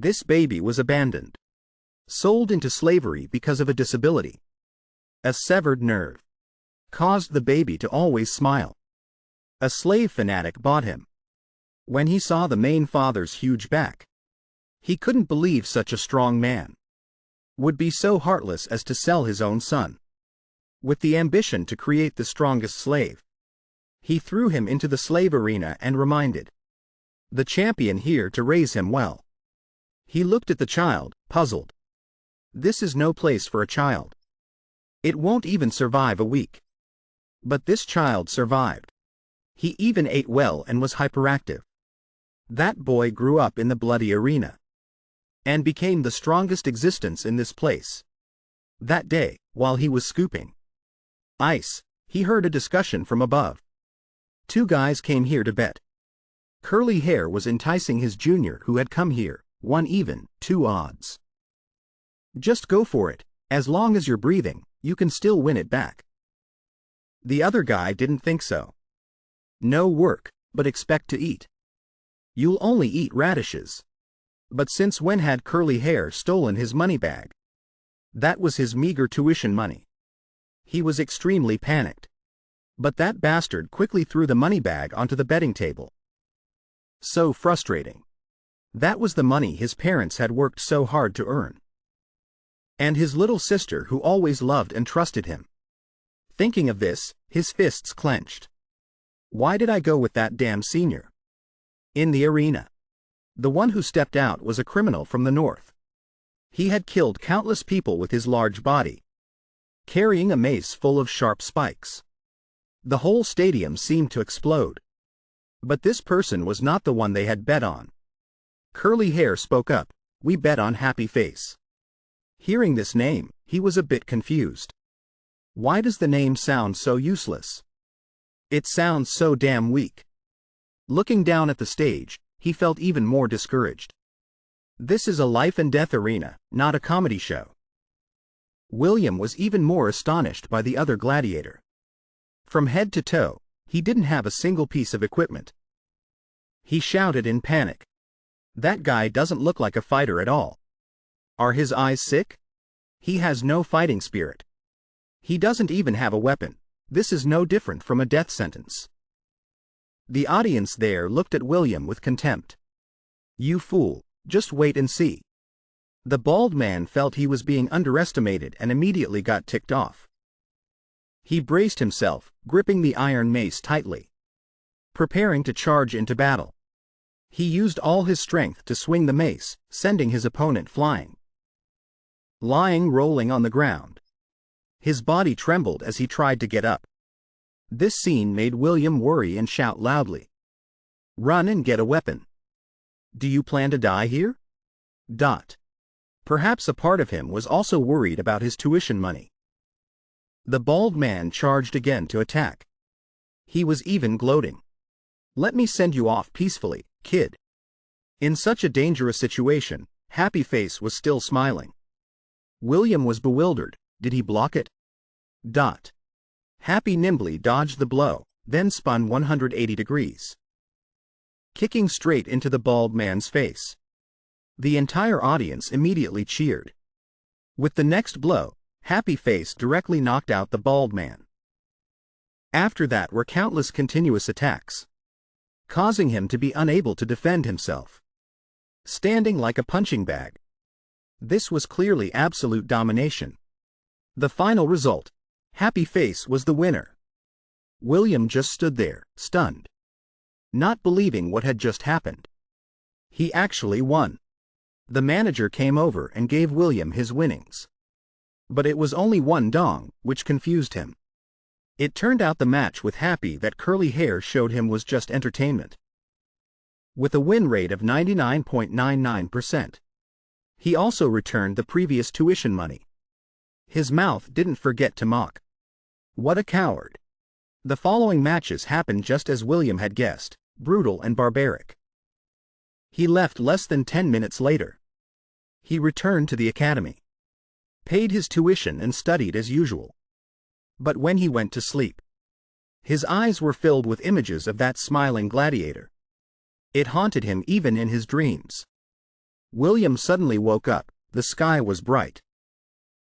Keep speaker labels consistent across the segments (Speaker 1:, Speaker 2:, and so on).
Speaker 1: This baby was abandoned. Sold into slavery because of a disability. A severed nerve caused the baby to always smile. A slave fanatic bought him. When he saw the main father's huge back, he couldn't believe such a strong man would be so heartless as to sell his own son. With the ambition to create the strongest slave, he threw him into the slave arena and reminded the champion here to raise him well. He looked at the child, puzzled. This is no place for a child. It won't even survive a week. But this child survived. He even ate well and was hyperactive. That boy grew up in the bloody arena and became the strongest existence in this place. That day, while he was scooping ice, he heard a discussion from above. Two guys came here to bet. Curly Hair was enticing his junior who had come here, 1 even, 2 odds. Just go for it, as long as you're breathing, you can still win it back. The other guy didn't think so. No work, but expect to eat. You'll only eat radishes. But since when had Curly Hair stolen his money bag? That was his meager tuition money. He was extremely panicked. But that bastard quickly threw the money bag onto the betting table. So frustrating. That was the money his parents had worked so hard to earn. And his little sister who always loved and trusted him. Thinking of this, his fists clenched. Why did I go with that damn senior? In the arena. The one who stepped out was a criminal from the north. He had killed countless people with his large body, carrying a mace full of sharp spikes. The whole stadium seemed to explode. But this person was not the one they had bet on. Curly Hair spoke up, "We bet on Happy Face." Hearing this name, he was a bit confused. Why does the name sound so useless? It sounds so damn weak. Looking down at the stage, he felt even more discouraged. This is a life and death arena, not a comedy show. William was even more astonished by the other gladiator. From head to toe, he didn't have a single piece of equipment. He shouted in panic. That guy doesn't look like a fighter at all. Are his eyes sick? He has no fighting spirit. He doesn't even have a weapon. This is no different from a death sentence. The audience there looked at William with contempt. You fool, just wait and see. The bald man felt he was being underestimated and immediately got ticked off. He braced himself, gripping the iron mace tightly, preparing to charge into battle. He used all his strength to swing the mace, sending his opponent flying. Lying rolling on the ground. His body trembled as he tried to get up. This scene made William worry and shout loudly. Run and get a weapon. Do you plan to die here? Perhaps a part of him was also worried about his tuition money. The bald man charged again to attack. He was even gloating. Let me send you off peacefully, kid. In such a dangerous situation, Happy Face was still smiling. William was bewildered. Did he block it? Happy nimbly dodged the blow, then spun 180 degrees, kicking straight into the bald man's face. The entire audience immediately cheered. With the next blow, Happy Face directly knocked out the bald man. After that were countless continuous attacks, causing him to be unable to defend himself, standing like a punching bag. This was clearly absolute domination. The final result: Happy Face was the winner. William just stood there, stunned, not believing what had just happened. He actually won. The manager came over and gave William his winnings. But it was only 1 dong, which confused him. It turned out the match with Happy that Curly Hair showed him was just entertainment. With a win rate of 99.99%. He also returned the previous tuition money. His mouth didn't forget to mock. What a coward. The following matches happened just as William had guessed, brutal and barbaric. He left less than 10 minutes later. He returned to the academy, paid his tuition and studied as usual. But when he went to sleep, his eyes were filled with images of that smiling gladiator. It haunted him even in his dreams. William suddenly woke up. The sky was bright,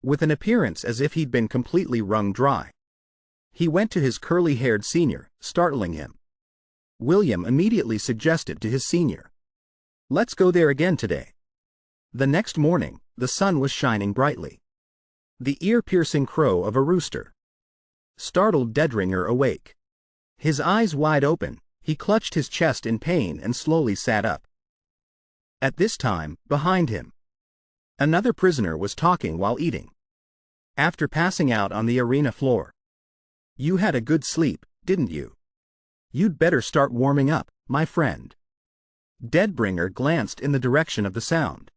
Speaker 1: with an appearance as if he'd been completely wrung dry. He went to his curly-haired senior, startling him. William immediately suggested to his senior, "Let's go there again today." The next morning, the sun was shining brightly. The ear-piercing crow of a rooster startled Deadringer awake. His eyes wide open, he clutched his chest in pain and slowly sat up. At this time, behind him, another prisoner was talking while eating. After passing out on the arena floor, "You had a good sleep, didn't you? You'd better start warming up, my friend." Deadbringer glanced in the direction of the sound.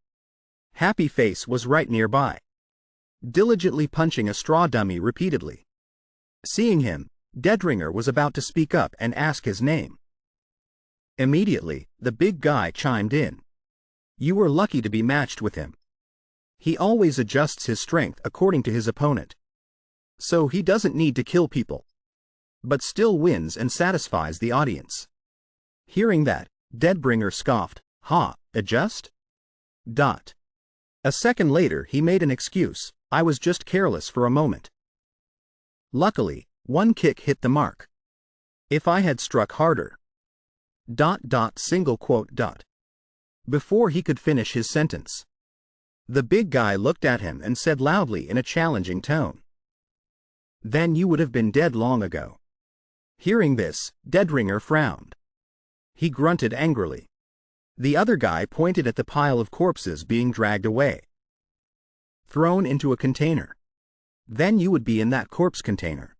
Speaker 1: Happy Face was right nearby, diligently punching a straw dummy repeatedly. Seeing him, Deadringer was about to speak up and ask his name. Immediately, the big guy chimed in. "You were lucky to be matched with him. He always adjusts his strength according to his opponent. So he doesn't need to kill people, but still wins and satisfies the audience." Hearing that, Deadbringer scoffed, "Ha, adjust?" A second later he made an excuse, "I was just careless for a moment. Luckily, one kick hit the mark. If I had struck harder." Single quote. Before he could finish his sentence, the big guy looked at him and said loudly in a challenging tone, "Then you would have been dead long ago." Hearing this, Deadringer frowned. He grunted angrily. The other guy pointed at the pile of corpses being dragged away, thrown into a container. "Then you would be in that corpse container."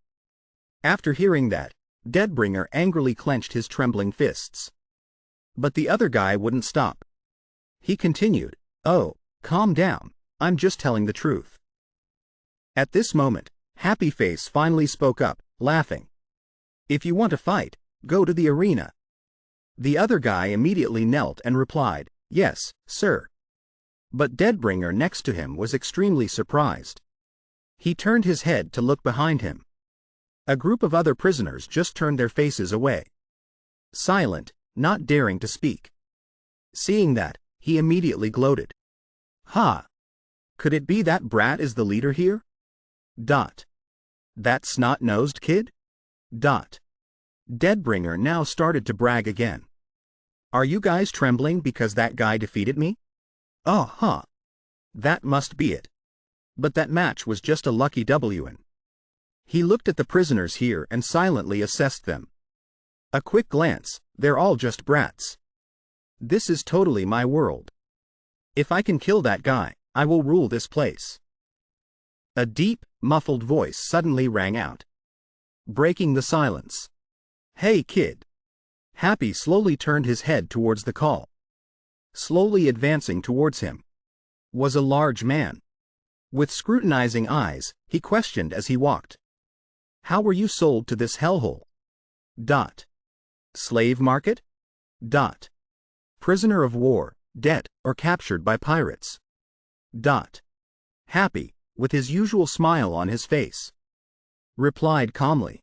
Speaker 1: After hearing that, Deadbringer angrily clenched his trembling fists. But the other guy wouldn't stop. He continued, "Oh, calm down, I'm just telling the truth." At this moment, Happy Face finally spoke up, laughing. "If you want to fight, go to the arena." The other guy immediately knelt and replied, "Yes, sir." But Deadbringer next to him was extremely surprised. He turned his head to look behind him. A group of other prisoners just turned their faces away, silent, not daring to speak. Seeing that, he immediately gloated. "Ha! Could it be that brat is the leader here? That snot-nosed kid? Deadbringer now started to brag again. "Are you guys trembling because that guy defeated me? Oh, that must be it. But that match was just a lucky W. He looked at the prisoners here and silently assessed them. A quick glance, they're all just brats. This is totally my world. If I can kill that guy, I will rule this place." A deep, muffled voice suddenly rang out, breaking the silence. "Hey kid." Happy slowly turned his head towards the call. Slowly advancing towards him was a large man. With scrutinizing eyes, he questioned as he walked. "How were you sold to this hellhole? Slave market? Prisoner of war, debt, or captured by pirates? Happy, with his usual smile on his face, replied calmly,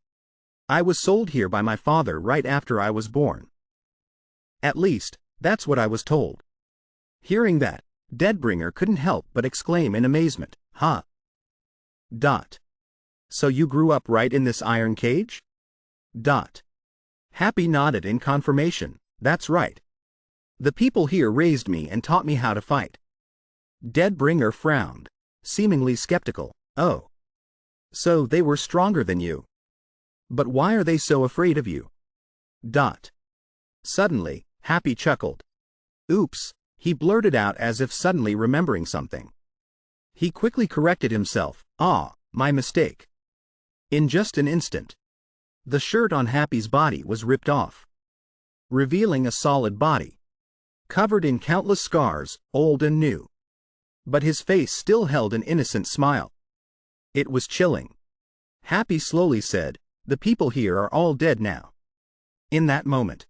Speaker 1: "I was sold here by my father right after I was born. At least, that's what I was told." Hearing that, Deadbringer couldn't help but exclaim in amazement, "Ha! So you grew up right in this iron cage?" Happy nodded in confirmation, "That's right. The people here raised me and taught me how to fight." Deadbringer frowned, seemingly skeptical. "Oh. So they were stronger than you. But why are they so afraid of you?" Suddenly, Happy chuckled. "Oops," he blurted out as if suddenly remembering something. He quickly corrected himself, "Ah, my mistake." In just an instant, the shirt on Happy's body was ripped off, revealing a solid body, covered in countless scars, old and new. But his face still held an innocent smile. It was chilling. Happy slowly said, "The people here are all dead now." In that moment,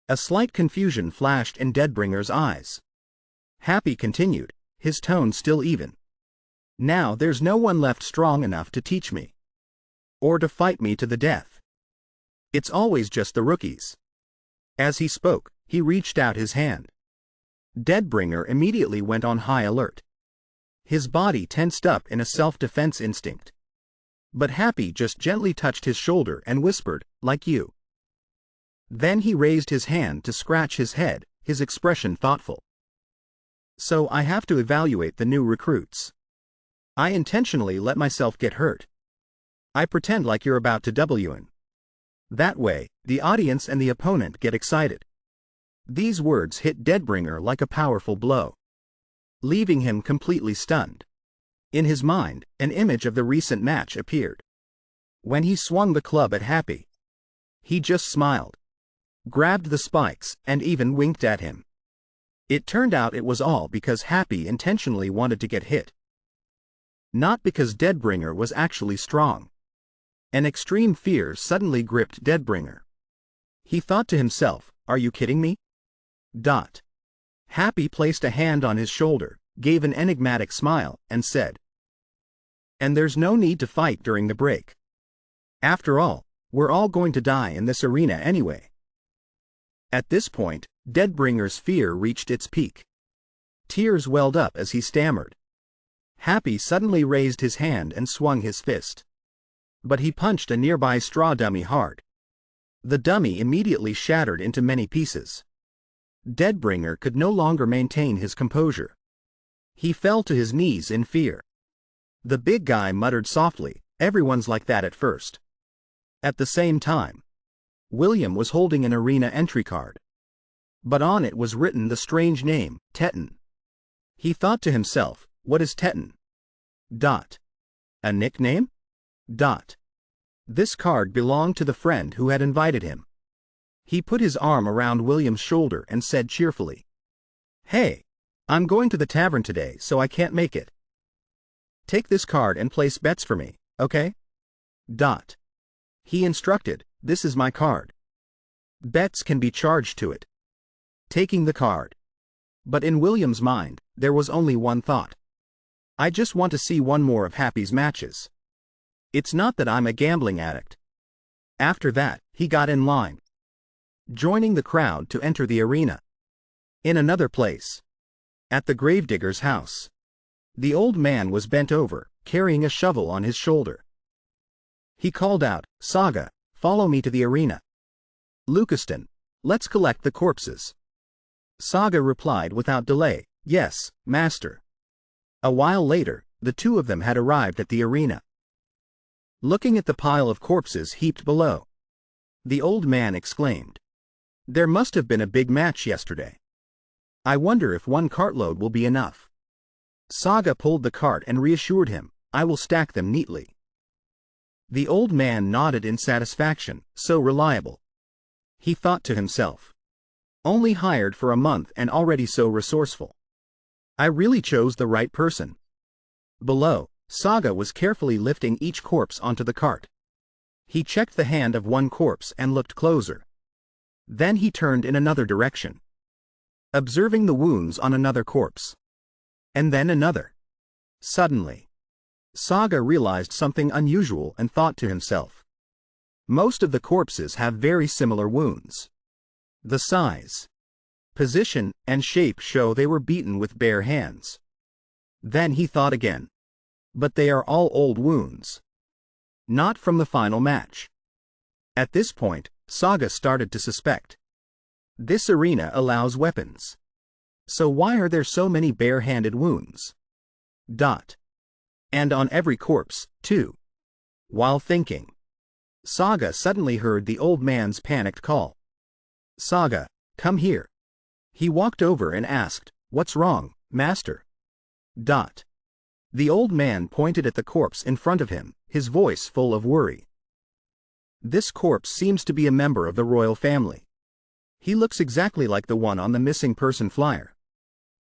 Speaker 1: a slight confusion flashed in Deadbringer's eyes. Happy continued, his tone still even. "Now there's no one left strong enough to teach me, or to fight me to the death. It's always just the rookies." As he spoke, he reached out his hand. Deadbringer immediately went on high alert. His body tensed up in a self-defense instinct. But Happy just gently touched his shoulder and whispered, "Like you." Then he raised his hand to scratch his head, his expression thoughtful. "So I have to evaluate the new recruits. I intentionally let myself get hurt. I pretend like you're about to W-in. That way, the audience and the opponent get excited." These words hit Deadbringer like a powerful blow, leaving him completely stunned. In his mind, an image of the recent match appeared. When he swung the club at Happy, he just smiled, grabbed the spikes, and even winked at him. It turned out it was all because Happy intentionally wanted to get hit. Not because Deadbringer was actually strong. An extreme fear suddenly gripped Deadbringer. He thought to himself, "Are you kidding me?" Happy placed a hand on his shoulder, gave an enigmatic smile, and said, "And there's no need to fight during the break. After all, we're all going to die in this arena anyway." At this point, Deadbringer's fear reached its peak. Tears welled up as he stammered. Happy suddenly raised his hand and swung his fist. But he punched a nearby straw dummy hard. The dummy immediately shattered into many pieces. Deadbringer could no longer maintain his composure. He fell to his knees in fear. The big guy muttered softly, "Everyone's like that at first." At the same time, William was holding an arena entry card. But on it was written the strange name, Teton. He thought to himself, "What is Teton? A nickname? This card belonged to the friend who had invited him." He put his arm around William's shoulder and said cheerfully, "Hey, I'm going to the tavern today, so I can't make it. Take this card and place bets for me, okay?" He instructed, "This is my card. Bets can be charged to it." Taking the card. But in William's mind, there was only one thought. "I just want to see one more of Happy's matches. It's not that I'm a gambling addict." After that, he got in line, joining the crowd to enter the arena. In another place, at the gravedigger's house, the old man was bent over, carrying a shovel on his shoulder. He called out, "Saga, follow me to the arena. Lucaston, let's collect the corpses." Saga replied without delay, "Yes, master." A while later, the two of them had arrived at the arena. Looking at the pile of corpses heaped below, the old man exclaimed, "There must have been a big match yesterday. I wonder if one cartload will be enough." Saga pulled the cart and reassured him, "I will stack them neatly." The old man nodded in satisfaction, so reliable. He thought to himself, "Only hired for a month and already so resourceful. I really chose the right person." Below, Saga was carefully lifting each corpse onto the cart. He checked the hand of one corpse and looked closer. Then he turned in another direction, observing the wounds on another corpse. And then another. Suddenly, Saga realized something unusual and thought to himself, "Most of the corpses have very similar wounds. The size, position, and shape show they were beaten with bare hands." Then he thought again, "But they are all old wounds. Not from the final match." At this point, Saga started to suspect. This arena allows weapons. So why are there so many bare-handed wounds? And on every corpse, too. While thinking, Saga suddenly heard the old man's panicked call. "Saga, come here." He walked over and asked, "What's wrong, master?" The old man pointed at the corpse in front of him, his voice full of worry. "This corpse seems to be a member of the royal family. He looks exactly like the one on the missing person flyer."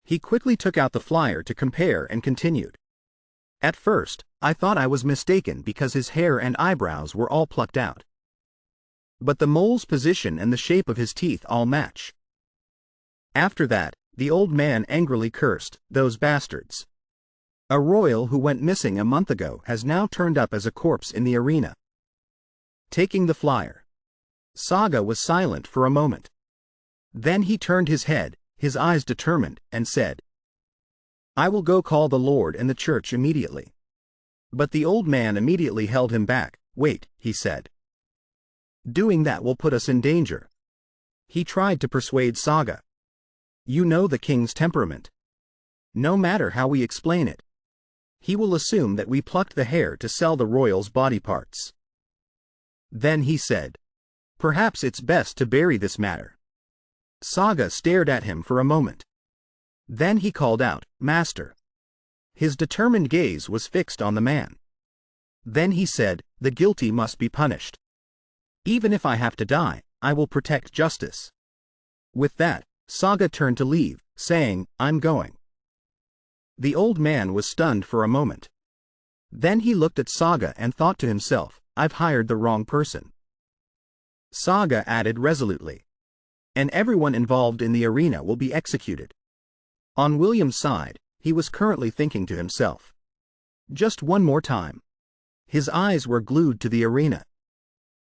Speaker 1: He quickly took out the flyer to compare and continued. "At first, I thought I was mistaken because his hair and eyebrows were all plucked out. But the mole's position and the shape of his teeth all match." After that, the old man angrily cursed, "Those bastards. A royal who went missing a month ago has now turned up as a corpse in the arena." Taking the flyer, Saga was silent for a moment. Then he turned his head, his eyes determined, and said, "I will go call the Lord and the church immediately." But the old man immediately held him back. "Wait," he said. "Doing that will put us in danger." He tried to persuade Saga. "You know the king's temperament. No matter how we explain it, he will assume that we plucked the hair to sell the royal's body parts." Then he said, "Perhaps it's best to bury this matter." Saga stared at him for a moment. Then he called out, "Master." His determined gaze was fixed on the man. Then he said, "The guilty must be punished. Even if I have to die, I will protect justice." With that, Saga turned to leave, saying, "I'm going." The old man was stunned for a moment. Then he looked at Saga and thought to himself, "I've hired the wrong person." Saga added resolutely, "And everyone involved in the arena will be executed." On William's side, he was currently thinking to himself, "Just one more time." His eyes were glued to the arena.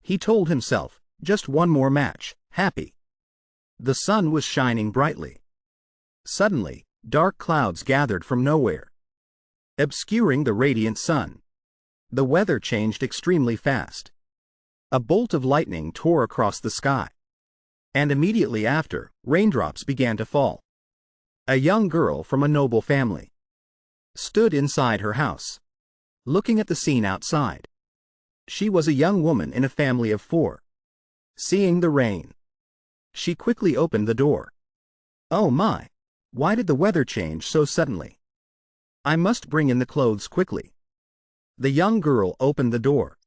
Speaker 1: He told himself, "Just one more match, happy." The sun was shining brightly. Suddenly, dark clouds gathered from nowhere, obscuring the radiant sun. The weather changed extremely fast. A bolt of lightning tore across the sky. And immediately after, raindrops began to fall. A young girl from a noble family stood inside her house, looking at the scene outside. She was a young woman in a family of 4. Seeing the rain, she quickly opened the door. "Oh my! Why did the weather change so suddenly? I must bring in the clothes quickly." The young girl opened the door.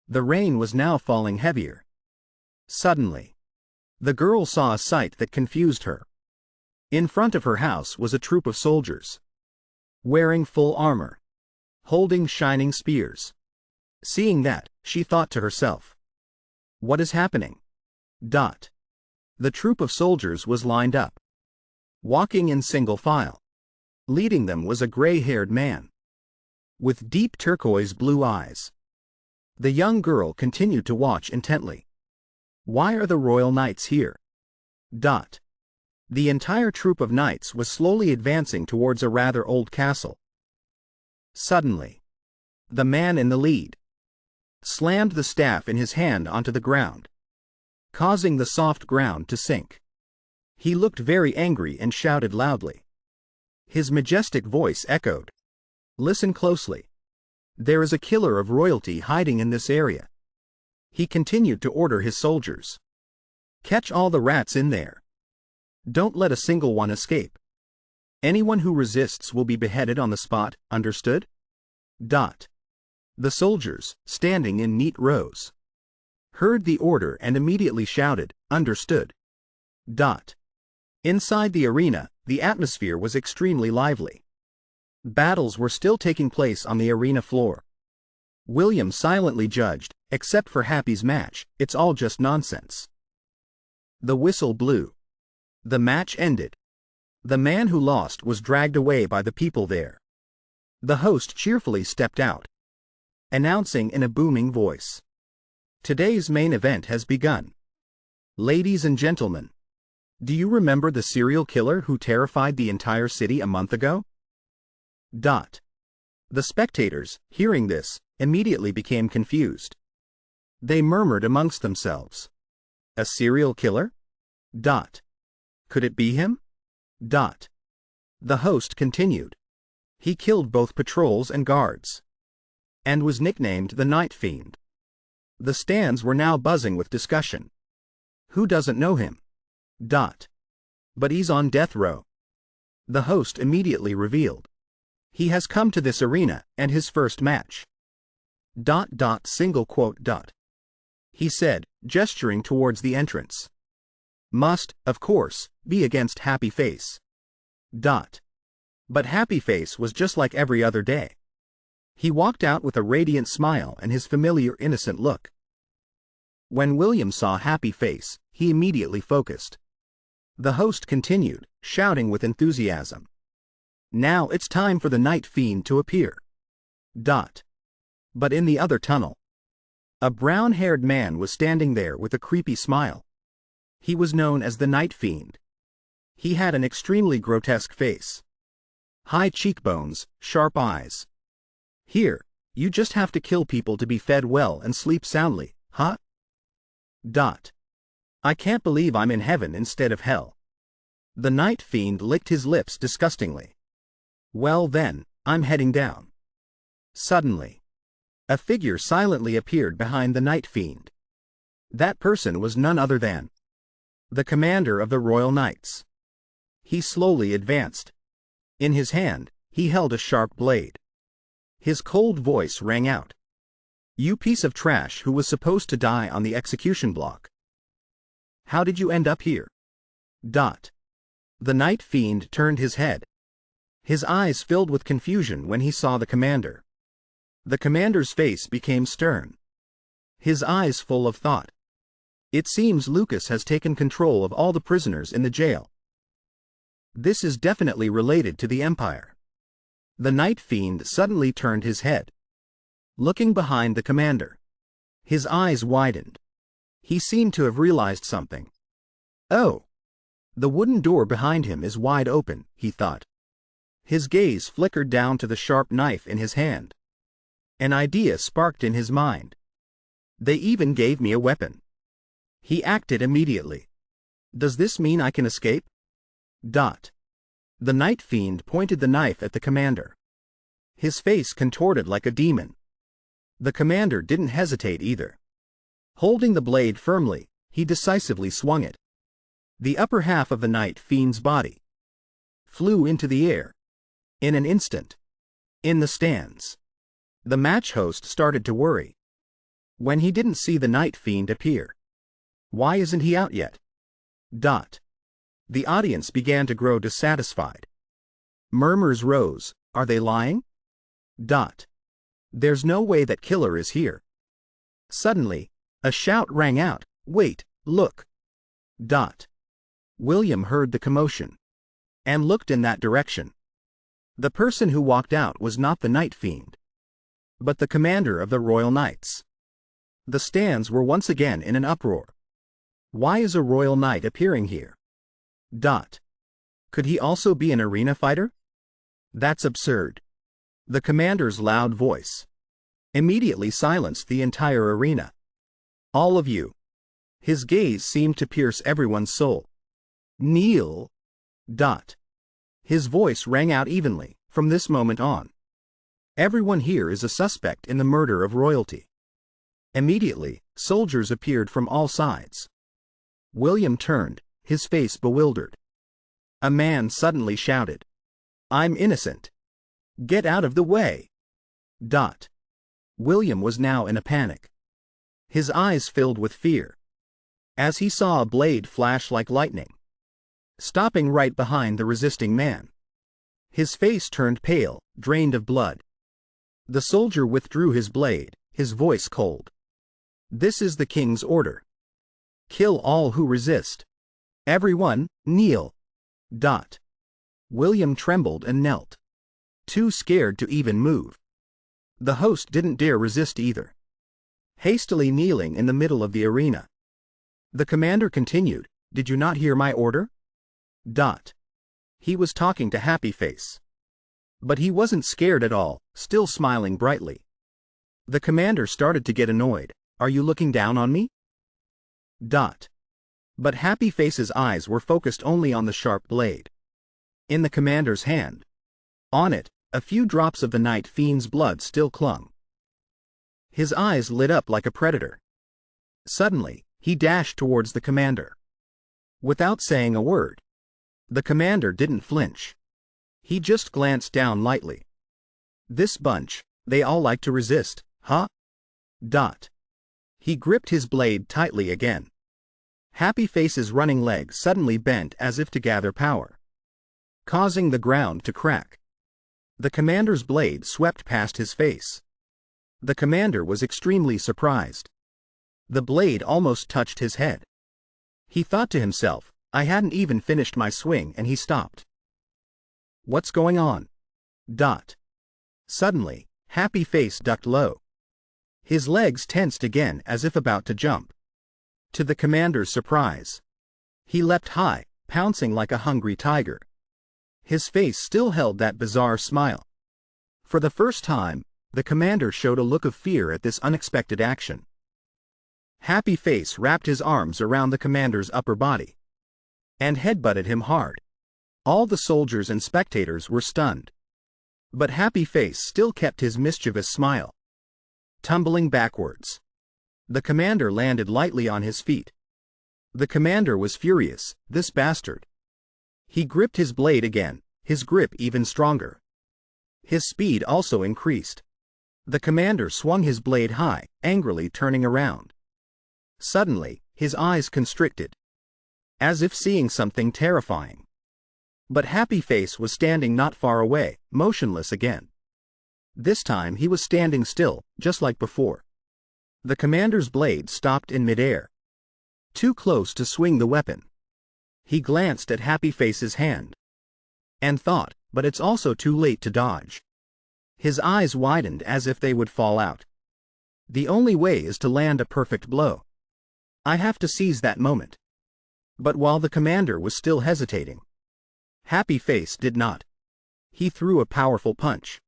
Speaker 1: The rain was now falling heavier. Suddenly, the girl saw a sight that confused her. In front of her house was a troop of soldiers, wearing full armor, holding shining spears. Seeing that, she thought to herself, "What is happening?" The troop of soldiers was lined up, walking in single file. Leading them was a gray-haired man with deep turquoise blue eyes. The young girl continued to watch intently. "Why are the royal knights here?" The entire troop of knights was slowly advancing towards a rather old castle. Suddenly, the man in the lead slammed the staff in his hand onto the ground, causing the soft ground to sink. He looked very angry and shouted loudly. His majestic voice echoed, "Listen closely. There is a killer of royalty hiding in this area." He continued to order his soldiers, "Catch all the rats in there. Don't let a single one escape. Anyone who resists will be beheaded on the spot, understood?" The soldiers, standing in neat rows, heard the order and immediately shouted, "Understood." Inside the arena, the atmosphere was extremely lively. Battles were still taking place on the arena floor. William silently judged, "Except for Happy's match, it's all just nonsense." The whistle blew. The match ended. The man who lost was dragged away by the people there. The host cheerfully stepped out, announcing in a booming voice, "Today's main event has begun. Ladies and gentlemen, do you remember the serial killer who terrified the entire city a month ago?" The spectators, hearing this, immediately became confused. They murmured amongst themselves, "A serial killer? Could it be him?" The host continued, "He killed both patrols and guards, and was nicknamed the Night Fiend." The stands were now buzzing with discussion. "Who doesn't know him?" "But he's on death row." The host immediately revealed, "He has come to this arena, and his first match. Single quote. He said, gesturing towards the entrance, "Must, of course, be against Happy Face." But Happy Face was just like every other day. He walked out with a radiant smile and his familiar innocent look. When William saw Happy Face, he immediately focused. The host continued, shouting with enthusiasm, "Now it's time for the Night Fiend to appear." But in the other tunnel, a brown-haired man was standing there with a creepy smile. He was known as the Night Fiend. He had an extremely grotesque face. High cheekbones, sharp eyes. Here, you just have to kill people to be fed well and sleep soundly, huh? I can't believe I'm in heaven instead of hell. The night fiend licked his lips disgustingly. Well then, I'm heading down. Suddenly, a figure silently appeared behind the night fiend. That person was none other than the commander of the Royal Knights. He slowly advanced. In his hand, he held a sharp blade. His cold voice rang out. You piece of trash who was supposed to die on the execution block. How did you end up here? The night fiend turned his head. His eyes filled with confusion when he saw the commander. The commander's face became stern. His eyes full of thought. It seems Lucas has taken control of all the prisoners in the jail. This is definitely related to the Empire. The night fiend suddenly turned his head. Looking behind the commander. His eyes widened. He seemed to have realized something. Oh! The wooden door behind him is wide open, he thought. His gaze flickered down to the sharp knife in his hand. An idea sparked in his mind. They even gave me a weapon. He acted immediately. Does this mean I can escape? The night fiend pointed the knife at the commander. His face contorted like a demon. The commander didn't hesitate either. Holding the blade firmly, he decisively swung it. The upper half of the night fiend's body flew into the air. In an instant. In the stands. The match host started to worry. When he didn't see the night fiend appear. Why isn't he out yet? The audience began to grow dissatisfied. Murmurs rose. Are they lying? There's no way that killer is here. Suddenly, a shout rang out. Wait, look. William heard the commotion. And looked in that direction. The person who walked out was not the night fiend. But the commander of the Royal Knights. The stands were once again in an uproar. Why is a royal knight appearing here? Could he also be an arena fighter? That's absurd. The commander's loud voice immediately silenced the entire arena. All of you. His gaze seemed to pierce everyone's soul. Kneel. His voice rang out evenly. From this moment on, everyone here is a suspect in the murder of royalty. Immediately, soldiers appeared from all sides. William turned, his face bewildered. A man suddenly shouted, I'm innocent. Get out of the way. William was now in a panic. His eyes filled with fear. As he saw a blade flash like lightning, stopping right behind the resisting man. His face turned pale, drained of blood. The soldier withdrew his blade, his voice cold. This is the king's order. Kill all who resist. Everyone, kneel. William trembled and knelt. Too scared to even move. The host didn't dare resist either. Hastily kneeling in the middle of the arena. The commander continued, Did you not hear my order? He was talking to Happy Face. But he wasn't scared at all, still smiling brightly. The commander started to get annoyed. Are you looking down on me? But Happy Face's eyes were focused only on the sharp blade. In the commander's hand. On it, a few drops of the night fiend's blood still clung. His eyes lit up like a predator. Suddenly, he dashed towards the commander. Without saying a word. The commander didn't flinch. He just glanced down lightly. This bunch, they all like to resist, huh? He gripped his blade tightly again. Happy Face's running legs suddenly bent as if to gather power, causing the ground to crack. The commander's blade swept past his face. The commander was extremely surprised. The blade almost touched his head. He thought to himself, I hadn't even finished my swing and he stopped. What's going on? Suddenly, Happy Face ducked low. His legs tensed again as if about to jump. To the commander's surprise, he leapt high, pouncing like a hungry tiger. His face still held that bizarre smile. For the first time, the commander showed a look of fear at this unexpected action. Happy Face wrapped his arms around the commander's upper body and headbutted him hard. All the soldiers and spectators were stunned. But Happy Face still kept his mischievous smile. Tumbling backwards, the commander landed lightly on his feet. The commander was furious, this bastard. He gripped his blade again, his grip even stronger. His speed also increased. The commander swung his blade high, angrily turning around. Suddenly, his eyes constricted, as if seeing something terrifying. But Happy Face was standing not far away, motionless again. This time he was standing still, just like before. The commander's blade stopped in midair, too close to swing the weapon. He glanced at Happy Face's hand and thought, but it's also too late to dodge. His eyes widened as if they would fall out. The only way is to land a perfect blow. I have to seize that moment. But while the commander was still hesitating, Happy Face did not. He threw a powerful punch,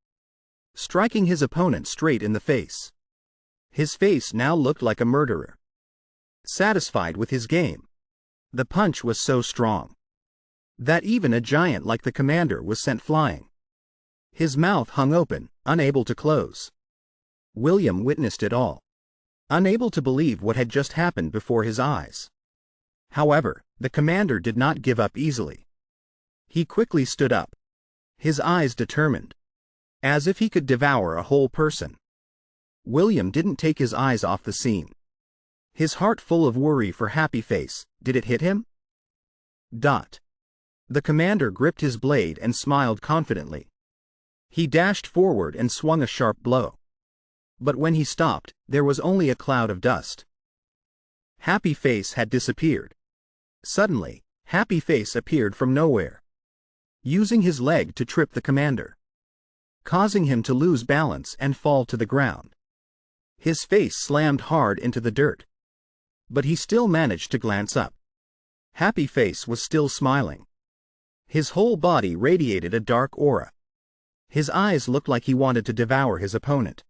Speaker 1: striking his opponent straight in the face. His face now looked like a murderer, satisfied with his game. The punch was so strong that even a giant like the commander was sent flying. His mouth hung open, unable to close. William witnessed it all, unable to believe what had just happened before his eyes. However, the commander did not give up easily. He quickly stood up, his eyes determined, as if he could devour a whole person. William didn't take his eyes off the scene, his heart full of worry for Happy Face. Did it hit him? The commander gripped his blade and smiled confidently. He dashed forward and swung a sharp blow. But when he stopped, there was only a cloud of dust. Happy Face had disappeared. Suddenly, Happy Face appeared from nowhere, using his leg to trip the commander, causing him to lose balance and fall to the ground. His face slammed hard into the dirt, but he still managed to glance up. Happy Face was still smiling. His whole body radiated a dark aura. His eyes looked like he wanted to devour his opponent.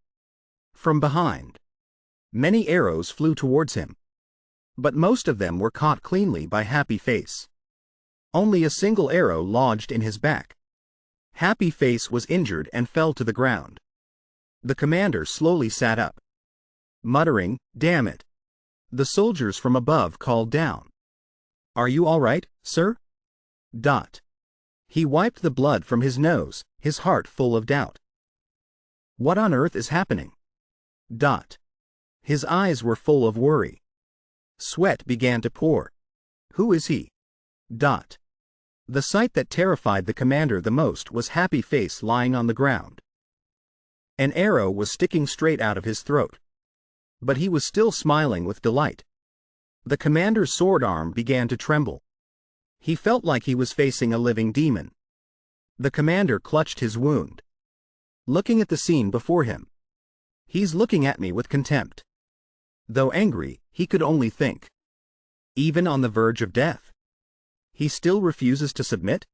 Speaker 1: From behind, many arrows flew towards him, but most of them were caught cleanly by Happy Face. Only a single arrow lodged in his back. Happy Face was injured and fell to the ground. The commander slowly sat up, muttering, "Damn it." The soldiers from above called down, "Are you all right, sir?" He wiped the blood from his nose, his heart full of doubt. What on earth is happening? His eyes were full of worry. Sweat began to pour. Who is he? The sight that terrified the commander the most was Happy Face lying on the ground. An arrow was sticking straight out of his throat, but he was still smiling with delight. The commander's sword arm began to tremble. He felt like he was facing a living demon. The commander clutched his wound, looking at the scene before him. He's looking at me with contempt. Though angry, he could only think. Even on the verge of death, he still refuses to submit?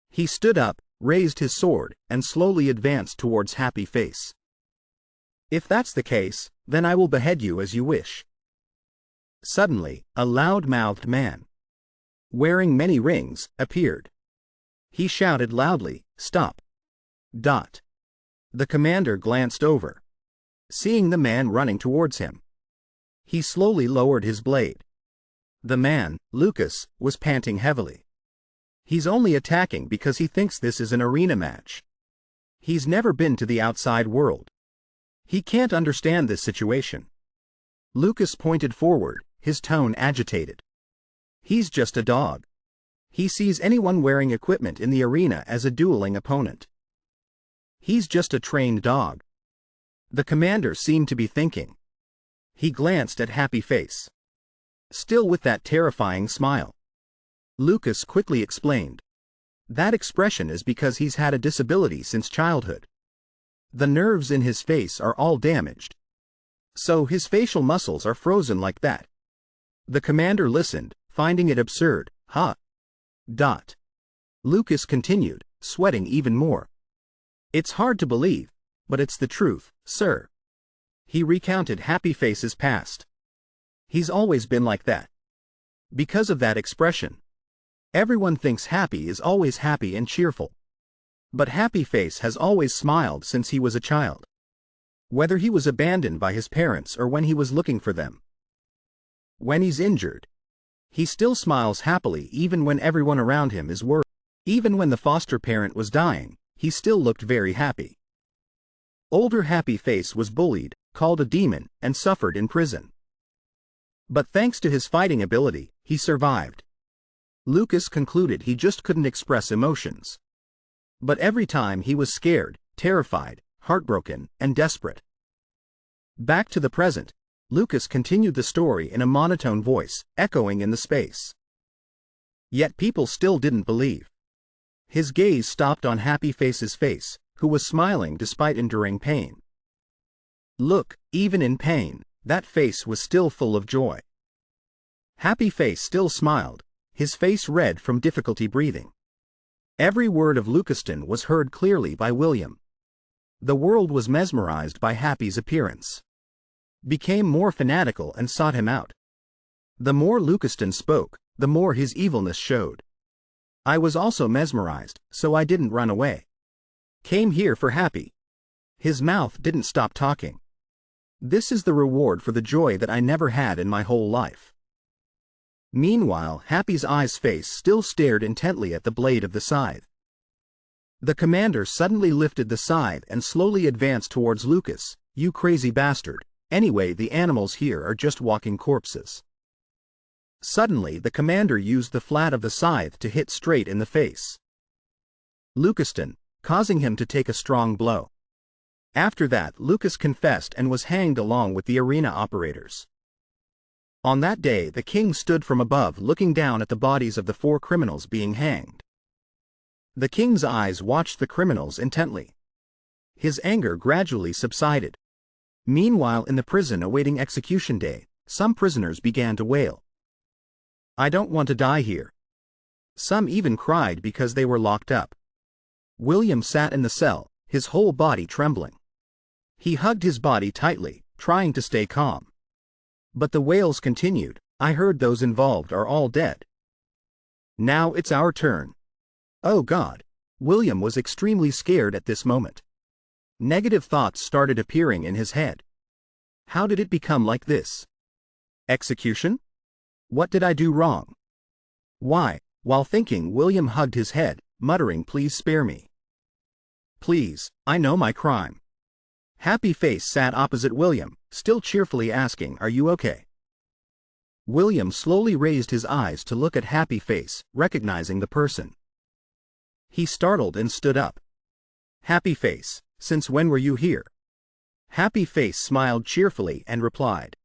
Speaker 1: He stood up, raised his sword, and slowly advanced towards Happy Face. If that's the case, then I will behead you as you wish. Suddenly, a loud-mouthed man, wearing many rings, appeared. He shouted loudly, "Stop!" The commander glanced over, seeing the man running towards him. He slowly lowered his blade. The man, Lucas, was panting heavily. He's only attacking because he thinks this is an arena match. He's never been to the outside world. He can't understand this situation. Lucas pointed forward, his tone agitated. He's just a dog. He sees anyone wearing equipment in the arena as a dueling opponent. He's just a trained dog. The commander seemed to be thinking. He glanced at Happy Face, still with that terrifying smile. Lucas quickly explained. That expression is because he's had a disability since childhood. The nerves in his face are all damaged, so his facial muscles are frozen like that. The commander listened, finding it absurd. Huh. Dot. Lucas continued, sweating even more. It's hard to believe, but it's the truth, sir. He recounted Happy Face's past. He's always been like that. Because of that expression. Everyone thinks Happy is always happy and cheerful. But Happy Face has always smiled since he was a child. Whether he was abandoned by his parents or when he was looking for them. When he's injured, he still smiles happily even when everyone around him is worried. Even when the foster parent was dying, he still looked very happy. Older Happy Face was bullied, called a demon, and suffered in prison. But thanks to his fighting ability, he survived. Lucas concluded he just couldn't express emotions. But every time he was scared, terrified, heartbroken, and desperate. Back to the present, Lucas continued the story in a monotone voice, echoing in the space. Yet people still didn't believe. His gaze stopped on Happy Face's face, who was smiling despite enduring pain. Look, even in pain, that face was still full of joy. Happy Face still smiled, his face red from difficulty breathing. Every word of Lucaston was heard clearly by William. The world was mesmerized by Happy's appearance. Became more fanatical and sought him out. The more Lucaston spoke, the more his evilness showed. I was also mesmerized, so I didn't run away. Came here for Happy. His mouth didn't stop talking. This is the reward for the joy that I never had in my whole life. Meanwhile, Happy's eyes face still stared intently at the blade of the scythe. The commander suddenly lifted the scythe and slowly advanced towards Lucas. You crazy bastard. Anyway, the animals here are just walking corpses. Suddenly, the commander used the flat of the scythe to hit straight in the face Lucaston, causing him to take a strong blow. After that, Lucas confessed and was hanged along with the arena operators. On that day, the king stood from above looking down at the bodies of the 4 criminals being hanged. The king's eyes watched the criminals intently. His anger gradually subsided. Meanwhile, in the prison awaiting execution day, some prisoners began to wail. I don't want to die here. Some even cried because they were locked up. William sat in the cell, his whole body trembling. He hugged his body tightly, trying to stay calm. But the wails continued. I heard those involved are all dead. Now it's our turn. Oh God! William was extremely scared at this moment. Negative thoughts started appearing in his head. How did it become like this? Execution? What did I do wrong? Why? While thinking, William hugged his head, muttering, please spare me. Please, I know my crime. Happy Face sat opposite William, still cheerfully asking, are you okay? William slowly raised his eyes to look at Happy Face, recognizing the person. He startled and stood up. Happy Face, since when were you here? Happy Face smiled cheerfully and replied.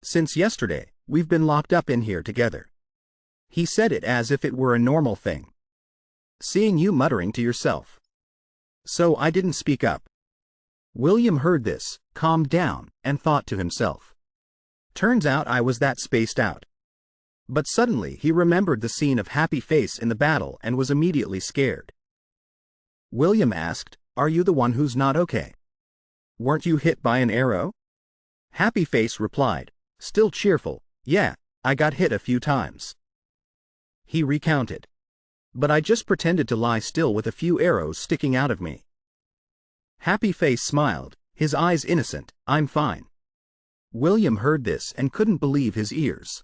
Speaker 1: Since yesterday, we've been locked up in here together. He said it as if it were a normal thing. Seeing you muttering to yourself. So I didn't speak up. William heard this, calmed down, and thought to himself. Turns out I was that spaced out. But suddenly he remembered the scene of Happy Face in the battle and was immediately scared. William asked, are you the one who's not okay? Weren't you hit by an arrow? Happy Face replied, still cheerful, yeah, I got hit a few times. He recounted. But I just pretended to lie still with a few arrows sticking out of me. Happy Face smiled, his eyes innocent, I'm fine. William heard this and couldn't believe his ears.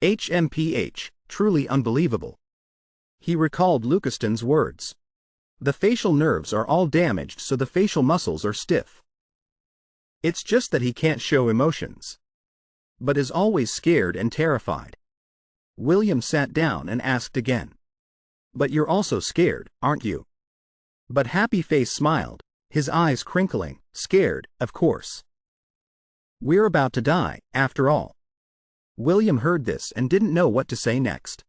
Speaker 1: HMPH, truly unbelievable. He recalled Lucaston's words. The facial nerves are all damaged, so the facial muscles are stiff. It's just that he can't show emotions. But is always scared and terrified. William sat down and asked again. But you're also scared, aren't you? But Happy Face smiled, his eyes crinkling, scared, of course. We're about to die, after all. William heard this and didn't know what to say next.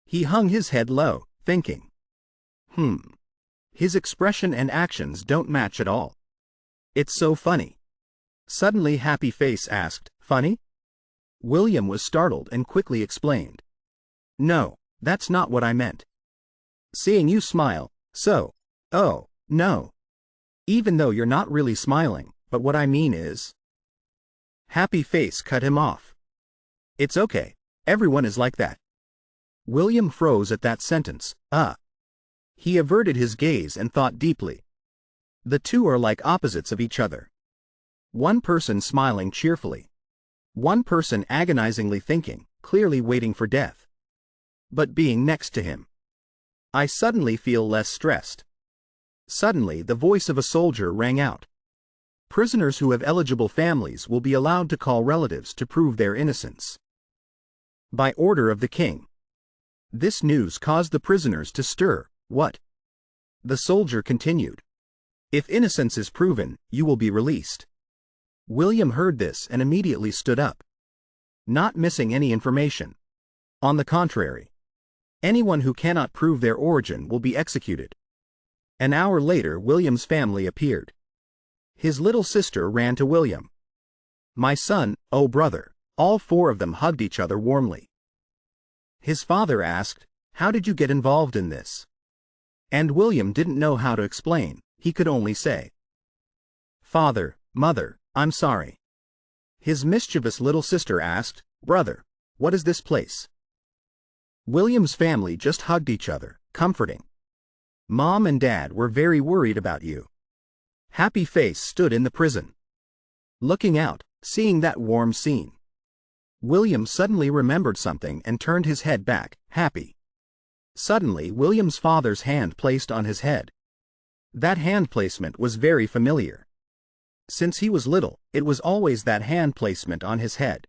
Speaker 1: He hung his head low, thinking. His expression and actions don't match at all. It's so funny. Suddenly Happy Face asked, funny? William was startled and quickly explained. No, that's not what I meant. Seeing you smile, so. Oh, no. Even though you're not really smiling, but what I mean is. Happy Face cut him off. It's okay. Everyone is like that. William froze at that sentence. He averted his gaze and thought deeply. The two are like opposites of each other. One person smiling cheerfully. One person agonizingly thinking, clearly waiting for death. But being next to him. I suddenly feel less stressed. Suddenly the voice of a soldier rang out. Prisoners who have eligible families will be allowed to call relatives to prove their innocence. By order of the king. This news caused the prisoners to stir. What? The soldier continued. If innocence is proven, you will be released. William heard this and immediately stood up. Not missing any information. On the contrary. Anyone who cannot prove their origin will be executed. An hour later, William's family appeared. His little sister ran to William. My son, oh brother. All four of them hugged each other warmly. His father asked, how did you get involved in this? And William didn't know how to explain. He could only say, Father, Mother, I'm sorry. His mischievous little sister asked, Brother, what is this place? William's family just hugged each other, comforting. Mom and Dad were very worried about you. Happy Face stood in the prison. Looking out, seeing that warm scene. William suddenly remembered something and turned his head back, happy. Suddenly William's father's hand placed on his head. That hand placement was very familiar. Since he was little, it was always that hand placement on his head.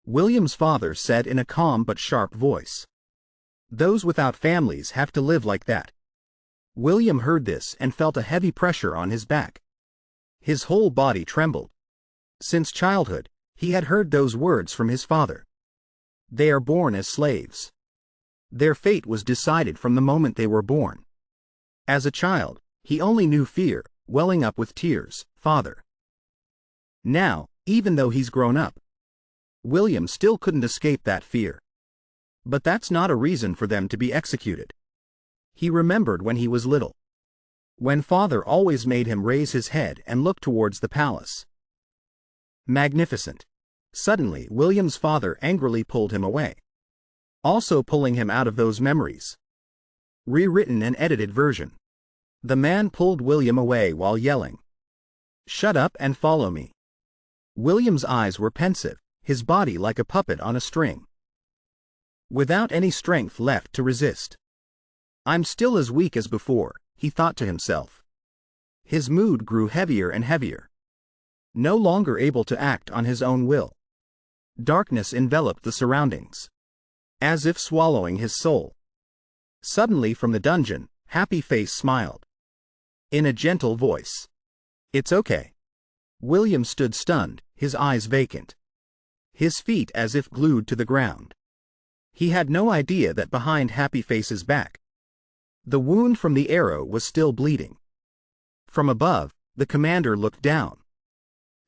Speaker 1: William's father said in a calm but sharp voice. Those without families have to live like that. William heard this and felt a heavy pressure on his back. His whole body trembled. Since childhood, he had heard those words from his father. They are born as slaves. Their fate was decided from the moment they were born. As a child, he only knew fear, welling up with tears, Father. Now, even though he's grown up, William still couldn't escape that fear. But that's not a reason for them to be executed. He remembered when he was little. When Father always made him raise his head and look towards the palace. Magnificent. Suddenly, William's father angrily pulled him away. Also pulling him out of those memories. Rewritten and edited version. The man pulled William away while yelling, Shut up and follow me. William's eyes were pensive, his body like a puppet on a string. Without any strength left to resist. I'm still as weak as before, he thought to himself. His mood grew heavier and heavier. No longer able to act on his own will. Darkness enveloped the surroundings. As if swallowing his soul. Suddenly from the dungeon, Happy Face smiled. In a gentle voice. It's okay. William stood stunned, his eyes vacant. His feet as if glued to the ground. He had no idea that behind Happy Face's back, the wound from the arrow was still bleeding. From above, the commander looked down.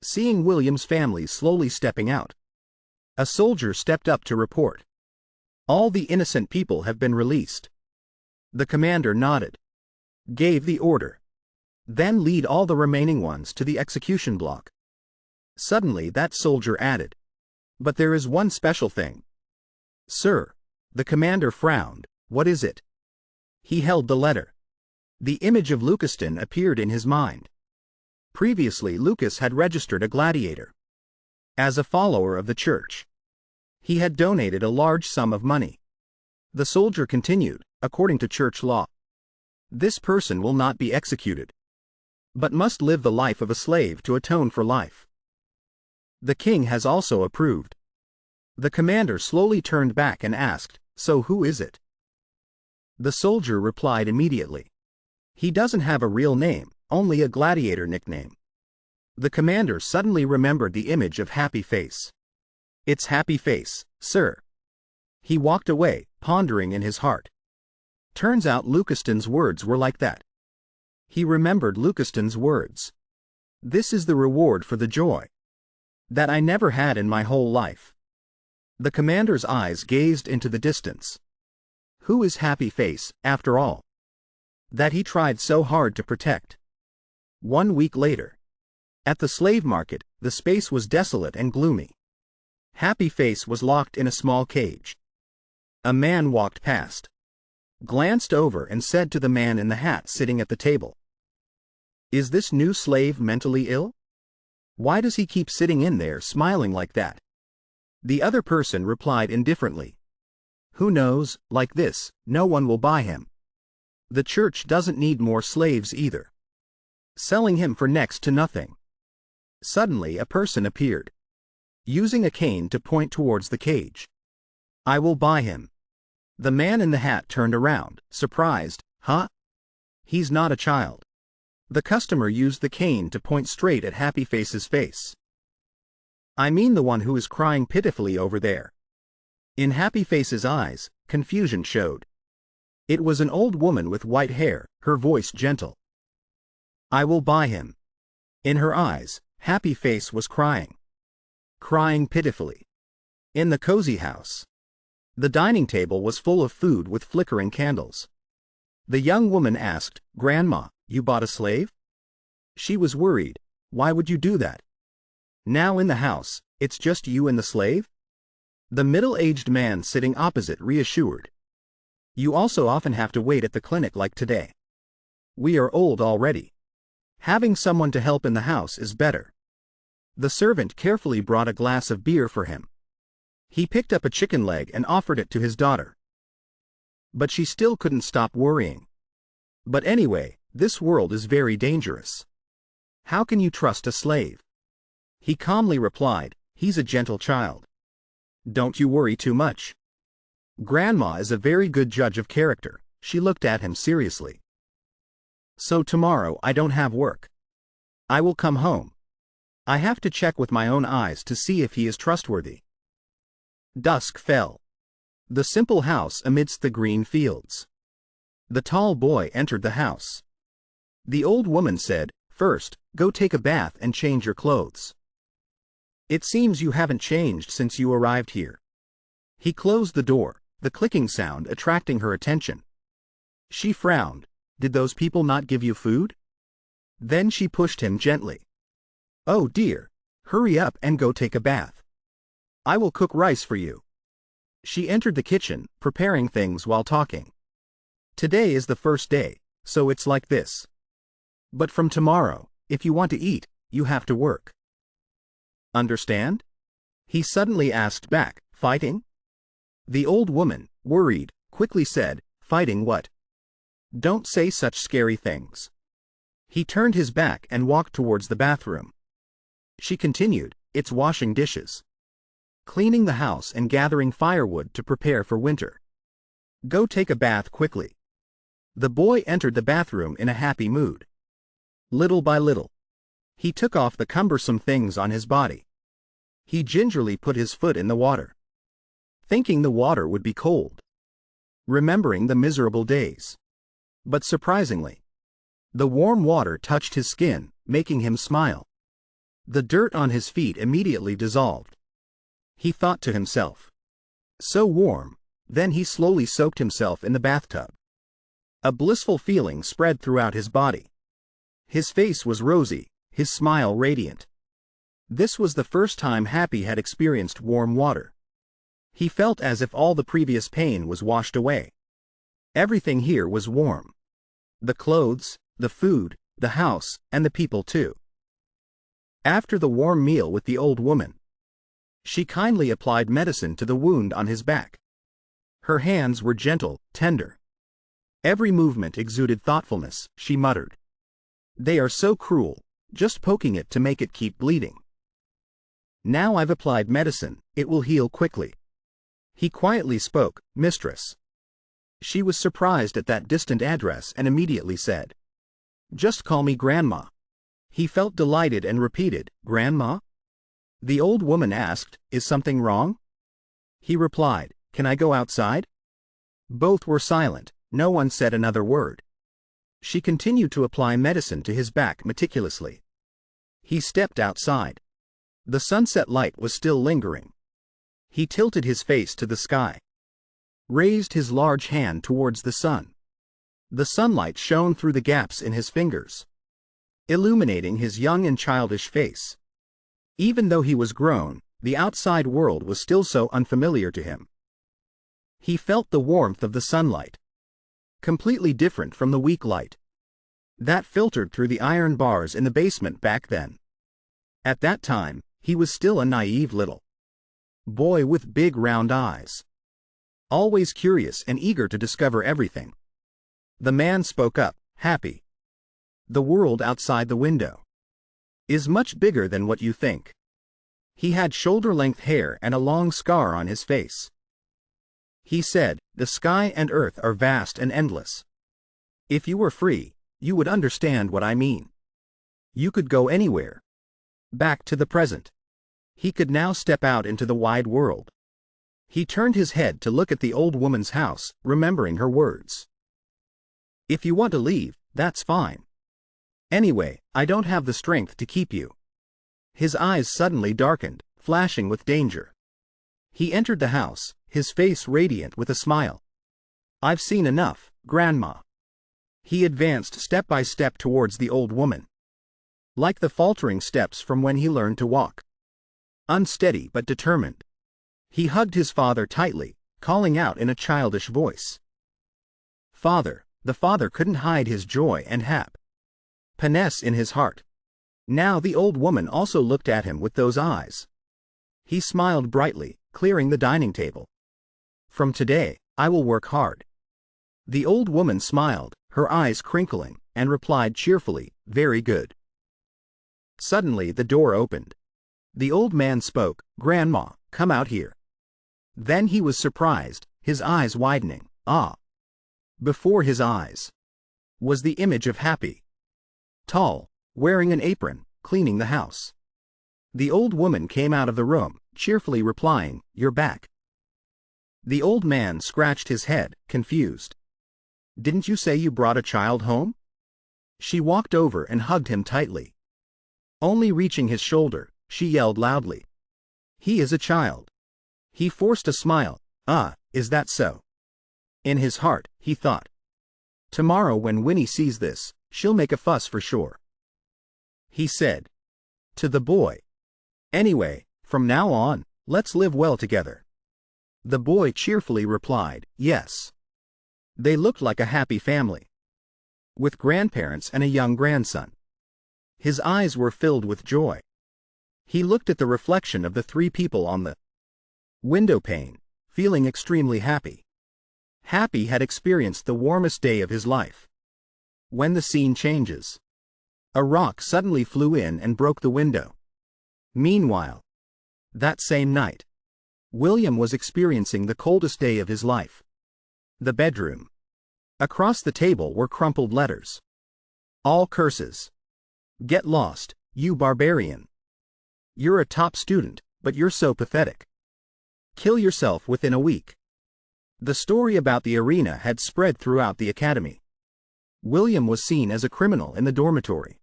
Speaker 1: Seeing William's family slowly stepping out, a soldier stepped up to report. All the innocent people have been released. The commander nodded. Gave the order. Then lead all the remaining ones to the execution block. Suddenly that soldier added. But there is one special thing. Sir. The commander frowned. What is it? He held the letter. The image of Lucaston appeared in his mind. Previously Lucas had registered a gladiator. As a follower of the church. He had donated a large sum of money. The soldier continued, according to church law. This person will not be executed, but must live the life of a slave to atone for life. The king has also approved. The commander slowly turned back and asked, So who is it? The soldier replied immediately. He doesn't have a real name, only a gladiator nickname. The commander suddenly remembered the image of Happy Face. It's Happy Face, sir. He walked away, pondering in his heart. Turns out Lucaston's words were like that. He remembered Lucaston's words. This is the reward for the joy. That I never had in my whole life. The commander's eyes gazed into the distance. Who is Happy Face, after all? That he tried so hard to protect. 1 week later. At the slave market, the space was desolate and gloomy. Happy Face was locked in a small cage. A man walked past, glanced over and said to the man in the hat sitting at the table, "Is this new slave mentally ill? Why does he keep sitting in there smiling like that?" The other person replied indifferently, "Who knows, like this, no one will buy him. The church doesn't need more slaves either. Selling him for next to nothing." Suddenly a person appeared, using a cane to point towards the cage. "I will buy him." The man in the hat turned around, surprised. "Huh? He's not a child." The customer used the cane to point straight at Happy Face's face. "I mean the one who is crying pitifully over there." In Happy Face's eyes, confusion showed. It was an old woman with white hair, her voice gentle. "I will buy him." In her eyes, Happy Face was crying. Crying pitifully. In the cozy house. The dining table was full of food with flickering candles. The young woman asked, "Grandma, you bought a slave?" She was worried. "Why would you do that? Now in the house, it's just you and the slave?" The middle-aged man sitting opposite reassured. "You also often have to wait at the clinic like today. We are old already. Having someone to help in the house is better." The servant carefully brought a glass of beer for him. He picked up a chicken leg and offered it to his daughter. But she still couldn't stop worrying. "But anyway, this world is very dangerous. How can you trust a slave?" He calmly replied, "He's a gentle child. Don't you worry too much. Grandma is a very good judge of character." She looked at him seriously. "So tomorrow I don't have work. I will come home. I have to check with my own eyes to see if he is trustworthy." Dusk fell. The simple house amidst the green fields. The tall boy entered the house. The old woman said, "First, go take a bath and change your clothes. It seems you haven't changed since you arrived here." He closed the door, the clicking sound attracting her attention. She frowned. "Did those people not give you food?" Then she pushed him gently. "Oh dear, hurry up and go take a bath. I will cook rice for you." She entered the kitchen, preparing things while talking. "Today is the first day, so it's like this. But from tomorrow, if you want to eat, you have to work. Understand?" He suddenly asked back, "Fighting?" The old woman, worried, quickly said, "Fighting what? Don't say such scary things." He turned his back and walked towards the bathroom. She continued, "It's washing dishes, cleaning the house and gathering firewood to prepare for winter. Go take a bath quickly." The boy entered the bathroom in a happy mood. Little by little, he took off the cumbersome things on his body. He gingerly put his foot in the water, thinking the water would be cold, remembering the miserable days. But surprisingly, the warm water touched his skin, making him smile. The dirt on his feet immediately dissolved. He thought to himself, "So warm." Then he slowly soaked himself in the bathtub. A blissful feeling spread throughout his body. His face was rosy, his smile radiant. This was the first time Happy had experienced warm water. He felt as if all the previous pain was washed away. Everything here was warm. The clothes, the food, the house, and the people too. After the warm meal with the old woman, she kindly applied medicine to the wound on his back. Her hands were gentle, tender. Every movement exuded thoughtfulness, she muttered. "They are so cruel, just poking it to make it keep bleeding. Now I've applied medicine, it will heal quickly." He quietly spoke, "Mistress." She was surprised at that distant address and immediately said, "Just call me Grandma." He felt delighted and repeated, "Grandma?" The old woman asked, "Is something wrong?" He replied, "Can I go outside?" Both were silent, no one said another word. She continued to apply medicine to his back meticulously. He stepped outside. The sunset light was still lingering. He tilted his face to the sky, raised his large hand towards the sun. The sunlight shone through the gaps in his fingers, illuminating his young and childish face. Even though he was grown, the outside world was still so unfamiliar to him. He felt the warmth of the sunlight, completely different from the weak light that filtered through the iron bars in the basement back then. At that time, he was still a naive little boy with big round eyes, always curious and eager to discover everything. The man spoke up, happy. The world outside the window is much bigger than what you think. He had shoulder-length hair and a long scar on his face. He said, the sky and earth are vast and endless. If you were free, you would understand what I mean. You could go anywhere. Back to the present. He could now step out into the wide world. He turned his head to look at the old woman's house, remembering her words. If you want to leave, that's fine. Anyway, I don't have the strength to keep you. His eyes suddenly darkened, flashing with danger. He entered the house, his face radiant with a smile. I've seen enough, Grandma. He advanced step by step towards the old woman, like the faltering steps from when he learned to walk. Unsteady but determined. He hugged his father tightly, calling out in a childish voice. Father. The father couldn't hide his joy and happiness in his heart. Now the old woman also looked at him with those eyes. He smiled brightly, clearing the dining table. From today, I will work hard. The old woman smiled, her eyes crinkling, and replied cheerfully, very good. Suddenly the door opened. The old man spoke, Grandma, come out here. Then he was surprised, his eyes widening. Ah! Before his eyes was the image of Happy, tall, wearing an apron, cleaning the house. The old woman came out of the room, cheerfully replying, You're back. The old man scratched his head, confused. Didn't you say you brought a child home? She walked over and hugged him tightly. Only reaching his shoulder, she yelled loudly. He is a child. He forced a smile. Ah, is that so? In his heart, he thought. Tomorrow when Winnie sees this, she'll make a fuss for sure. He said to the boy. Anyway, from now on, let's live well together. The boy cheerfully replied, yes. They looked like a happy family, with grandparents and a young grandson. His eyes were filled with joy. He looked at the reflection of the three people on the window pane, feeling extremely happy. Happy had experienced the warmest day of his life. When the scene changes, a rock suddenly flew in and broke the window. Meanwhile, that same night, William was experiencing the coldest day of his life. The bedroom. Across the table were crumpled letters. All curses. Get lost, you barbarian. You're a top student, but you're so pathetic. Kill yourself within a week. The story about the arena had spread throughout the academy. William was seen as a criminal in the dormitory,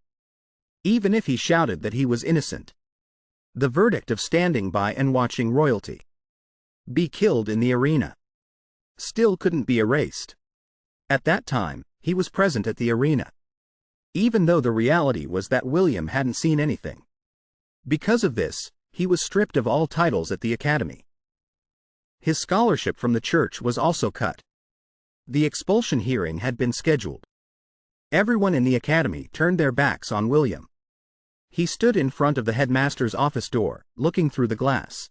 Speaker 1: even if he shouted that he was innocent. The verdict of standing by and watching royalty be killed in the arena still couldn't be erased. At that time, he was present at the arena, even though the reality was that William hadn't seen anything. Because of this, he was stripped of all titles at the academy. His scholarship from the church was also cut. The expulsion hearing had been scheduled. Everyone in the academy turned their backs on William. He stood in front of the headmaster's office door, looking through the glass.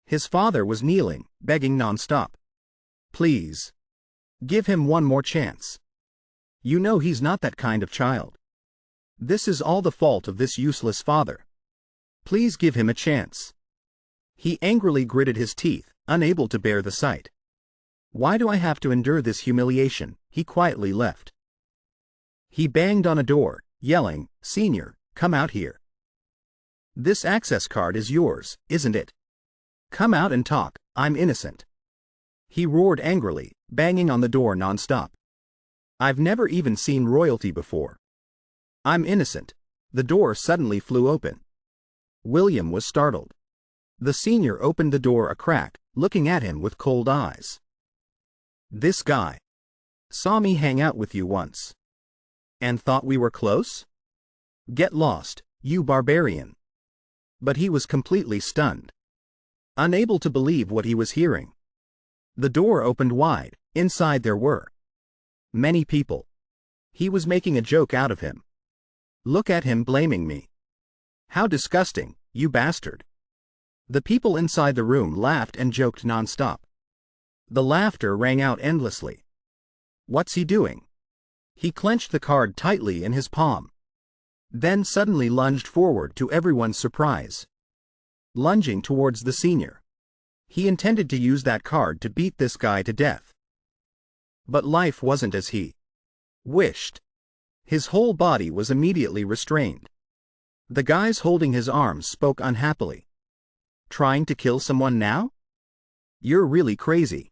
Speaker 1: His father was kneeling, begging non-stop. Please. Give him one more chance. You know he's not that kind of child. This is all the fault of this useless father. Please give him a chance. He angrily gritted his teeth, unable to bear the sight. Why do I have to endure this humiliation? He quietly left. He banged on a door, yelling, Senior, come out here. This access card is yours, isn't it? Come out and talk, I'm innocent. He roared angrily, banging on the door non-stop. I've never even seen royalty before. I'm innocent. The door suddenly flew open. William was startled. The senior opened the door a crack, looking at him with cold eyes. This guy saw me hang out with you once. And thought we were close? Get lost, you barbarian. But he was completely stunned, unable to believe what he was hearing. The door opened wide. Inside there were many people. He was making a joke out of him. Look at him blaming me. How disgusting, you bastard. The people inside the room laughed and joked non-stop. The laughter rang out endlessly. What's he doing? He clenched the card tightly in his palm, then suddenly lunged forward to everyone's surprise. Lunging towards the senior. He intended to use that card to beat this guy to death. But life wasn't as he wished. His whole body was immediately restrained. The guys holding his arms spoke unhappily. Trying to kill someone now? You're really crazy.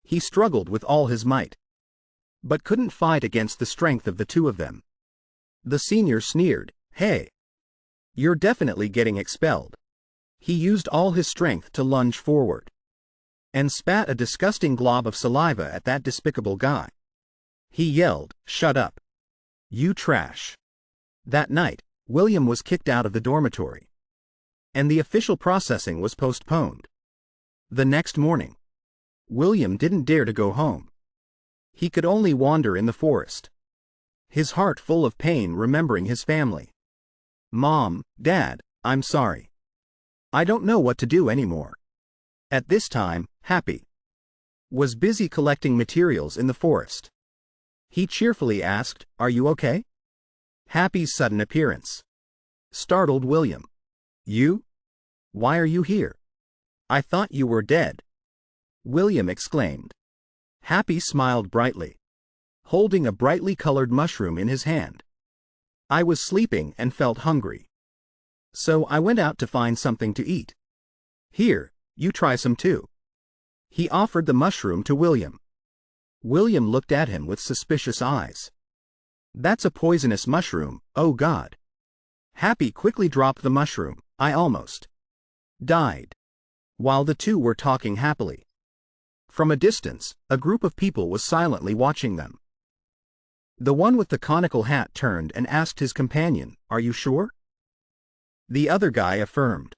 Speaker 1: He struggled with all his might, but couldn't fight against the strength of the two of them. The senior sneered, Hey! You're definitely getting expelled. He used all his strength to lunge forward, and spat a disgusting glob of saliva at that despicable guy. He yelled, Shut up. You trash. That night, William was kicked out of the dormitory, and the official processing was postponed. The next morning, William didn't dare to go home. He could only wander in the forest, his heart full of pain remembering his family. Mom, Dad, I'm sorry. I don't know what to do anymore. At this time, Happy was busy collecting materials in the forest. He cheerfully asked, Are you okay? Happy's sudden appearance startled William. You? Why are you here? I thought you were dead. William exclaimed. Happy smiled brightly, holding a brightly colored mushroom in his hand. I was sleeping and felt hungry, so I went out to find something to eat. Here, you try some too. He offered the mushroom to William. William looked at him with suspicious eyes. That's a poisonous mushroom, oh God. Happy quickly dropped the mushroom. I almost died while the two were talking happily. From a distance, a group of people was silently watching them. The one with the conical hat turned and asked his companion, Are you sure? The other guy affirmed.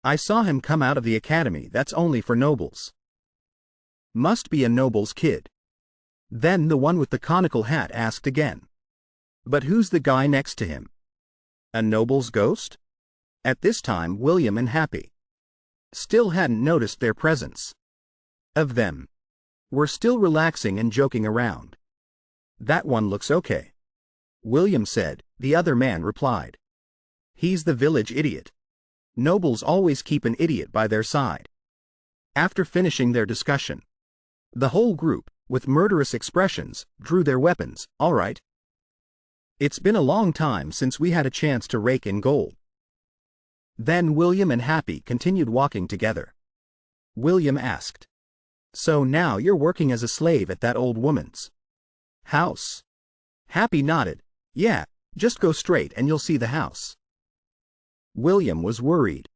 Speaker 1: I saw him come out of the academy that's only for nobles. Must be a noble's kid. Then the one with the conical hat asked again. But who's the guy next to him? A noble's ghost? At this time William and Happy still hadn't noticed their presence. Of them were still relaxing and joking around. That one looks okay, William said. The other man replied. He's the village idiot. Nobles always keep an idiot by their side. After finishing their discussion, the whole group, with murderous expressions, drew their weapons. All right. It's been a long time since we had a chance to rake in gold. Then William and Happy continued walking together. William asked, So now you're working as a slave at that old woman's house? Happy nodded. Yeah, just go straight and you'll see the house. William was worried.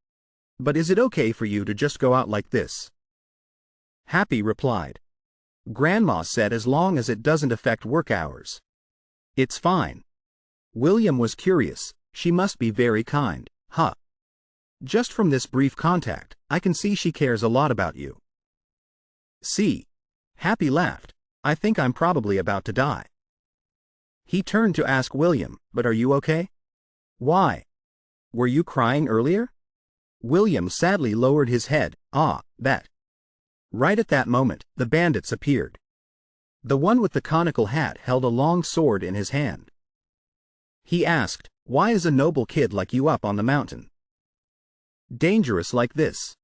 Speaker 1: But is it okay for you to just go out like this? Happy replied. Grandma said as long as it doesn't affect work hours, it's fine. William was curious. She must be very kind, huh? Just from this brief contact, I can see she cares a lot about you. See? Happy laughed. I think I'm probably about to die. He turned to ask William, But are you okay? Why? Were you crying earlier? William sadly lowered his head. That. Right at that moment, the bandits appeared. The one with the conical hat held a long sword in his hand. He asked, Why is a noble kid like you up on the mountain? Dangerous like this?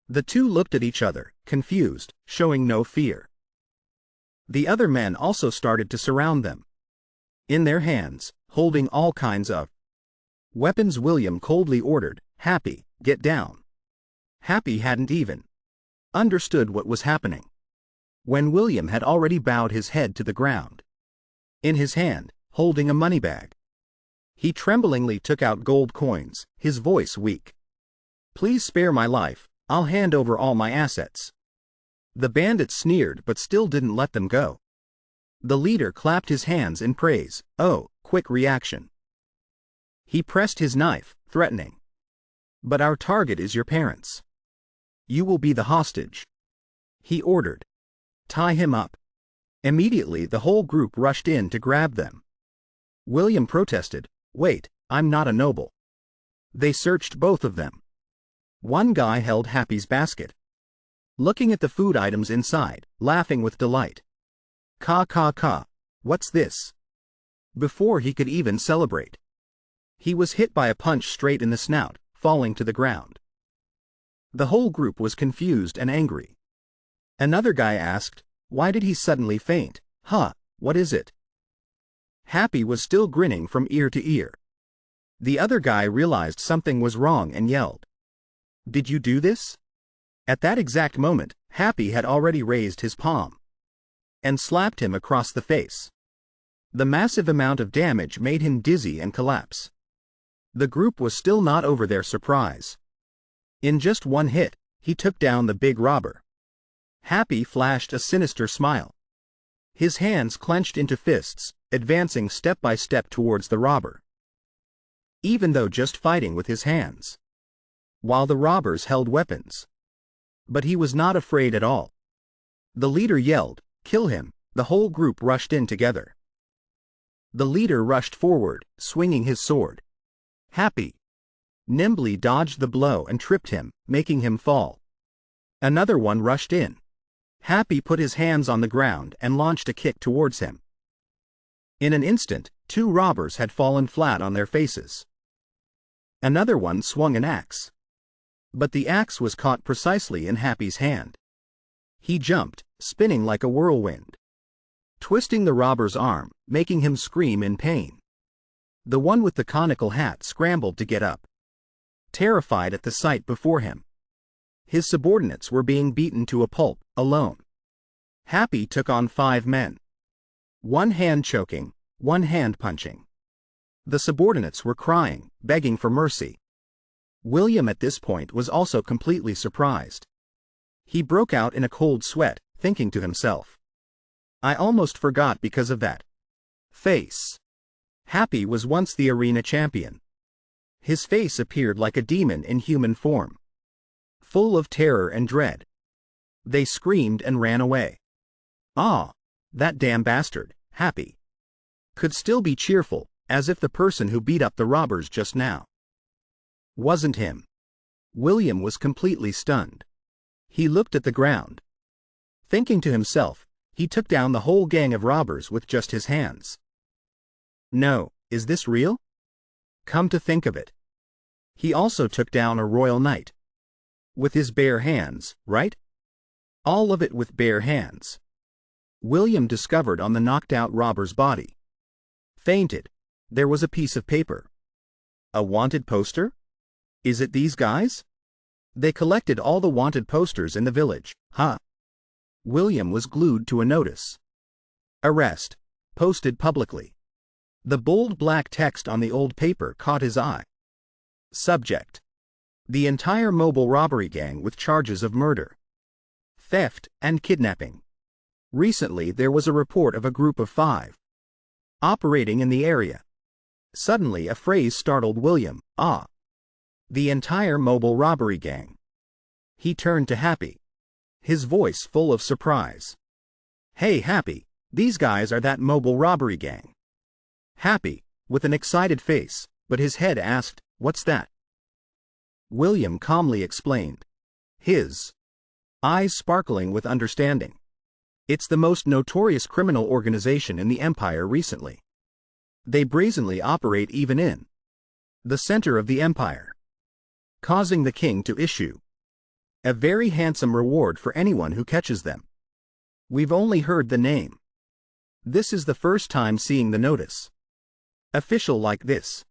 Speaker 1: The two looked at each other, confused, showing no fear. The other men also started to surround them, in their hands, holding all kinds of weapons. William coldly ordered, Happy, get down. Happy hadn't even understood what was happening, when William had already bowed his head to the ground, in his hand, holding a money bag. He tremblingly took out gold coins, his voice weak. "Please spare my life, I'll hand over all my assets." The bandits sneered but still didn't let them go. The leader clapped his hands in praise. "Oh, quick reaction." He pressed his knife, threatening. "But our target is your parents. You will be the hostage," he ordered. "Tie him up." Immediately the whole group rushed in to grab them. William protested, "Wait, I'm not a noble." They searched both of them. One guy held Happy's basket, looking at the food items inside, laughing with delight. "Ka ka ka, what's this?" Before he could even celebrate, he was hit by a punch straight in the snout, falling to the ground. The whole group was confused and angry. Another guy asked, "Why did he suddenly faint? Huh, what is it?" Happy was still grinning from ear to ear. The other guy realized something was wrong and yelled, "Did you do this?" At that exact moment, Happy had already raised his palm and slapped him across the face. The massive amount of damage made him dizzy and collapse. The group was still not over their surprise. In just one hit, he took down the big robber. Happy flashed a sinister smile. His hands clenched into fists, advancing step by step towards the robber, even though just fighting with his hands, while the robbers held weapons. But he was not afraid at all. The leader yelled, "Kill him!" The whole group rushed in together. The leader rushed forward, swinging his sword. Happy nimbly dodged the blow and tripped him, making him fall. Another one rushed in. Happy put his hands on the ground and launched a kick towards him. In an instant, two robbers had fallen flat on their faces. Another one swung an axe, but the axe was caught precisely in Happy's hand. He jumped, spinning like a whirlwind, twisting the robber's arm, making him scream in pain. The one with the conical hat scrambled to get up, terrified at the sight before him. His subordinates were being beaten to a pulp, alone. Happy took on 5 men. One hand choking, one hand punching. The subordinates were crying, begging for mercy. William at this point was also completely surprised. He broke out in a cold sweat, thinking to himself, "I almost forgot because of that face." Happy was once the arena champion. His face appeared like a demon in human form, full of terror and dread. They screamed and ran away. Ah, that damn bastard, Happy could still be cheerful, as if the person who beat up the robbers just now wasn't him. William was completely stunned. He looked at the ground. Thinking to himself, he took down the whole gang of robbers with just his hands. No, is this real? Come to think of it, he also took down a royal knight. With his bare hands, right? All of it with bare hands. William discovered on the knocked-out robber's body. Fainted. There was a piece of paper. A wanted poster? Is it these guys? They collected all the wanted posters in the village, huh? William was glued to a notice. Arrest. Posted publicly. The bold black text on the old paper caught his eye. Subject: the entire mobile robbery gang with charges of murder, theft, and kidnapping. Recently there was a report of a group of 5 operating in the area. Suddenly a phrase startled William. Ah! The entire mobile robbery gang. He turned to Happy, his voice full of surprise. Hey Happy, these guys are that mobile robbery gang. Happy, with an excited face, but his head asked, "What's that?" William calmly explained, his eyes sparkling with understanding. It's the most notorious criminal organization in the empire recently. They brazenly operate even in the center of the empire, causing the king to issue a very handsome reward for anyone who catches them. We've only heard the name. This is the first time seeing the notice. Official like this.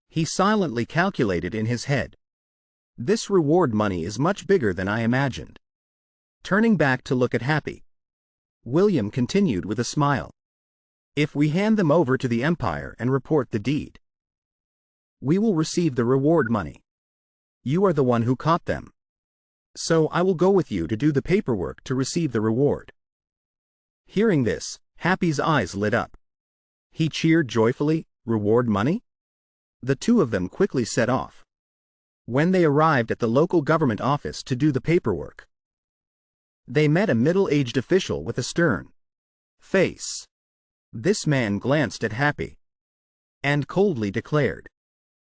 Speaker 1: He silently calculated in his head. This reward money is much bigger than I imagined. Turning back to look at Happy, William continued with a smile. If we hand them over to the empire and report the deed, We will receive the reward money. You are the one who caught them. So I will go with you to do the paperwork to receive the reward." Hearing this, Happy's eyes lit up. He cheered joyfully. Reward money? The two of them quickly set off. When they arrived at the local government office to do the paperwork, they met a middle-aged official with a stern face. This man glanced at Happy and coldly declared,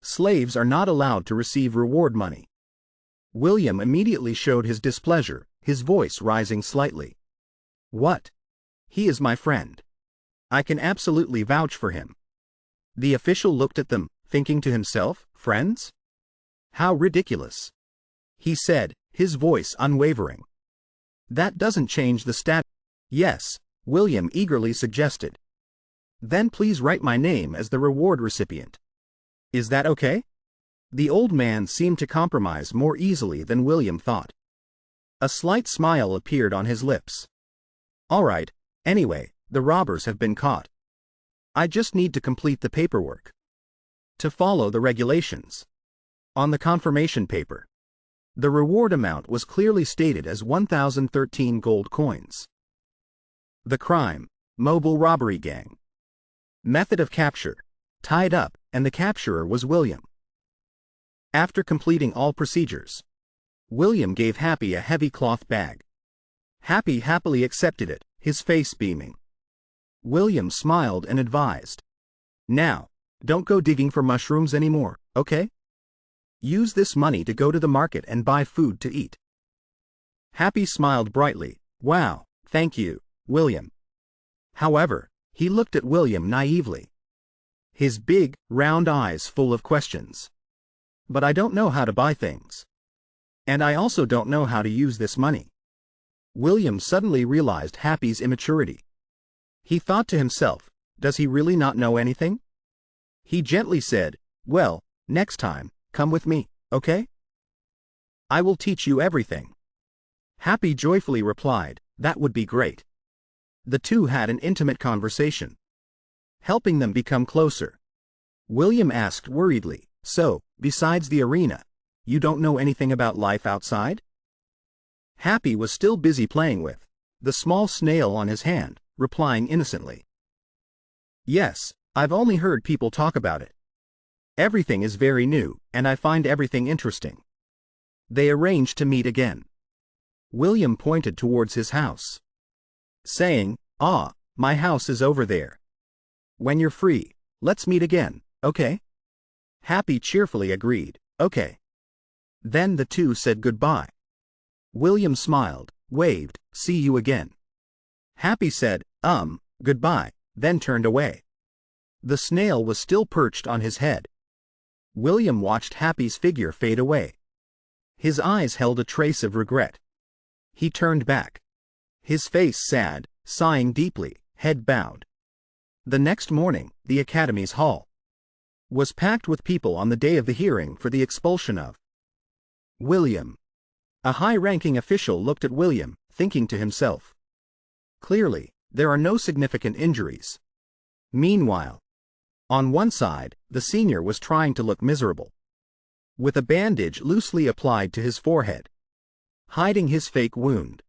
Speaker 1: "Slaves are not allowed to receive reward money." William immediately showed his displeasure, his voice rising slightly. "What? He is my friend. I can absolutely vouch for him." The official looked at them, thinking to himself, "Friends? How ridiculous." He said, his voice unwavering, "That doesn't change the status." "Yes," William eagerly suggested. "Then please write my name as the reward recipient. Is that okay?" The old man seemed to compromise more easily than William thought. A slight smile appeared on his lips. "All right, anyway, the robbers have been caught. I just need to complete the paperwork to follow the regulations." On the confirmation paper, the reward amount was clearly stated as 1,013 gold coins. The crime, mobile robbery gang. Method of capture, tied up, and the capturer was William. After completing all procedures, William gave Happy a heavy cloth bag. Happy happily accepted it, his face beaming. William smiled and advised, "Now, don't go digging for mushrooms anymore, okay? Use this money to go to the market and buy food to eat." Happy smiled brightly. "Wow, thank you, William." However, he looked at William naively, his big, round eyes full of questions. "But I don't know how to buy things. And I also don't know how to use this money." William suddenly realized Happy's immaturity. He thought to himself, does he really not know anything? He gently said, "Well, next time, come with me, okay? I will teach you everything." Happy joyfully replied, "That would be great." The two had an intimate conversation, helping them become closer. William asked worriedly, "So, besides the arena, you don't know anything about life outside?" Happy was still busy playing with the small snail on his hand, replying innocently, "Yes, I've only heard people talk about it. Everything is very new, and I find everything interesting." They arranged to meet again. William pointed towards his house, saying, "Ah, my house is over there. When you're free, let's meet again, okay?" Happy cheerfully agreed, "Okay." Then the two said goodbye. William smiled, waved, "See you again." Happy said, goodbye, then turned away. The snail was still perched on his head. William watched Happy's figure fade away. His eyes held a trace of regret. He turned back, his face sad, sighing deeply, head bowed. The next morning, the Academy's hall was packed with people on the day of the hearing for the expulsion of William. A high-ranking official looked at William, thinking to himself, "Clearly, there are no significant injuries." Meanwhile, on one side, the senior was trying to look miserable, with a bandage loosely applied to his forehead, hiding his fake wound.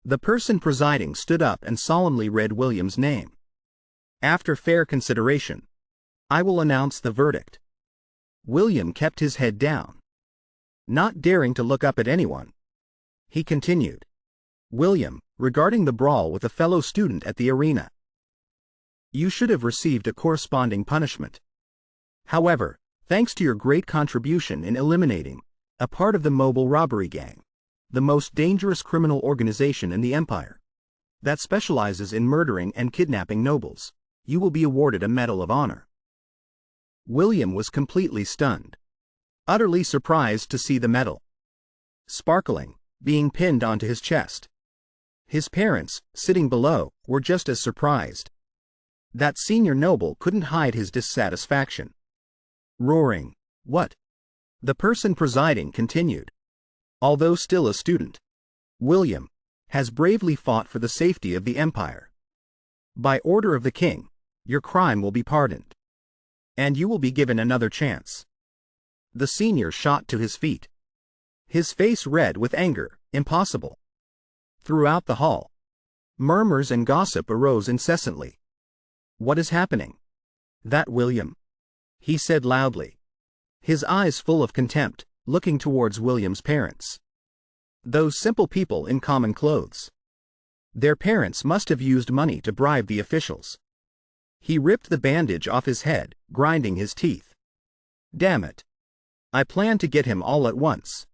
Speaker 1: The person presiding stood up and solemnly read William's name. "After fair consideration, I will announce the verdict." William kept his head down, not daring to look up at anyone. He continued, "William, regarding the brawl with a fellow student at the arena, you should have received a corresponding punishment. However, thanks to your great contribution in eliminating a part of the mobile robbery gang, the most dangerous criminal organization in the empire, that specializes in murdering and kidnapping nobles, you will be awarded a Medal of Honor." William was completely stunned, utterly surprised to see the medal, sparkling, being pinned onto his chest. His parents, sitting below, were just as surprised. That senior noble couldn't hide his dissatisfaction, roaring, "What?" The person presiding continued, "Although still a student, William has bravely fought for the safety of the empire. By order of the king, your crime will be pardoned. and you will be given another chance." The senior shot to his feet. His face red with anger. Impossible. Throughout the hall, murmurs and gossip arose incessantly. "What is happening?" "That William," he said loudly, his eyes full of contempt, looking towards William's parents. Those simple people in common clothes. Their parents must have used money to bribe the officials. He ripped the bandage off his head, grinding his teeth. "Damn it. I planned to get him all at once."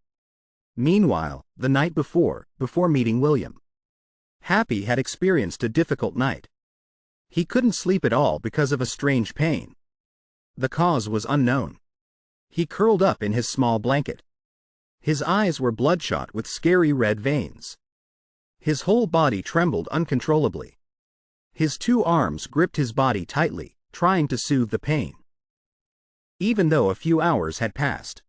Speaker 1: Meanwhile, the night before meeting William, Happy had experienced a difficult night. He couldn't sleep at all because of a strange pain. The cause was unknown. He curled up in his small blanket. His eyes were bloodshot with scary red veins. His whole body trembled uncontrollably. His 2 arms gripped his body tightly, trying to soothe the pain. Even though a few hours had passed,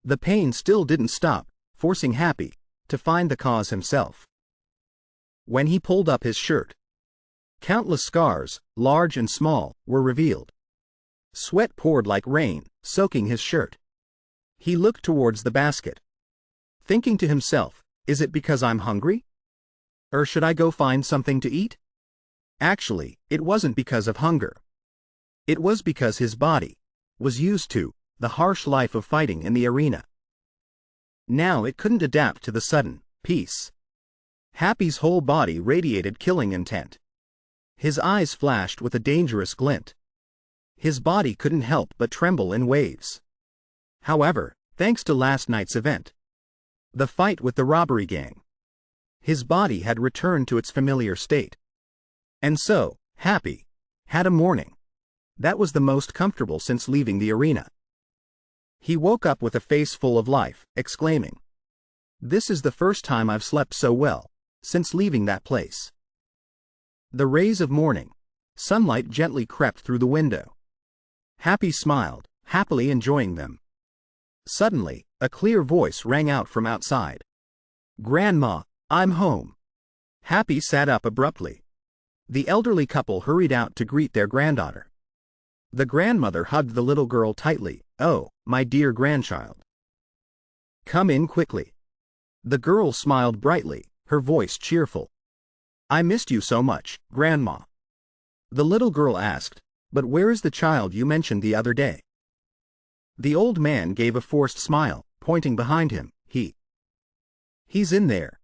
Speaker 1: the pain still didn't stop, forcing Happy to find the cause himself. When he pulled up his shirt, countless scars, large and small, were revealed. Sweat poured like rain, soaking his shirt. He looked towards the basket, thinking to himself, "Is it because I'm hungry? Or should I go find something to eat?" Actually, it wasn't because of hunger. It was because his body was used to the harsh life of fighting in the arena. Now it couldn't adapt to the sudden peace. Happy's whole body radiated killing intent. His eyes flashed with a dangerous glint. His body couldn't help but tremble in waves. However, thanks to last night's event, the fight with the robbery gang, his body had returned to its familiar state. And so, Happy had a morning that was the most comfortable since leaving the arena. He woke up with a face full of life, exclaiming, "This is the first time I've slept so well since leaving that place." The rays of morning sunlight gently crept through the window. Happy smiled, happily enjoying them. Suddenly, a clear voice rang out from outside. "Grandma, I'm home." Happy sat up abruptly. The elderly couple hurried out to greet their granddaughter. The grandmother hugged the little girl tightly. "Oh, my dear grandchild. Come in quickly." The girl smiled brightly, her voice cheerful. "I missed you so much, Grandma." The little girl asked, "But where is the child you mentioned the other day?" The old man gave a forced smile, pointing behind him. He's in there."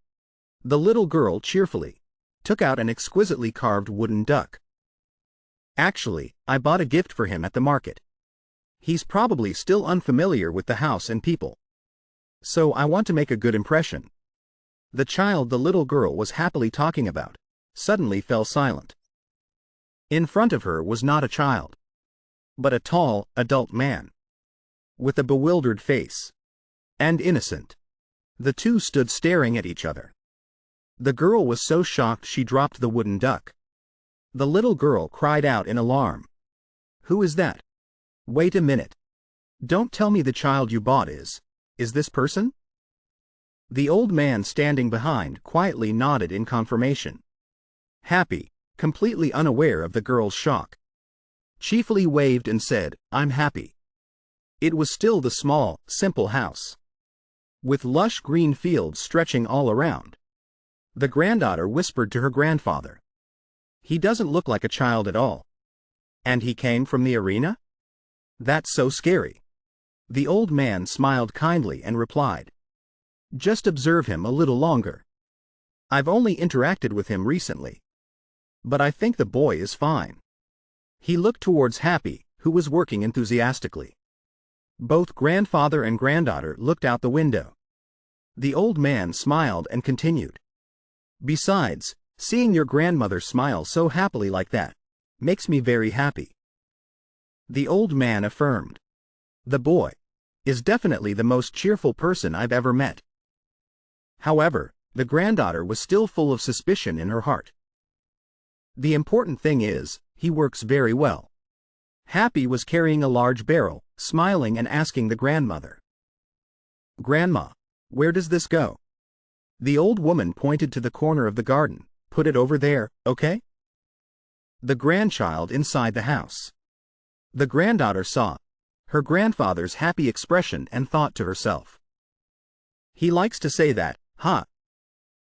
Speaker 1: The little girl cheerfully took out an exquisitely carved wooden duck. "Actually, I bought a gift for him at the market. He's probably still unfamiliar with the house and people. So I want to make a good impression." The child the little girl was happily talking about suddenly fell silent. In front of her was not a child, but a tall, adult man, with a bewildered face, and innocent. The two stood staring at each other. The girl was so shocked she dropped the wooden duck. The little girl cried out in alarm. "Who is that? Wait a minute. Don't tell me the child you bought is this person?" The old man standing behind quietly nodded in confirmation. Happy, completely unaware of the girl's shock, chiefly waved and said, "I'm Happy." It was still the small, simple house, with lush green fields stretching all around. The granddaughter whispered to her grandfather, "He doesn't look like a child at all. And he came from the arena? That's so scary." The old man smiled kindly and replied, "Just observe him a little longer. I've only interacted with him recently, but I think the boy is fine." He looked towards Happy, who was working enthusiastically. Both grandfather and granddaughter looked out the window. The old man smiled and continued, "Besides, seeing your grandmother smile so happily like that makes me very happy." The old man affirmed, "The boy is definitely the most cheerful person I've ever met." However, the granddaughter was still full of suspicion in her heart. "The important thing is, he works very well." Happy was carrying a large barrel, smiling and asking the grandmother, "Grandma, where does this go?" The old woman pointed to the corner of the garden. "Put it over there, okay?" The grandchild inside the house The granddaughter saw her grandfather's happy expression and thought to herself, "He likes to say that, huh?"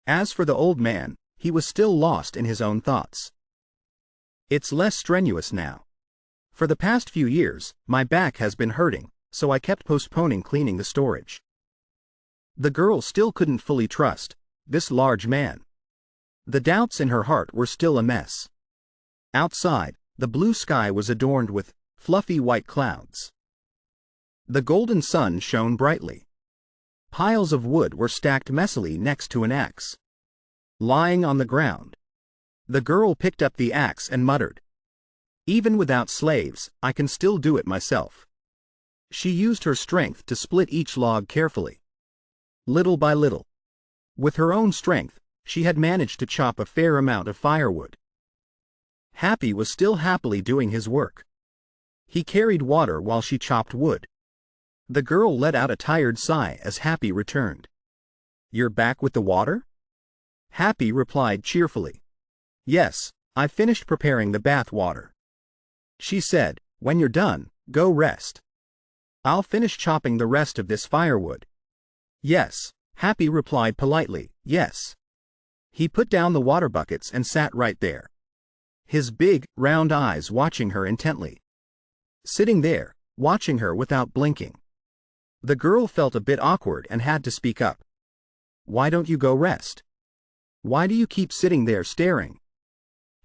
Speaker 1: As for the old man, he was still lost in his own thoughts. "It's less strenuous now. For the past few years, my back has been hurting, so I kept postponing cleaning the storage." The girl still couldn't fully trust this large man. The doubts in her heart were still a mess. Outside, the blue sky was adorned with fluffy white clouds. The golden sun shone brightly. Piles of wood were stacked messily next to an axe. Lying on the ground, the girl picked up the axe and muttered, "Even without slaves, I can still do it myself." She used her strength to split each log carefully. Little by little, with her own strength, she had managed to chop a fair amount of firewood. Happy was still happily doing his work. He carried water while she chopped wood. The girl let out a tired sigh as Happy returned. "You're back with the water?" Happy replied cheerfully. "Yes, I've finished preparing the bath water." She said, "When you're done, go rest. I'll finish chopping the rest of this firewood." "Yes," Happy replied politely, "yes." He put down the water buckets and sat right there, his big, round eyes watching her intently. Sitting there, watching her without blinking, the girl felt a bit awkward and had to speak up. "Why don't you go rest? Why do you keep sitting there staring?"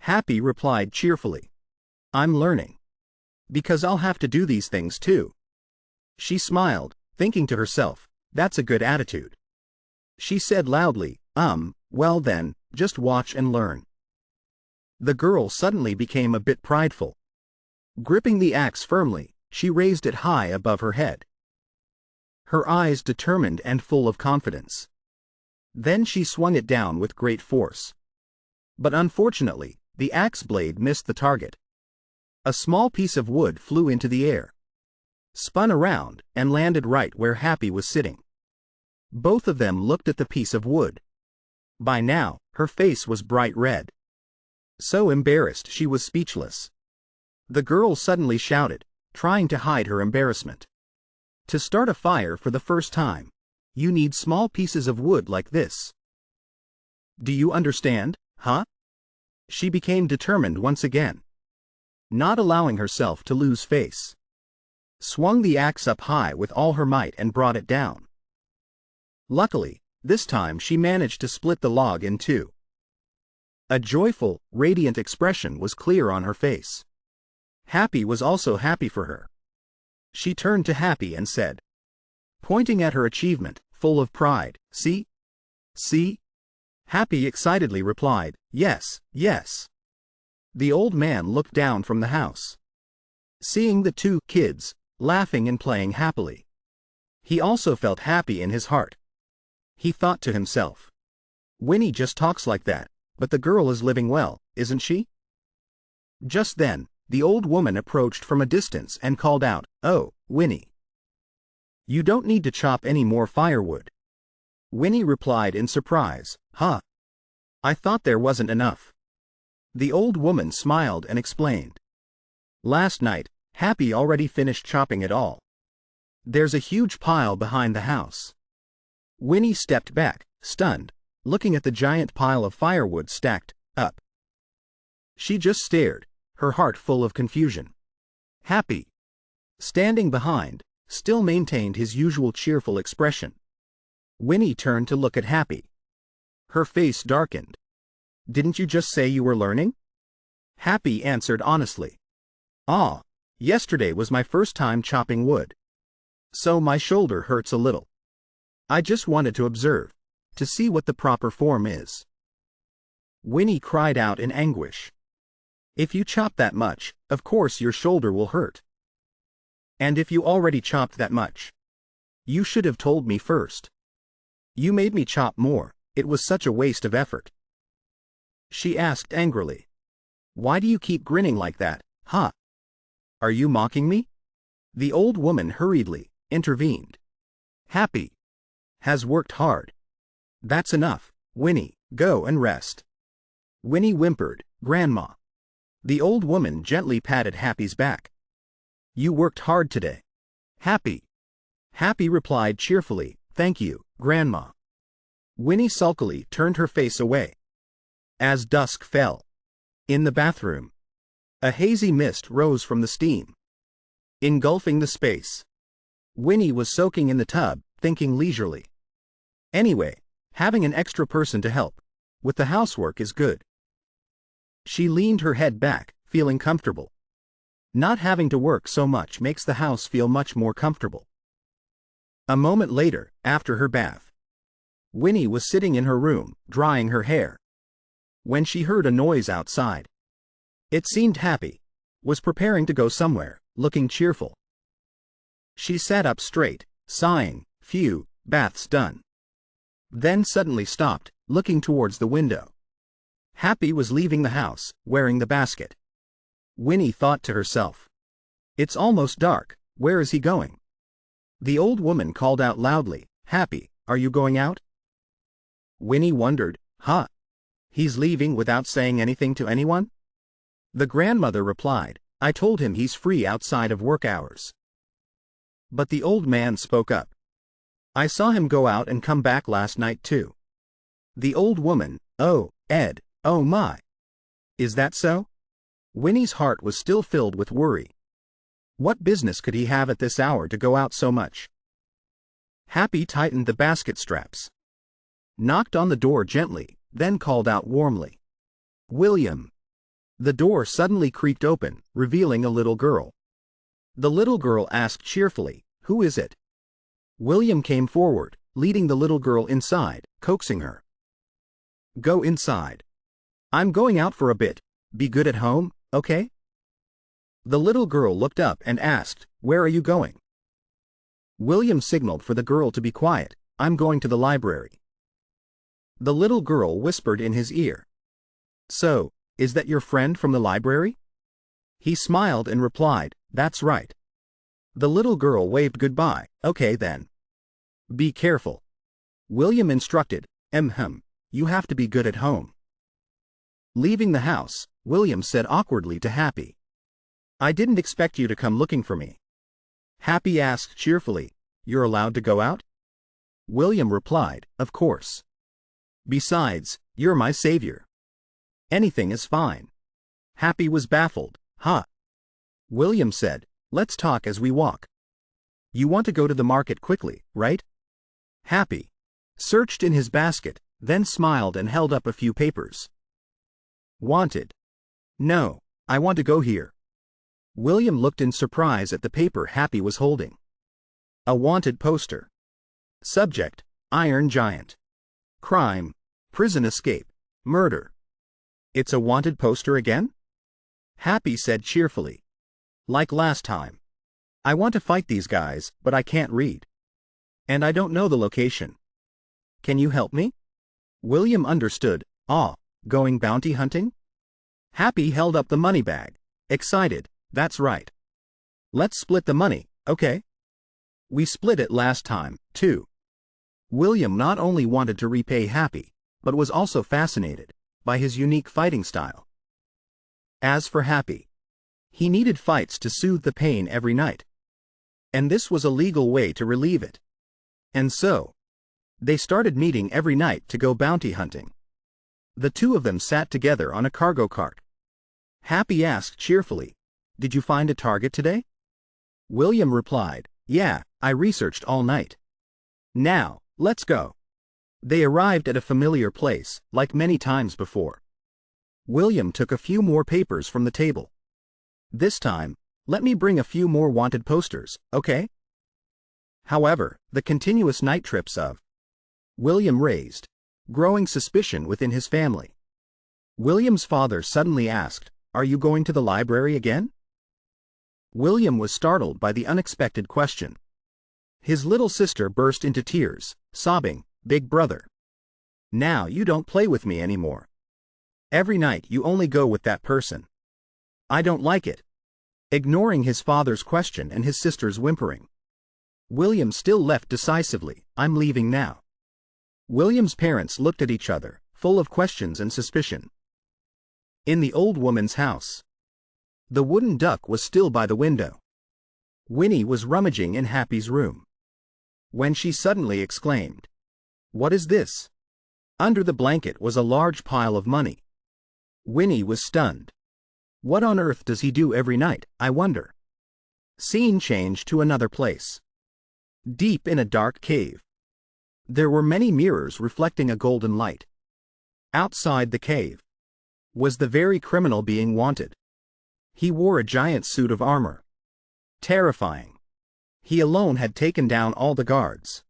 Speaker 1: Happy replied cheerfully, "I'm learning. Because I'll have to do these things too." She smiled, thinking to herself, "That's a good attitude." She said loudly, Well then, just watch and learn." The girl suddenly became a bit prideful. Gripping the axe firmly, she raised it high above her head, her eyes determined and full of confidence. Then she swung it down with great force. But unfortunately, the axe blade missed the target. A small piece of wood flew into the air, spun around, and landed right where Happy was sitting. Both of them looked at the piece of wood. By now, her face was bright red. So embarrassed she was speechless. The girl suddenly shouted, trying to hide her embarrassment. "To start a fire for the first time, you need small pieces of wood like this. Do you understand, huh?" She became determined once again, not allowing herself to lose face. Swung the axe up high with all her might and brought it down. Luckily, this time she managed to split the log in two. A joyful, radiant expression was clear on her face. Happy was also happy for her. She turned to Happy and said, pointing at her achievement, full of pride, "See? See?" Happy excitedly replied, "Yes, yes." The old man looked down from the house, seeing the two kids laughing and playing happily. He also felt happy in his heart. He thought to himself, "Winnie just talks like that, but the girl is living well, isn't she?" Just then, the old woman approached from a distance and called out, "Oh, Winnie. You don't need to chop any more firewood." Winnie replied in surprise, "Huh? I thought there wasn't enough." The old woman smiled and explained, "Last night, Happy already finished chopping it all. There's a huge pile behind the house." Winnie stepped back, stunned, looking at the giant pile of firewood stacked up. She just stared, her heart full of confusion. Happy, standing behind, still maintained his usual cheerful expression. Winnie turned to look at Happy. Her face darkened. "Didn't you just say you were learning?" Happy answered honestly, "Ah, yesterday was my first time chopping wood, so my shoulder hurts a little. I just wanted to observe, to see what the proper form is." Winnie cried out in anguish, "If you chop that much, of course your shoulder will hurt. And if you already chopped that much, you should have told me first. You made me chop more, it was such a waste of effort." She asked angrily, "Why do you keep grinning like that, huh? Are you mocking me?" The old woman hurriedly intervened. "Happy has worked hard. That's enough, Winnie, go and rest." Winnie whimpered, "Grandma." The old woman gently patted Happy's back. You worked hard today. Happy. Happy replied cheerfully, thank you, Grandma. Winnie sulkily turned her face away. As dusk fell. In the bathroom. A hazy mist rose from the steam, engulfing the space. Winnie was soaking in the tub, thinking leisurely. Anyway, having an extra person to help with the housework is good. She leaned her head back, feeling comfortable. Not having to work so much makes the house feel much more comfortable. A moment later, after her bath, Winnie was sitting in her room, drying her hair, when she heard a noise outside. It seemed Happy was preparing to go somewhere, looking cheerful. She sat up straight, sighing, phew, bath's done. Then suddenly stopped, looking towards the window. Happy was leaving the house, wearing the basket. Winnie thought to herself, it's almost dark, where is he going? The old woman called out loudly, Happy, are you going out? Winnie wondered, huh? He's leaving without saying anything to anyone? The grandmother replied, I told him he's free outside of work hours. But the old man spoke up. I saw him go out and come back last night too. The old woman, oh, Ed, oh my. Is that so? Winnie's heart was still filled with worry. What business could he have at this hour to go out so much? Happy tightened the basket straps, knocked on the door gently, then called out warmly, William. The door suddenly creaked open, revealing a little girl. The little girl asked cheerfully, who is it? William came forward, leading the little girl inside, coaxing her. Go inside. I'm going out for a bit. Be good at home, okay? The little girl looked up and asked, where are you going? William signaled for the girl to be quiet, I'm going to the library. The little girl whispered in his ear. So, is that your friend from the library? He smiled and replied, that's right. The little girl waved goodbye, okay then. Be careful. William instructed, you have to be good at home. Leaving the house, William said awkwardly to Happy, I didn't expect you to come looking for me. Happy asked cheerfully, you're allowed to go out? William replied, of course. Besides, you're my savior. Anything is fine. Happy was baffled, huh? William said, let's talk as we walk. You want to go to the market quickly, right? Happy searched in his basket, then smiled and held up a few papers. Wanted. No, I want to go here. William looked in surprise at the paper Happy was holding. A wanted poster. Subject, Iron Giant. Crime, prison escape, murder. It's a wanted poster again? Happy said cheerfully. Like last time. I want to fight these guys, but I can't read. And I don't know the location. Can you help me? William understood, going bounty hunting? Happy held up the money bag, excited, that's right. Let's split the money, okay? We split it last time, too. William not only wanted to repay Happy, but was also fascinated by his unique fighting style. As for Happy, he needed fights to soothe the pain every night. And this was a legal way to relieve it. And so, they started meeting every night to go bounty hunting. The two of them sat together on a cargo cart. Happy asked cheerfully, did you find a target today? William replied, yeah, I researched all night. Now, let's go. They arrived at a familiar place, like many times before. William took a few more papers from the table. This time, let me bring a few more wanted posters, okay? However, the continuous night trips of William raised growing suspicion within his family. William's father suddenly asked, are you going to the library again? William was startled by the unexpected question. His little sister burst into tears, sobbing, Big brother. Now you don't play with me anymore. Every night you only go with that person. I don't like it. Ignoring his father's question and his sister's whimpering, William still left decisively, I'm leaving now. William's parents looked at each other, full of questions and suspicion. In the old woman's house, the wooden duck was still by the window. Winnie was rummaging in Happy's room, when she suddenly exclaimed, "What is this?" Under the blanket was a large pile of money. Winnie was stunned. What on earth does he do every night, I wonder? Scene changed to another place. Deep in a dark cave. There were many mirrors reflecting a golden light. Outside the cave was the very criminal being wanted. He wore a giant suit of armor. Terrifying. He alone had taken down all the guards.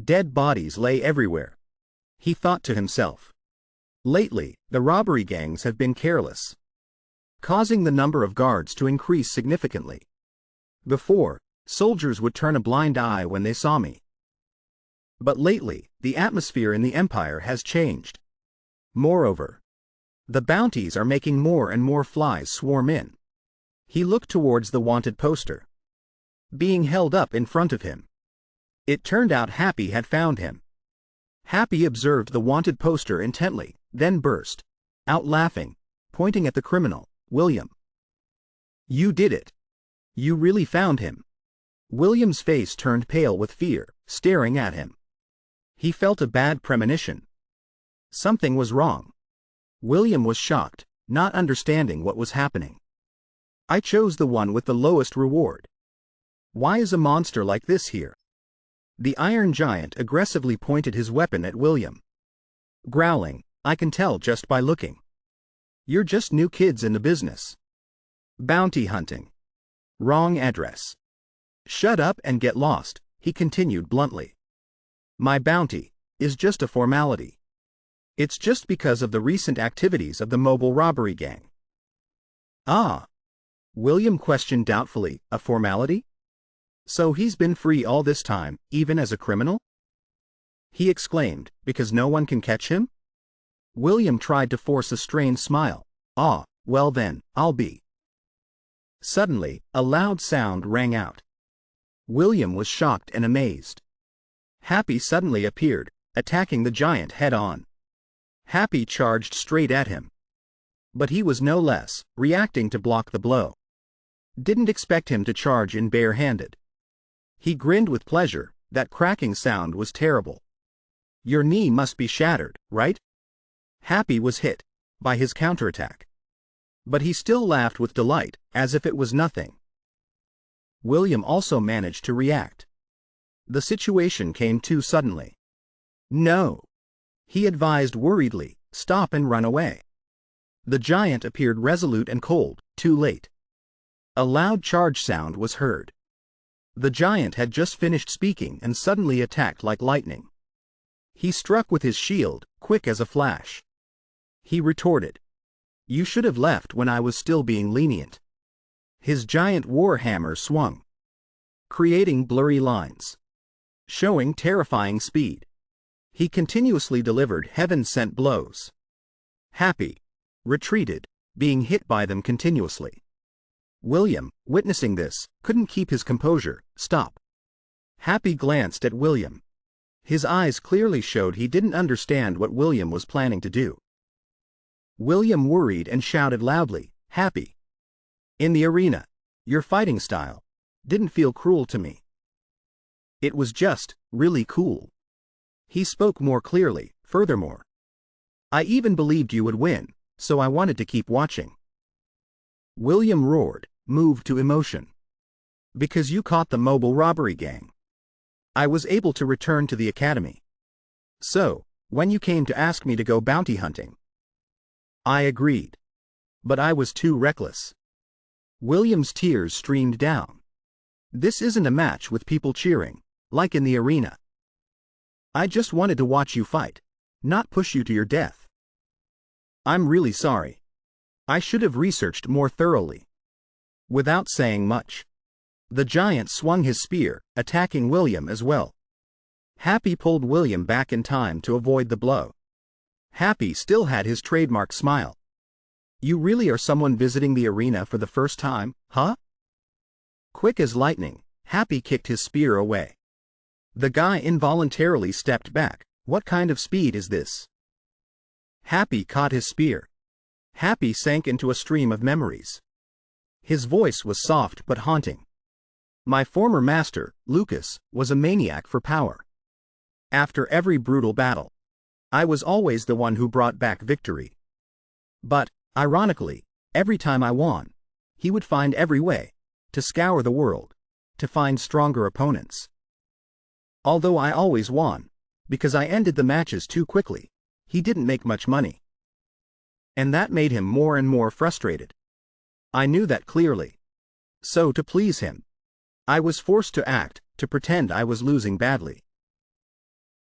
Speaker 1: Dead bodies lay everywhere. He thought to himself. Lately, the robbery gangs have been careless, causing the number of guards to increase significantly. Before, soldiers would turn a blind eye when they saw me. But lately, the atmosphere in the empire has changed. Moreover, the bounties are making more and more flies swarm in. He looked towards the wanted poster, being held up in front of him. It turned out Happy had found him. Happy observed the wanted poster intently, then burst out laughing, pointing at the criminal, William. "You did it. You really found him." William's face turned pale with fear, staring at him. He felt a bad premonition. Something was wrong. William was shocked, not understanding what was happening. "I chose the one with the lowest reward. Why is a monster like this here?" The Iron Giant aggressively pointed his weapon at William, growling, "I can tell just by looking. You're just new kids in the business. Bounty hunting. Wrong address. Shut up and get lost," he continued bluntly. "My bounty is just a formality. It's just because of the recent activities of the mobile robbery gang." "Ah?" William questioned doubtfully, "a formality? So he's been free all this time, even as a criminal?" he exclaimed, "because no one can catch him?" William tried to force a strained smile. "Ah, well then, I'll be." Suddenly, a loud sound rang out. William was shocked and amazed. Happy suddenly appeared, attacking the giant head-on. Happy charged straight at him. But he was no less, reacting to block the blow. Didn't expect him to charge in bare-handed. He grinned with pleasure. That cracking sound was terrible. "Your knee must be shattered, right?" Happy was hit by his counterattack. But he still laughed with delight, as if it was nothing. William also managed to react. The situation came too suddenly. "No," he advised worriedly, "stop and run away." The giant appeared resolute and cold, too late. A loud charge sound was heard. The giant had just finished speaking and suddenly attacked like lightning. He struck with his shield, quick as a flash. He retorted, "You should have left when I was still being lenient." His giant war hammer swung, creating blurry lines, showing terrifying speed. He continuously delivered heaven-sent blows. Happy retreated, being hit by them continuously. William, witnessing this, couldn't keep his composure. "Stop." Happy glanced at William. His eyes clearly showed he didn't understand what William was planning to do. William worried and shouted loudly, "Happy! In the arena, your fighting style didn't feel cruel to me. It was just really cool." He spoke more clearly. "Furthermore, I even believed you would win, so I wanted to keep watching." William roared, moved to emotion. "Because you caught the mobile robbery gang, I was able to return to the academy. So, when you came to ask me to go bounty hunting, I agreed. But I was too reckless." William's tears streamed down. "This isn't a match with people cheering, like in the arena. I just wanted to watch you fight, not push you to your death. I'm really sorry. I should have researched more thoroughly." Without saying much, the giant swung his spear, attacking William as well. Happy pulled William back in time to avoid the blow. Happy still had his trademark smile. "You really are someone visiting the arena for the first time, huh?" Quick as lightning, Happy kicked his spear away. The guy involuntarily stepped back. "What kind of speed is this?" Happy caught his spear. Happy sank into a stream of memories. His voice was soft but haunting. My former master, Lucas, was a maniac for power. After every brutal battle, I was always the one who brought back victory. But, ironically, every time I won, he would find every way to scour the world, to find stronger opponents. Although I always won, because I ended the matches too quickly, he didn't make much money. And that made him more and more frustrated. I knew that clearly. So to please him, I was forced to act, to pretend I was losing badly.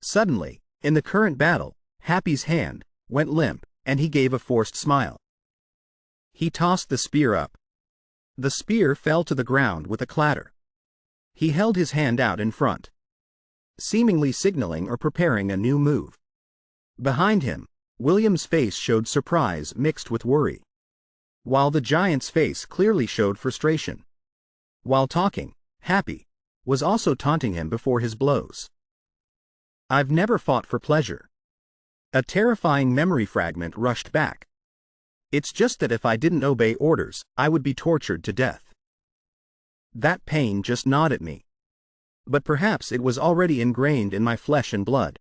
Speaker 1: Suddenly, in the current battle, Happy's hand went limp, and he gave a forced smile. He tossed the spear up. The spear fell to the ground with a clatter. He held his hand out in front, seemingly signaling or preparing a new move. Behind him, William's face showed surprise mixed with worry, while the giant's face clearly showed frustration. While talking, Happy was also taunting him before his blows. I've never fought for pleasure. A terrifying memory fragment rushed back. It's just that if I didn't obey orders, I would be tortured to death. That pain just gnawed at me. But perhaps it was already ingrained in my flesh and blood,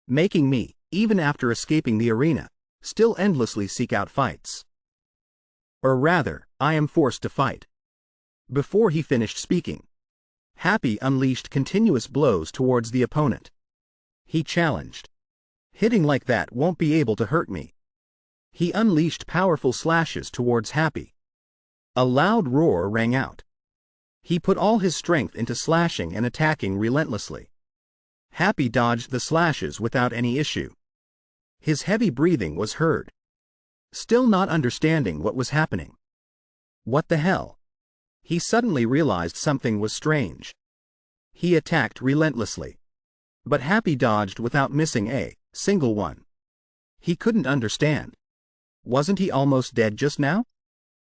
Speaker 1: making me, even after escaping the arena, still endlessly seek out fights. Or rather, I am forced to fight. Before he finished speaking, Happy unleashed continuous blows towards the opponent. He challenged. Hitting like that won't be able to hurt me. He unleashed powerful slashes towards Happy. A loud roar rang out. He put all his strength into slashing and attacking relentlessly. Happy dodged the slashes without any issue. His heavy breathing was heard. Still not understanding what was happening. What the hell? He suddenly realized something was strange. He attacked relentlessly. But Happy dodged without missing a single one. He couldn't understand. Wasn't he almost dead just now?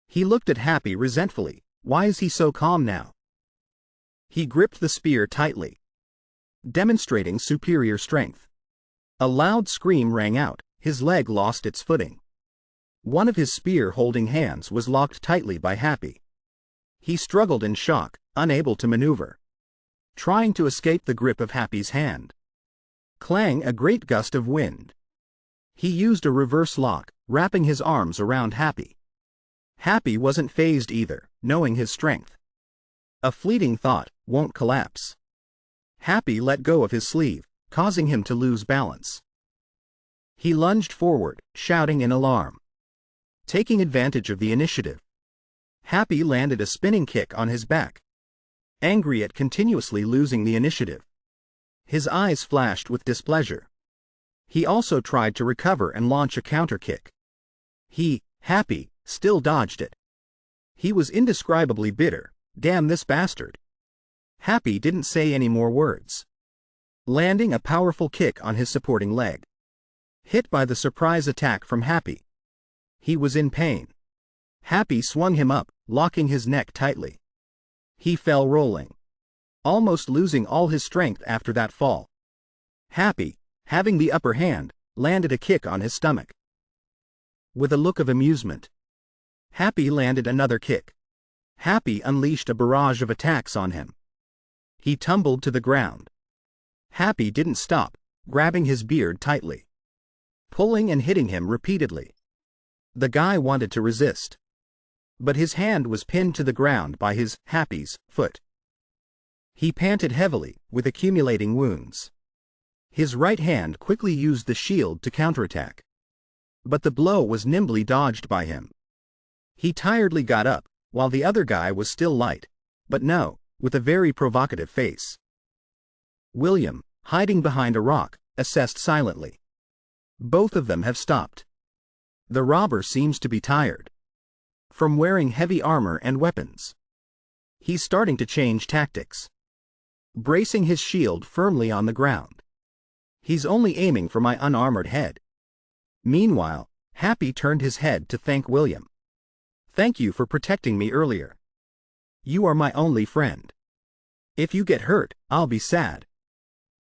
Speaker 1: He looked at Happy resentfully. Why is he so calm now? He gripped the spear tightly, demonstrating superior strength. A loud scream rang out. His leg lost its footing. One of his spear-holding hands was locked tightly by Happy. He struggled in shock, unable to maneuver, trying to escape the grip of Happy's hand. Clang, a great gust of wind. He used a reverse lock, wrapping his arms around Happy. Happy wasn't fazed either, knowing his strength. A fleeting thought, won't collapse. Happy let go of his sleeve, causing him to lose balance. He lunged forward, shouting in alarm. Taking advantage of the initiative, Happy landed a spinning kick on his back, angry at continuously losing the initiative. His eyes flashed with displeasure. He also tried to recover and launch a counter kick. Happy, still dodged it. He was indescribably bitter. Damn this bastard. Happy didn't say any more words, landing a powerful kick on his supporting leg. Hit by the surprise attack from Happy, he was in pain. Happy swung him up, locking his neck tightly. He fell rolling, almost losing all his strength after that fall. Happy, having the upper hand, landed a kick on his stomach. With a look of amusement, Happy landed another kick. Happy unleashed a barrage of attacks on him. He tumbled to the ground. Happy didn't stop, grabbing his beard tightly, pulling and hitting him repeatedly. The guy wanted to resist, but his hand was pinned to the ground by Happy's foot. He panted heavily, with accumulating wounds. His right hand quickly used the shield to counterattack, but the blow was nimbly dodged by him. He tiredly got up, while the other guy was still light, but with a very provocative face. William, hiding behind a rock, assessed silently. Both of them have stopped. The robber seems to be tired from wearing heavy armor and weapons. He's starting to change tactics, bracing his shield firmly on the ground. He's only aiming for my unarmored head. Meanwhile, Happy turned his head to thank William. Thank you for protecting me earlier. You are my only friend. If you get hurt, I'll be sad.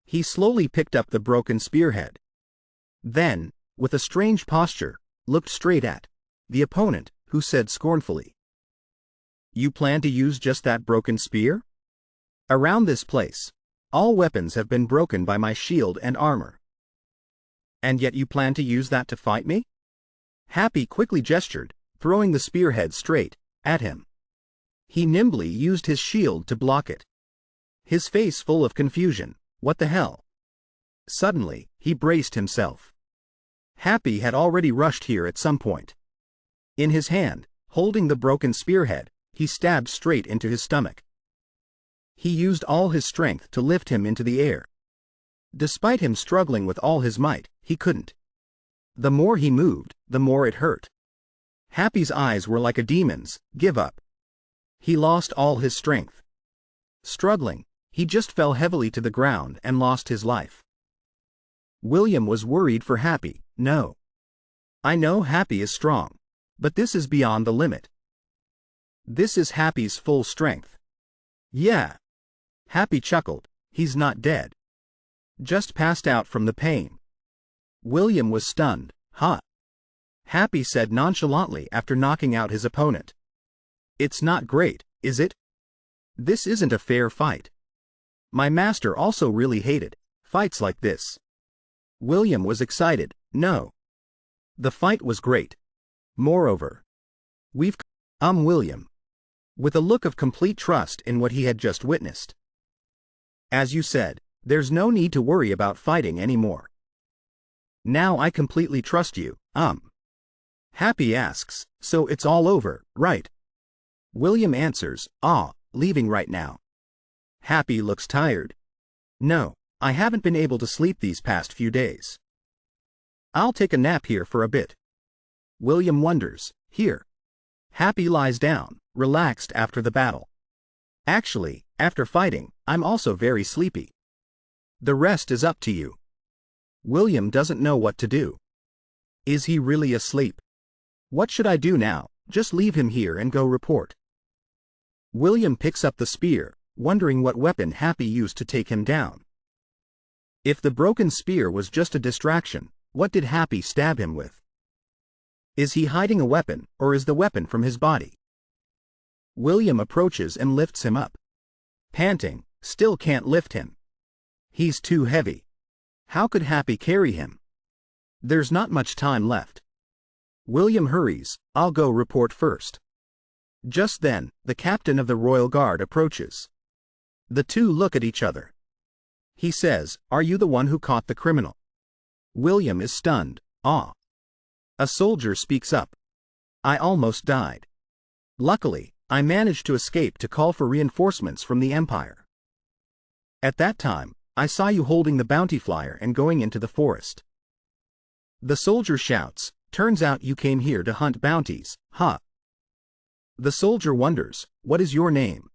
Speaker 1: He slowly picked up the broken spearhead. Then, with a strange posture, looked straight at the opponent, who said scornfully, "You plan to use just that broken spear?" Around this place, all weapons have been broken by my shield and armor. And yet you plan to use that to fight me? Happy quickly gestured, throwing the spearhead straight at him. He nimbly used his shield to block it. His face full of confusion. What the hell? Suddenly, he braced himself. Happy had already rushed here at some point. In his hand, holding the broken spearhead, he stabbed straight into his stomach. He used all his strength to lift him into the air. Despite him struggling with all his might, he couldn't. The more he moved, the more it hurt. Happy's eyes were like a demon's. Give up. He lost all his strength. Struggling, he just fell heavily to the ground and lost his life. William was worried for Happy. No. I know Happy is strong, but this is beyond the limit. This is Happy's full strength. Yeah. Happy chuckled. He's not dead. Just passed out from the pain. William was stunned. Huh? Happy said nonchalantly after knocking out his opponent. It's not great, is it? This isn't a fair fight. My master also really hated fights like this. William was excited. No. The fight was great. Moreover, William, with a look of complete trust in what he had just witnessed. As you said, there's no need to worry about fighting anymore. Now I completely trust you. Happy asks, so it's all over, right? William answers, leaving right now. Happy looks tired. No, I haven't been able to sleep these past few days. I'll take a nap here for a bit. William wonders, here. Happy lies down, relaxed after the battle. Actually, after fighting, I'm also very sleepy. The rest is up to you. William doesn't know what to do. Is he really asleep? What should I do now? Just leave him here and go report. William picks up the spear, wondering what weapon Happy used to take him down. If the broken spear was just a distraction, what did Happy stab him with? Is he hiding a weapon, or is the weapon from his body? William approaches and lifts him up. Panting, still can't lift him. He's too heavy. How could Happy carry him? There's not much time left. William hurries, I'll go report first. Just then, the captain of the Royal Guard approaches. The two look at each other. He says, are you the one who caught the criminal? William is stunned. A soldier speaks up. I almost died. Luckily, I managed to escape to call for reinforcements from the Empire. At that time, I saw you holding the bounty flyer and going into the forest. The soldier shouts, turns out you came here to hunt bounties, huh? The soldier wonders, what is your name?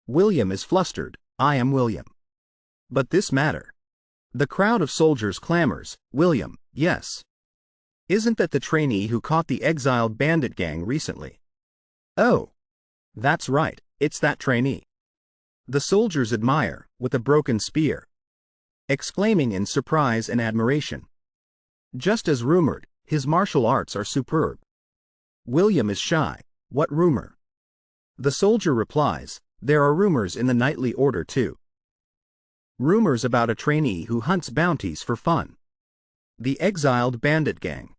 Speaker 1: William is flustered, I am William. But this matter. The crowd of soldiers clamors, William, yes. Isn't that the trainee who caught the exiled bandit gang recently? Oh. That's right, it's that trainee. The soldiers admire, with a broken spear, exclaiming in surprise and admiration. Just as rumored, his martial arts are superb. William is shy. What rumor? The soldier replies, there are rumors in the knightly order too. Rumors about a trainee who hunts bounties for fun. The exiled bandit gang.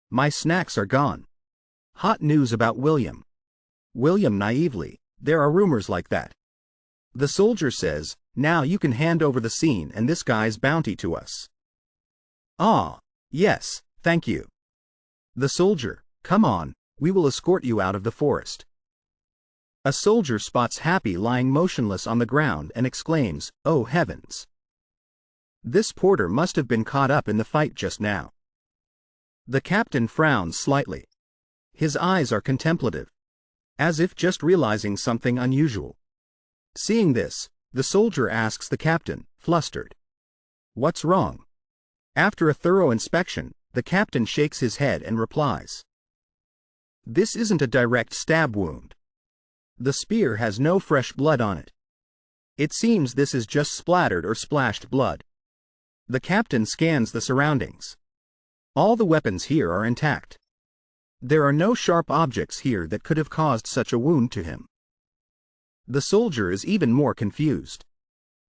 Speaker 1: My snacks are gone. Hot news about William. William naively, there are rumors like that. The soldier says, now you can hand over the scene and this guy's bounty to us. Yes, thank you. The soldier, come on, we will escort you out of the forest. A soldier spots Happy lying motionless on the ground and exclaims, oh heavens. This porter must have been caught up in the fight just now. The captain frowns slightly. His eyes are contemplative, as if just realizing something unusual. Seeing this, the soldier asks the captain, flustered. What's wrong? After a thorough inspection, the captain shakes his head and replies. This isn't a direct stab wound. The spear has no fresh blood on it. It seems this is just splattered or splashed blood. The captain scans the surroundings. All the weapons here are intact. There are no sharp objects here that could have caused such a wound to him. The soldier is even more confused.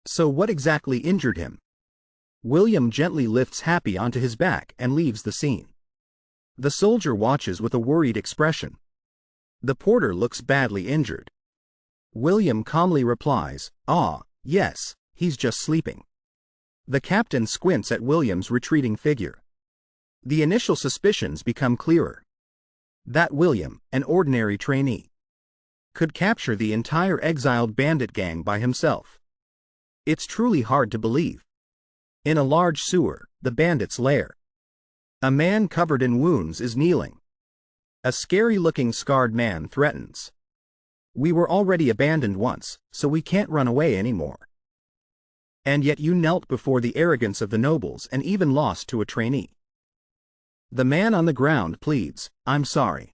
Speaker 1: So what exactly injured him? William gently lifts Happy onto his back and leaves the scene. The soldier watches with a worried expression. The porter looks badly injured. William calmly replies, "Ah, yes, he's just sleeping." The captain squints at William's retreating figure. The initial suspicions become clearer. That William, an ordinary trainee, could capture the entire exiled bandit gang by himself. It's truly hard to believe. In a large sewer, the bandits' lair, a man covered in wounds is kneeling. A scary-looking scarred man threatens. "We were already abandoned once, so we can't run away anymore. And yet you knelt before the arrogance of the nobles and even lost to a trainee." The man on the ground pleads, "I'm sorry."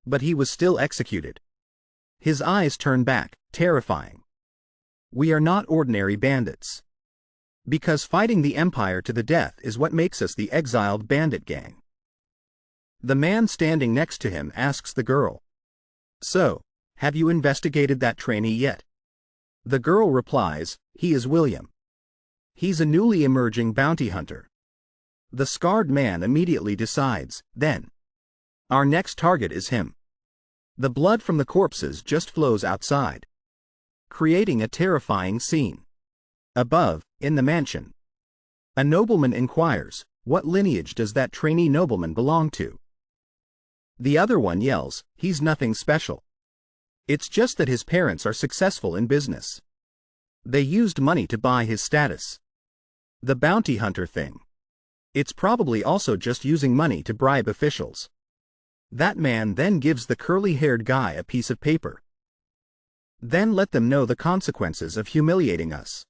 Speaker 1: But he was still executed. His eyes turn back, terrifying. We are not ordinary bandits. Because fighting the Empire to the death is what makes us the exiled bandit gang. The man standing next to him asks the girl, "So, have you investigated that trainee yet?" The girl replies, "He is William. He's a newly emerging bounty hunter." The scarred man immediately decides, then, our next target is him. The blood from the corpses just flows outside, creating a terrifying scene. Above, in the mansion, a nobleman inquires, "What lineage does that trainee nobleman belong to?" The other one yells, "He's nothing special. It's just that his parents are successful in business. They used money to buy his status. The bounty hunter thing. It's probably also just using money to bribe officials." That man then gives the curly-haired guy a piece of paper. "Then let them know the consequences of humiliating us."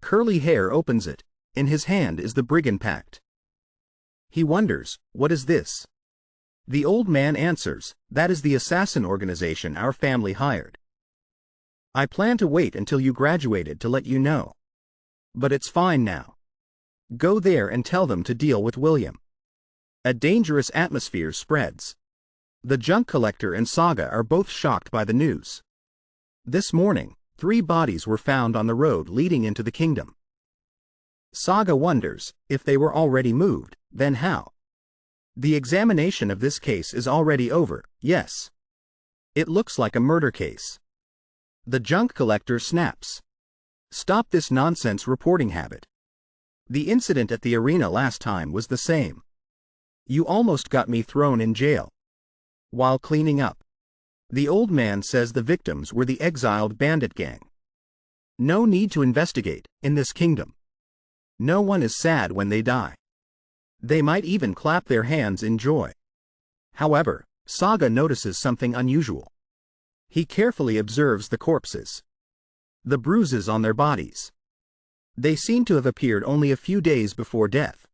Speaker 1: Curly Hair opens it. In his hand is the Brigand Pact. He wonders, "What is this?" The old man answers, "That is the assassin organization our family hired. I planned to wait until you graduated to let you know. But it's fine now. Go there and tell them to deal with William." A dangerous atmosphere spreads. The junk collector and Saga are both shocked by the news. This morning, 3 bodies were found on the road leading into the kingdom. Saga wonders, if they were already moved, then how? The examination of this case is already over, yes. It looks like a murder case. The junk collector snaps. "Stop this nonsense reporting habit. The incident at the arena last time was the same. You almost got me thrown in jail while cleaning up." The old man says the victims were the exiled bandit gang. No need to investigate, in this kingdom. No one is sad when they die. They might even clap their hands in joy. However, Saga notices something unusual. He carefully observes the corpses. The bruises on their bodies. They seem to have appeared only a few days before death.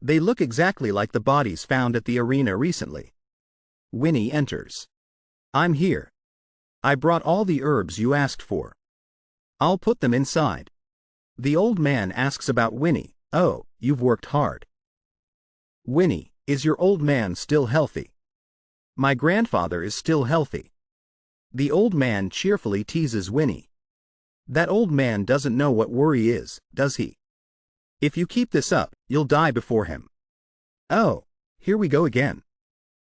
Speaker 1: They look exactly like the bodies found at the arena recently. Winnie enters. "I'm here. I brought all the herbs you asked for. I'll put them inside." The old man asks about Winnie. "Oh, you've worked hard." "Winnie, is your old man still healthy?" "My grandfather is still healthy." The old man cheerfully teases Winnie. "That old man doesn't know what worry is, does he? If you keep this up, you'll die before him." "Oh, here we go again."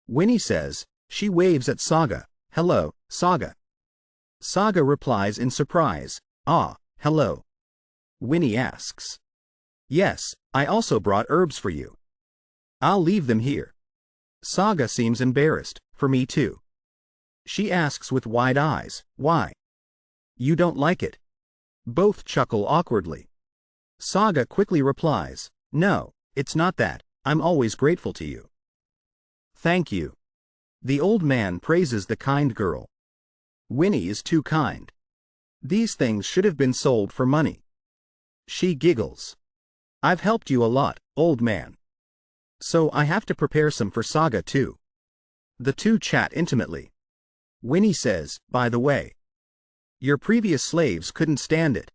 Speaker 1: Winnie says. She waves at Saga. "Hello, Saga." Saga replies in surprise. "Ah, hello." Winnie asks. "Yes, I also brought herbs for you." "I'll leave them here." Saga seems embarrassed. "For me too." She asks with wide eyes, "Why? You don't like it?" Both chuckle awkwardly. Saga quickly replies, "No, it's not that. I'm always grateful to you." "Thank you." The old man praises the kind girl. Winnie is too kind. These things should have been sold for money. She giggles. "I've helped you a lot, old man. So I have to prepare some for Saga too." The two chat intimately. Winnie says, "By the way, your previous slaves couldn't stand it.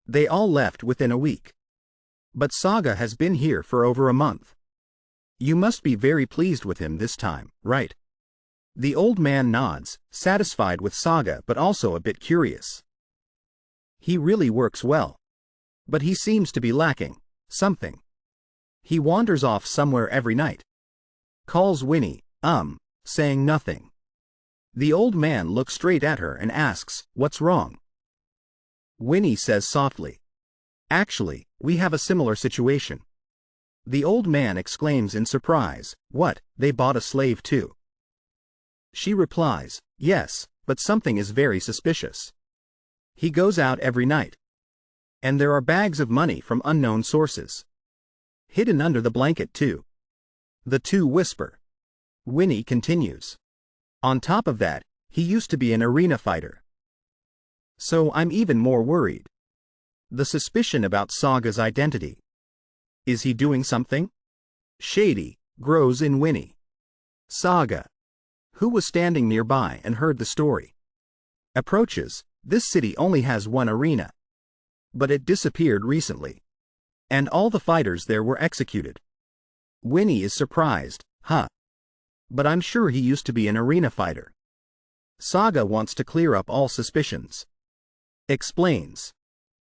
Speaker 1: They all left within a week. But Saga has been here for over a month. You must be very pleased with him this time, right?" The old man nods, satisfied with Saga but also a bit curious. He really works well. But he seems to be lacking something. He wanders off somewhere every night. Calls Winnie, saying nothing. The old man looks straight at her and asks, "What's wrong?" Winnie says softly, "Actually, we have a similar situation." The old man exclaims in surprise, "What, they bought a slave too?" She replies, "Yes, but something is very suspicious. He goes out every night. And there are bags of money from unknown sources. Hidden under the blanket too." The two whisper. Winnie continues. "On top of that, he used to be an arena fighter. So I'm even more worried. The suspicion about Saga's identity. Is he doing something shady grows in Winnie. Saga, who was standing nearby and heard the story, approaches. This city only has one arena. But it disappeared recently. And all the fighters there were executed. Winnie is surprised, "Huh. But I'm sure he used to be an arena fighter." Saga wants to clear up all suspicions. Explains.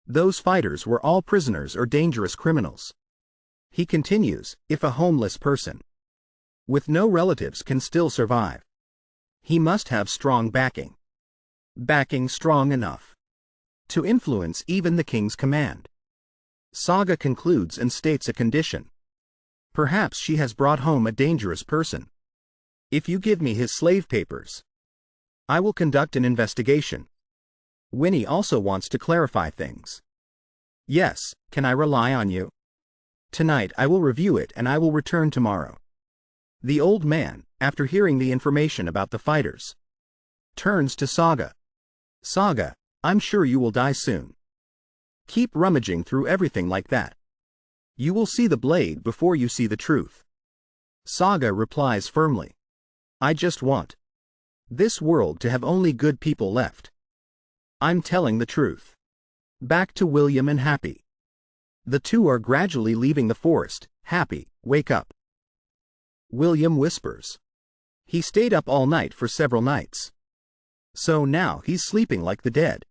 Speaker 1: Those fighters were all prisoners or dangerous criminals. He continues, "If a homeless person with no relatives can still survive, he must have strong backing. Backing strong enough to influence even the king's command." Saga concludes and states a condition. "Perhaps she has brought home a dangerous person. If you give me his slave papers, I will conduct an investigation." Winnie also wants to clarify things. "Yes, can I rely on you? Tonight I will review it and I will return tomorrow." The old man, after hearing the information about the fighters, turns to Saga. "Saga, I'm sure you will die soon. Keep rummaging through everything like that. You will see the blade before you see the truth." Saga replies firmly, "I just want this world to have only good people left. I'm telling the truth." Back to William and Happy. The two are gradually leaving the forest. Happy, "Wake up." William whispers. He stayed up all night for several nights. So now he's sleeping like the dead.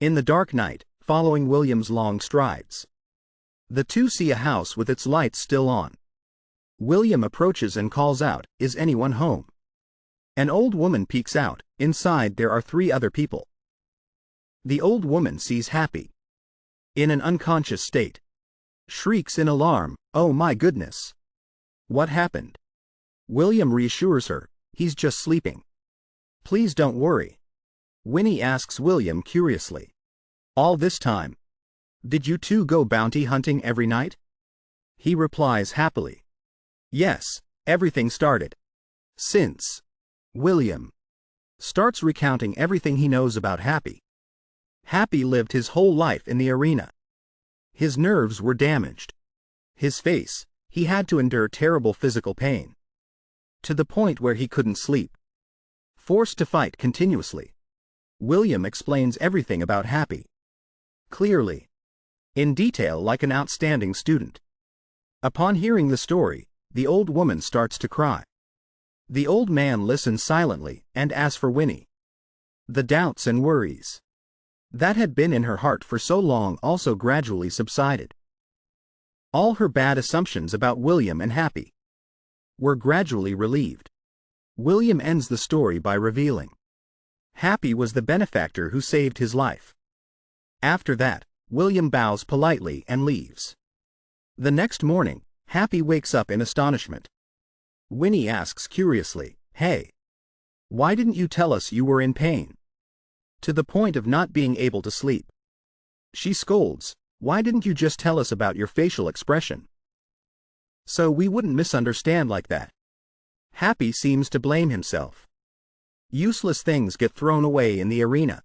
Speaker 1: In the dark night, following William's long strides, the two see a house with its lights still on. William approaches and calls out, "Is anyone home?" An old woman peeks out. Inside there are 3 other people. The old woman sees Happy in an unconscious state. Shrieks in alarm, "Oh my goodness! What happened?" William reassures her, "He's just sleeping. Please don't worry." Winnie asks William curiously, "All this time, did you two go bounty hunting every night?" He replies happily, "Yes, everything started since." William starts recounting everything he knows about Happy. Happy lived his whole life in the arena. His nerves were damaged. His face, he had to endure terrible physical pain. To the point where he couldn't sleep. Forced to fight continuously. William explains everything about Happy. Clearly. In detail, like an outstanding student. Upon hearing the story, the old woman starts to cry. The old man listens silently, and as for Winnie, the doubts and worries that had been in her heart for so long also gradually subsided. All her bad assumptions about William and Happy were gradually relieved. William ends the story by revealing Happy was the benefactor who saved his life. After that, William bows politely and leaves. The next morning, Happy wakes up in astonishment. Winnie asks curiously, "Hey, why didn't you tell us you were in pain? To the point of not being able to sleep." She scolds, "Why didn't you just tell us about your facial expression? So we wouldn't misunderstand like that." Happy seems to blame himself. Useless things get thrown away in the arena.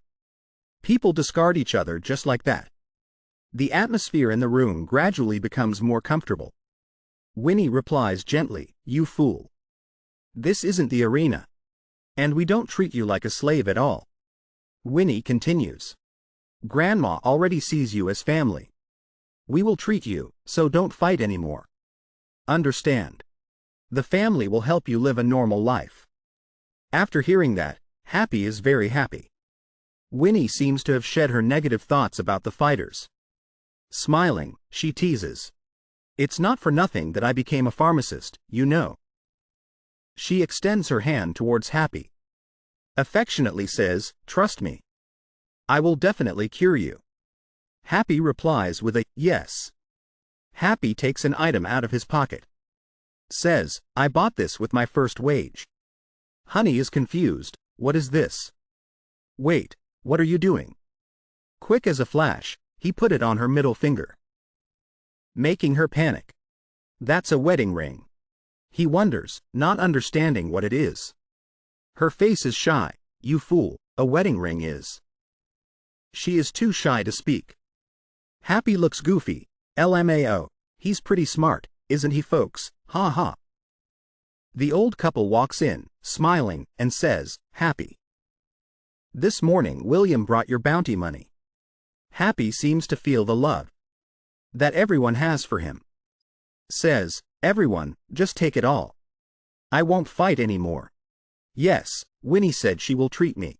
Speaker 1: People discard each other just like that. The atmosphere in the room gradually becomes more comfortable. Winnie replies gently, "You fool. This isn't the arena. And we don't treat you like a slave at all." Winnie continues, "Grandma already sees you as family. We will treat you, so don't fight anymore. Understand? The family will help you live a normal life." After hearing that, Happy is very happy. Winnie seems to have shed her negative thoughts about the fighters. Smiling, she teases. It's not for nothing that I became a pharmacist, you know. She extends her hand towards Happy. Affectionately says, trust me. I will definitely cure you. Happy replies with a yes. Happy takes an item out of his pocket. Says, I bought this with my first wage. Honey is confused. What is this? Wait, what are you doing? Quick as a flash, he put it on her middle finger, making her panic. That's a wedding ring. He wonders, not understanding what it is. Her face is shy. You fool, a wedding ring is. She is too shy to speak. Happy looks goofy. LMAO, he's pretty smart, isn't he, folks? Ha ha. The old couple walks in, smiling, and says, Happy. This morning William brought your bounty money. Happy seems to feel the love that everyone has for him. Says, everyone, just take it all. I won't fight anymore. Yes, Winnie said she will treat me.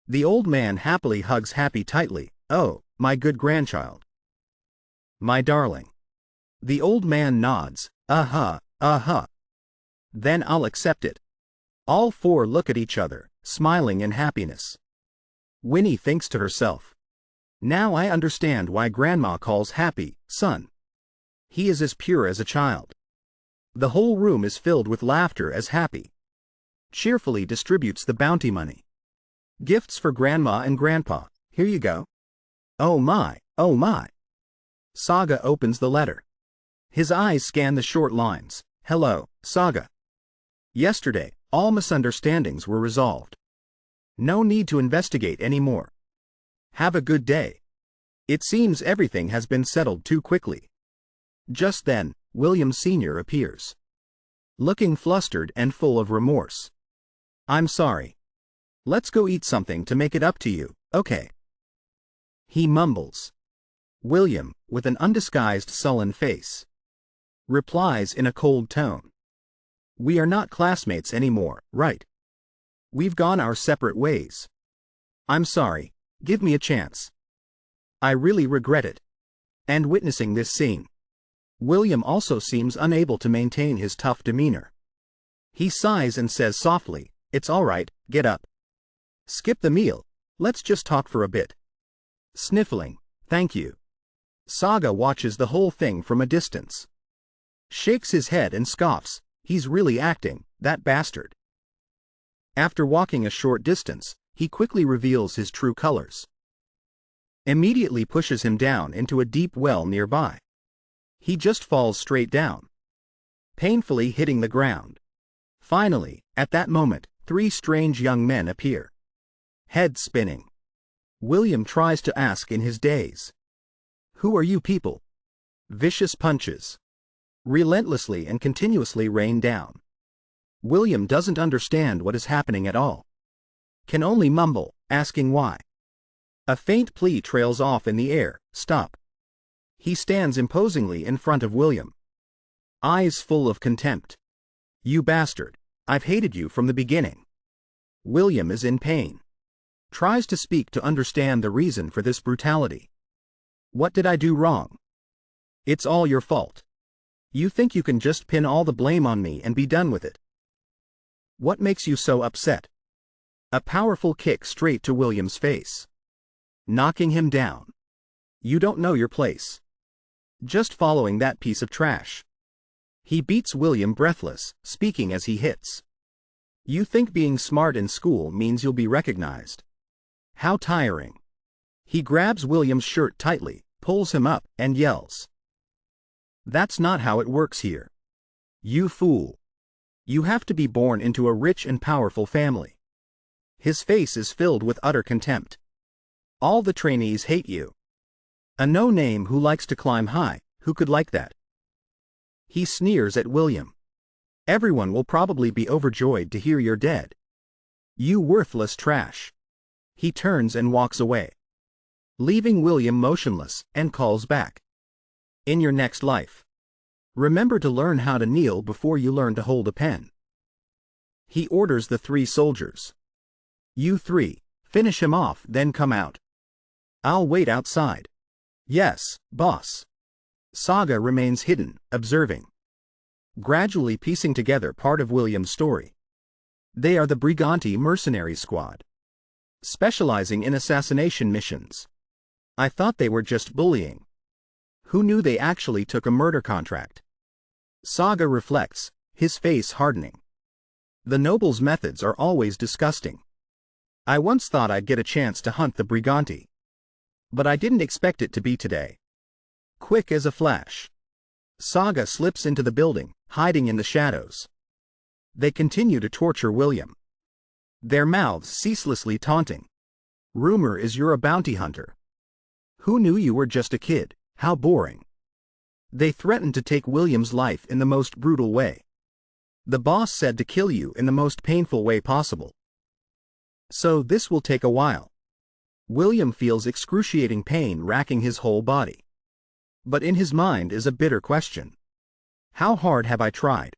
Speaker 1: The old man happily hugs Happy tightly. Oh, my good grandchild. My darling. The old man nods. Then I'll accept it. All four look at each other, smiling in happiness. Winnie thinks to herself, now I understand why Grandma calls Happy, son. He is as pure as a child. The whole room is filled with laughter as Happy cheerfully distributes the bounty money. Gifts for Grandma and Grandpa, here you go. Oh my, oh my. Saga opens the letter. His eyes scan the short lines. Hello, Saga. Yesterday, all misunderstandings were resolved. No need to investigate anymore. Have a good day. It seems everything has been settled too quickly. Just then, William Sr. appears, looking flustered and full of remorse. I'm sorry. Let's go eat something to make it up to you, okay? He mumbles. William, with an undisguised sullen face, replies in a cold tone. We are not classmates anymore, right? We've gone our separate ways. I'm sorry, give me a chance. I really regret it. And witnessing this scene, William also seems unable to maintain his tough demeanor. He sighs and says softly, it's all right, get up. Skip the meal, let's just talk for a bit. Sniffling, thank you. Saga watches the whole thing from a distance. Shakes his head and scoffs, he's really acting, that bastard. After walking a short distance, he quickly reveals his true colors. Immediately pushes him down into a deep well nearby. He just falls straight down, painfully hitting the ground. Finally, at that moment, three strange young men appear. Head spinning. William tries to ask in his daze. Who are you people? Vicious punches relentlessly and continuously rain down. William doesn't understand what is happening at all. Can only mumble, asking why. A faint plea trails off in the air, stop. He stands imposingly in front of William, eyes full of contempt. You bastard, I've hated you from the beginning. William is in pain. Tries to speak to understand the reason for this brutality. What did I do wrong? It's all your fault. You think you can just pin all the blame on me and be done with it. What makes you so upset? A powerful kick straight to William's face, knocking him down. You don't know your place. Just following that piece of trash. He beats William breathless, speaking as he hits. You think being smart in school means you'll be recognized. How tiring. He grabs William's shirt tightly, pulls him up, and yells. That's not how it works here. You fool. You have to be born into a rich and powerful family. His face is filled with utter contempt. All the trainees hate you. A no-name who likes to climb high, who could like that? He sneers at William. Everyone will probably be overjoyed to hear you're dead. You worthless trash. He turns and walks away, leaving William motionless, and calls back. In your next life, remember to learn how to kneel before you learn to hold a pen. He orders the 3 soldiers. You 3, finish him off, then come out. I'll wait outside. Yes, boss. Saga remains hidden, observing. Gradually piecing together part of William's story. They are the Briganti mercenary squad, specializing in assassination missions. I thought they were just bullying. Who knew they actually took a murder contract? Saga reflects, his face hardening. The nobles' methods are always disgusting. I once thought I'd get a chance to hunt the Briganti. But I didn't expect it to be today. Quick as a flash, Saga slips into the building, hiding in the shadows. They continue to torture William, their mouths ceaselessly taunting. Rumor is you're a bounty hunter. Who knew you were just a kid? How boring. They threatened to take William's life in the most brutal way. The boss said to kill you in the most painful way possible. So this will take a while. William feels excruciating pain racking his whole body. But in his mind is a bitter question. How hard have I tried?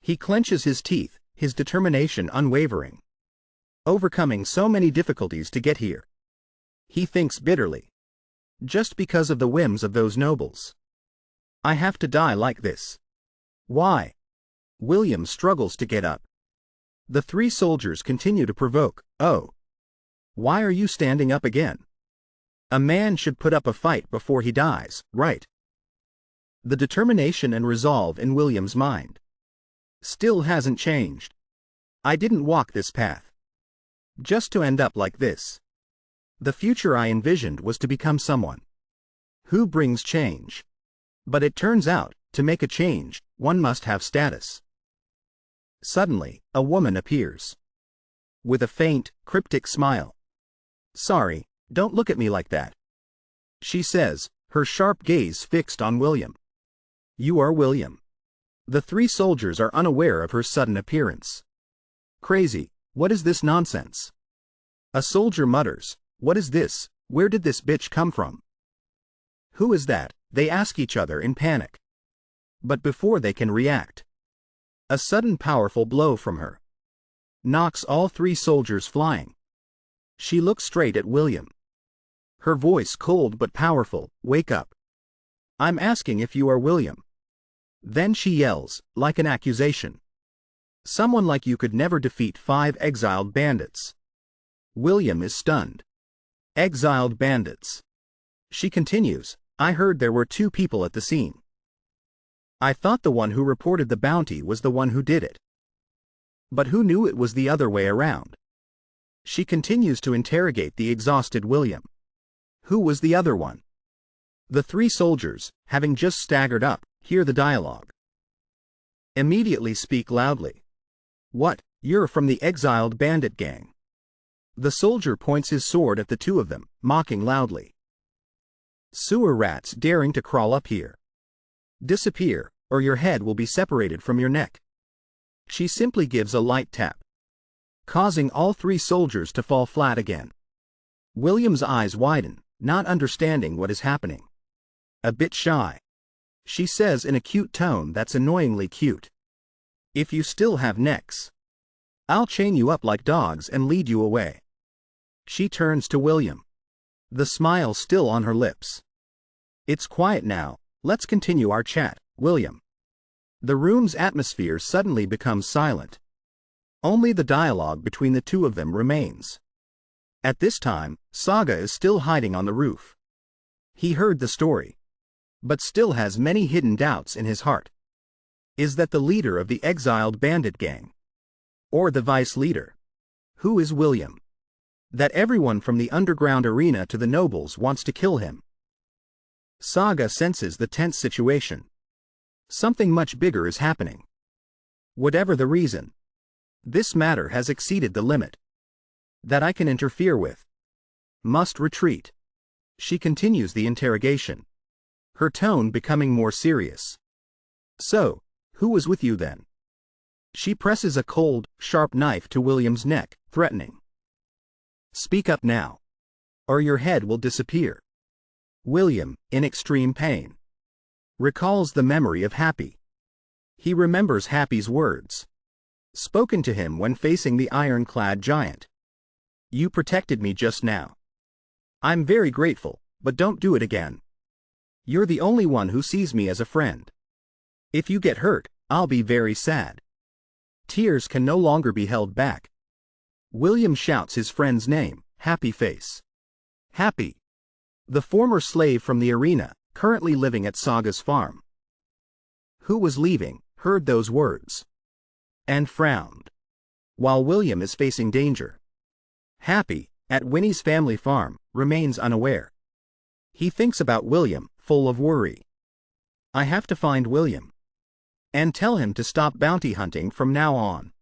Speaker 1: He clenches his teeth, his determination unwavering. Overcoming so many difficulties to get here. He thinks bitterly. Just because of the whims of those nobles. I have to die like this. Why? William struggles to get up. The 3 soldiers continue to provoke. Oh. Why are you standing up again? A man should put up a fight before he dies, right? The determination and resolve in William's mind still hasn't changed. I didn't walk this path just to end up like this. The future I envisioned was to become someone who brings change. But it turns out, to make a change, one must have status. Suddenly, a woman appears. With a faint, cryptic smile. Sorry, don't look at me like that. She says, her sharp gaze fixed on William. You are William. The 3 soldiers are unaware of her sudden appearance. Crazy, what is this nonsense? A soldier mutters, what is this? Where did this bitch come from? Who is that? They ask each other in panic. But before they can react, a sudden powerful blow from her knocks all 3 soldiers flying. She looks straight at William. Her voice cold but powerful, wake up. I'm asking if you are William. Then she yells, like an accusation. Someone like you could never defeat 5 exiled bandits. William is stunned. Exiled bandits. She continues, I heard there were 2 people at the scene. I thought the one who reported the bounty was the one who did it. But who knew it was the other way around? She continues to interrogate the exhausted William. Who was the other one? The 3 soldiers, having just staggered up, hear the dialogue. Immediately speak loudly. What, you're from the exiled bandit gang? The soldier points his sword at the 2 of them, mocking loudly. Sewer rats daring to crawl up here. Disappear, or your head will be separated from your neck. She simply gives a light tap, causing all 3 soldiers to fall flat again. William's eyes widen, not understanding what is happening. A bit shy. She says in a cute tone that's annoyingly cute. If you still have necks, I'll chain you up like dogs and lead you away. She turns to William, the smile still on her lips. It's quiet now, let's continue our chat, William. The room's atmosphere suddenly becomes silent. Only the dialogue between the 2 of them remains. At this time, Saga is still hiding on the roof. He heard the story, but still has many hidden doubts in his heart. Is that the leader of the exiled bandit gang? Or the vice leader? Who is William? That everyone from the underground arena to the nobles wants to kill him. Saga senses the tense situation. Something much bigger is happening. Whatever the reason, this matter has exceeded the limit that I can interfere with. Must retreat. She continues the interrogation, her tone becoming more serious. So, who was with you then? She presses a cold, sharp knife to William's neck, threatening. Speak up now, or your head will disappear. William, in extreme pain, recalls the memory of Happy. He remembers Happy's words. Spoken to him when facing the ironclad giant. You protected me just now. I'm very grateful, but don't do it again. You're the only one who sees me as a friend. If you get hurt, I'll be very sad. Tears can no longer be held back. William shouts his friend's name, Happy Face. Happy. The former slave from the arena, currently living at Saga's farm. Who was leaving, heard those words. And frowned. While William is facing danger. Happy, at Winnie's family farm, remains unaware. He thinks about William, full of worry. I have to find William. And tell him to stop bounty hunting from now on.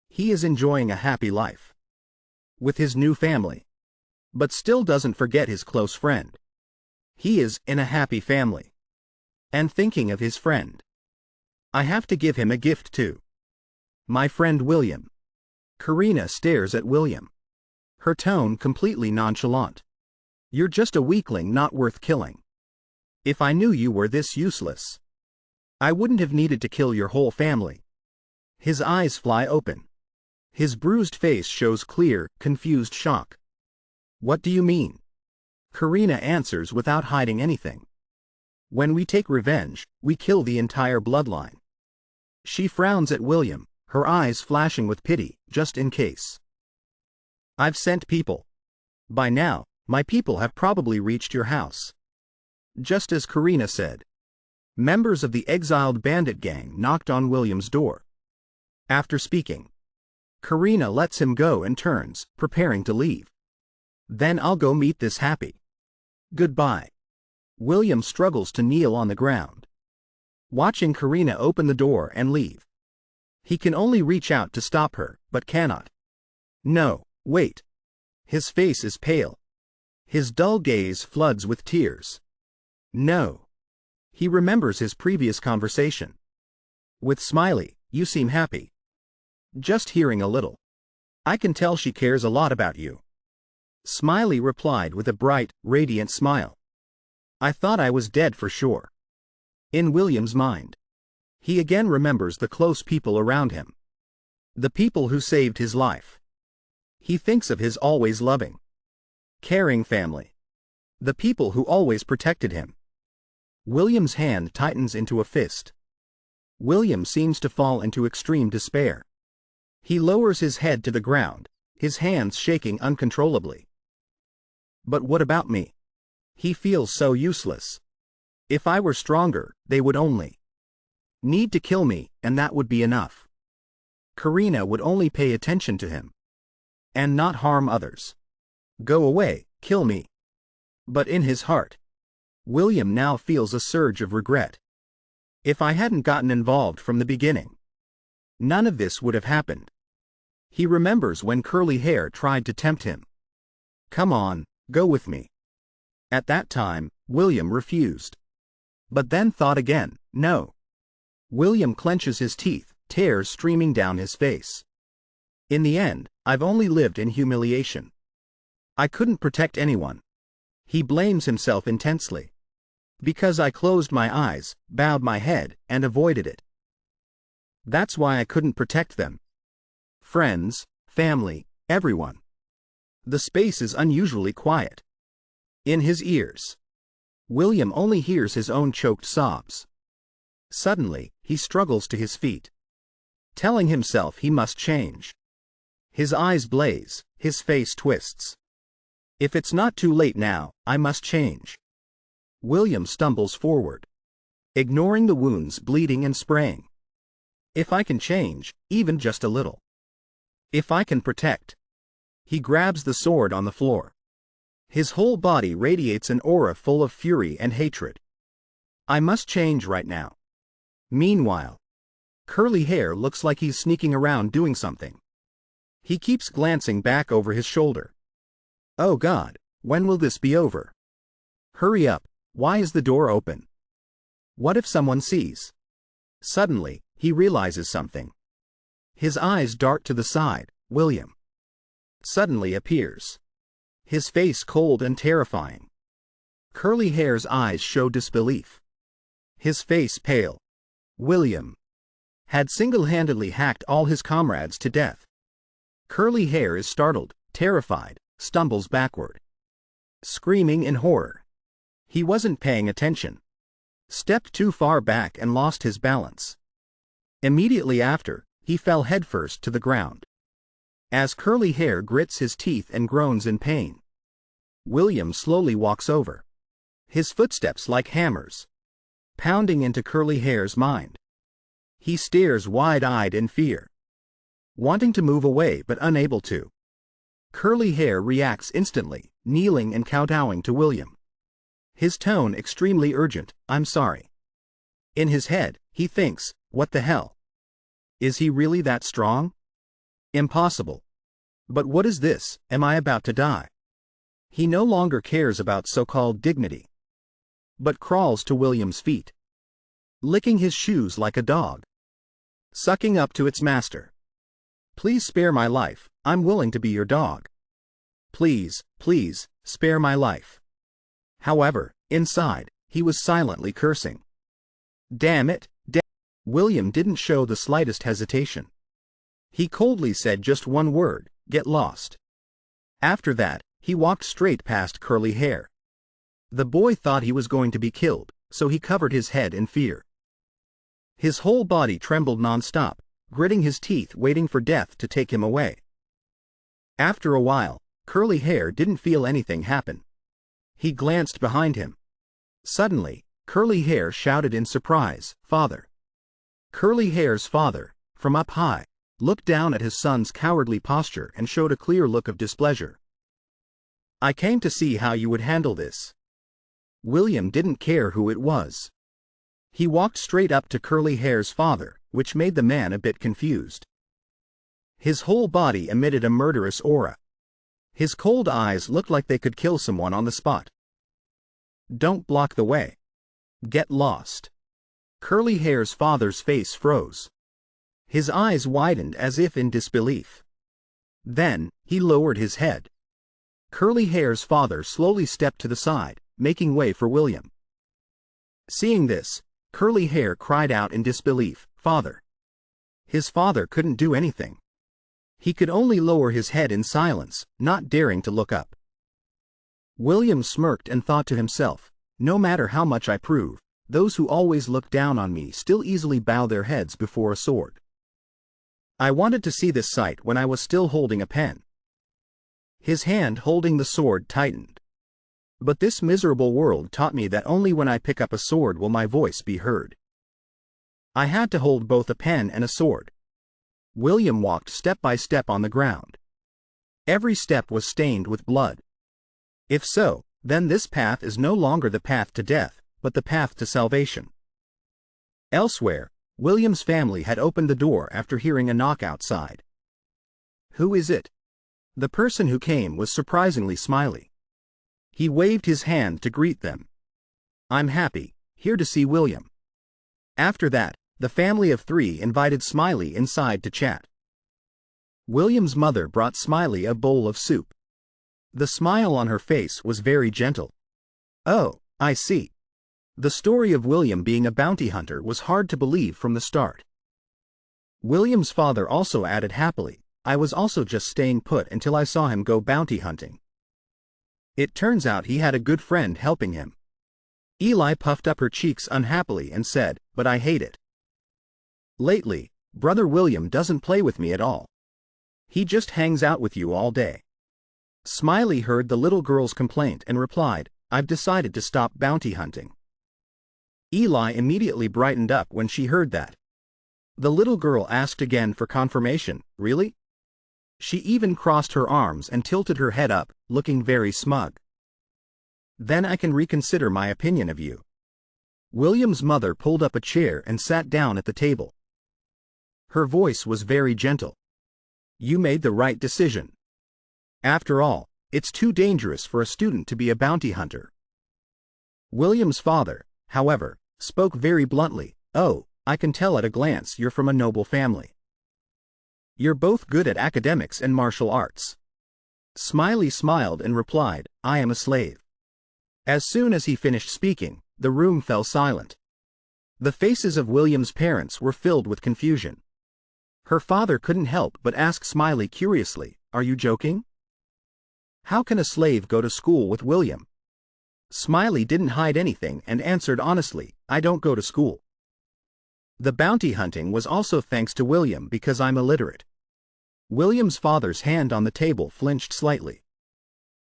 Speaker 1: He is enjoying a happy life. With his new family. But still doesn't forget his close friend. He is in a happy family. And thinking of his friend. I have to give him a gift too. My friend William. Karina stares at William. Her tone completely nonchalant. You're just a weakling not worth killing. If I knew you were this useless, I wouldn't have needed to kill your whole family. His eyes fly open. His bruised face shows clear, confused shock. What do you mean? Karina answers without hiding anything. When we take revenge, we kill the entire bloodline. She frowns at William, her eyes flashing with pity, just in case. I've sent people. By now, my people have probably reached your house. Just as Karina said. Members of the exiled bandit gang knocked on William's door. After speaking, Karina lets him go and turns, preparing to leave. Then I'll go meet this Happy. Goodbye. William struggles to kneel on the ground. Watching Karina open the door and leave. He can only reach out to stop her, but cannot. No, wait. His face is pale. His dull gaze floods with tears. No. He remembers his previous conversation. With Smiley, you seem happy. Just hearing a little. I can tell she cares a lot about you. Smiley replied with a bright, radiant smile. I thought I was dead for sure. In William's mind. He again remembers the close people around him. The people who saved his life. He thinks of his always loving, caring family. The people who always protected him. William's hand tightens into a fist. William seems to fall into extreme despair. He lowers his head to the ground, his hands shaking uncontrollably. But what about me? He feels so useless. If I were stronger, they would only need to kill me, and that would be enough. Karina would only pay attention to him. And not harm others. Go away, kill me. But in his heart, William now feels a surge of regret. If I hadn't gotten involved from the beginning, none of this would have happened. He remembers when Curly Hair tried to tempt him. Come on, go with me. At that time, William refused. But then thought again, no. William clenches his teeth, tears streaming down his face. In the end, I've only lived in humiliation. I couldn't protect anyone. He blames himself intensely. Because I closed my eyes, bowed my head, and avoided it. That's why I couldn't protect them. Friends, family, everyone. The space is unusually quiet. In his ears, William only hears his own choked sobs. Suddenly, he struggles to his feet. Telling himself he must change. His eyes blaze, his face twists. If it's not too late now, I must change. William stumbles forward, ignoring the wounds bleeding and spraying. If I can change, even just a little. If I can protect. He grabs the sword on the floor. His whole body radiates an aura full of fury and hatred. I must change right now. Meanwhile, Curly Hair looks like he's sneaking around doing something. He keeps glancing back over his shoulder. Oh God, when will this be over? Hurry up, why is the door open? What if someone sees? Suddenly, he realizes something. His eyes dart to the side. William suddenly appears. His face cold and terrifying. Curly Hair's eyes show disbelief. His face pale. William. had single-handedly hacked all his comrades to death. Curly Hair is startled, terrified, stumbles backward, screaming in horror. He wasn't paying attention. Stepped too far back and lost his balance. Immediately after, he fell headfirst to the ground. As Curly Hair grits his teeth and groans in pain, William slowly walks over. His footsteps like hammers, pounding into Curly Hair's mind. He stares wide-eyed in fear, wanting to move away but unable to. Curly Hair reacts instantly, kneeling and kowtowing to William. His tone extremely urgent, "I'm sorry." In his head, he thinks, what the hell? Is he really that strong? Impossible. But what is this? Am I about to die? He no longer cares about so-called dignity, but crawls to William's feet, licking his shoes like a dog, sucking up to its master. "Please spare my life, I'm willing to be your dog. Please, please, spare my life." However, inside, he was silently cursing. Damn it, William didn't show the slightest hesitation. He coldly said just one word, "Get lost." After that, he walked straight past Curly Hair. The boy thought he was going to be killed, so he covered his head in fear. His whole body trembled non-stop, gritting his teeth waiting for death to take him away. After a while, Curly Hair didn't feel anything happen. He glanced behind him. Suddenly, Curly Hair shouted in surprise, "Father!" Curly Hair's father, from up high, looked down at his son's cowardly posture and showed a clear look of displeasure. "I came to see how you would handle this." William didn't care who it was. He walked straight up to Curly Hair's father, which made the man a bit confused. His whole body emitted a murderous aura. His cold eyes looked like they could kill someone on the spot. "Don't block the way. Get lost." Curly Hair's father's face froze. His eyes widened as if in disbelief. Then, he lowered his head. Curly Hair's father slowly stepped to the side, making way for William. Seeing this, Curly Hair cried out in disbelief, "Father!" His father couldn't do anything. He could only lower his head in silence, not daring to look up. William smirked and thought to himself, "No matter how much I prove, those who always look down on me still easily bow their heads before a sword. I wanted to see this sight when I was still holding a pen." His hand holding the sword tightened. "But this miserable world taught me that only when I pick up a sword will my voice be heard." I had to hold both a pen and a sword. William walked step by step on the ground. Every step was stained with blood. If so, then this path is no longer the path to death, but the path to salvation. Elsewhere, William's family had opened the door after hearing a knock outside. "Who is it?" The person who came was surprisingly smiley. He waved his hand to greet them. "I'm happy, here to see William." After that, the family of three invited Smiley inside to chat. William's mother brought Smiley a bowl of soup. The smile on her face was very gentle. "Oh, I see." The story of William being a bounty hunter was hard to believe from the start. William's father also added happily, "I was also just staying put until I saw him go bounty hunting." It turns out he had a good friend helping him. Eli puffed up her cheeks unhappily and said, "But I hate it. Lately, Brother William doesn't play with me at all. He just hangs out with you all day." Smiley heard the little girl's complaint and replied, "I've decided to stop bounty hunting." Eli immediately brightened up when she heard that. The little girl asked again for confirmation, "Really?" She even crossed her arms and tilted her head up, looking very smug. "Then I can reconsider my opinion of you." William's mother pulled up a chair and sat down at the table. Her voice was very gentle. "You made the right decision. After all, it's too dangerous for a student to be a bounty hunter." William's father, however, spoke very bluntly, "Oh, I can tell at a glance you're from a noble family. You're both good at academics and martial arts." Smiley smiled and replied, "I am a slave." As soon as he finished speaking, the room fell silent. The faces of William's parents were filled with confusion. Her father couldn't help but ask Smiley curiously, "Are you joking? How can a slave go to school with William?" Smiley didn't hide anything and answered honestly, "I don't go to school. The bounty hunting was also thanks to William because I'm illiterate." William's father's hand on the table flinched slightly.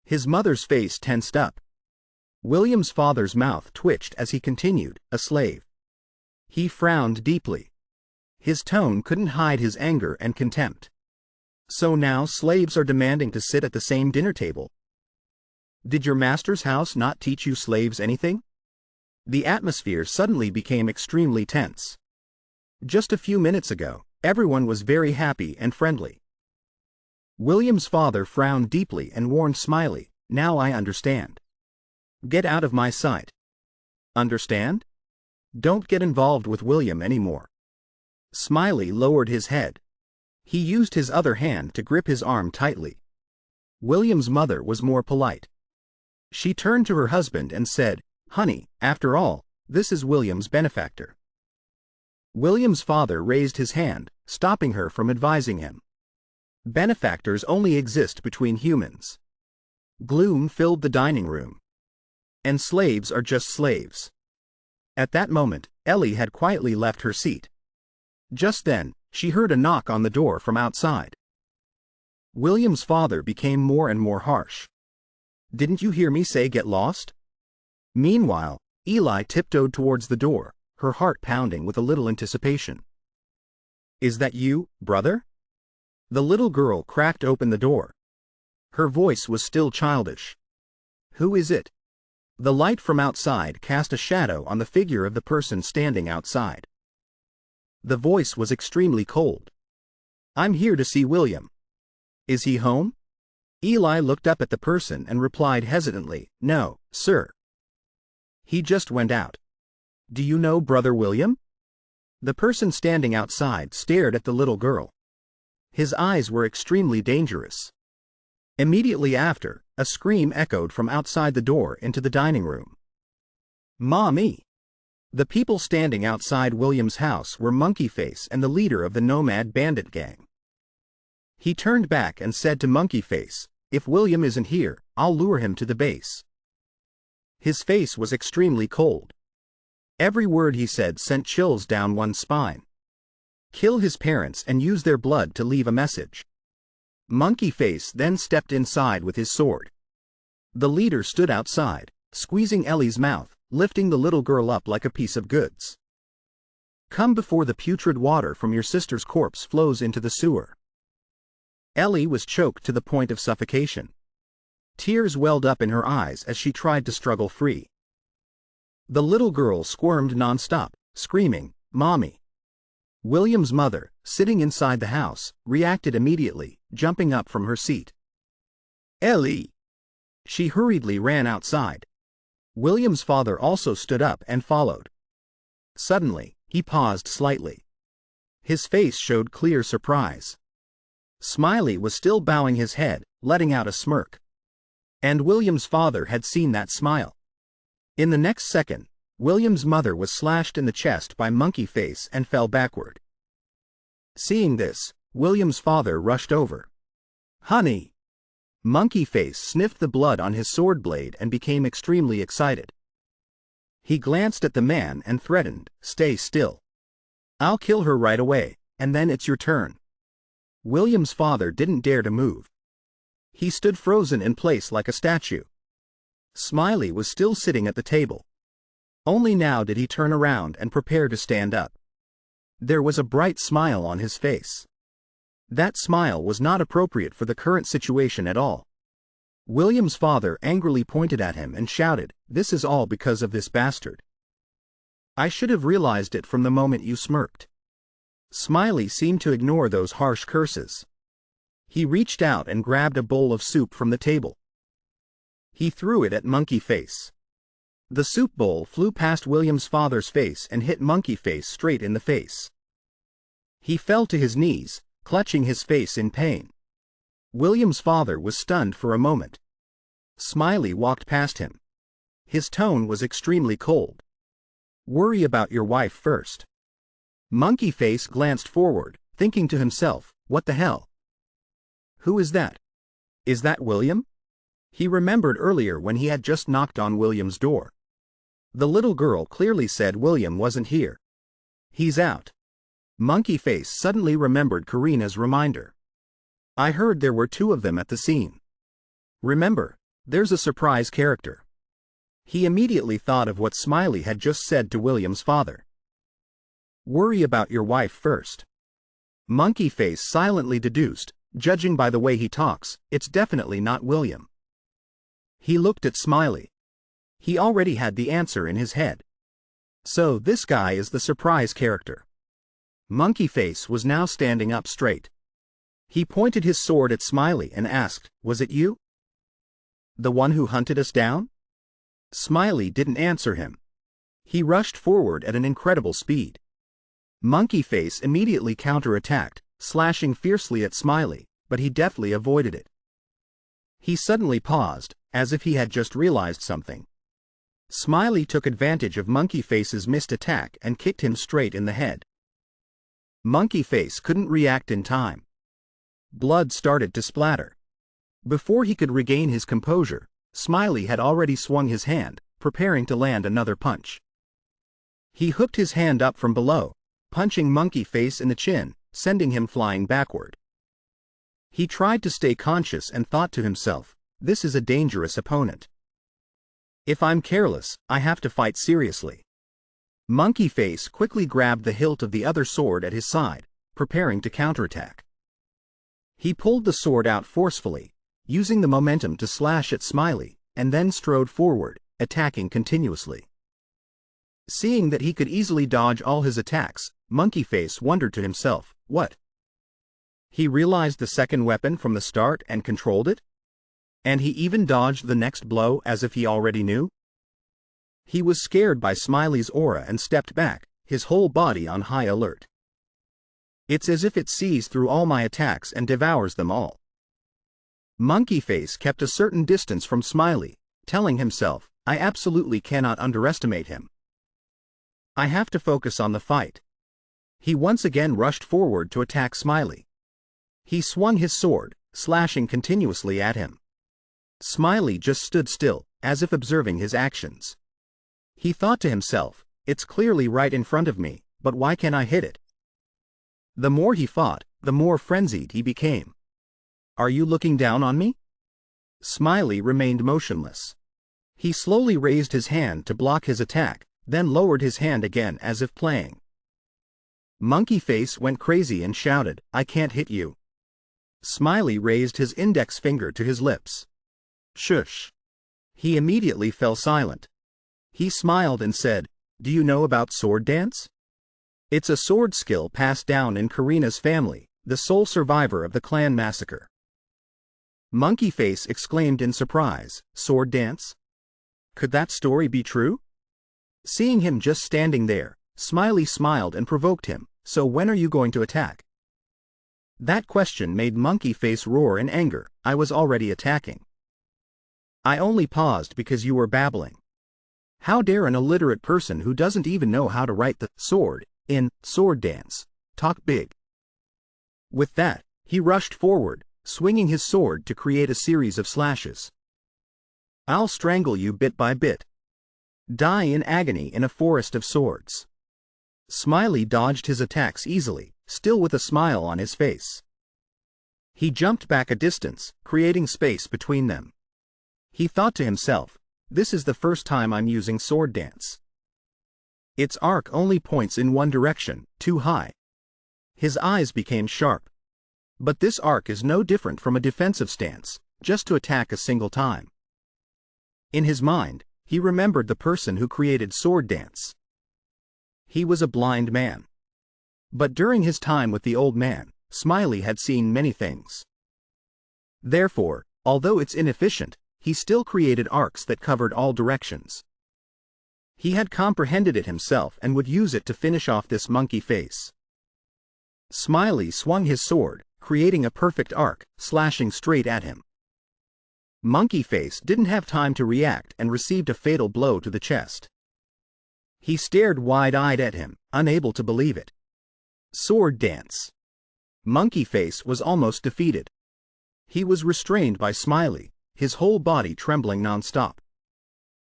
Speaker 1: His mother's face tensed up. William's father's mouth twitched as he continued, "A slave." He frowned deeply. His tone couldn't hide his anger and contempt. "So now slaves are demanding to sit at the same dinner table? Did your master's house not teach you slaves anything?" The atmosphere suddenly became extremely tense. Just a few minutes ago, everyone was very happy and friendly. William's father frowned deeply and warned Smiley, "Now I understand. Get out of my sight. Understand? Don't get involved with William anymore." Smiley lowered his head. He used his other hand to grip his arm tightly. William's mother was more polite. She turned to her husband and said, "Honey, after all, this is William's benefactor." William's father raised his hand, stopping her from advising him. Benefactors only exist between humans. Gloom filled the dining room. And slaves are just slaves. At that moment, Ellie had quietly left her seat. Just then, she heard a knock on the door from outside. William's father became more and more harsh. "Didn't you hear me say get lost?" Meanwhile, Eli tiptoed towards the door, her heart pounding with a little anticipation. "Is that you, brother?" The little girl cracked open the door. Her voice was still childish. "Who is it?" The light from outside cast a shadow on the figure of the person standing outside. The voice was extremely cold. "I'm here to see William. Is he home?" Eli looked up at the person and replied hesitantly, "No, sir. He just went out." "Do you know Brother William?" The person standing outside stared at the little girl. His eyes were extremely dangerous. Immediately after, a scream echoed from outside the door into the dining room. "Mommy!" The people standing outside William's house were Monkey Face and the leader of the Nomad Bandit gang. He turned back and said to Monkey Face, "If William isn't here, I'll lure him to the base." His face was extremely cold. Every word he said sent chills down one's spine. Kill his parents and use their blood to leave a message. Monkey Face then stepped inside with his sword. The leader stood outside, squeezing Ellie's mouth, lifting the little girl up like a piece of goods. "Come before the putrid water from your sister's corpse flows into the sewer." Ellie was choked to the point of suffocation. Tears welled up in her eyes as she tried to struggle free. The little girl squirmed nonstop, screaming, "Mommy!" William's mother, sitting inside the house, reacted immediately, jumping up from her seat. "Ellie!" She hurriedly ran outside. William's father also stood up and followed. Suddenly, he paused slightly. His face showed clear surprise. Smiley was still bowing his head, letting out a smirk. And William's father had seen that smile. In the next second, William's mother was slashed in the chest by Monkey Face and fell backward. Seeing this, William's father rushed over. "Honey!" Monkey Face sniffed the blood on his sword blade and became extremely excited. He glanced at the man and threatened, "Stay still. I'll kill her right away, and then it's your turn." William's father didn't dare to move. He stood frozen in place like a statue. Smiley was still sitting at the table. Only now did he turn around and prepare to stand up. There was a bright smile on his face. That smile was not appropriate for the current situation at all. William's father angrily pointed at him and shouted, "This is all because of this bastard. I should have realized it from the moment you smirked." Smiley seemed to ignore those harsh curses. He reached out and grabbed a bowl of soup from the table. He threw it at Monkey Face. The soup bowl flew past William's father's face and hit Monkey Face straight in the face. He fell to his knees, clutching his face in pain. William's father was stunned for a moment. Smiley walked past him. His tone was extremely cold. Worry about your wife first. Monkey Face glanced forward, thinking to himself, what the hell? Who is that? Is that William? He remembered earlier when he had just knocked on William's door. The little girl clearly said William wasn't here. He's out. Monkey Face suddenly remembered Karina's reminder. I heard there were 2 of them at the scene. Remember, there's a surprise character. He immediately thought of what Smiley had just said to William's father. Worry about your wife first. Monkey Face silently deduced, judging by the way he talks, it's definitely not William. He looked at Smiley. He already had the answer in his head. So this guy is the surprise character. Monkey Face was now standing up straight. He pointed his sword at Smiley and asked, was it you? The one who hunted us down? Smiley didn't answer him. He rushed forward at an incredible speed. Monkey Face immediately counterattacked, slashing fiercely at Smiley, but he deftly avoided it. He suddenly paused, as if he had just realized something. Smiley took advantage of Monkey Face's missed attack and kicked him straight in the head. Monkey Face couldn't react in time. Blood started to splatter. Before he could regain his composure, Smiley had already swung his hand, preparing to land another punch. He hooked his hand up from below, punching Monkey Face in the chin, sending him flying backward. He tried to stay conscious and thought to himself, this is a dangerous opponent. If I'm careless, I have to fight seriously. Monkey Face quickly grabbed the hilt of the other sword at his side, preparing to counterattack. He pulled the sword out forcefully, using the momentum to slash at Smiley, and then strode forward, attacking continuously. Seeing that he could easily dodge all his attacks, Monkey Face wondered to himself, what? He realized the second weapon from the start and controlled it? And he even dodged the next blow as if he already knew? He was scared by Smiley's aura and stepped back, his whole body on high alert. It's as if it sees through all my attacks and devours them all. Monkey Face kept a certain distance from Smiley, telling himself, I absolutely cannot underestimate him. I have to focus on the fight. He once again rushed forward to attack Smiley. He swung his sword, slashing continuously at him. Smiley just stood still, as if observing his actions. He thought to himself, it's clearly right in front of me, but why can't I hit it? The more he fought, the more frenzied he became. Are you looking down on me? Smiley remained motionless. He slowly raised his hand to block his attack, then lowered his hand again as if playing. Monkey Face went crazy and shouted, I can't hit you. Smiley raised his index finger to his lips. Shush. He immediately fell silent. He smiled and said, do you know about sword dance? It's a sword skill passed down in Karina's family, the sole survivor of the clan massacre. Monkey Face exclaimed in surprise, sword dance? Could that story be true? Seeing him just standing there, Smiley smiled and provoked him, so when are you going to attack? That question made Monkey Face roar in anger, I was already attacking. I only paused because you were babbling. How dare an illiterate person who doesn't even know how to write the sword in sword dance talk big? With that, he rushed forward, swinging his sword to create a series of slashes. I'll strangle you bit by bit. Die in agony in a forest of swords. Smiley dodged his attacks easily, still with a smile on his face. He jumped back a distance, creating space between them. He thought to himself, this is the first time I'm using sword dance. Its arc only points in one direction, too high. His eyes became sharp. But this arc is no different from a defensive stance, just to attack a single time. In his mind, he remembered the person who created sword dance. He was a blind man. But during his time with the old man, Smiley had seen many things. Therefore, although it's inefficient, he still created arcs that covered all directions. He had comprehended it himself and would use it to finish off this Monkey Face. Smiley swung his sword, creating a perfect arc, slashing straight at him. Monkey Face didn't have time to react and received a fatal blow to the chest. He stared wide-eyed at him, unable to believe it. Sword dance. Monkey Face was almost defeated. He was restrained by Smiley, his whole body trembling non-stop.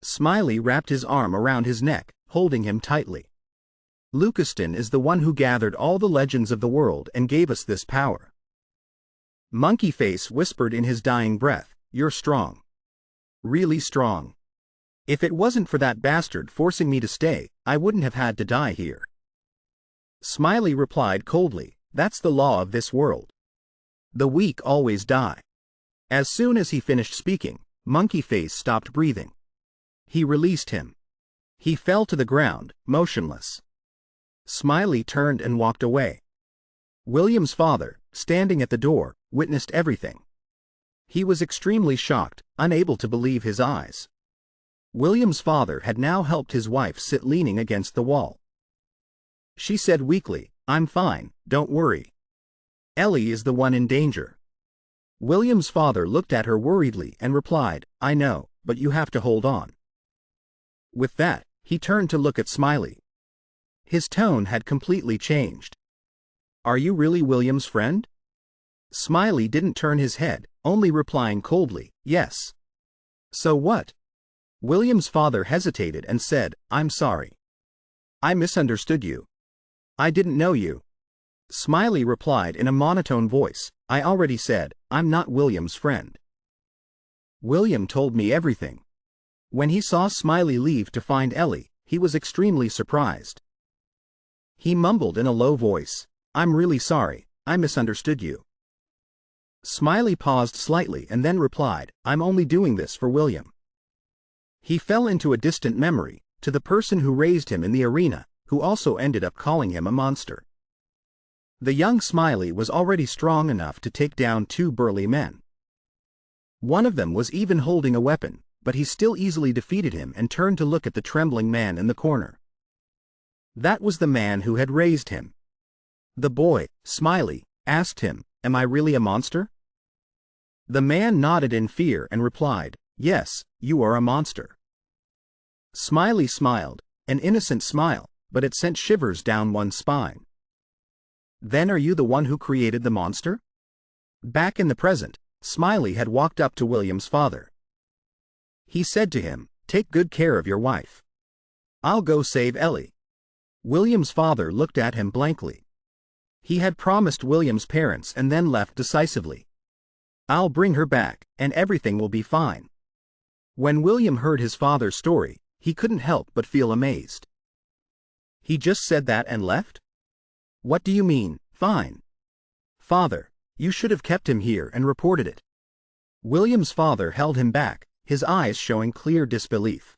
Speaker 1: Smiley wrapped his arm around his neck, holding him tightly. Lucaston is the one who gathered all the legends of the world and gave us this power. Monkey Face whispered in his dying breath, "You're strong. Really strong. If it wasn't for that bastard forcing me to stay, I wouldn't have had to die here." Smiley replied coldly, "That's the law of this world. The weak always die." As soon as he finished speaking, Monkey Face stopped breathing. He released him. He fell to the ground, motionless. Smiley turned and walked away. William's father, standing at the door, witnessed everything. He was extremely shocked, unable to believe his eyes. William's father had now helped his wife sit leaning against the wall. She said weakly, "I'm fine, don't worry. Ellie is the one in danger." William's father looked at her worriedly and replied, "I know, but you have to hold on." With that, he turned to look at Smiley. His tone had completely changed. "Are you really William's friend?" Smiley didn't turn his head, only replying coldly, "Yes." "So what?" William's father hesitated and said, "I'm sorry. I misunderstood you. I didn't know you." Smiley replied in a monotone voice, "I already said, I'm not William's friend. William told me everything." When he saw Smiley leave to find Ellie, he was extremely surprised. He mumbled in a low voice, "I'm really sorry, I misunderstood you." Smiley paused slightly and then replied, "I'm only doing this for William." He fell into a distant memory, to the person who raised him in the arena, who also ended up calling him a monster. The young Smiley was already strong enough to take down 2 burly men. One of them was even holding a weapon, but he still easily defeated him and turned to look at the trembling man in the corner. That was the man who had raised him. The boy, Smiley, asked him, "Am I really a monster?" The man nodded in fear and replied, "Yes, you are a monster." Smiley smiled, an innocent smile, but it sent shivers down one's spine. "Then are you the one who created the monster?" Back in the present, Smiley had walked up to William's father. He said to him, "Take good care of your wife. I'll go save Ellie." William's father looked at him blankly. He had promised William's parents and then left decisively. "I'll bring her back, and everything will be fine." When William heard his father's story, he couldn't help but feel amazed. "He just said that and left? What do you mean, fine? Father, you should have kept him here and reported it." William's father held him back, his eyes showing clear disbelief.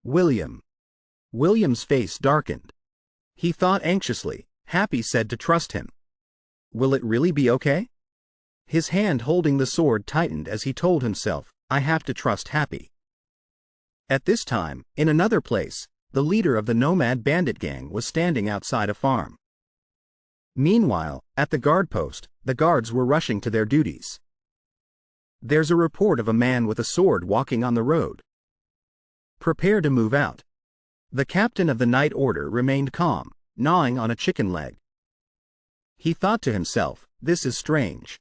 Speaker 1: William's face darkened. He thought anxiously. Happy said to trust him. Will it really be okay? His hand holding the sword tightened as he told himself, "I have to trust Happy." At this time, in another place, the leader of the nomad bandit gang was standing outside a farm. Meanwhile, at the guard post, the guards were rushing to their duties. "There's a report of a man with a sword walking on the road. Prepare to move out." The captain of the night order remained calm, gnawing on a chicken leg. He thought to himself, "This is strange."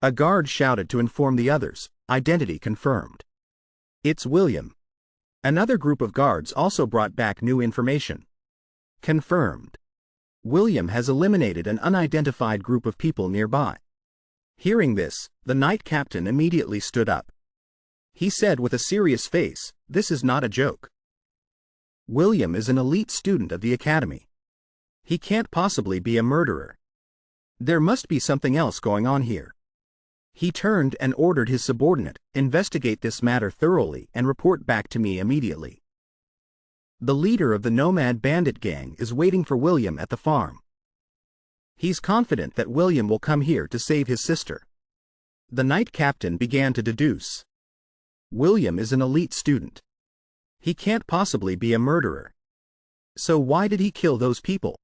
Speaker 1: A guard shouted to inform the others, identity confirmed. "It's William." Another group of guards also brought back new information. Confirmed. William has eliminated an unidentified group of people nearby. Hearing this, the night captain immediately stood up. He said with a serious face, "This is not a joke. William is an elite student of the academy. He can't possibly be a murderer. There must be something else going on here." He turned and ordered his subordinate, "Investigate this matter thoroughly and report back to me immediately." The leader of the nomad bandit gang is waiting for William at the farm. He's confident that William will come here to save his sister. The night captain began to deduce. William is an elite student. He can't possibly be a murderer. So why did he kill those people?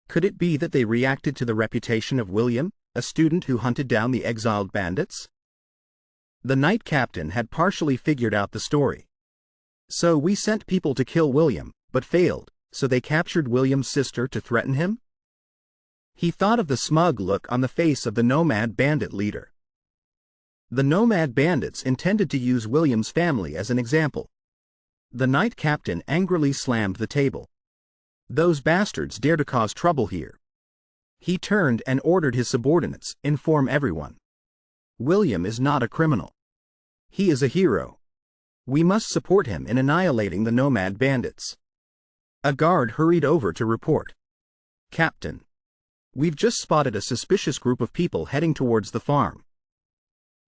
Speaker 1: Could it be that they reacted to the reputation of William, a student who hunted down the exiled bandits? The night captain had partially figured out the story. "So we sent people to kill William, but failed, so they captured William's sister to threaten him? He thought of the smug look on the face of the nomad bandit leader. The nomad bandits intended to use William's family as an example. The knight captain angrily slammed the table. Those bastards dare to cause trouble here. He turned and ordered his subordinates, inform everyone. William is not a criminal. He is a hero. We must support him in annihilating the nomad bandits. A guard hurried over to report. Captain, we've just spotted a suspicious group of people heading towards the farm.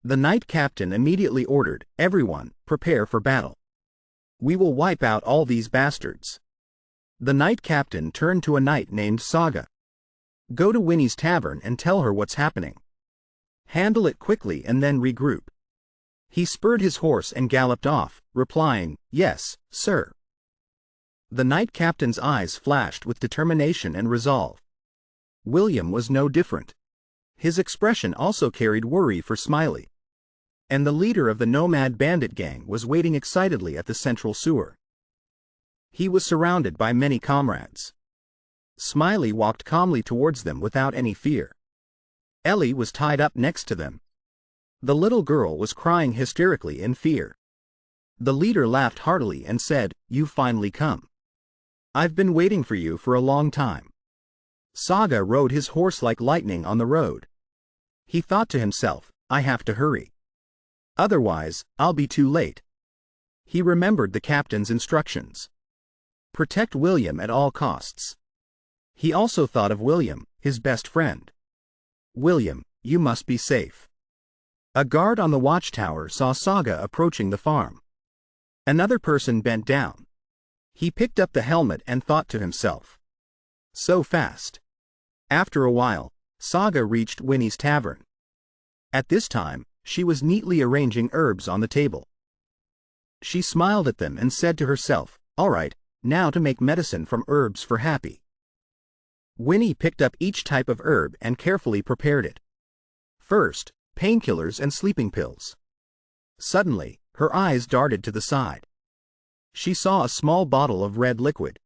Speaker 1: The knight captain immediately ordered, everyone, prepare for battle. We will wipe out all these bastards. The knight captain turned to a knight named Saga. Go to Winnie's tavern and tell her what's happening. Handle it quickly and then regroup. He spurred his horse and galloped off, replying, Yes, sir. The knight captain's eyes flashed with determination and resolve. William was no different. His expression also carried worry for Smiley. And the leader of the nomad bandit gang was waiting excitedly at the central sewer. He was surrounded by many comrades. Smiley walked calmly towards them without any fear. Ellie was tied up next to them. The little girl was crying hysterically in fear. The leader laughed heartily and said, You've finally come. I've been waiting for you for a long time. Saga rode his horse like lightning on the road. He thought to himself, I have to hurry. Otherwise, I'll be too late. He remembered the captain's instructions. Protect William at all costs. He also thought of William, his best friend. William, you must be safe. A guard on the watchtower saw Saga approaching the farm. Another person bent down. He picked up the helmet and thought to himself. So fast. After a while, Saga reached Winnie's tavern. At this time, she was neatly arranging herbs on the table. She smiled at them and said to herself, All right, now to make medicine from herbs for Happy. Winnie picked up each type of herb and carefully prepared it. First, painkillers and sleeping pills. Suddenly, her eyes darted to the side. She saw a small bottle of red liquid.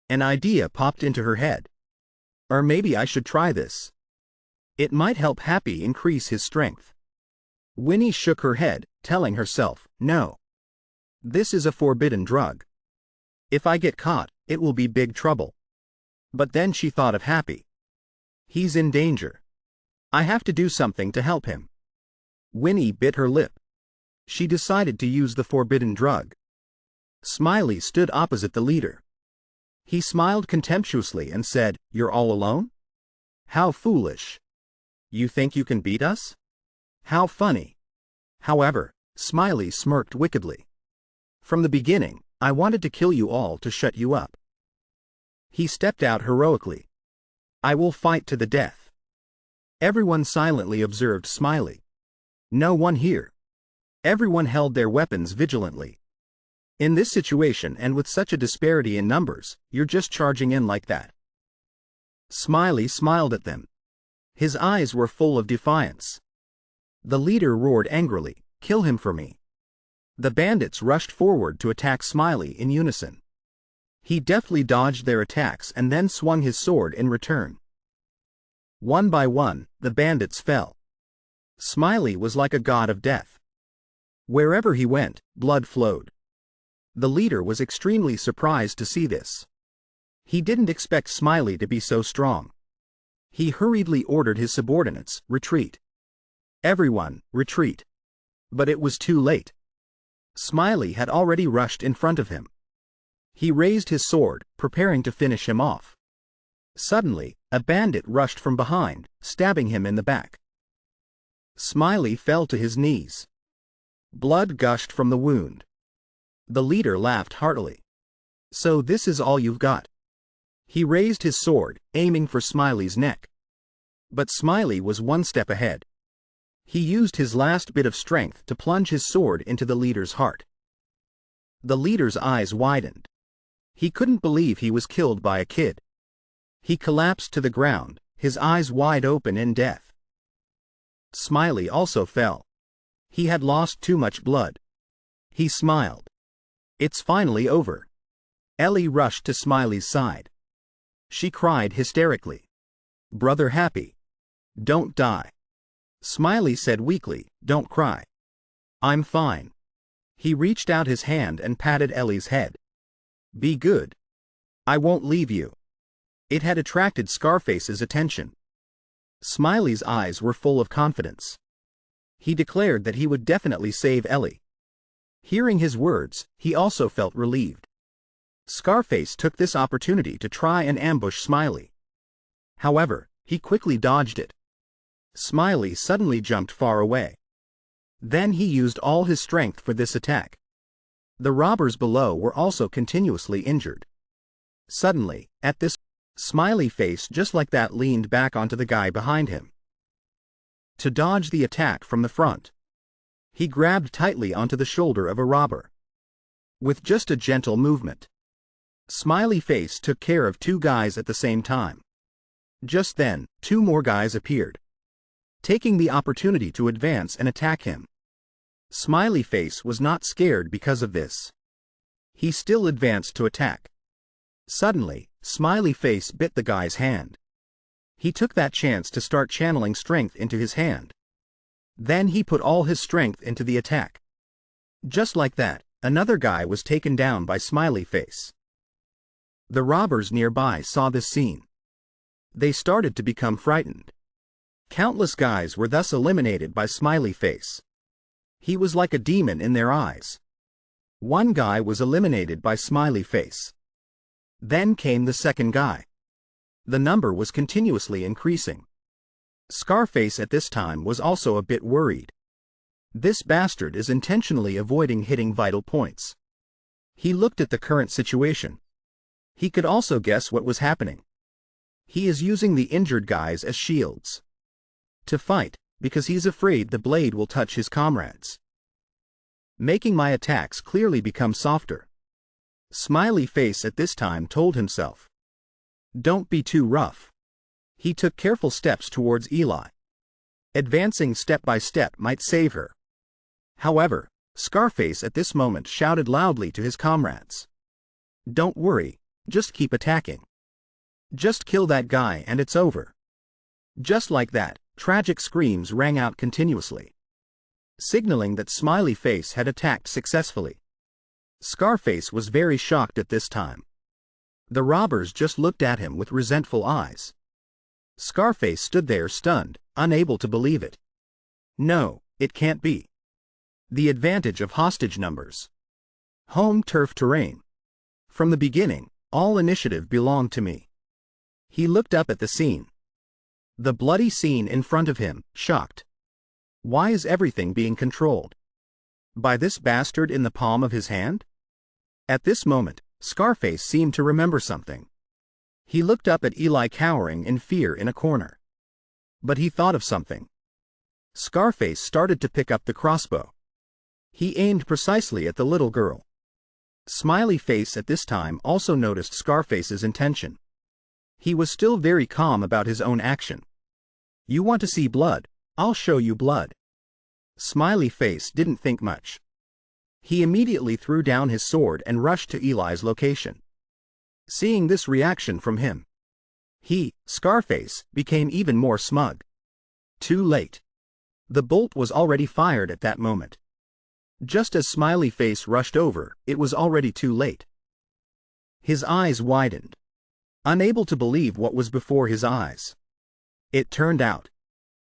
Speaker 1: An idea popped into her head. Or maybe I should try this. It might help Happy increase his strength. Winnie shook her head, telling herself, No. This is a forbidden drug. If I get caught, it will be big trouble. But then she thought of Happy. He's in danger. I have to do something to help him. Winnie bit her lip. She decided to use the forbidden drug. Smiley stood opposite the leader. He smiled contemptuously and said, You're all alone? How foolish. You think you can beat us? How funny. However, Smiley smirked wickedly. From the beginning, I wanted to kill you all to shut you up. He stepped out heroically. I will fight to the death. Everyone silently observed Smiley. No one here. Everyone held their weapons vigilantly. In this situation and with such a disparity in numbers, you're just charging in like that. Smiley smiled at them. His eyes were full of defiance. The leader roared angrily, Kill him for me. The bandits rushed forward to attack Smiley in unison. He deftly dodged their attacks and then swung his sword in return. One by one, the bandits fell. Smiley was like a god of death. Wherever he went, blood flowed. The leader was extremely surprised to see this. He didn't expect Smiley to be so strong. He hurriedly ordered his subordinates, Retreat. Everyone, retreat. But it was too late. Smiley had already rushed in front of him. He raised his sword, preparing to finish him off. Suddenly, a bandit rushed from behind, stabbing him in the back. Smiley fell to his knees. Blood gushed from the wound. The leader laughed heartily. So this is all you've got. He raised his sword, aiming for Smiley's neck. But Smiley was one step ahead. He used his last bit of strength to plunge his sword into the leader's heart. The leader's eyes widened. He couldn't believe he was killed by a kid. He collapsed to the ground, his eyes wide open in death. Smiley also fell. He had lost too much blood. He smiled. It's finally over. Ellie rushed to Smiley's side. She cried hysterically. "Brother Happy. Don't die." Smiley said weakly, "Don't cry. I'm fine." He reached out his hand and patted Ellie's head. "Be good. I won't leave you." It had attracted Scarface's attention. Smiley's eyes were full of confidence. He declared that he would definitely save Ellie. Hearing his words, he also felt relieved. Scarface took this opportunity to try and ambush Smiley. However, he quickly dodged it. Smiley suddenly jumped far away. Then he used all his strength for this attack. The robbers below were also continuously injured. Suddenly, at this, Smiley face just like that leaned back onto the guy behind him. To dodge the attack from the front, he grabbed tightly onto the shoulder of a robber. With just a gentle movement, Smiley face took care of two guys at the same time. Just then, two more guys appeared, taking the opportunity to advance and attack him. Smiley face was not scared because of this. He still advanced to attack. Suddenly, Smiley face bit the guy's hand. He took that chance to start channeling strength into his hand. Then he put all his strength into the attack. Just like that, another guy was taken down by Smiley face. The robbers nearby saw this scene. They started to become frightened. Countless guys were thus eliminated by Smiley face. He was like a demon in their eyes. One guy was eliminated by Smiley face. Then came the second guy. The number was continuously increasing. Scarface at this time was also a bit worried. This bastard is intentionally avoiding hitting vital points. He looked at the current situation. He could also guess what was happening. He is using the injured guys as shields to fight, because he's afraid the blade will touch his comrades, making my attacks clearly become softer. Smiley face at this time told himself, "Don't be too rough." He took careful steps towards Eli. Advancing step by step might save her. However, Scarface at this moment shouted loudly to his comrades, "Don't worry, just keep attacking. Just kill that guy and it's over." Just like that, tragic screams rang out continuously, signaling that Smiley face had attacked successfully. Scarface was very shocked at this time. The robbers just looked at him with resentful eyes. Scarface stood there stunned, unable to believe it. No, it can't be. The advantage of hostage numbers. Home turf terrain. From the beginning, all initiative belonged to me. He looked up at the scene. The bloody scene in front of him, shocked. Why is everything being controlled by this bastard in the palm of his hand? At this moment, Scarface seemed to remember something. He looked up at Eli cowering in fear in a corner. But he thought of something. Scarface started to pick up the crossbow. He aimed precisely at the little girl. Smiley face at this time also noticed Scarface's intention. He was still very calm about his own action. "You want to see blood? I'll show you blood." Smiley face didn't think much. He immediately threw down his sword and rushed to Eli's location. Seeing this reaction from him, he, Scarface, became even more smug. Too late. The bolt was already fired at that moment. Just as Smiley face rushed over, it was already too late. His eyes widened, unable to believe what was before his eyes. It turned out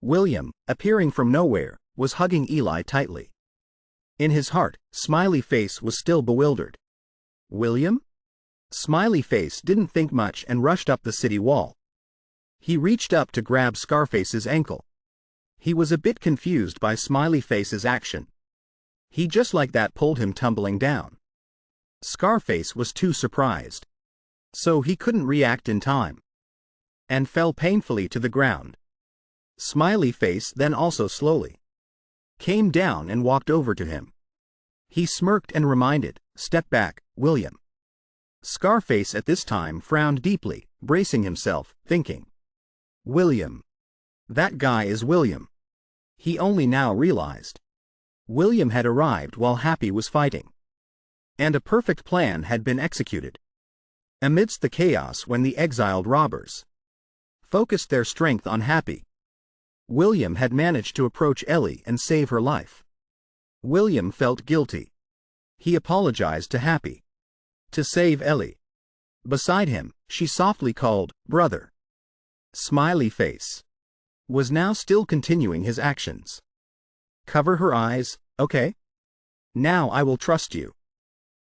Speaker 1: William, appearing from nowhere, was hugging Eli tightly. In his heart, Smiley face was still bewildered. William? Smiley face didn't think much and rushed up the city wall. He reached up to grab Scarface's ankle. He was a bit confused by Smiley face's action. He just like that pulled him tumbling down. Scarface was too surprised, so he couldn't react in time, and fell painfully to the ground. Smiley face then also slowly came down and walked over to him. He smirked and reminded, "Step back, William." Scarface at this time frowned deeply, bracing himself, thinking, "William. That guy is William." He only now realized William had arrived while Happy was fighting, and a perfect plan had been executed. amidst the chaos when the exiled robbers focused their strength on Happy. William had managed to approach Ellie and save her life. William felt guilty. He apologized to Happy. To save Ellie. Beside him, she softly called, "Brother." Smiley Face was now still continuing his actions. "Cover her eyes, okay? Now I will trust you.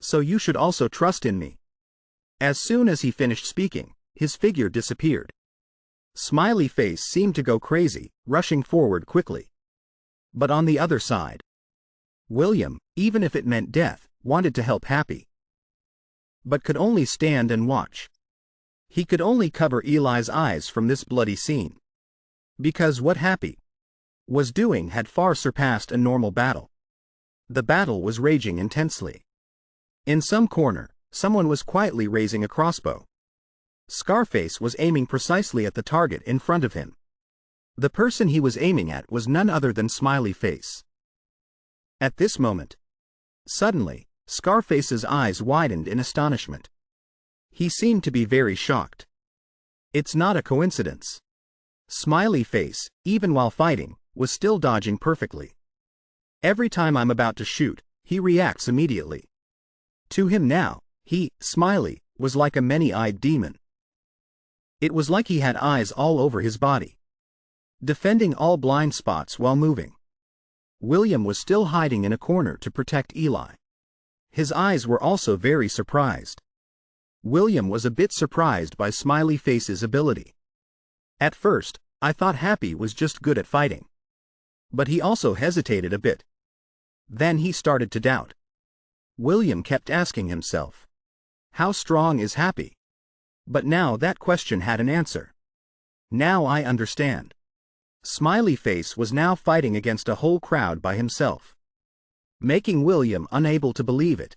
Speaker 1: So you should also trust in me." As soon as he finished speaking, his figure disappeared. Smiley Face seemed to go crazy, rushing forward quickly. But on the other side, William, even if it meant death, wanted to help Happy, but could only stand and watch. He could only cover Eli's eyes from this bloody scene, because what Happy was doing had far surpassed a normal battle. The battle was raging intensely. In some corner, someone was quietly raising a crossbow. Scarface was aiming precisely at the target in front of him. The person he was aiming at was none other than Smiley Face. At this moment, suddenly, Scarface's eyes widened in astonishment. He seemed to be very shocked. It's not a coincidence. Smiley Face, even while fighting, was still dodging perfectly. Every time I'm about to shoot, he reacts immediately. To him now, he, Smiley, was like a many-eyed demon. It was like he had eyes all over his body, defending all blind spots while moving. William was still hiding in a corner to protect Eli. His eyes were also very surprised. William was a bit surprised by Smiley Face's ability. At first, I thought Happy was just good at fighting. But he also hesitated a bit. Then he started to doubt. William kept asking himself, how strong is Happy? But now that question had an answer. Now I understand. Smiley Face was now fighting against a whole crowd by himself, making William unable to believe it.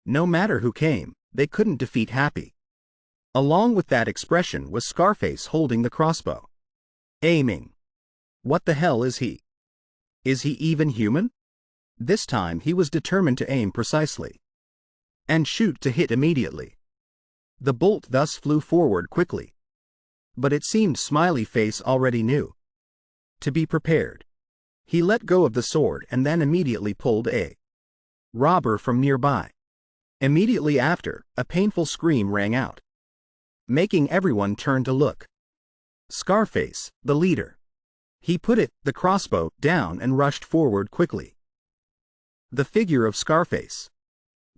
Speaker 1: No matter who came, they couldn't defeat Happy. Along with that expression was Scarface holding the crossbow, aiming. What the hell is he? Is he even human? This time he was determined to aim precisely and shoot to hit immediately. The bolt thus flew forward quickly. But it seemed Smiley Face already knew to be prepared. He let go of the sword and then immediately pulled a robber from nearby. Immediately after, a painful scream rang out, making everyone turn to look. Scarface, the leader. He put the crossbow, down and rushed forward quickly. The figure of Scarface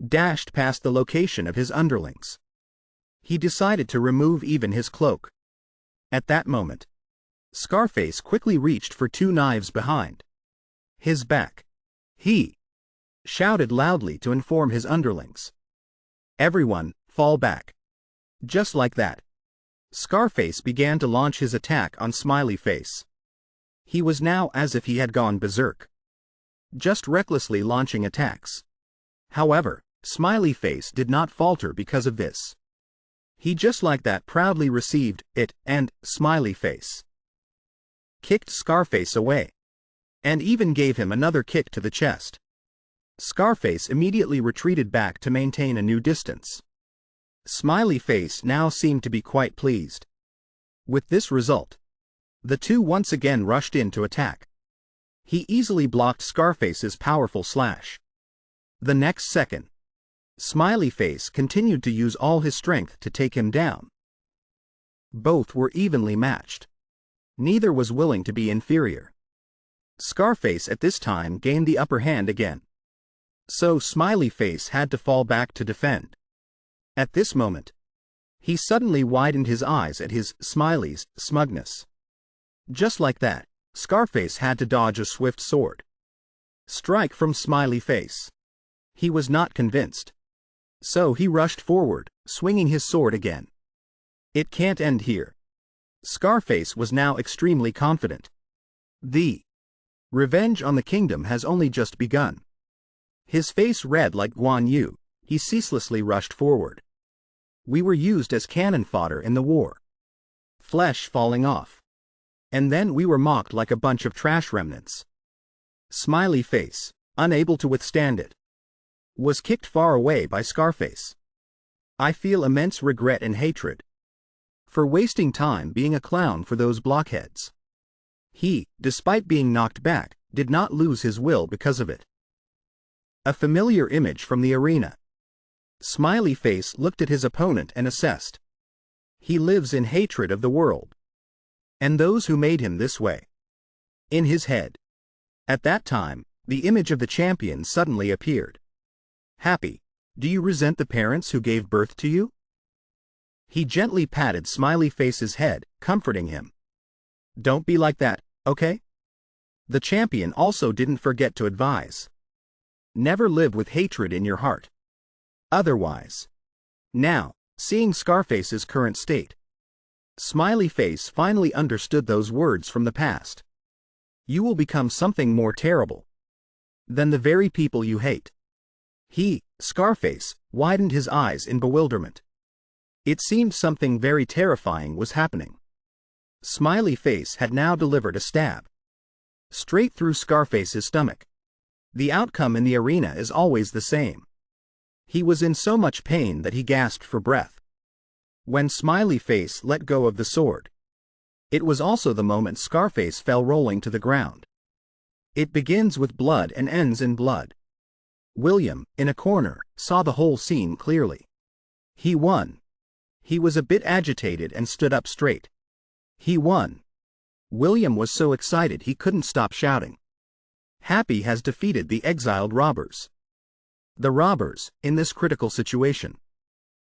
Speaker 1: dashed past the location of his underlings. He decided to remove even his cloak. At that moment, Scarface quickly reached for two knives behind his back. He shouted loudly to inform his underlings. Everyone, fall back. Just like that, Scarface began to launch his attack on Smiley Face. He was now as if he had gone berserk, just recklessly launching attacks. However, Smiley Face did not falter because of this. He just like that proudly received it, and Smiley Face kicked Scarface away, and even gave him another kick to the chest. Scarface immediately retreated back to maintain a new distance. Smiley Face now seemed to be quite pleased with this result. The two once again rushed in to attack. He easily blocked Scarface's powerful slash. The next second, Smiley Face continued to use all his strength to take him down. Both were evenly matched. Neither was willing to be inferior. Scarface at this time gained the upper hand again. So Smiley Face had to fall back to defend. At this moment, he suddenly widened his eyes at his Smiley's smugness. Just like that, Scarface had to dodge a swift sword strike from Smiley Face. He was not convinced. So he rushed forward, swinging his sword again. It can't end here. Scarface was now extremely confident. The revenge on the kingdom has only just begun. His face red like Guan Yu, he ceaselessly rushed forward. We were used as cannon fodder in the war. Flesh falling off. And then we were mocked like a bunch of trash remnants. Smiley Face, unable to withstand it, was kicked far away by Scarface. I feel immense regret and hatred for wasting time being a clown for those blockheads. He, despite being knocked back, did not lose his will because of it. A familiar image from the arena. Smiley Face looked at his opponent and assessed. He lives in hatred of the world and those who made him this way. In his head, at that time, the image of the champion suddenly appeared. Happy, do you resent the parents who gave birth to you? He gently patted Smiley Face's head, comforting him. Don't be like that, okay? The champion also didn't forget to advise. Never live with hatred in your heart. Otherwise. Now, seeing Scarface's current state, Smiley Face finally understood those words from the past. You will become something more terrible than the very people you hate. He, Scarface, widened his eyes in bewilderment. It seemed something very terrifying was happening. Smiley Face had now delivered a stab straight through Scarface's stomach. The outcome in the arena is always the same. He was in so much pain that he gasped for breath. When Smiley Face let go of the sword, it was also the moment Scarface fell rolling to the ground. It begins with blood and ends in blood. William, in a corner, saw the whole scene clearly. He won. He was a bit agitated and stood up straight. He won. William was so excited he couldn't stop shouting. Happy has defeated the exiled robbers. The robbers, in this critical situation,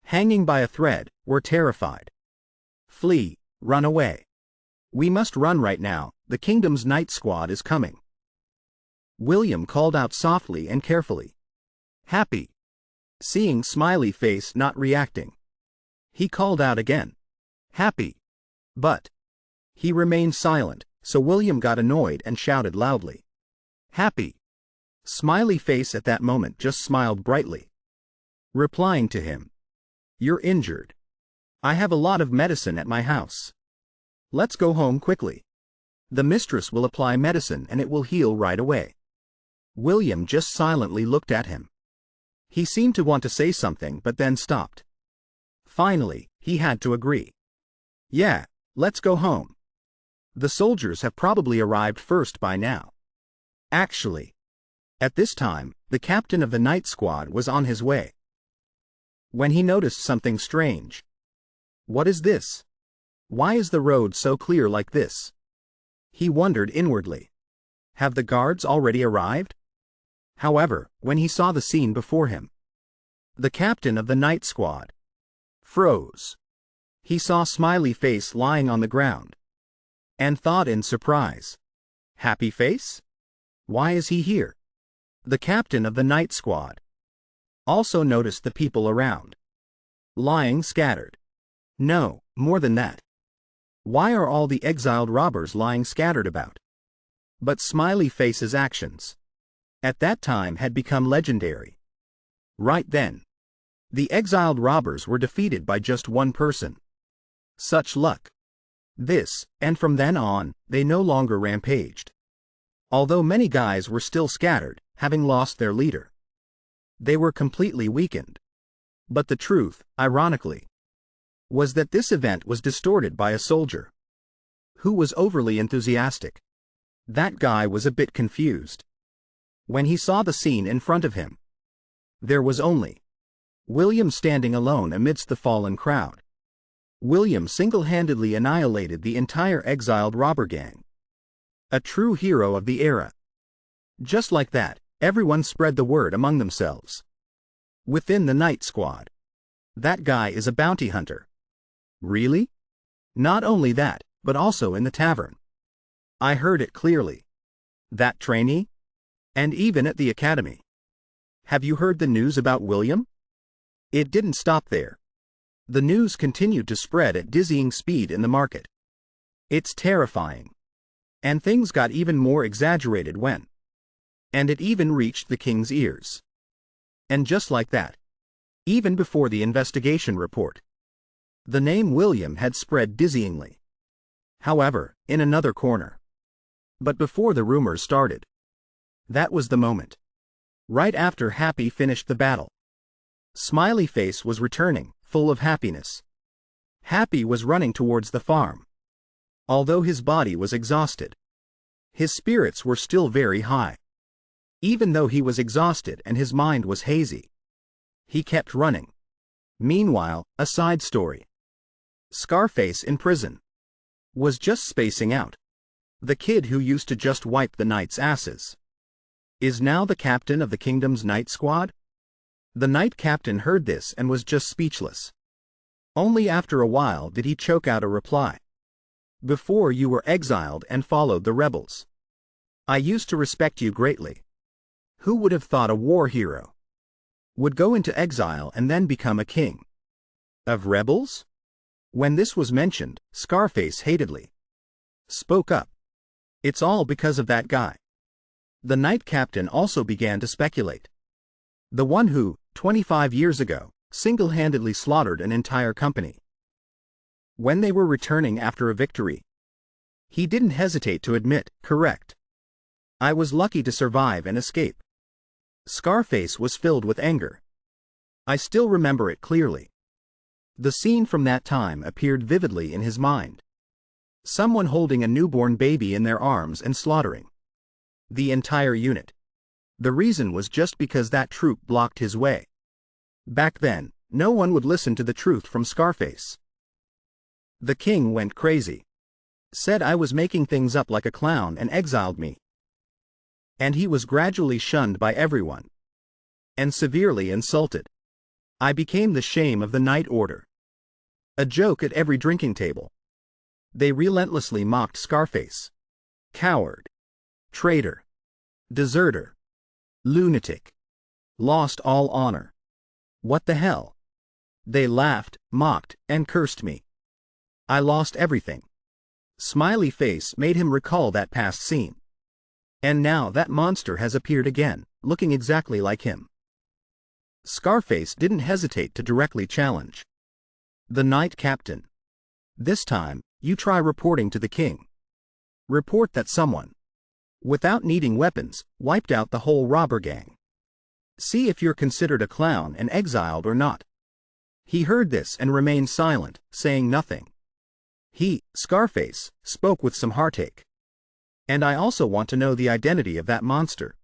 Speaker 1: hanging by a thread, were terrified. Flee, run away. We must run right now, the kingdom's night squad is coming. William called out softly and carefully. Happy. Seeing Smiley Face not reacting, he called out again. Happy. But he remained silent, so William got annoyed and shouted loudly. Happy. Smiley Face at that moment just smiled brightly, replying to him. You're injured. I have a lot of medicine at my house. Let's go home quickly. The mistress will apply medicine and it will heal right away. William just silently looked at him. He seemed to want to say something but then stopped. Finally, he had to agree. Yeah, let's go home. The soldiers have probably arrived first by now. Actually, at this time, the captain of the night squad was on his way, when he noticed something strange. What is this? Why is the road so clear like this? He wondered inwardly. Have the guards already arrived? However, when he saw the scene before him, the captain of the night squad froze. He saw Smiley Face lying on the ground and thought in surprise. Happy Face? Why is he here? The captain of the night squad also noticed the people around, lying scattered. No, more than that. Why are all the exiled robbers lying scattered about? But Smiley Face's actions at that time had become legendary. Right then, the exiled robbers were defeated by just one person. Such luck. This, and from then on, they no longer rampaged. Although many guys were still scattered, having lost their leader, they were completely weakened. But the truth, ironically, was that this event was distorted by a soldier who was overly enthusiastic. That guy was a bit confused. When he saw the scene in front of him, there was only William standing alone amidst the fallen crowd. William single-handedly annihilated the entire exiled robber gang. A true hero of the era. Just like that, everyone spread the word among themselves. Within the night squad, that guy is a bounty hunter. Really? Not only that, but also in the tavern. I heard it clearly. That trainee? And even at the academy. Have you heard the news about William? It didn't stop there. The news continued to spread at dizzying speed in the market. It's terrifying. And things got even more exaggerated when. And it even reached the king's ears. And just like that, even before the investigation report, the name William had spread dizzyingly. However, in another corner. But before the rumors started, that was the moment. Right after Happy finished the battle, Smiley Face was returning, full of happiness. Happy was running towards the farm. Although his body was exhausted, his spirits were still very high. Even though he was exhausted and his mind was hazy, he kept running. Meanwhile, a side story. Scarface in prison was just spacing out. The kid who used to just wipe the Knights' asses is now the captain of the kingdom's night squad? The night captain heard this and was just speechless. Only after a while did he choke out a reply. Before you were exiled and followed the rebels, I used to respect you greatly. Who would have thought a war hero would go into exile and then become a king of rebels? When this was mentioned, Scarface hatedly spoke up. It's all because of that guy. The night captain also began to speculate. The one who, 25 years ago, single-handedly slaughtered an entire company. When they were returning after a victory, he didn't hesitate to admit, correct. I was lucky to survive and escape. Scarface was filled with anger. I still remember it clearly. The scene from that time appeared vividly in his mind. Someone holding a newborn baby in their arms and slaughtering the entire unit. The reason was just because that troop blocked his way. Back then, no one would listen to the truth from Scarface. The king went crazy. Said I was making things up like a clown and exiled me. And he was gradually shunned by everyone and severely insulted. I became the shame of the night order. A joke at every drinking table. They relentlessly mocked Scarface. Coward. Traitor. Deserter. Lunatic. Lost all honor. What the hell? They laughed, mocked, and cursed me. I lost everything. Smiley Face made him recall that past scene. And now that monster has appeared again, looking exactly like him. Scarface didn't hesitate to directly challenge the night captain. This time, you try reporting to the king. Report that someone, without needing weapons, wiped out the whole robber gang. See if you're considered a clown and exiled or not. He heard this and remained silent, saying nothing. He, Scarface, spoke with some heartache. And I also want to know the identity of that monster.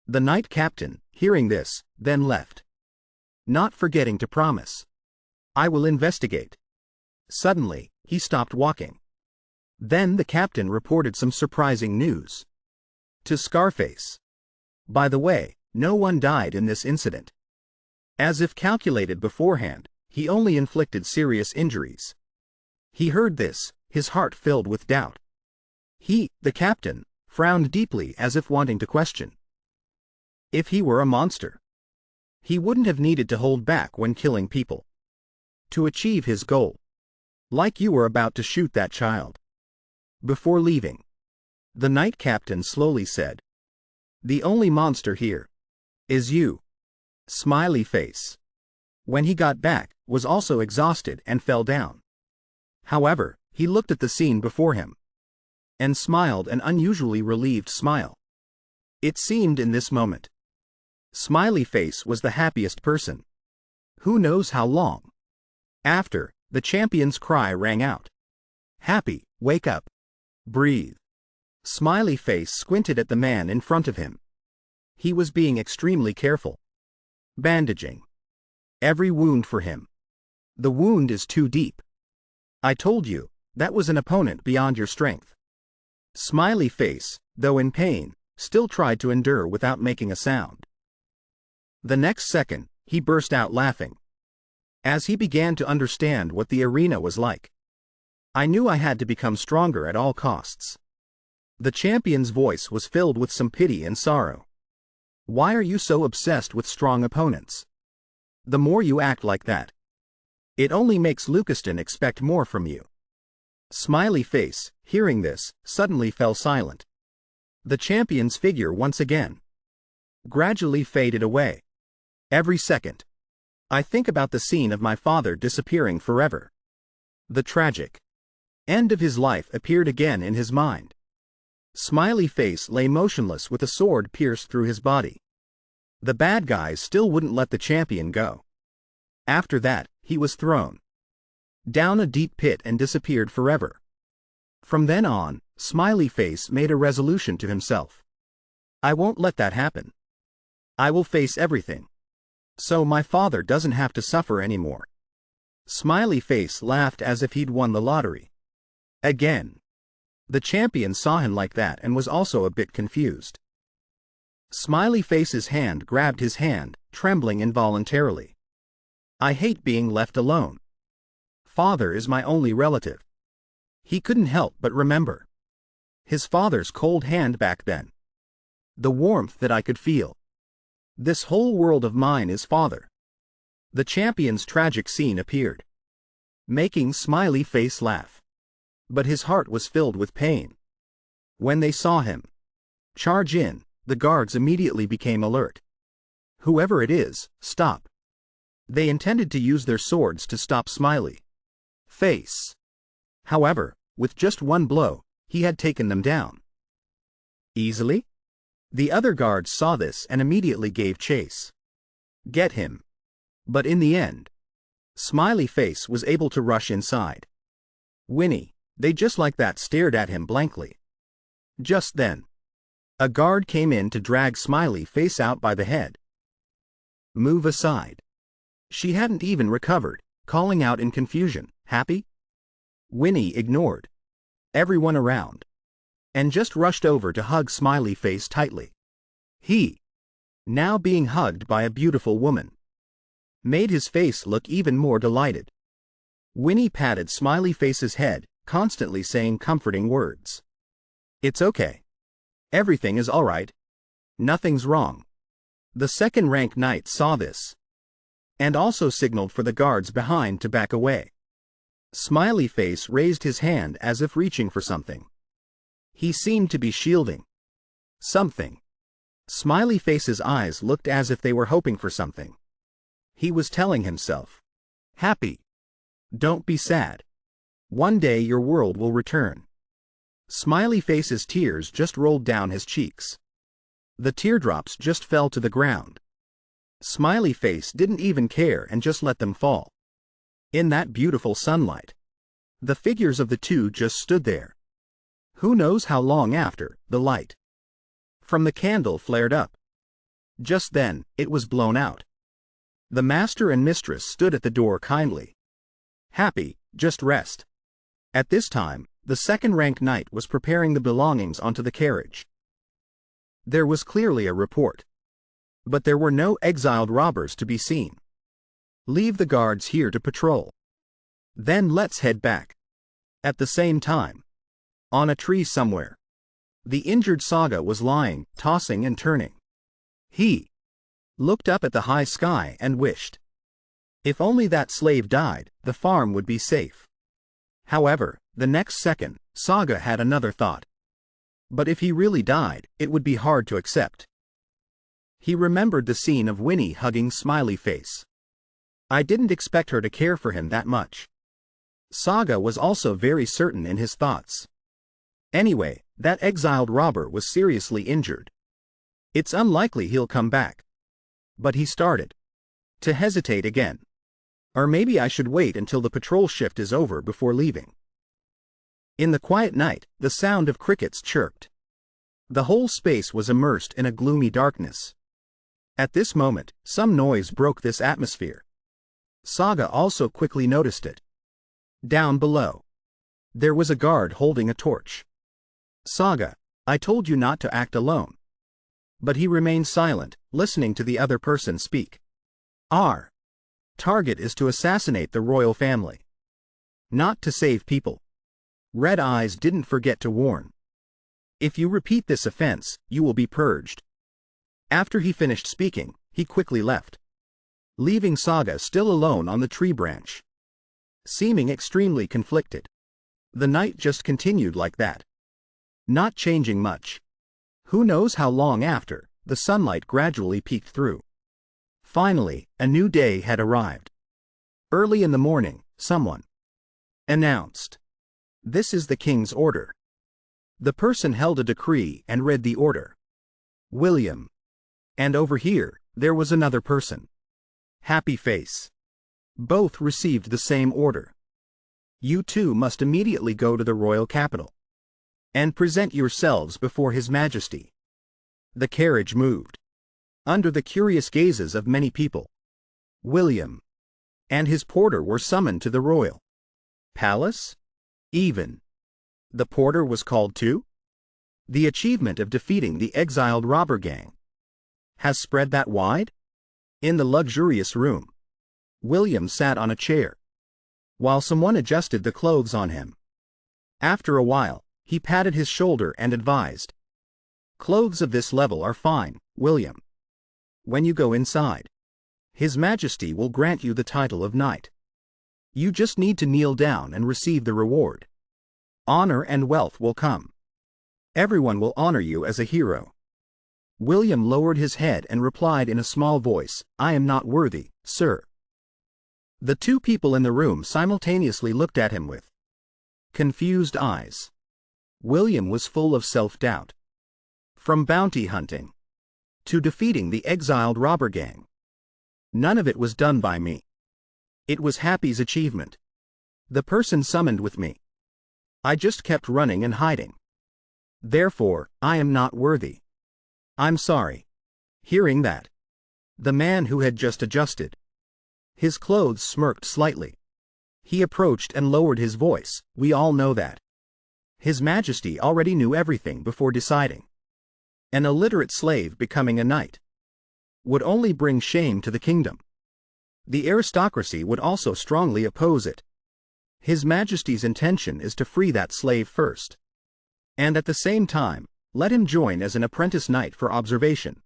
Speaker 1: The night captain, hearing this, then left, not forgetting to promise, I will investigate. Suddenly, he stopped walking. Then the captain reported some surprising news to Scarface. By the way, no one died in this incident. As if calculated beforehand, he only inflicted serious injuries. He heard this, his heart filled with doubt. He, the captain, frowned deeply as if wanting to question. If he were a monster, he wouldn't have needed to hold back when killing people to achieve his goal. Like you were about to shoot that child. Before leaving, the night captain slowly said, the only monster here is you. Smiley Face, when he got back, was also exhausted and fell down. However, he looked at the scene before him and smiled an unusually relieved smile. It seemed in this moment, Smiley Face was the happiest person. Who knows how long? After, the champion's cry rang out. Happy, wake up. Breathe. Smiley Face squinted at the man in front of him. He was being extremely careful. Bandaging every wound for him. The wound is too deep. I told you, that was an opponent beyond your strength. Smiley Face, though in pain, still tried to endure without making a sound. The next second, he burst out laughing, as he began to understand what the arena was like. I knew I had to become stronger at all costs. The champion's voice was filled with some pity and sorrow. Why are you so obsessed with strong opponents? The more you act like that, it only makes Lucaston expect more from you. Smiley Face, hearing this, suddenly fell silent. The champion's figure once again gradually faded away. Every second, I think about the scene of my father disappearing forever. The tragic end of his life appeared again in his mind. Smiley Face lay motionless with a sword pierced through his body. The bad guys still wouldn't let the champion go. After that, he was thrown down a deep pit and disappeared forever. From then on, Smiley Face made a resolution to himself. I won't let that happen. I will face everything, so my father doesn't have to suffer anymore. Smiley Face laughed as if he'd won the lottery. Again. The champion saw him like that and was also a bit confused. Smiley Face's hand grabbed his hand, trembling involuntarily. I hate being left alone. Father is my only relative. He couldn't help but remember his father's cold hand back then. The warmth that I could feel. This whole world of mine is father. The champion's tragic scene appeared, making Smiley Face laugh. But his heart was filled with pain. When they saw him charge in, the guards immediately became alert. Whoever it is, stop. They intended to use their swords to stop Smiley Face. However, with just one blow, he had taken them down. Easily? The other guards saw this and immediately gave chase. Get him. But in the end, Smiley Face was able to rush inside. Winnie, they just like that stared at him blankly. Just then, a guard came in to drag Smiley Face out by the head. Move aside. She hadn't even recovered, calling out in confusion, happy? Winnie ignored everyone around and just rushed over to hug Smiley Face tightly. He, now being hugged by a beautiful woman, made his face look even more delighted. Winnie patted Smiley Face's head, constantly saying comforting words. It's okay. Everything is all right. Nothing's wrong. The second-rank knight saw this and also signaled for the guards behind to back away. Smiley Face raised his hand as if reaching for something. He seemed to be shielding something. Smiley Face's eyes looked as if they were hoping for something. He was telling himself, happy. Don't be sad. One day your world will return. Smiley Face's tears just rolled down his cheeks. The teardrops just fell to the ground. Smiley Face didn't even care and just let them fall. In that beautiful sunlight, the figures of the two just stood there. Who knows how long after, the light from the candle flared up. Just then, it was blown out. The master and mistress stood at the door kindly. Happy, just rest. At this time, the second-rank knight was preparing the belongings onto the carriage. There was clearly a report, but there were no exiled robbers to be seen. Leave the guards here to patrol. Then let's head back. At the same time, on a tree somewhere, the injured Saga was lying, tossing and turning. He looked up at the high sky and wished, if only that slave died, the farm would be safe. However, the next second, Saga had another thought. But if he really died, it would be hard to accept. He remembered the scene of Winnie hugging Smiley Face. I didn't expect her to care for him that much. Saga was also very certain in his thoughts. Anyway, that exiled robber was seriously injured. It's unlikely he'll come back. But he started to hesitate again. Or maybe I should wait until the patrol shift is over before leaving. In the quiet night, the sound of crickets chirped. The whole space was immersed in a gloomy darkness. At this moment, some noise broke this atmosphere. Saga also quickly noticed it. Down below, there was a guard holding a torch. Saga, I told you not to act alone. But he remained silent, listening to the other person speak. Our target is to assassinate the royal family, not to save people. Red Eyes didn't forget to warn. If you repeat this offense, you will be purged. After he finished speaking, he quickly left, leaving Saga still alone on the tree branch. Seeming extremely conflicted, the night just continued like that, not changing much. Who knows how long after, the sunlight gradually peeked through. Finally, a new day had arrived. Early in the morning, someone announced, "This is the king's order." The person held a decree and read the order. William. And over here, there was another person. Happy Face. Both received the same order. You two must immediately go to the royal capital and present yourselves before His Majesty. The carriage moved. Under the curious gazes of many people, William and his porter were summoned to the royal palace. Even the porter was called too? The achievement of defeating the exiled robber gang has spread that wide? In the luxurious room, William sat on a chair while someone adjusted the clothes on him. After a while, he patted his shoulder and advised, "Clothes of this level are fine, William. When you go inside, His Majesty will grant you the title of knight. You just need to kneel down and receive the reward. Honor and wealth will come. Everyone will honor you as a hero." William lowered his head and replied in a small voice, "I am not worthy, sir." The two people in the room simultaneously looked at him with confused eyes. William was full of self-doubt. From bounty hunting to defeating the exiled robber gang, none of it was done by me. It was Happy's achievement. The person summoned with me. I just kept running and hiding. Therefore, I am not worthy. I'm sorry. Hearing that, the man who had just adjusted his clothes smirked slightly. He approached and lowered his voice. "We all know that His Majesty already knew everything before deciding. An illiterate slave becoming a knight would only bring shame to the kingdom. The aristocracy would also strongly oppose it. His Majesty's intention is to free that slave first, and at the same time, let him join as an apprentice knight for observation.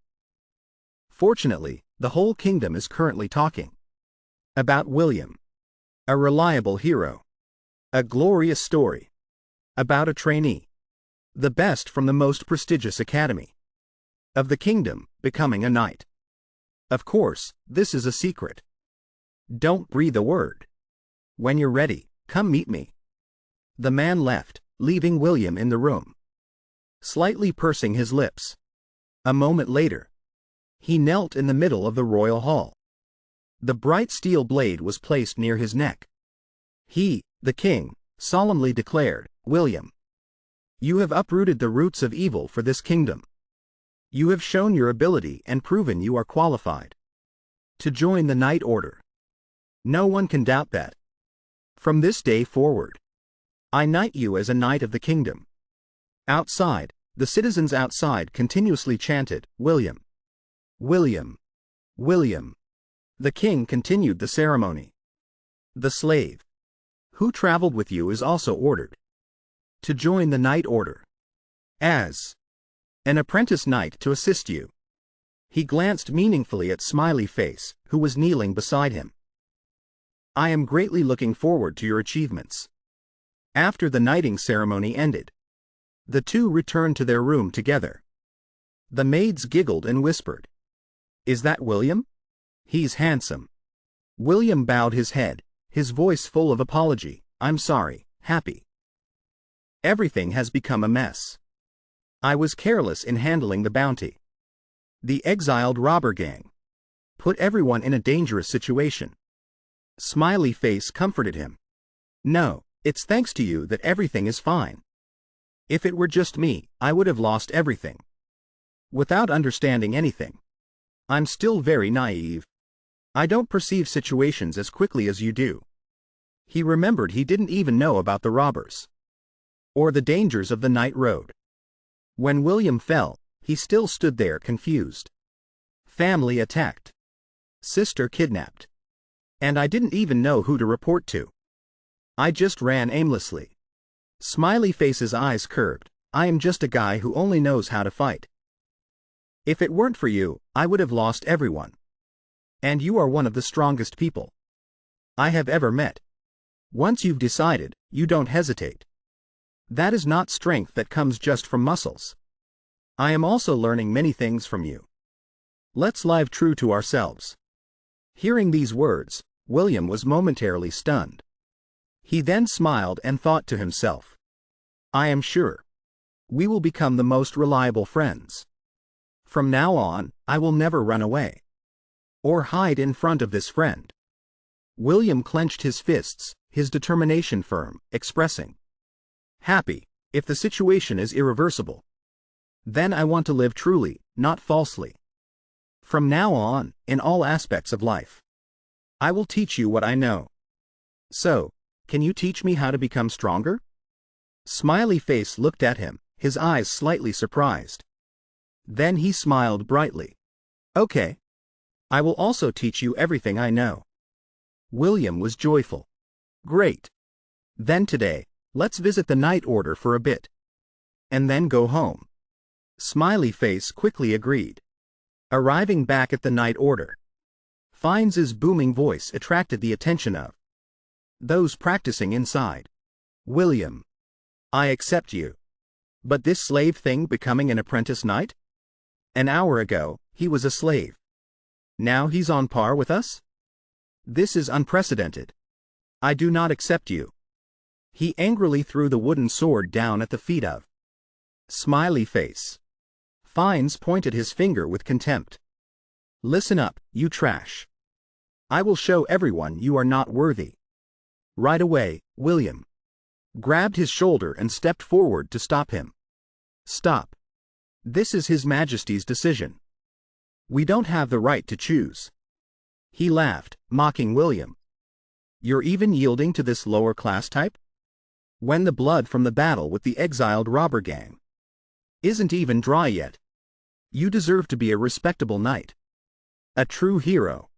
Speaker 1: Fortunately, the whole kingdom is currently talking about William, a reliable hero, a glorious story about a trainee, the best from the most prestigious academy of the kingdom, becoming a knight. Of course, this is a secret. Don't breathe a word. When you're ready, come meet me." The man left, leaving William in the room, slightly pursing his lips. A moment later, he knelt in the middle of the royal hall. The bright steel blade was placed near his neck. He, the king, solemnly declared, "William, you have uprooted the roots of evil for this kingdom. You have shown your ability and proven you are qualified to join the Knight Order. No one can doubt that. From this day forward, I knight you as a knight of the kingdom." Outside, the citizens outside continuously chanted, "William, William, William." The king continued the ceremony. "The slave who traveled with you is also ordered to join the Knight Order as an apprentice knight to assist you." He glanced meaningfully at Smiley Face, who was kneeling beside him. "I am greatly looking forward to your achievements." After the knighting ceremony ended, the two returned to their room together. The maids giggled and whispered, "Is that William? He's handsome." William bowed his head, his voice full of apology. "I'm sorry, Happy. Everything has become a mess. I was careless in handling the bounty. The exiled robber gang put everyone in a dangerous situation." Smiley Face comforted him. "No, it's thanks to you that everything is fine. If it were just me, I would have lost everything without understanding anything. I'm still very naive. I don't perceive situations as quickly as you do." He remembered he didn't even know about the robbers or the dangers of the night road. When William fell, he still stood there confused. Family attacked. Sister kidnapped. And I didn't even know who to report to. I just ran aimlessly. Smiley Face's eyes curved. "I am just a guy who only knows how to fight. If it weren't for you, I would have lost everyone. And you are one of the strongest people I have ever met. Once you've decided, you don't hesitate. That is not strength that comes just from muscles. I am also learning many things from you. Let's live true to ourselves." Hearing these words, William was momentarily stunned. He then smiled and thought to himself, "I am sure we will become the most reliable friends. From now on, I will never run away or hide in front of this friend. William clenched his fists, his determination firm, expressing, "Happy, if the situation is irreversible. Then I want to live truly, not falsely. From now on, in all aspects of life, I will teach you what I know. So, can you teach me how to become stronger?" Smiley Face looked at him, his eyes slightly surprised. Then he smiled brightly. "Okay. I will also teach you everything I know." William was joyful. "Great. Then today, let's visit the night order for a bit. And then go home." Smiley Face quickly agreed. Arriving back at the night order, Fiennes' booming voice attracted the attention of those practicing inside. "William, I accept you. But this slave thing becoming an apprentice knight? An hour ago, he was a slave. Now he's on par with us? This is unprecedented. I do not accept you." He angrily threw the wooden sword down at the feet of Smiley Face. Fiennes pointed his finger with contempt. "Listen up, you trash. I will show everyone you are not worthy." Right away, William grabbed his shoulder and stepped forward to stop him. "Stop. This is His Majesty's decision. We don't have the right to choose." He laughed, mocking William. "You're even yielding to this lower class type? When the blood from the battle with the exiled robber gang isn't even dry yet. You deserve to be a respectable knight. A true hero.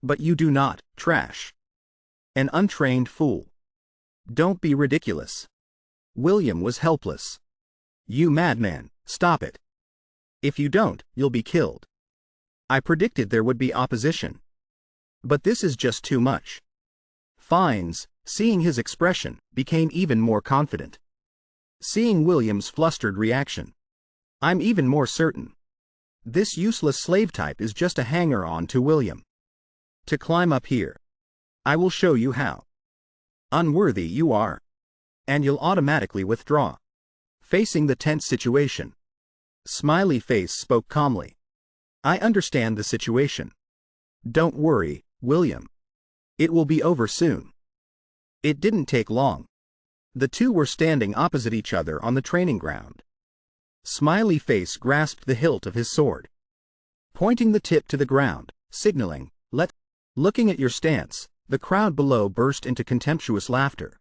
Speaker 1: But you do not, trash. An untrained fool. Don't be ridiculous." William was helpless. "You madman, stop it. If you don't, you'll be killed. I predicted there would be opposition. But this is just too much." Fiennes, seeing his expression, became even more confident. Seeing William's flustered reaction, "I'm even more certain. This useless slave type is just a hanger-on to William. To climb up here. I will show you how unworthy you are. And you'll automatically withdraw." Facing the tense situation, Smiley Face spoke calmly. "I understand the situation. Don't worry, William. It will be over soon." It didn't take long. The two were standing opposite each other on the training ground. Smiley Face grasped the hilt of his sword, pointing the tip to the ground, signaling, "Let." Looking at your stance, the crowd below burst into contemptuous laughter.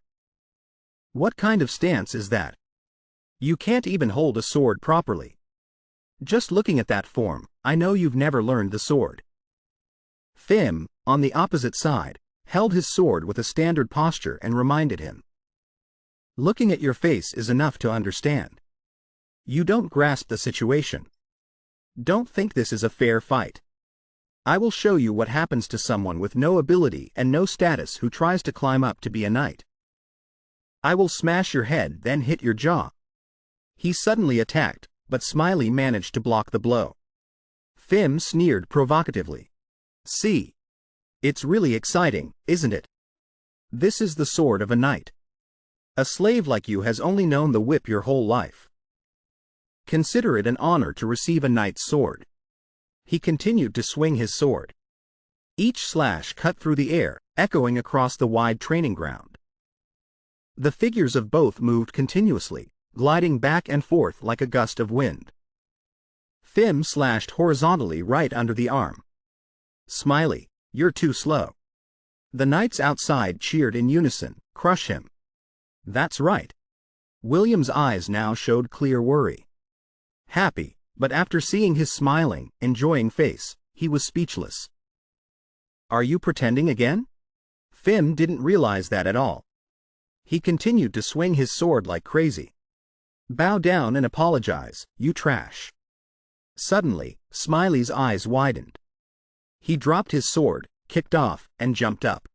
Speaker 1: "What kind of stance is that? You can't even hold a sword properly. Just looking at that form, I know you've never learned the sword." Fim, on the opposite side, held his sword with a standard posture and reminded him. "Looking at your face is enough to understand. You don't grasp the situation. Don't think this is a fair fight. I will show you what happens to someone with no ability and no status who tries to climb up to be a knight. I will smash your head, then hit your jaw." He suddenly attacked, but Smiley managed to block the blow. Fim sneered provocatively. "See? It's really exciting, isn't it? This is the sword of a knight. A slave like you has only known the whip your whole life. Consider it an honor to receive a knight's sword." He continued to swing his sword. Each slash cut through the air, echoing across the wide training ground. The figures of both moved continuously, gliding back and forth like a gust of wind. Fim slashed horizontally right under the arm. "Smiley, you're too slow." The knights outside cheered in unison, "Crush him." "That's right." William's eyes now showed clear worry. Happy, but after seeing his smiling, enjoying face, he was speechless. "Are you pretending again?" Fim didn't realize that at all. He continued to swing his sword like crazy. "Bow down and apologize, you trash." Suddenly, Smiley's eyes widened. He dropped his sword, kicked off, and jumped up.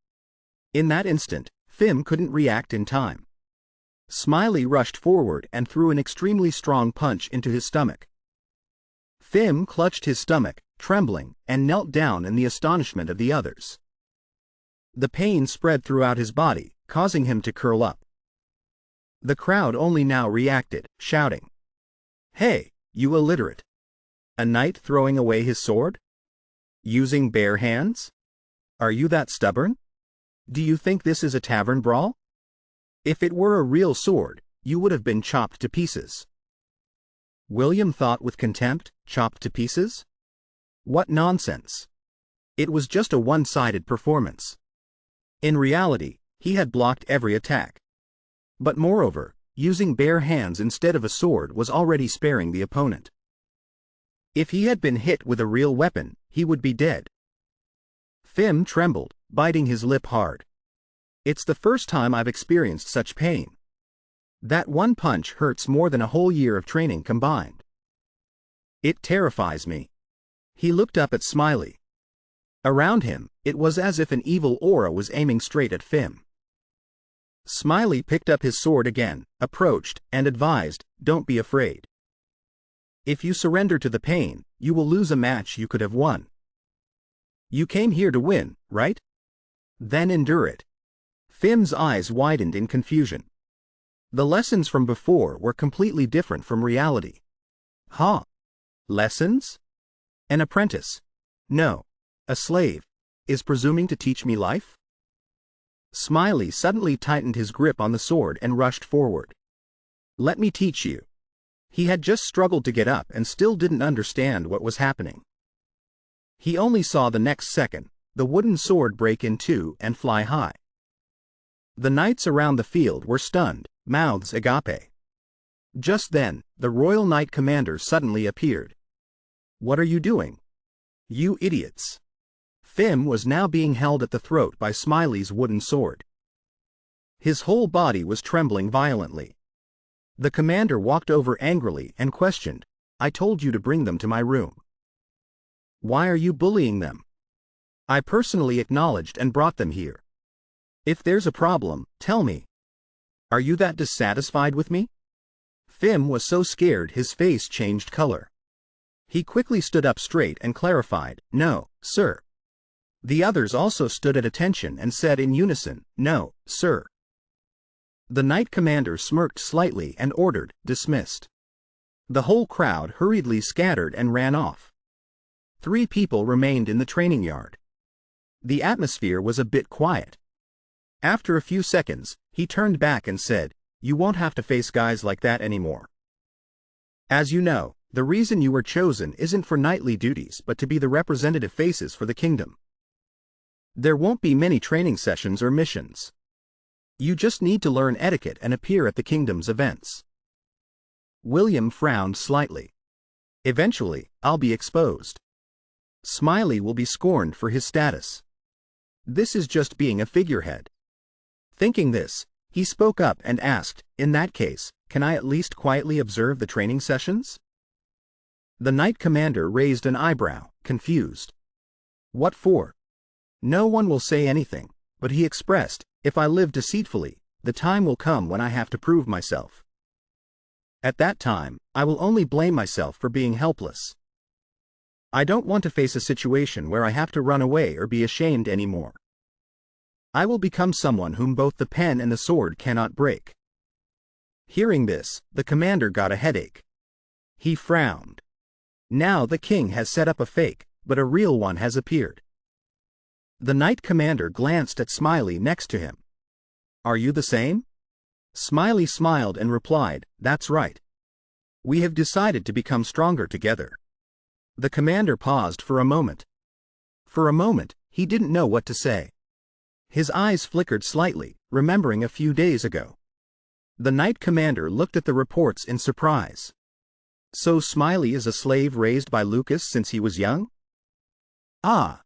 Speaker 1: In that instant, Fim couldn't react in time. Smiley rushed forward and threw an extremely strong punch into his stomach. Fim clutched his stomach, trembling, and knelt down in the astonishment of the others. The pain spread throughout his body, causing him to curl up. The crowd only now reacted, shouting, "Hey, you illiterate! A knight throwing away his sword? Using bare hands? Are you that stubborn?" Do you think this is a tavern brawl? If it were a real sword, you would have been chopped to pieces. William thought with contempt, chopped to pieces? What nonsense! It was just a one-sided performance. In reality, he had blocked every attack. But moreover, using bare hands instead of a sword was already sparing the opponent. If he had been hit with a real weapon, he would be dead. Phim trembled, biting his lip hard. It's the first time I've experienced such pain. That one punch hurts more than a whole year of training combined. It terrifies me. He looked up at Smiley. Around him, it was as if an evil aura was aiming straight at Phim. Smiley picked up his sword again, approached, and advised, "Don't be afraid. If you surrender to the pain, you will lose a match you could have won. You came here to win, right? Then endure it." Phim's eyes widened in confusion. The lessons from before were completely different from reality. Huh? Lessons? An apprentice? No. A slave, is presuming to teach me life? Smiley suddenly tightened his grip on the sword and rushed forward. "Let me teach you." He had just struggled to get up and still didn't understand what was happening. He only saw the next second, the wooden sword break in two and fly high. The knights around the field were stunned, mouths agape. Just then, the Royal Knight Commander suddenly appeared. "What are you doing? You idiots!" Phim was now being held at the throat by Smiley's wooden sword. His whole body was trembling violently. The commander walked over angrily and questioned, "I told you to bring them to my room. Why are you bullying them? I personally acknowledged and brought them here. If there's a problem, tell me. Are you that dissatisfied with me?" Phim was so scared his face changed color. He quickly stood up straight and clarified, "No, sir." The others also stood at attention and said in unison, "No, sir." The knight commander smirked slightly and ordered, "Dismissed." The whole crowd hurriedly scattered and ran off. 3 people remained in the training yard. The atmosphere was a bit quiet. After a few seconds, he turned back and said, "You won't have to face guys like that anymore. As you know, the reason you were chosen isn't for knightly duties but to be the representative faces for the kingdom. There won't be many training sessions or missions. You just need to learn etiquette and appear at the kingdom's events." William frowned slightly. "Eventually, I'll be exposed. Smiley will be scorned for his status. This is just being a figurehead." Thinking this, he spoke up and asked, "In that case, can I at least quietly observe the training sessions?" The knight commander raised an eyebrow, confused. "What for?" "No one will say anything, but he expressed, if I live deceitfully, the time will come when I have to prove myself. At that time, I will only blame myself for being helpless. I don't want to face a situation where I have to run away or be ashamed anymore. I will become someone whom both the pen and the sword cannot break." Hearing this, the commander got a headache. He frowned. Now the king has set up a fake, but a real one has appeared. The knight commander glanced at Smiley next to him. "Are you the same?" Smiley smiled and replied, "That's right. We have decided to become stronger together." The commander paused for a moment. For a moment, he didn't know what to say. His eyes flickered slightly, remembering a few days ago. The knight commander looked at the reports in surprise. "So Smiley is a slave raised by Lucas since he was young?" "Ah."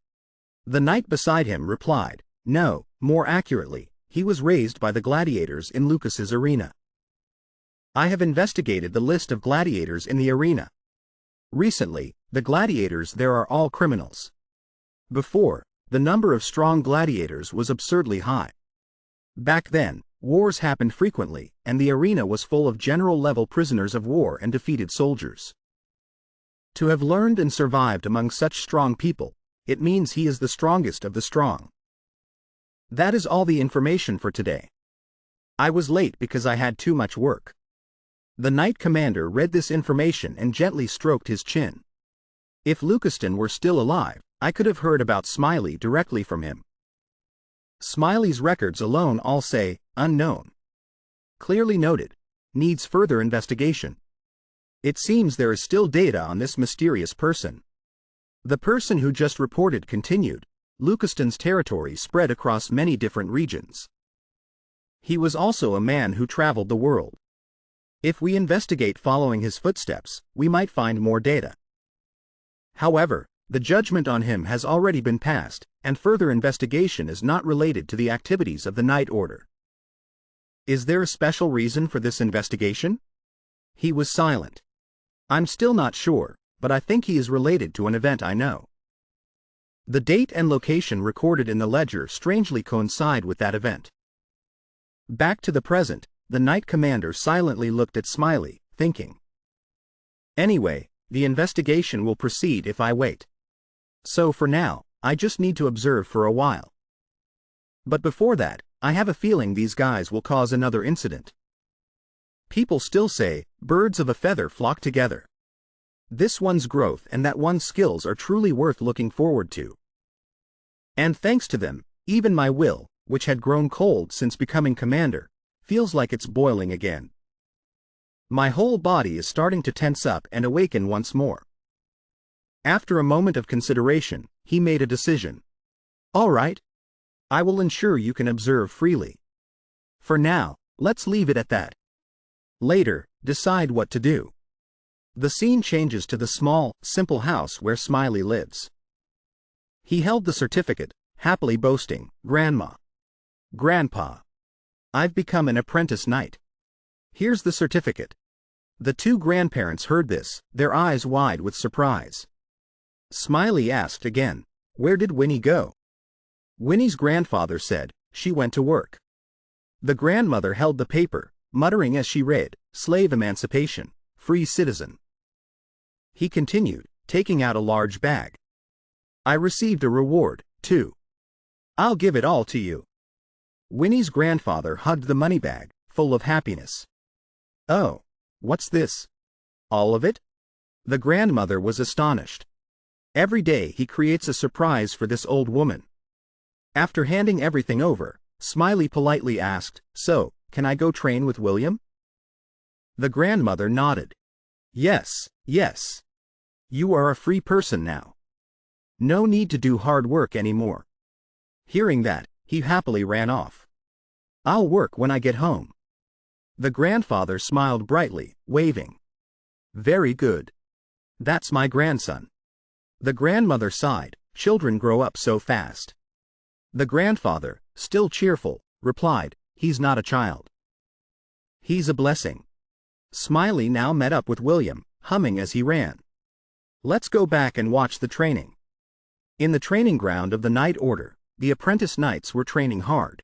Speaker 1: The knight beside him replied, "No, more accurately, he was raised by the gladiators in Lucas's arena. I have investigated the list of gladiators in the arena. Recently, the gladiators there are all criminals. Before, the number of strong gladiators was absurdly high. Back then, wars happened frequently, and the arena was full of general-level prisoners of war and defeated soldiers. To have learned and survived among such strong people, it means he is the strongest of the strong. That is all the information for today. I was late because I had too much work." The knight commander read this information and gently stroked his chin. "If Lucaston were still alive, I could have heard about Smiley directly from him." Smiley's records alone all say, unknown. Clearly noted. Needs further investigation. It seems there is still data on this mysterious person. The person who just reported continued. Lucaston's territory spread across many different regions. He was also a man who traveled the world. If we investigate following his footsteps, we might find more data. However, the judgment on him has already been passed, and further investigation is not related to the activities of the Night Order. Is there a special reason for this investigation? He was silent. I'm still not sure, but I think he is related to an event I know. The date and location recorded in the ledger strangely coincide with that event. Back to the present, the Knight Commander silently looked at Smiley, thinking. Anyway, the investigation will proceed if I wait. So for now, I just need to observe for a while. But before that, I have a feeling these guys will cause another incident. People still say, birds of a feather flock together. This one's growth and that one's skills are truly worth looking forward to. And thanks to them, even my will, which had grown cold since becoming commander, feels like it's boiling again. My whole body is starting to tense up and awaken once more. After a moment of consideration, he made a decision. All right. I will ensure you can observe freely. For now, let's leave it at that. Later, decide what to do. The scene changes to the small, simple house where Smiley lives. He held the certificate, happily boasting, Grandma. Grandpa. I've become an apprentice knight. Here's the certificate. The two grandparents heard this, their eyes wide with surprise. Smiley asked again, where did Winnie go? Winnie's grandfather said, she went to work. The grandmother held the paper, muttering as she read, slave emancipation, free citizen. He continued, taking out a large bag. I received a reward, too. I'll give it all to you. Winnie's grandfather hugged the money bag, full of happiness. Oh, what's this? All of it? The grandmother was astonished. Every day he creates a surprise for this old woman. After handing everything over, Smiley politely asked, so, can I go train with William? The grandmother nodded. Yes, yes. You are a free person now. No need to do hard work anymore. Hearing that, he happily ran off. I'll work when I get home. The grandfather smiled brightly, waving. Very good. That's my grandson. The grandmother sighed, children grow up so fast. The grandfather, still cheerful, replied, he's not a child. He's a blessing. Smiley now met up with William, humming as he ran. Let's go back and watch the training. In the training ground of the Night Order, the apprentice knights were training hard.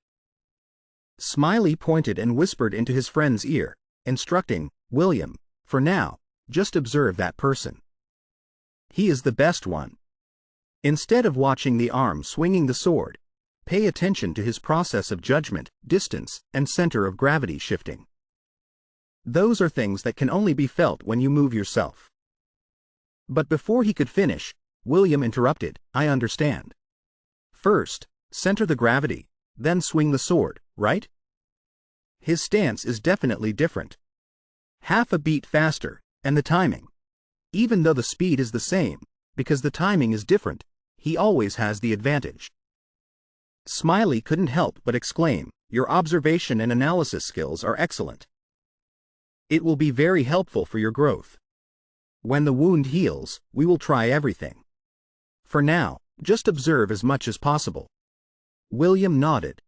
Speaker 1: Smiley pointed and whispered into his friend's ear, instructing, William, for now, just observe that person. He is the best one. Instead of watching the arm swinging the sword, pay attention to his process of judgment, distance, and center of gravity shifting. Those are things that can only be felt when you move yourself. But before he could finish, William interrupted, I understand. First, center the gravity, then swing the sword, right? His stance is definitely different. Half a beat faster, and the timing. Even though the speed is the same, because the timing is different, he always has the advantage. Smiley couldn't help but exclaim, your observation and analysis skills are excellent. It will be very helpful for your growth. When the wound heals, we will try everything. For now, just observe as much as possible. William nodded.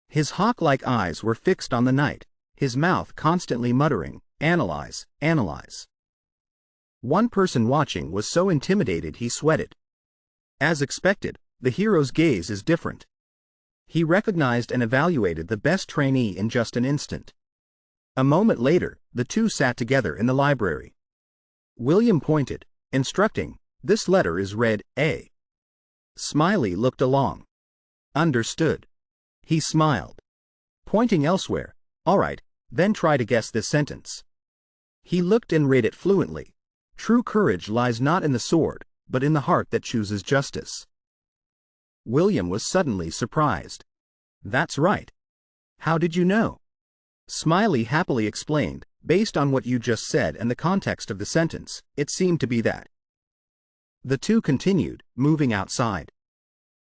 Speaker 1: His hawk-like eyes were fixed on the knight, his mouth constantly muttering, analyze, analyze. One person watching was so intimidated he sweated. As expected, the hero's gaze is different. He recognized and evaluated the best trainee in just an instant. A moment later, the two sat together in the library. William pointed, instructing, this letter is read A. Smiley looked along. Understood. He smiled. Pointing elsewhere, all right, then try to guess this sentence. He looked and read it fluently. True courage lies not in the sword, but in the heart that chooses justice. William was suddenly surprised. That's right. How did you know? Smiley happily explained, based on what you just said and the context of the sentence, it seemed to be that. The two continued, moving outside.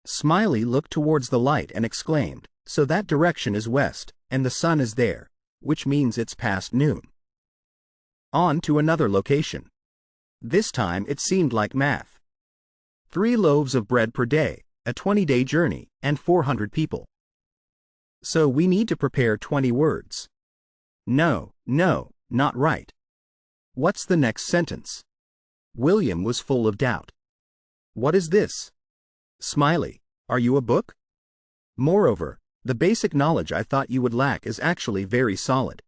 Speaker 1: Smiley looked towards the light and exclaimed, so that direction is west, and the sun is there, which means it's past noon. On to another location. This time it seemed like math. 3 loaves of bread per day, a 20-day journey, and 400 people. So we need to prepare 20 words. No, not right. What's the next sentence? William was full of doubt. What is this? Smiley, are you a book? Moreover, the basic knowledge I thought you would lack is actually very solid.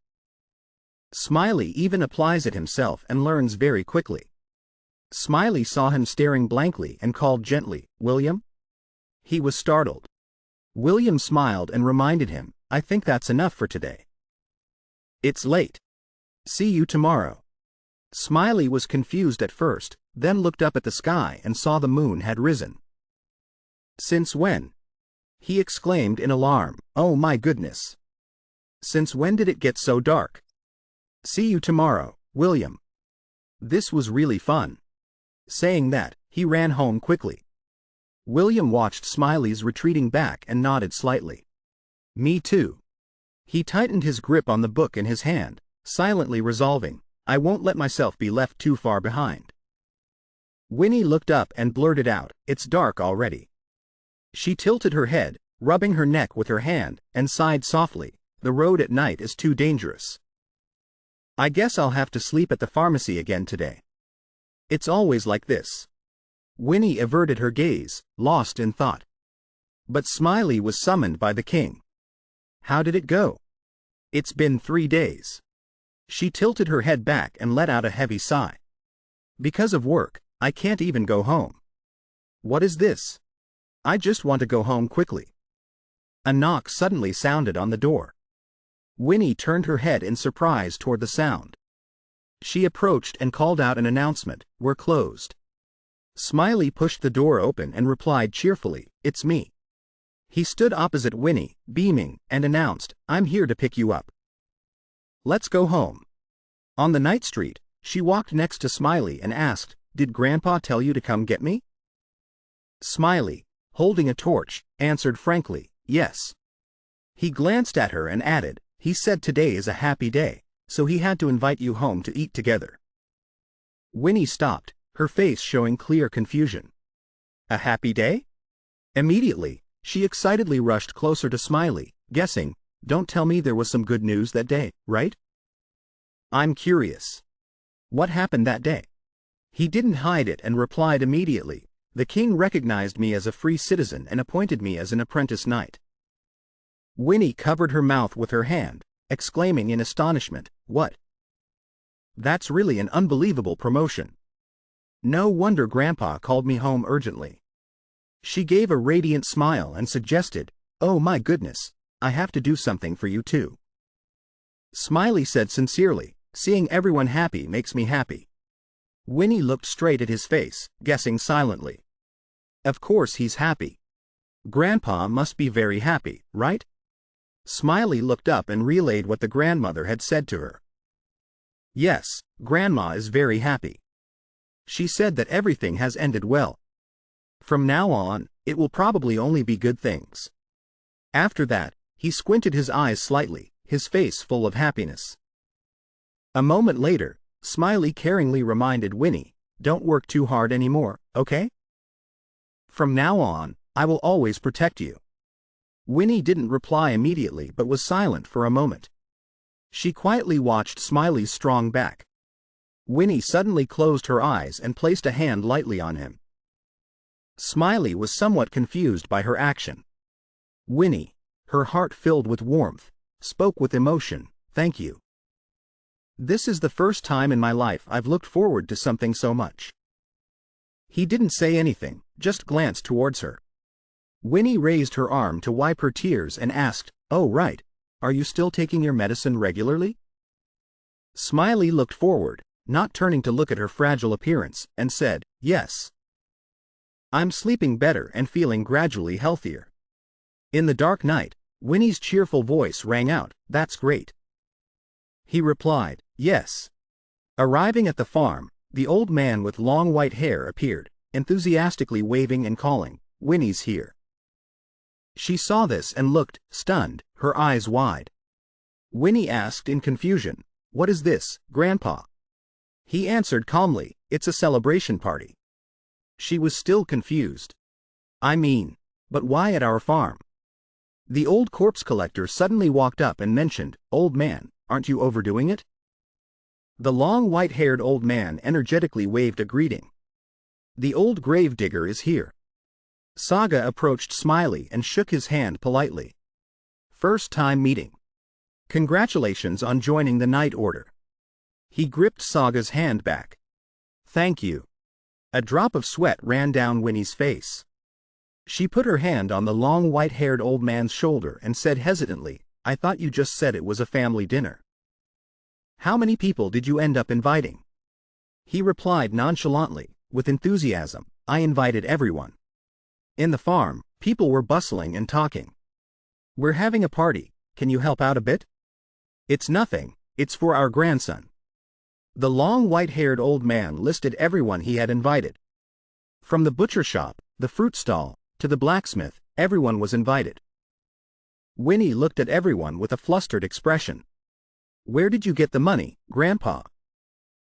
Speaker 1: Smiley even applies it himself and learns very quickly. Smiley saw him staring blankly and called gently, William? He was startled. William smiled and reminded him, I think that's enough for today. It's late. See you tomorrow. Smiley was confused at first, then looked up at the sky and saw the moon had risen. Since when? He exclaimed in alarm, oh my goodness. Since when did it get so dark? See you tomorrow, William. This was really fun. Saying that, he ran home quickly. William watched Smiley's retreating back and nodded slightly. Me too. He tightened his grip on the book in his hand, silently resolving, I won't let myself be left too far behind. Winnie looked up and blurted out, it's dark already. She tilted her head, rubbing her neck with her hand, and sighed softly, the road at night is too dangerous. I guess I'll have to sleep at the pharmacy again today. It's always like this. Winnie averted her gaze, lost in thought. But Smiley was summoned by the king. How did it go? It's been 3 days. She tilted her head back and let out a heavy sigh. Because of work, I can't even go home. What is this? I just want to go home quickly. A knock suddenly sounded on the door. Winnie turned her head in surprise toward the sound. She approached and called out an announcement, we're closed. Smiley pushed the door open and replied cheerfully, it's me. He stood opposite Winnie, beaming, and announced, I'm here to pick you up. Let's go home. On the night street, she walked next to Smiley and asked, did Grandpa tell you to come get me? Smiley, holding a torch, answered frankly, yes. He glanced at her and added, he said today is a happy day, so he had to invite you home to eat together. Winnie stopped, her face showing clear confusion. A happy day? Immediately, she excitedly rushed closer to Smiley, guessing, don't tell me there was some good news that day, right? I'm curious. What happened that day? He didn't hide it and replied immediately, the king recognized me as a free citizen and appointed me as an apprentice knight. Winnie covered her mouth with her hand, exclaiming in astonishment, what? That's really an unbelievable promotion. No wonder Grandpa called me home urgently. She gave a radiant smile and suggested, oh my goodness, I have to do something for you too. Smiley said sincerely, seeing everyone happy makes me happy. Winnie looked straight at his face, guessing silently. Of course he's happy. Grandpa must be very happy, right? Smiley looked up and relayed what the grandmother had said to her. Yes, Grandma is very happy. She said that everything has ended well. From now on, it will probably only be good things. After that, he squinted his eyes slightly, his face full of happiness. A moment later, Smiley caringly reminded Winnie, don't work too hard anymore, okay? From now on, I will always protect you. Winnie didn't reply immediately but was silent for a moment. She quietly watched Smiley's strong back. Winnie suddenly closed her eyes and placed a hand lightly on him. Smiley was somewhat confused by her action. Winnie, her heart filled with warmth, spoke with emotion, thank you. This is the first time in my life I've looked forward to something so much. He didn't say anything, just glanced towards her. Winnie raised her arm to wipe her tears and asked, oh right, are you still taking your medicine regularly? Smiley looked forward, not turning to look at her fragile appearance, and said, yes. I'm sleeping better and feeling gradually healthier. In the dark night, Winnie's cheerful voice rang out, "That's great." He replied, "Yes." Arriving at the farm, the old man with long white hair appeared, enthusiastically waving and calling, "Winnie's here." She saw this and looked, stunned, her eyes wide. Winnie asked in confusion, "What is this, Grandpa?" He answered calmly, "It's a celebration party." She was still confused. "I mean, but why at our farm?" The old corpse collector suddenly walked up and mentioned, "Old man, aren't you overdoing it?" The long white-haired old man energetically waved a greeting. "The old grave digger is here." Saga approached Smiley and shook his hand politely. "First time meeting. Congratulations on joining the Night Order." He gripped Saga's hand back. "Thank you." A drop of sweat ran down Winnie's face. She put her hand on the long white-haired old man's shoulder and said hesitantly, "I thought you just said it was a family dinner." "How many people did you end up inviting?" He replied nonchalantly, with enthusiasm, "I invited everyone." In the farm, people were bustling and talking. "We're having a party, can you help out a bit?" "It's nothing, it's for our grandson." The long white-haired old man listed everyone he had invited. From the butcher shop, the fruit stall, to the blacksmith, everyone was invited. Winnie looked at everyone with a flustered expression. "Where did you get the money, Grandpa?"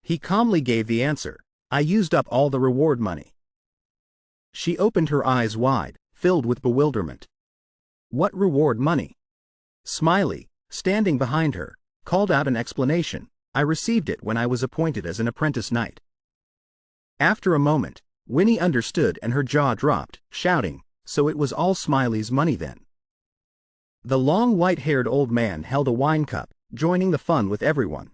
Speaker 1: He calmly gave the answer, "I used up all the reward money." She opened her eyes wide, filled with bewilderment. "What reward money?" Smiley, standing behind her, called out an explanation, "I received it when I was appointed as an apprentice knight." After a moment, Winnie understood and her jaw dropped, shouting, "So it was all Smiley's money then?" The long white-haired old man held a wine cup, joining the fun with everyone.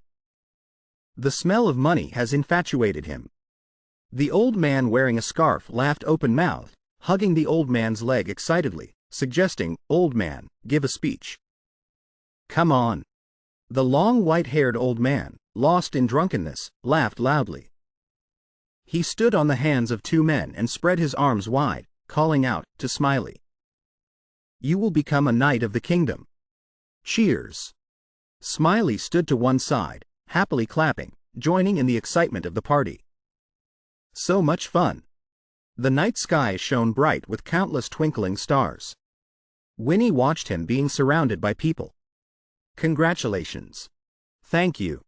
Speaker 1: The smell of money has infatuated him. The old man wearing a scarf laughed open-mouthed, hugging the old man's leg excitedly, suggesting, "Old man, give a speech." "Come on." The long white-haired old man, lost in drunkenness, laughed loudly. He stood on the hands of two men and spread his arms wide, calling out to Smiley, "You will become a knight of the kingdom." Cheers. Smiley stood to one side, happily clapping, joining in the excitement of the party. So much fun. The night sky shone bright with countless twinkling stars. Winnie watched him being surrounded by people. "Congratulations." "Thank you."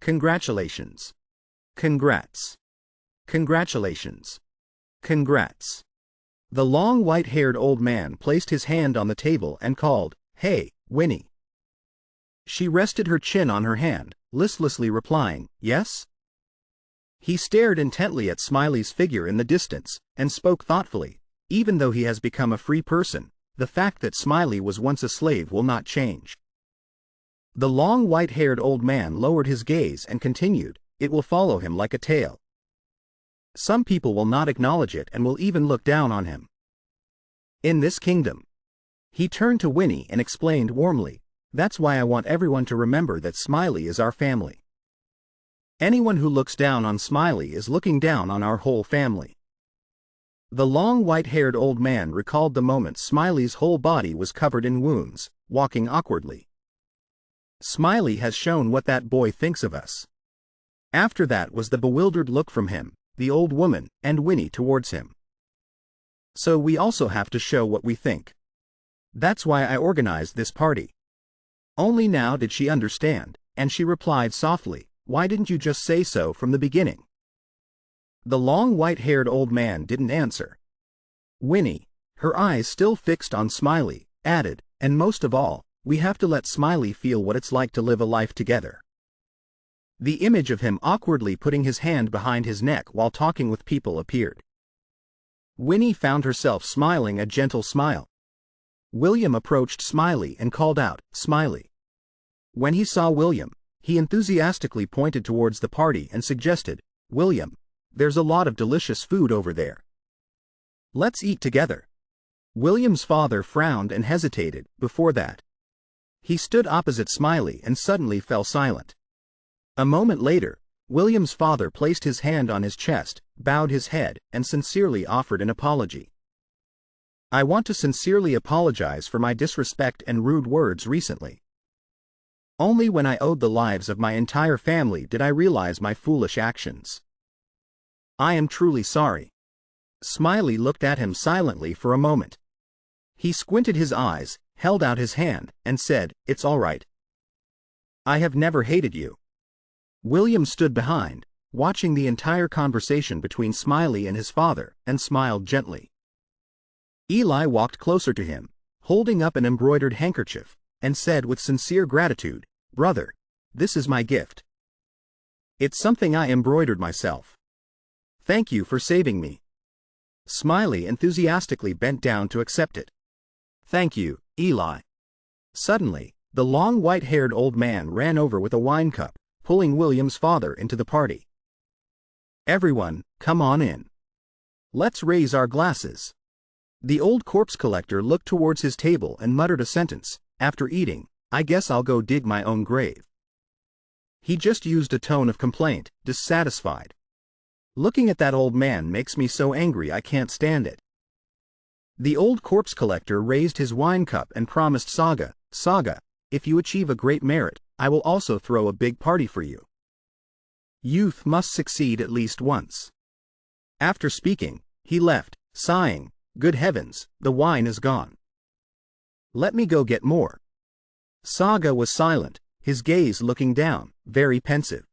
Speaker 1: "Congratulations." "Congrats." "Congratulations." "Congrats." The long white-haired old man placed his hand on the table and called, "Hey, Winnie." She rested her chin on her hand, listlessly replying, "Yes?" He stared intently at Smiley's figure in the distance, and spoke thoughtfully, "Even though he has become a free person, the fact that Smiley was once a slave will not change." The long white-haired old man lowered his gaze and continued, "It will follow him like a tail. Some people will not acknowledge it and will even look down on him. In this kingdom." He turned to Winnie and explained warmly, "That's why I want everyone to remember that Smiley is our family. Anyone who looks down on Smiley is looking down on our whole family." The long white-haired old man recalled the moment Smiley's whole body was covered in wounds, walking awkwardly. "Smiley has shown what that boy thinks of us." After that was the bewildered look from him, the old woman, and Winnie towards him. "So we also have to show what we think. That's why I organized this party." Only now did she understand, and she replied softly, "Why didn't you just say so from the beginning?" The long white-haired old man didn't answer. Winnie, her eyes still fixed on Smiley, added, "And most of all, we have to let Smiley feel what it's like to live a life together." The image of him awkwardly putting his hand behind his neck while talking with people appeared. Winnie found herself smiling a gentle smile. William approached Smiley and called out, "Smiley." When he saw William, he enthusiastically pointed towards the party and suggested, "William, there's a lot of delicious food over there. Let's eat together." William's father frowned and hesitated. Before that, he stood opposite Smiley and suddenly fell silent. A moment later, William's father placed his hand on his chest, bowed his head, and sincerely offered an apology. I want to sincerely apologize for my disrespect and rude words recently. Only when I owed the lives of my entire family did I realize my foolish actions. I am truly sorry. Smiley looked at him silently for a moment. He squinted his eyes, held out his hand, and said, "It's all right. I have never hated you." William stood behind, watching the entire conversation between Smiley and his father, and smiled gently. Eli walked closer to him, holding up an embroidered handkerchief, and said with sincere gratitude, "Brother, this is my gift. It's something I embroidered myself. Thank you for saving me." Smiley enthusiastically bent down to accept it. "Thank you, Eli." Suddenly, the long white-haired old man ran over with a wine cup, pulling William's father into the party. "Everyone, come on in. Let's raise our glasses." The old corpse collector looked towards his table and muttered a sentence, "After eating, I guess I'll go dig my own grave." He just used a tone of complaint, dissatisfied. Looking at that old man makes me so angry I can't stand it. The old corpse collector raised his wine cup and promised Saga, if you achieve a great merit, I will also throw a big party for you. Youth must succeed at least once." After speaking, he left, sighing, "Good heavens, the wine is gone. Let me go get more." Saga was silent, his gaze looking down, very pensive.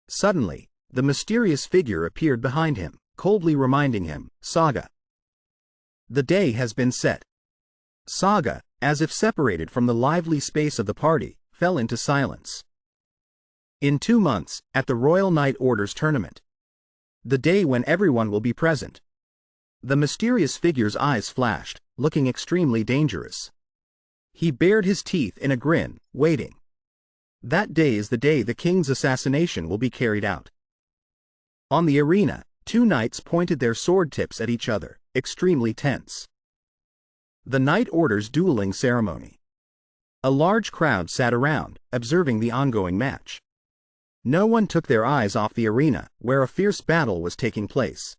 Speaker 1: Suddenly, the mysterious figure appeared behind him, coldly reminding him, "Saga, the day has been set." Saga, as if separated from the lively space of the party, fell into silence. In 2 months, at the Royal Knight Orders tournament. The day when everyone will be present. The mysterious figure's eyes flashed, looking extremely dangerous. He bared his teeth in a grin, waiting. That day is the day the king's assassination will be carried out. On the arena, 2 knights pointed their sword tips at each other, extremely tense. The Knight Orders dueling ceremony. A large crowd sat around, observing the ongoing match. No one took their eyes off the arena, where a fierce battle was taking place.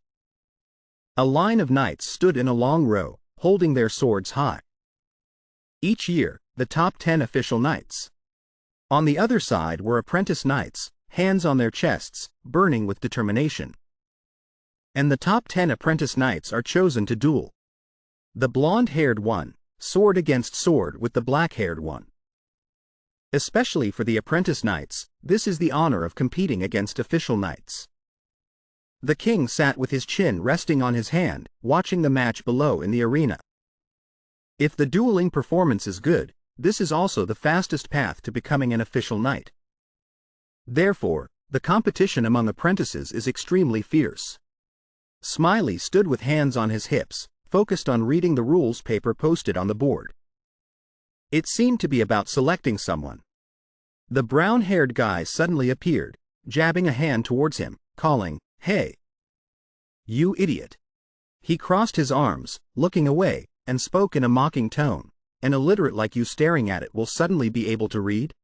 Speaker 1: A line of knights stood in a long row, holding their swords high. Each year, the top 10 official knights. On the other side were apprentice knights, hands on their chests, burning with determination. And the top 10 apprentice knights are chosen to duel. The blonde-haired one, sword against sword with the black-haired one. Especially for the apprentice knights, this is the honor of competing against official knights. The king sat with his chin resting on his hand, watching the match below in the arena. If the dueling performance is good, this is also the fastest path to becoming an official knight. Therefore, the competition among apprentices is extremely fierce. Smiley stood with hands on his hips, focused on reading the rules paper posted on the board. It seemed to be about selecting someone. The brown-haired guy suddenly appeared, jabbing a hand towards him, calling, "Hey! You idiot!" He crossed his arms, looking away, and spoke in a mocking tone, "An illiterate like you staring at it will suddenly be able to read?"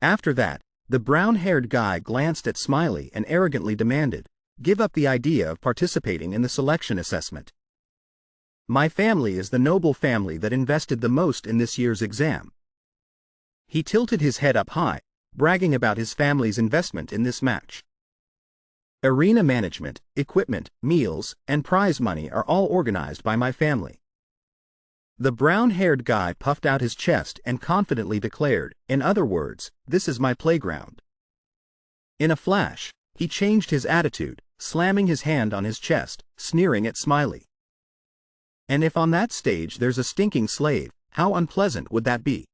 Speaker 1: After that, the brown-haired guy glanced at Smiley and arrogantly demanded, "Give up the idea of participating in the selection assessment. My family is the noble family that invested the most in this year's exam." He tilted his head up high, bragging about his family's investment in this match. Arena management, equipment, meals, and prize money are all organized by my family. The brown-haired guy puffed out his chest and confidently declared, "In other words, this is my playground." In a flash, he changed his attitude, slamming his hand on his chest, sneering at Smiley. And if on that stage there's a stinking slave, how unpleasant would that be?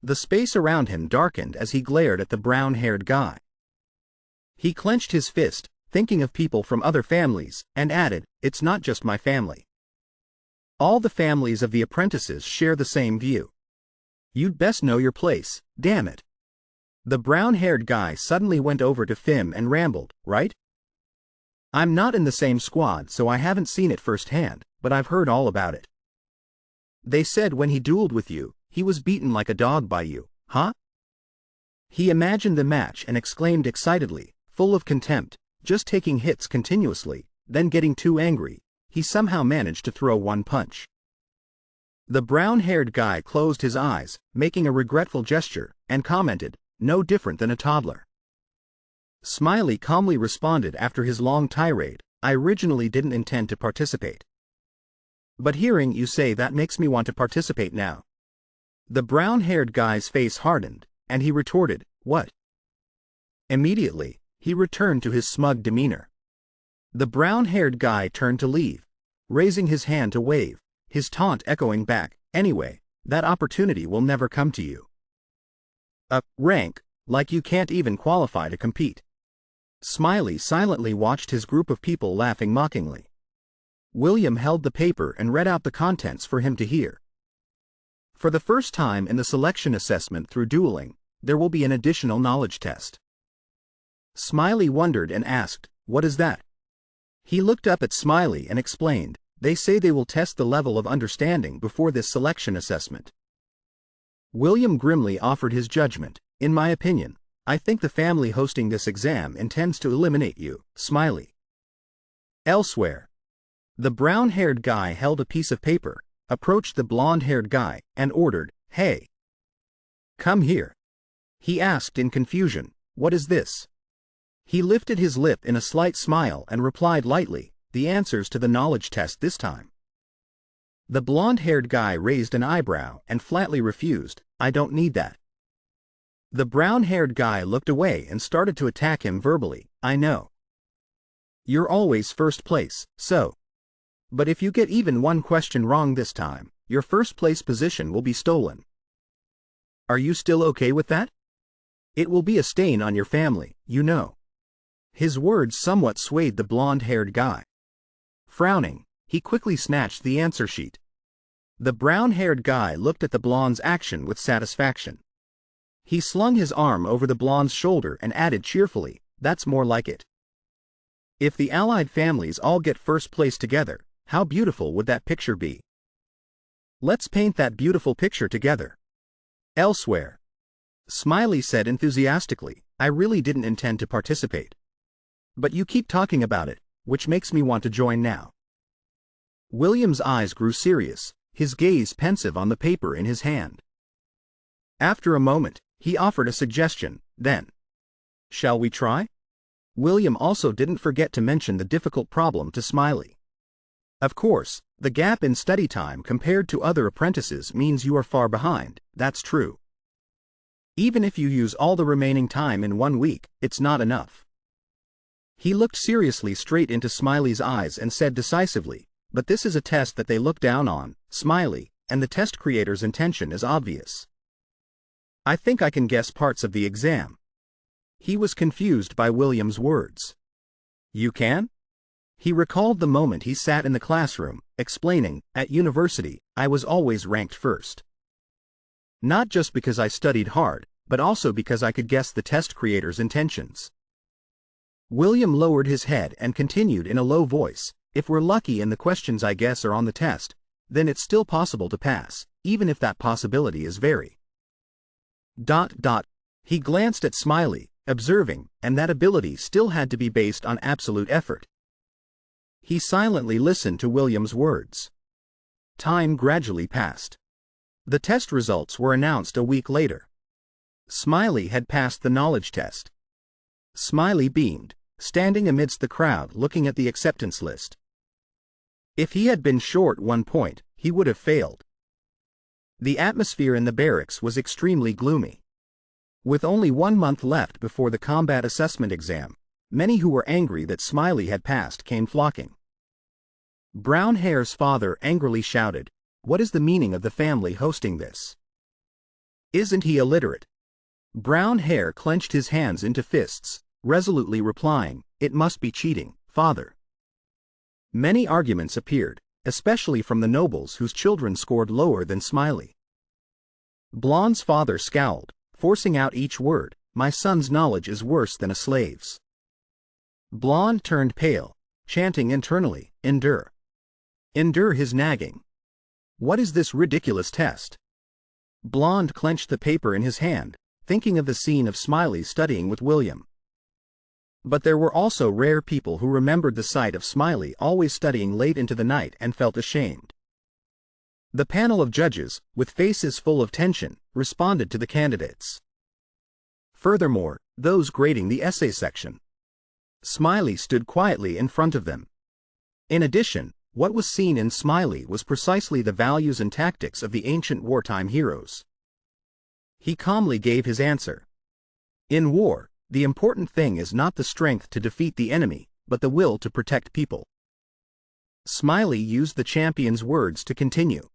Speaker 1: The space around him darkened as he glared at the brown-haired guy. He clenched his fist, thinking of people from other families, and added, "It's not just my family. All the families of the apprentices share the same view. You'd best know your place, damn it." The brown-haired guy suddenly went over to Fim and rambled, "Right? I'm not in the same squad so I haven't seen it firsthand, but I've heard all about it. They said when he dueled with you, he was beaten like a dog by you, huh?" He imagined the match and exclaimed excitedly, full of contempt, "Just taking hits continuously, then getting too angry. he somehow managed to throw one punch. The brown-haired guy closed his eyes, making a regretful gesture, and commented, "No different than a toddler." Smiley calmly responded after his long tirade, "I originally didn't intend to participate. But hearing you say that makes me want to participate now." The brown-haired guy's face hardened, and he retorted, "What?" Immediately, he returned to his smug demeanor. The brown-haired guy turned to leave, raising his hand to wave, his taunt echoing back, "Anyway, that opportunity will never come to you. Rank, like you can't even qualify to compete." Smiley silently watched his group of people laughing mockingly. William held the paper and read out the contents for him to hear. For the first time in the selection assessment through dueling, there will be an additional knowledge test. Smiley wondered and asked, "What is that?" He looked up at Smiley and explained, "They say they will test the level of understanding before this selection assessment." William grimly offered his judgment, "In my opinion, I think the family hosting this exam intends to eliminate you, Smiley." Elsewhere, the brown-haired guy held a piece of paper, approached the blonde-haired guy, and ordered, "Hey, come here." He asked in confusion, "What is this?" He lifted his lip in a slight smile and replied lightly, "The answers to the knowledge test this time." The blonde-haired guy raised an eyebrow and flatly refused, "I don't need that." The brown-haired guy looked away and started to attack him verbally, "I know. You're always first place, so. But if you get even one question wrong this time, your first place position will be stolen. Are you still okay with that? It will be a stain on your family, you know." His words somewhat swayed the blonde-haired guy. Frowning, he quickly snatched the answer sheet. The brown-haired guy looked at the blonde's action with satisfaction. He slung his arm over the blonde's shoulder and added cheerfully, "That's more like it. If the allied families all get first place together, how beautiful would that picture be? Let's paint that beautiful picture together." Elsewhere, Smiley said enthusiastically, "I really didn't intend to participate. But you keep talking about it, which makes me want to join now." William's eyes grew serious, his gaze pensive on the paper in his hand. After a moment, he offered a suggestion, then. "Shall we try?" William also didn't forget to mention the difficult problem to Smiley. Of course, the gap in study time compared to other apprentices means you are far behind, that's true. Even if you use all the remaining time in 1 week, it's not enough. He looked seriously straight into Smiley's eyes and said decisively, "But this is a test that they look down on, Smiley, and the test creator's intention is obvious. I think I can guess parts of the exam." He was confused by William's words. "You can?" He recalled the moment he sat in the classroom, explaining, "At university, I was always ranked first. Not just because I studied hard, but also because I could guess the test creator's intentions." William lowered his head and continued in a low voice, "If we're lucky and the questions I guess are on the test, then it's still possible to pass, even if that possibility is very... He glanced at Smiley, observing, and that ability still had to be based on absolute effort. He silently listened to William's words. Time gradually passed. The test results were announced a week later. Smiley had passed the knowledge test. Smiley beamed, standing amidst the crowd looking at the acceptance list. If he had been short 1 point, he would have failed. The atmosphere in the barracks was extremely gloomy. With only 1 month left before the combat assessment exam, many who were angry that Smiley had passed came flocking. Brown Hair's father angrily shouted, "What is the meaning of the family hosting this? Isn't he illiterate?" Brown Hair clenched his hands into fists, resolutely replying, "It must be cheating, father." Many arguments appeared, especially from the nobles whose children scored lower than Smiley. Blonde's father scowled, forcing out each word, "My son's knowledge is worse than a slave's." Blonde turned pale, chanting internally, "Endure. Endure his nagging. What is this ridiculous test?" Blonde clenched the paper in his hand, thinking of the scene of Smiley studying with William. But there were also rare people who remembered the sight of Smiley always studying late into the night and felt ashamed. The panel of judges, with faces full of tension, responded to the candidates. Furthermore, those grading the essay section. Smiley stood quietly in front of them. In addition, what was seen in Smiley was precisely the values and tactics of the ancient wartime heroes. He calmly gave his answer. In war, the important thing is not the strength to defeat the enemy, but the will to protect people. Smiley used the champion's words to continue.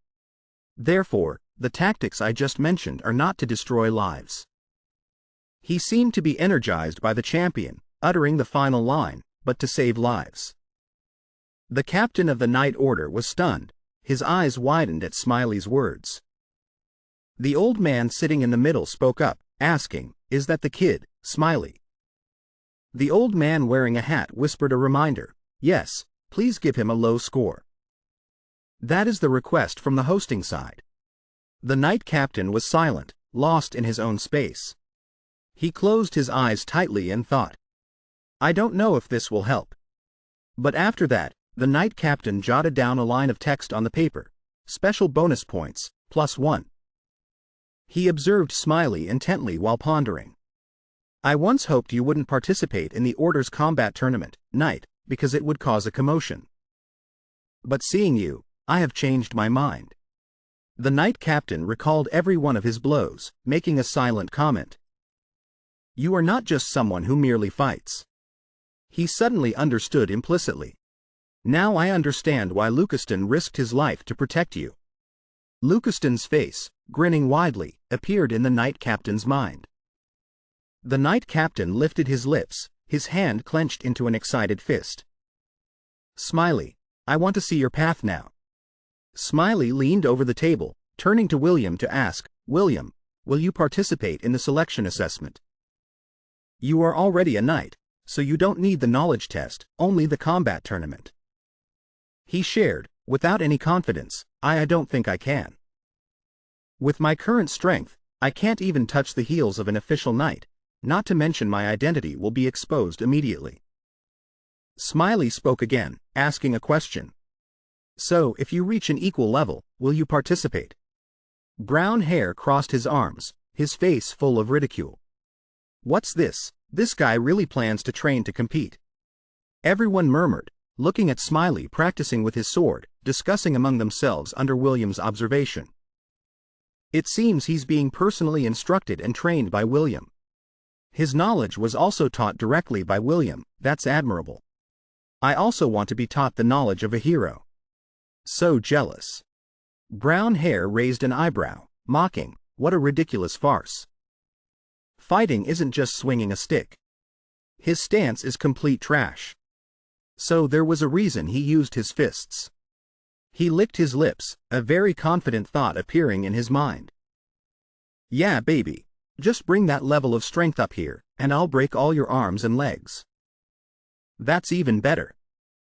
Speaker 1: Therefore, the tactics I just mentioned are not to destroy lives. He seemed to be energized by the champion, uttering the final line, but to save lives. The captain of the Night Order was stunned, his eyes widened at Smiley's words. The old man sitting in the middle spoke up, asking, "Is that the kid, Smiley?" The old man wearing a hat whispered a reminder, "Yes, please give him a low score." "That is the request from the hosting side." The Knight Captain was silent, lost in his own space. He closed his eyes tightly and thought. I don't know if this will help. But after that, the Knight Captain jotted down a line of text on the paper. Special bonus points, +1. He observed Smiley intently while pondering. I once hoped you wouldn't participate in the Order's combat tournament, Knight, because it would cause a commotion. But seeing you, I have changed my mind. The Knight Captain recalled every one of his blows, making a silent comment. You are not just someone who merely fights. He suddenly understood implicitly. Now I understand why Lucaston risked his life to protect you. Lucaston's face, grinning widely, appeared in the Knight Captain's mind. The Knight Captain lifted his lips, his hand clenched into an excited fist. Smiley, I want to see your path now. Smiley leaned over the table, turning to William to ask, William, will you participate in the selection assessment? You are already a knight, so you don't need the knowledge test, only the combat tournament. He shared, without any confidence, I don't think I can. With my current strength, I can't even touch the heels of an official knight, not to mention my identity will be exposed immediately. Smiley spoke again, asking a question. So, if you reach an equal level, will you participate? Brown Hair crossed his arms, his face full of ridicule. What's this? This guy really plans to train to compete. Everyone murmured, looking at Smiley practicing with his sword, discussing among themselves under William's observation. It seems he's being personally instructed and trained by William. His knowledge was also taught directly by William, that's admirable. I also want to be taught the knowledge of a hero. So jealous. Brown Hair raised an eyebrow, mocking, what a ridiculous farce. Fighting isn't just swinging a stick. His stance is complete trash. So there was a reason he used his fists. He licked his lips, a very confident thought appearing in his mind. Yeah, baby. Just bring that level of strength up here, and I'll break all your arms and legs. That's even better.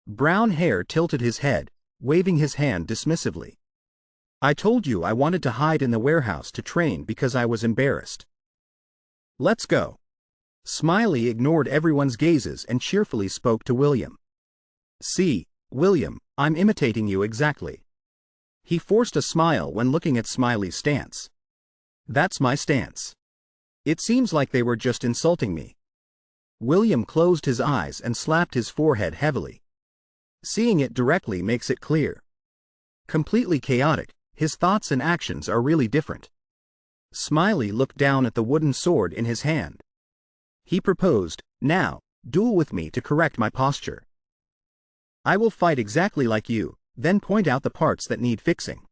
Speaker 1: Brown Hair tilted his head, waving his hand dismissively. I told you I wanted to hide in the warehouse to train because I was embarrassed. Let's go. Smiley ignored everyone's gazes and cheerfully spoke to William. See, William, I'm imitating you exactly. He forced a smile when looking at Smiley's stance. That's my stance. It seems like they were just insulting me. William closed his eyes and slapped his forehead heavily. Seeing it directly makes it clear. Completely chaotic, his thoughts and actions are really different. Smiley looked down at the wooden sword in his hand. He proposed, now, duel with me to correct my posture. I will fight exactly like you, then point out the parts that need fixing.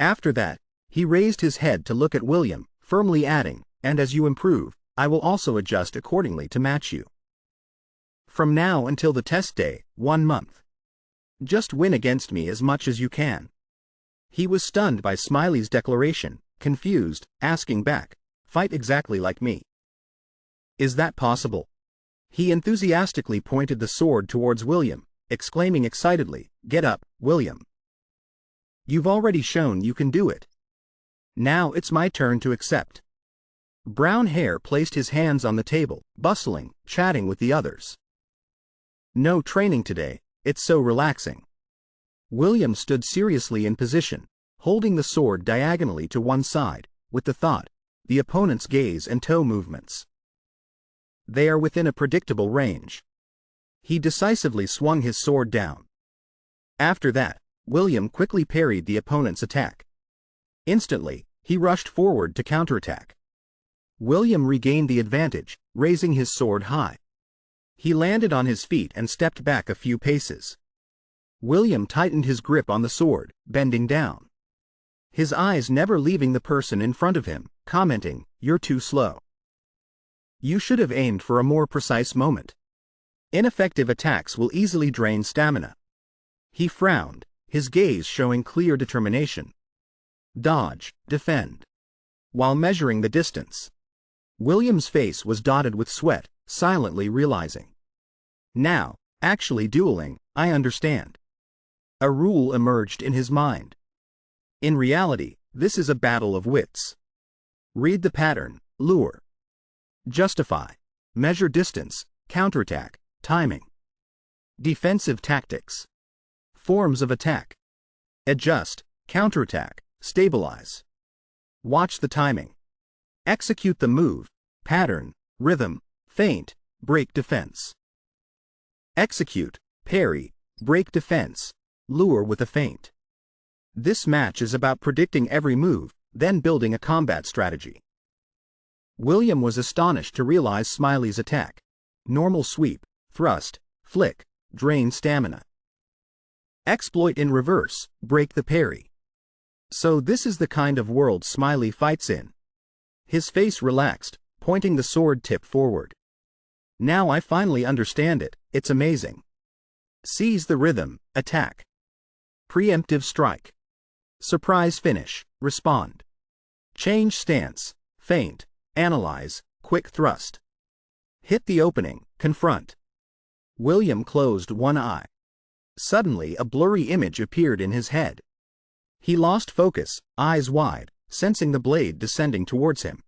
Speaker 1: After that, he raised his head to look at William, firmly adding, and as you improve, I will also adjust accordingly to match you. From now until the test day, 1 month. Just win against me as much as you can. He was stunned by Smiley's declaration, confused, asking back, fight exactly like me. Is that possible? He enthusiastically pointed the sword towards William, exclaiming excitedly, get up, William. You've already shown you can do it. Now it's my turn to accept. Brown Hair placed his hands on the table, bustling, chatting with the others. No training today, it's so relaxing. William stood seriously in position, holding the sword diagonally to one side, with the thought, the opponent's gaze and toe movements. They are within a predictable range. He decisively swung his sword down. After that, William quickly parried the opponent's attack. Instantly, he rushed forward to counterattack. William regained the advantage, raising his sword high. He landed on his feet and stepped back a few paces. William tightened his grip on the sword, bending down. His eyes never leaving the person in front of him, commenting, "You're too slow. You should have aimed for a more precise moment. Ineffective attacks will easily drain stamina." He frowned, his gaze showing clear determination. Dodge, defend. While measuring the distance, William's face was dotted with sweat, silently realizing. Now, actually dueling, I understand. A rule emerged in his mind. In reality, this is a battle of wits. Read the pattern, lure. Justify. Measure distance, counterattack, timing. Defensive tactics. Forms of attack. Adjust, counterattack, stabilize. Watch the timing. Execute the move, pattern, rhythm, feint, break defense. Execute, parry, break defense, lure with a feint. This match is about predicting every move, then building a combat strategy. William was astonished to realize Smiley's attack. Normal sweep, thrust, flick, drain stamina. Exploit in reverse, break the parry. So this is the kind of world Smiley fights in. His face relaxed, pointing the sword tip forward. Now I finally understand it, it's amazing. Seize the rhythm, attack. Preemptive strike. Surprise finish, respond. Change stance, feint, analyze, quick thrust. Hit the opening, confront. William closed one eye. Suddenly a blurry image appeared in his head. He lost focus, eyes wide, sensing the blade descending towards him.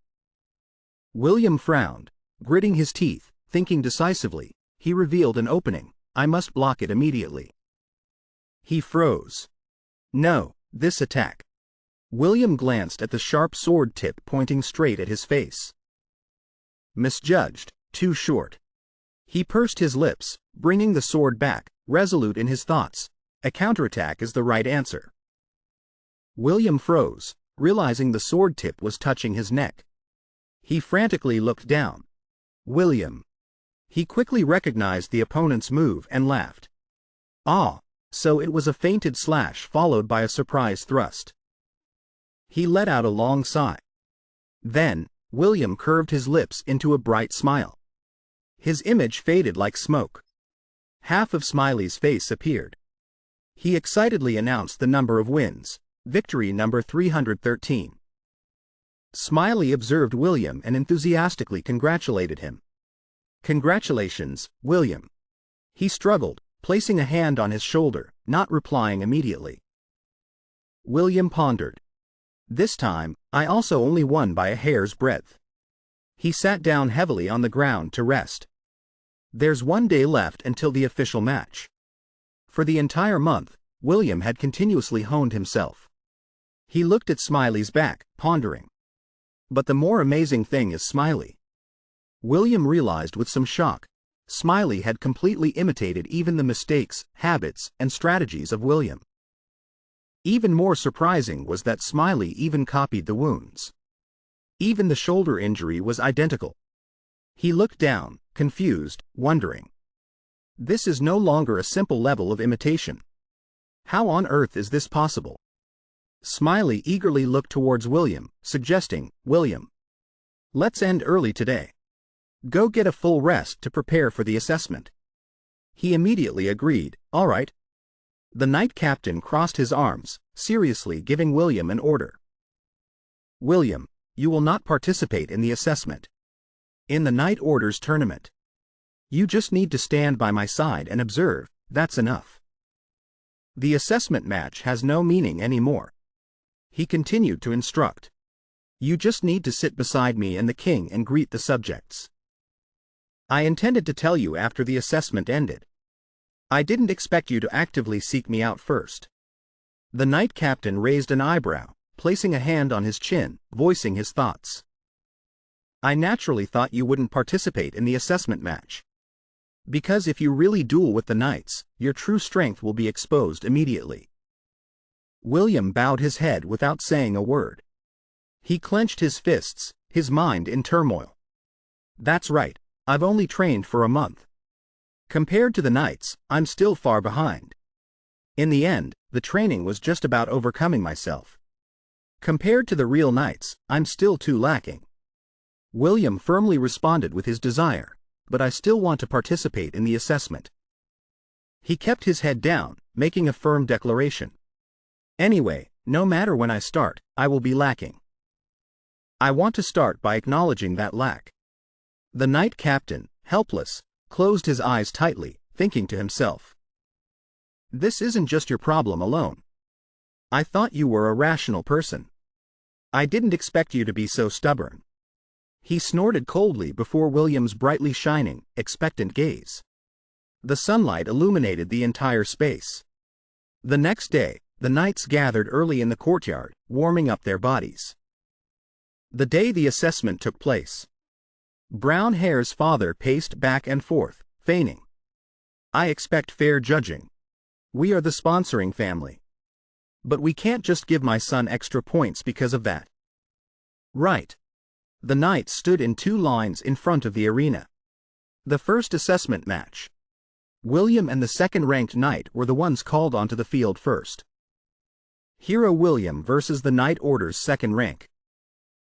Speaker 1: William frowned, gritting his teeth, thinking decisively. He revealed an opening. I must block it immediately. He froze. No, this attack. William glanced at the sharp sword tip pointing straight at his face. Misjudged, too short. He pursed his lips, bringing the sword back, resolute in his thoughts. A counterattack is the right answer. William froze, realizing the sword tip was touching his neck. He frantically looked down. William. He quickly recognized the opponent's move and laughed. Ah, so it was a feinted slash followed by a surprise thrust. He let out a long sigh. Then, William curved his lips into a bright smile. His image faded like smoke. Half of Smiley's face appeared. He excitedly announced the number of wins. Victory number 313. Smiley observed William and enthusiastically congratulated him. Congratulations, William. He struggled, placing a hand on his shoulder, not replying immediately. William pondered. This time, I also only won by a hair's breadth. He sat down heavily on the ground to rest. There's one day left until the official match. For the entire month, William had continuously honed himself. He looked at Smiley's back, pondering. But the more amazing thing is Smiley. William realized with some shock. Smiley had completely imitated even the mistakes, habits, and strategies of William. Even more surprising was that Smiley even copied the wounds. Even the shoulder injury was identical. He looked down, confused, wondering. This is no longer a simple level of imitation. How on earth is this possible? Smiley eagerly looked towards William, suggesting, William, let's end early today. Go get a full rest to prepare for the assessment. He immediately agreed, all right. The knight captain crossed his arms, seriously giving William an order. William, you will not participate in the assessment. In the knight orders tournament. You just need to stand by my side and observe, that's enough. The assessment match has no meaning anymore. He continued to instruct. You just need to sit beside me and the king and greet the subjects. I intended to tell you after the assessment ended. I didn't expect you to actively seek me out first. The knight captain raised an eyebrow, placing a hand on his chin, voicing his thoughts. I naturally thought you wouldn't participate in the assessment match. Because if you really duel with the knights, your true strength will be exposed immediately. William bowed his head without saying a word. He clenched his fists, his mind in turmoil. That's right, I've only trained for a month. Compared to the knights, I'm still far behind. In the end, the training was just about overcoming myself. Compared to the real knights, I'm still too lacking. William firmly responded with his desire, but I still want to participate in the assessment. He kept his head down, making a firm declaration. Anyway, no matter when I start, I will be lacking. I want to start by acknowledging that lack. The knight captain, helpless, closed his eyes tightly, thinking to himself. This isn't just your problem alone. I thought you were a rational person. I didn't expect you to be so stubborn. He snorted coldly before William's brightly shining, expectant gaze. The sunlight illuminated the entire space. The next day, the knights gathered early in the courtyard, warming up their bodies. The day the assessment took place, Brown Hare's father paced back and forth, feigning. I expect fair judging. We are the sponsoring family. But we can't just give my son extra points because of that. Right. The knights stood in two lines in front of the arena. The first assessment match. William and the second-ranked knight were the ones called onto the field first. Hero William versus the Knight Order's second rank.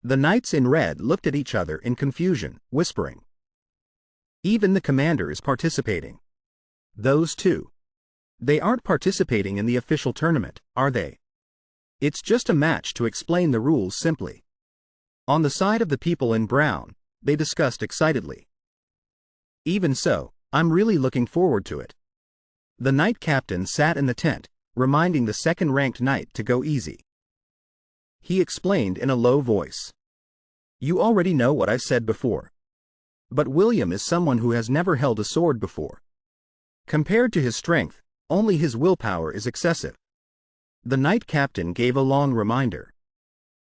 Speaker 1: The knights in red looked at each other in confusion, whispering. Even the commander is participating. Those two. They aren't participating in the official tournament, are they? It's just a match to explain the rules simply. On the side of the people in brown, they discussed excitedly. Even so, I'm really looking forward to it. The knight captain sat in the tent, reminding the second-ranked knight to go easy. He explained in a low voice. You already know what I've said before. But William is someone who has never held a sword before. Compared to his strength, only his willpower is excessive. The knight captain gave a long reminder.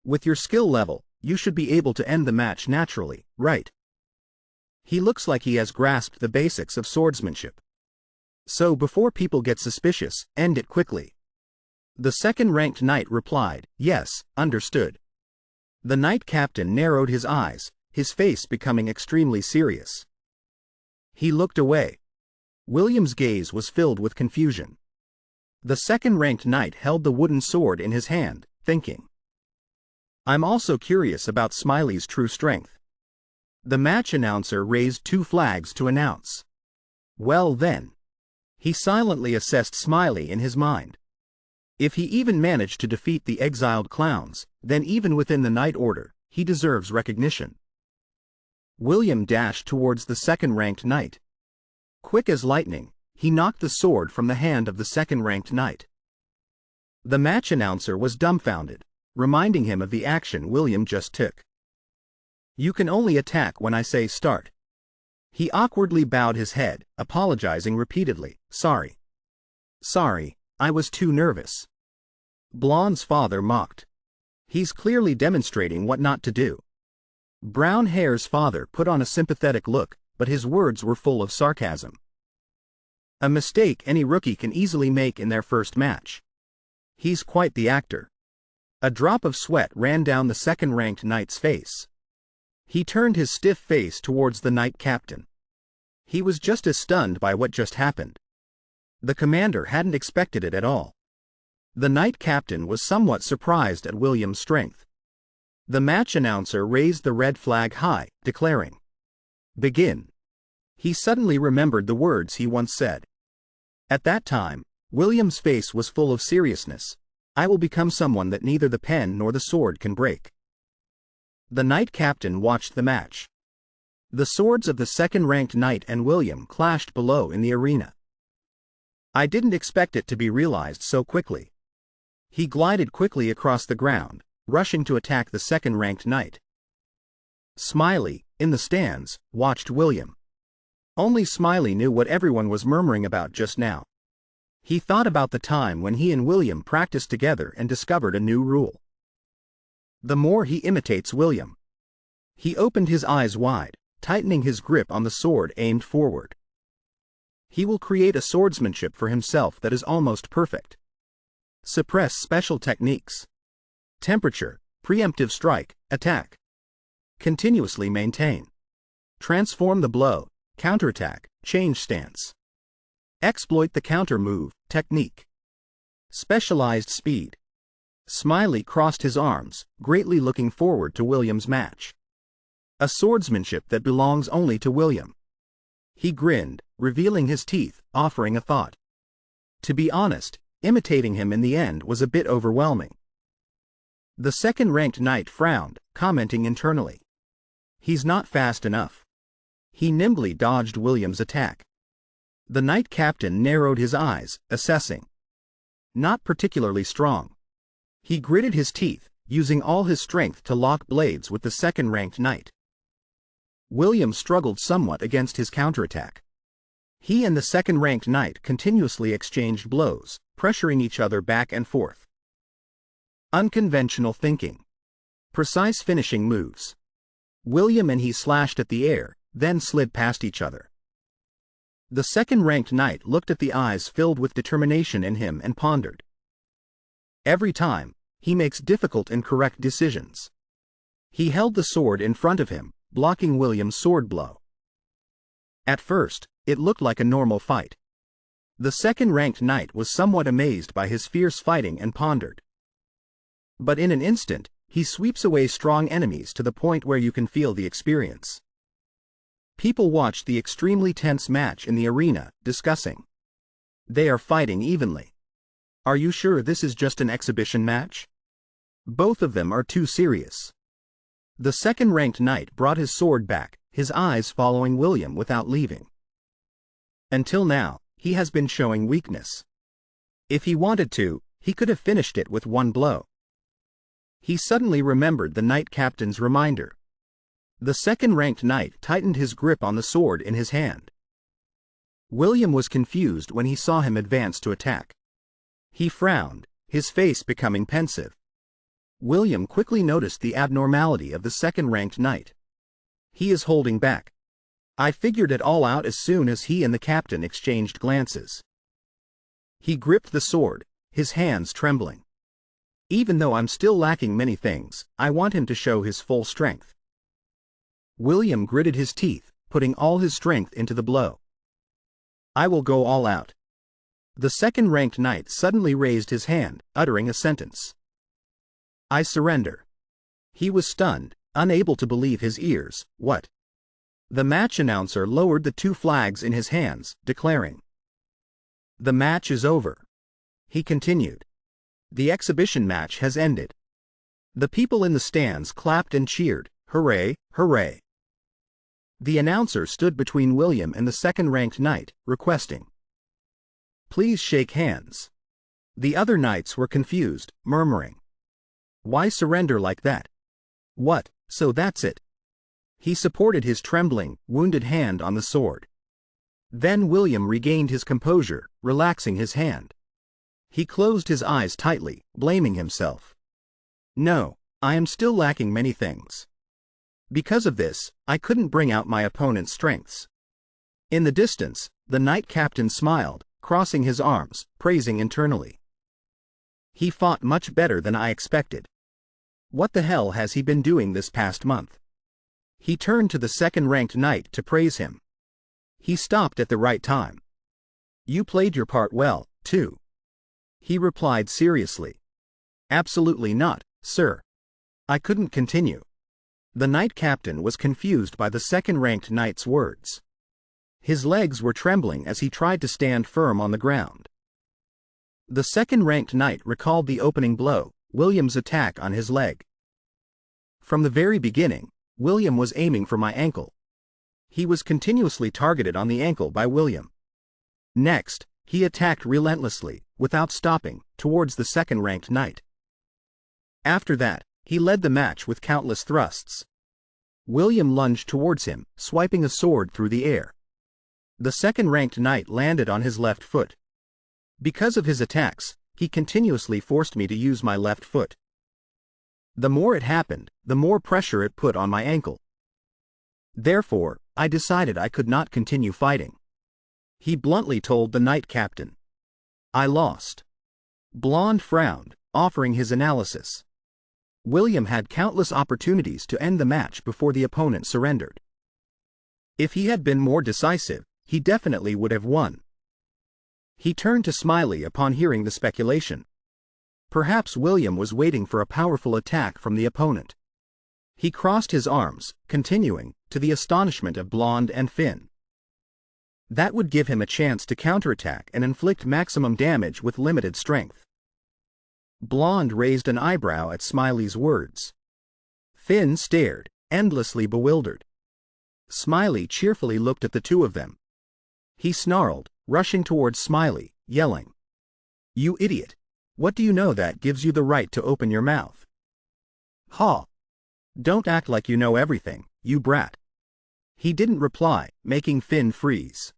Speaker 1: With your skill level, you should be able to end the match naturally, right? He looks like he has grasped the basics of swordsmanship. So before people get suspicious, end it quickly. The second-ranked knight replied, yes, understood. The knight captain narrowed his eyes, his face becoming extremely serious. He looked away. William's gaze was filled with confusion. The second-ranked knight held the wooden sword in his hand, thinking. I'm also curious about Smiley's true strength. The match announcer raised two flags to announce. Well then. He silently assessed Smiley in his mind. If he even managed to defeat the exiled clowns, then even within the Knight Order, he deserves recognition. William dashed towards the second-ranked knight. Quick as lightning, he knocked the sword from the hand of the second-ranked knight. The match announcer was dumbfounded, reminding him of the action William just took. You can only attack when I say start. He awkwardly bowed his head, apologizing repeatedly, sorry. Sorry, I was too nervous. Blonde's father mocked. He's clearly demonstrating what not to do. Brown Hare's father put on a sympathetic look, but his words were full of sarcasm. A mistake any rookie can easily make in their first match. He's quite the actor. A drop of sweat ran down the second-ranked knight's face. He turned his stiff face towards the knight captain. He was just as stunned by what just happened. The commander hadn't expected it at all. The knight captain was somewhat surprised at William's strength. The match announcer raised the red flag high, declaring, begin. He suddenly remembered the words he once said. At that time, William's face was full of seriousness. I will become someone that neither the pen nor the sword can break. The knight captain watched the match. The swords of the second-ranked knight and William clashed below in the arena. I didn't expect it to be realized so quickly. He glided quickly across the ground, rushing to attack the second-ranked knight. Smiley, in the stands, watched William. Only Smiley knew what everyone was murmuring about just now. He thought about the time when he and William practiced together and discovered a new rule. The more he imitates William. He opened his eyes wide, tightening his grip on the sword aimed forward. He will create a swordsmanship for himself that is almost perfect. Suppress special techniques. Temperature, preemptive strike, attack. Continuously maintain. Transform the blow, counterattack, change stance. Exploit the counter move, technique. Specialized speed. Smiley crossed his arms, greatly looking forward to William's match. A swordsmanship that belongs only to William. He grinned, revealing his teeth, offering a thought. To be honest, imitating him in the end was a bit overwhelming. The second-ranked knight frowned, commenting internally. He's not fast enough. He nimbly dodged William's attack. The knight captain narrowed his eyes, assessing. Not particularly strong. He gritted his teeth, using all his strength to lock blades with the second-ranked knight. William struggled somewhat against his counterattack. He and the second-ranked knight continuously exchanged blows, pressuring each other back and forth. Unconventional thinking. Precise finishing moves. William and he slashed at the air, then slid past each other. The second-ranked knight looked at the eyes filled with determination in him and pondered. Every time, he makes difficult and correct decisions. He held the sword in front of him, blocking William's sword blow. At first, it looked like a normal fight. The second-ranked knight was somewhat amazed by his fierce fighting and pondered. But in an instant, he sweeps away strong enemies to the point where you can feel the experience. People watched the extremely tense match in the arena, discussing. They are fighting evenly. Are you sure this is just an exhibition match? Both of them are too serious. The second-ranked knight brought his sword back, his eyes following William without leaving. Until now, he has been showing weakness. If he wanted to, he could have finished it with one blow. He suddenly remembered the knight captain's reminder. The second-ranked knight tightened his grip on the sword in his hand. William was confused when he saw him advance to attack. He frowned, his face becoming pensive. William quickly noticed the abnormality of the second-ranked knight. He is holding back. I figured it all out as soon as he and the captain exchanged glances. He gripped the sword, his hands trembling. Even though I'm still lacking many things, I want him to show his full strength. William gritted his teeth, putting all his strength into the blow. I will go all out. The second-ranked knight suddenly raised his hand, uttering a sentence. I surrender. He was stunned, unable to believe his ears. What? The match announcer lowered the two flags in his hands, declaring. The match is over. He continued. The exhibition match has ended. The people in the stands clapped and cheered, hooray, hooray. The announcer stood between William and the second-ranked knight, requesting. Please shake hands. The other knights were confused, murmuring. Why surrender like that? What, so that's it? He supported his trembling, wounded hand on the sword. Then William regained his composure, relaxing his hand. He closed his eyes tightly, blaming himself. No, I am still lacking many things. Because of this, I couldn't bring out my opponent's strengths. In the distance, the knight captain smiled, crossing his arms, praising internally. He fought much better than I expected. What the hell has he been doing this past month? He turned to the second-ranked knight to praise him. He stopped at the right time. You played your part well, too. He replied seriously. Absolutely not, sir. I couldn't continue. The knight captain was confused by the second-ranked knight's words. His legs were trembling as he tried to stand firm on the ground. The second-ranked knight recalled the opening blow, William's attack on his leg. From the very beginning, William was aiming for my ankle. He was continuously targeted on the ankle by William. Next, he attacked relentlessly, without stopping, towards the second-ranked knight. After that, He led the match with countless thrusts. William lunged towards him, swiping a sword through the air. The second-ranked knight landed on his left foot. Because of his attacks, he continuously forced me to use my left foot. The more it happened, the more pressure it put on my ankle. Therefore, I decided I could not continue fighting. He bluntly told the knight captain. I lost. Blonde frowned, offering his analysis. William had countless opportunities to end the match before the opponent surrendered. If he had been more decisive, he definitely would have won. He turned to Smiley upon hearing the speculation. Perhaps William was waiting for a powerful attack from the opponent. He crossed his arms, continuing, to the astonishment of Blonde and Finn. That would give him a chance to counterattack and inflict maximum damage with limited strength. Blonde raised an eyebrow at Smiley's words. Finn stared, endlessly bewildered. Smiley cheerfully looked at the two of them. He snarled, rushing towards Smiley, yelling, You idiot! What do you know that gives you the right to open your mouth? Ha! Don't act like you know everything, you brat. He didn't reply, making Finn freeze.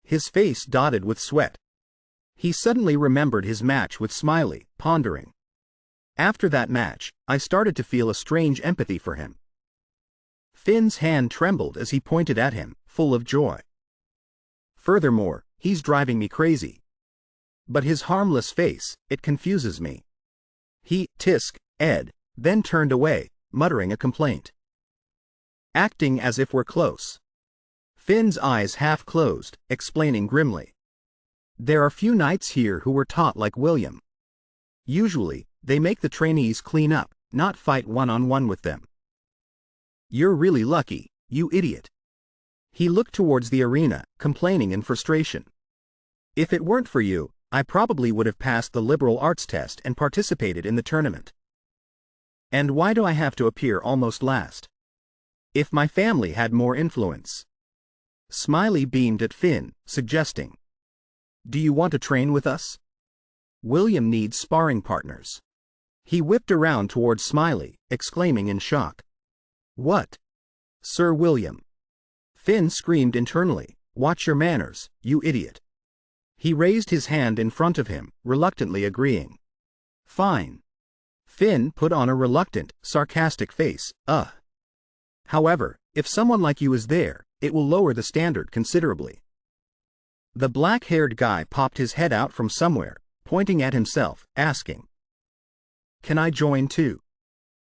Speaker 1: His face dotted with sweat. He suddenly remembered his match with Smiley, pondering. After that match, I started to feel a strange empathy for him. Finn's hand trembled as he pointed at him, full of joy. Furthermore, he's driving me crazy. But his harmless face, it confuses me. Tisk, Ed, then turned away, muttering a complaint. Acting as if we're close. Finn's eyes half closed, explaining grimly. There are few knights here who were taught like William. Usually, they make the trainees clean up, not fight one-on-one with them. You're really lucky, you idiot. He looked towards the arena, complaining in frustration. If it weren't for you, I probably would have passed the liberal arts test and participated in the tournament. And why do I have to appear almost last? If my family had more influence. Smiley beamed at Finn, suggesting. Do you want to train with us? William needs sparring partners. He whipped around towards Smiley, exclaiming in shock. What? Sir William. Finn screamed internally, Watch your manners, you idiot. He raised his hand in front of him, reluctantly agreeing. Fine. Finn put on a reluctant, sarcastic face, However, if someone like you is there, it will lower the standard considerably. The black-haired guy popped his head out from somewhere, pointing at himself, asking. Can I join too?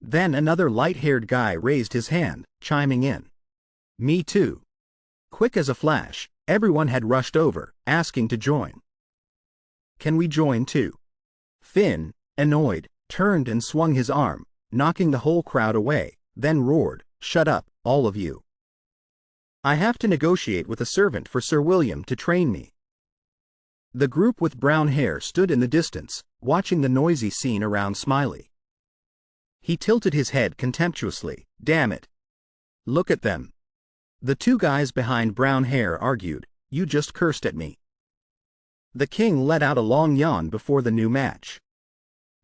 Speaker 1: Then another light-haired guy raised his hand, chiming in. Me too. Quick as a flash, everyone had rushed over, asking to join. Can we join too? Finn, annoyed, turned and swung his arm, knocking the whole crowd away, then roared, Shut up, all of you. I have to negotiate with a servant for Sir William to train me. The group with brown hair stood in the distance, watching the noisy scene around Smiley. He tilted his head contemptuously, Damn it. Look at them. The two guys behind brown hair argued, You just cursed at me. The king let out a long yawn before the new match.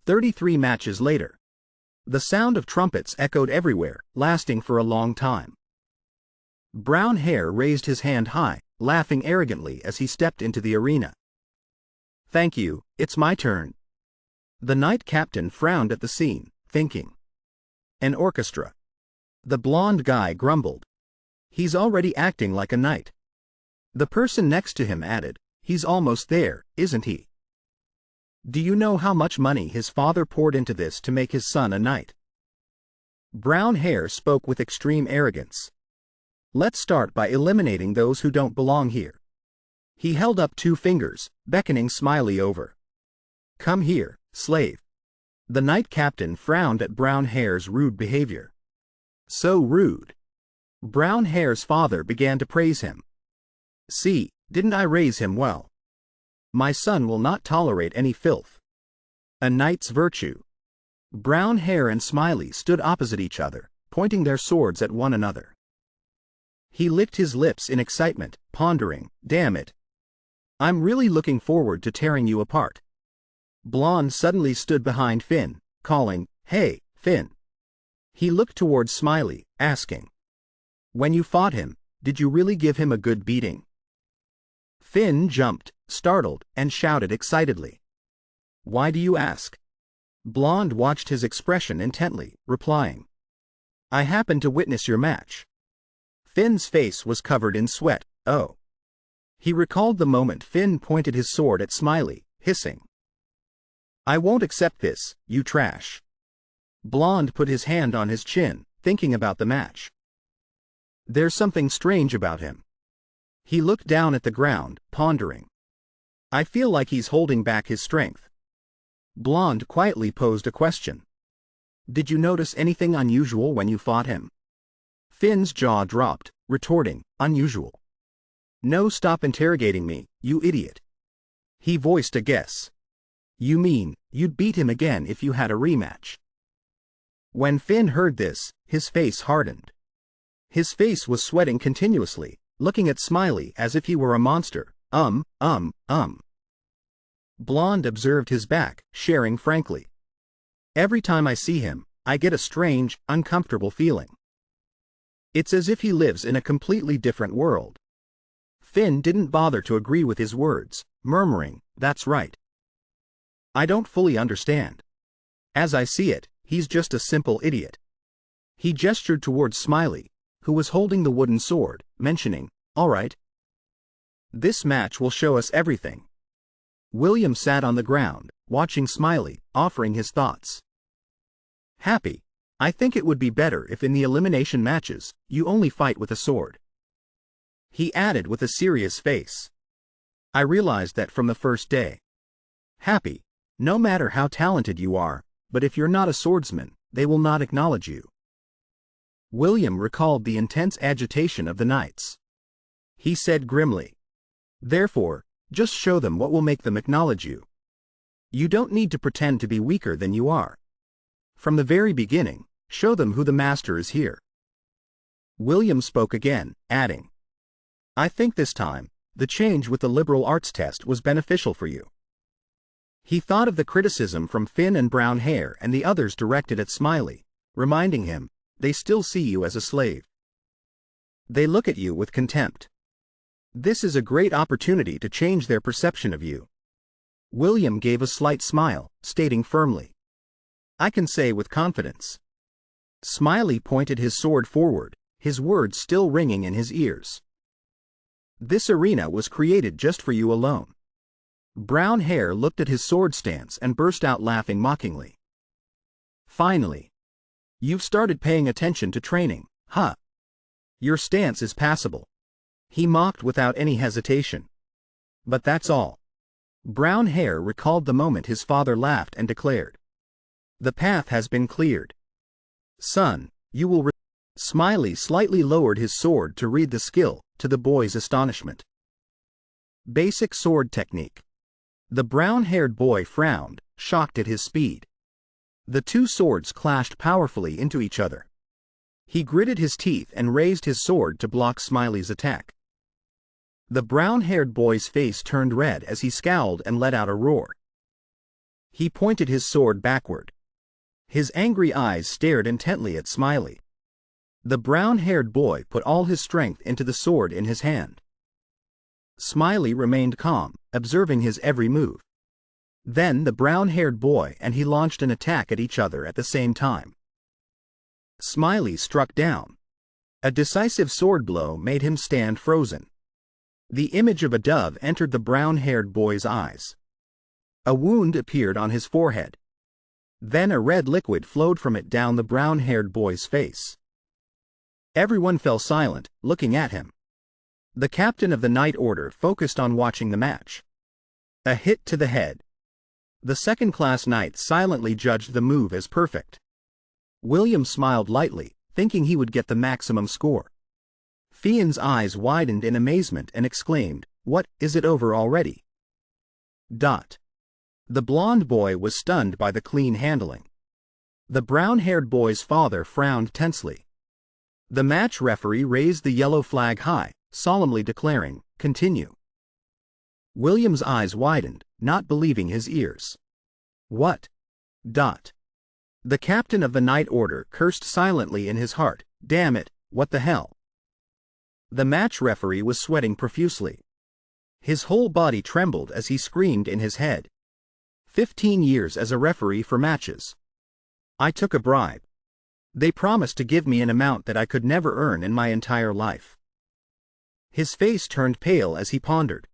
Speaker 1: 33 matches later. The sound of trumpets echoed everywhere, lasting for a long time. Brown hair raised his hand high, laughing arrogantly as he stepped into the arena. Thank you, it's my turn. The knight captain frowned at the scene, thinking. An orchestra. The blonde guy grumbled. He's already acting like a knight. The person next to him added, He's almost there, isn't he? Do you know how much money his father poured into this to make his son a knight? Brown hair spoke with extreme arrogance. Let's start by eliminating those who don't belong here. He held up 2 fingers, beckoning Smiley over. Come here, slave. The knight captain frowned at brown hair's rude behavior. So rude. Brown hair's father began to praise him. See, didn't I raise him well? My son will not tolerate any filth. A knight's virtue. Brown hair and Smiley stood opposite each other, pointing their swords at one another. He licked his lips in excitement, pondering, Damn it. I'm really looking forward to tearing you apart. Blonde suddenly stood behind Finn, calling, Hey, Finn. He looked towards Smiley, asking, "When you fought him, did you really give him a good beating?" Finn jumped, startled, and shouted excitedly, "Why do you ask?" Blonde watched his expression intently, replying, "I happened to witness your match." Finn's face was covered in sweat. Oh. He recalled the moment Finn pointed his sword at Smiley, hissing, "I won't accept this, you trash." Blonde put his hand on his chin, thinking about the match. There's something strange about him. He looked down at the ground, pondering. I feel like he's holding back his strength. Blonde quietly posed a question. Did you notice anything unusual when you fought him? Finn's jaw dropped, retorting, "Unusual? No, stop interrogating me, you idiot." He voiced a guess. "You mean, you'd beat him again if you had a rematch?" When Finn heard this, his face hardened. His face was sweating continuously, looking at Smiley as if he were a monster. Blonde observed his back, sharing frankly. Every time I see him, I get a strange, uncomfortable feeling. It's as if he lives in a completely different world. Finn didn't bother to agree with his words, murmuring, "That's right. I don't fully understand. As I see it, he's just a simple idiot." He gestured towards Smiley, who was holding the wooden sword, mentioning, "All right. This match will show us everything." William sat on the ground, watching Smiley, offering his thoughts. "Happy, I think it would be better if in the elimination matches, you only fight with a sword." He added with a serious face. "I realized that from the first day. Happy, no matter how talented you are, but if you're not a swordsman, they will not acknowledge you." William recalled the intense agitation of the knights. He said grimly, "Therefore, just show them what will make them acknowledge you. You don't need to pretend to be weaker than you are. From the very beginning, show them who the master is here." William spoke again, adding, "I think this time, the change with the liberal arts test was beneficial for you." He thought of the criticism from Finn and Brown Hair and the others directed at Smiley, reminding him, they still see you as a slave. They look at you with contempt. This is a great opportunity to change their perception of you. William gave a slight smile, stating firmly, "I can say with confidence." Smiley pointed his sword forward, his words still ringing in his ears. "This arena was created just for you alone." Brown Hair looked at his sword stance and burst out laughing mockingly. "Finally. You've started paying attention to training, huh? Your stance is passable." He mocked without any hesitation. "But that's all." Brown Hair recalled the moment his father laughed and declared, "The path has been cleared. Son, you will Smiley slightly lowered his sword to read the skill, to the boy's astonishment. Basic sword technique. The brown-haired boy frowned, shocked at his speed. The two swords clashed powerfully into each other. He gritted his teeth and raised his sword to block Smiley's attack. The brown-haired boy's face turned red as he scowled and let out a roar. He pointed his sword backward. His angry eyes stared intently at Smiley. The brown-haired boy put all his strength into the sword in his hand. Smiley remained calm, observing his every move. Then the brown-haired boy and he launched an attack at each other at the same time. Smiley struck down. A decisive sword blow made him stand frozen. The image of a dove entered the brown-haired boy's eyes. A wound appeared on his forehead. Then a red liquid flowed from it down the brown-haired boy's face. Everyone fell silent, looking at him. The captain of the Night Order focused on watching the match. A hit to the head. The second-class knight silently judged the move as perfect. William smiled lightly, thinking he would get the maximum score. Fionn's eyes widened in amazement and exclaimed, "What, is it over already?" The blond boy was stunned by the clean handling. The brown-haired boy's father frowned tensely. The match referee raised the yellow flag high, solemnly declaring, "Continue." William's eyes widened, not believing his ears. "What?" The captain of the night order cursed silently in his heart. Damn it, what the hell? The match referee was sweating profusely. His whole body trembled as he screamed in his head. 15 years as a referee for matches. I took a bribe. They promised to give me an amount that I could never earn in my entire life. His face turned pale as he pondered.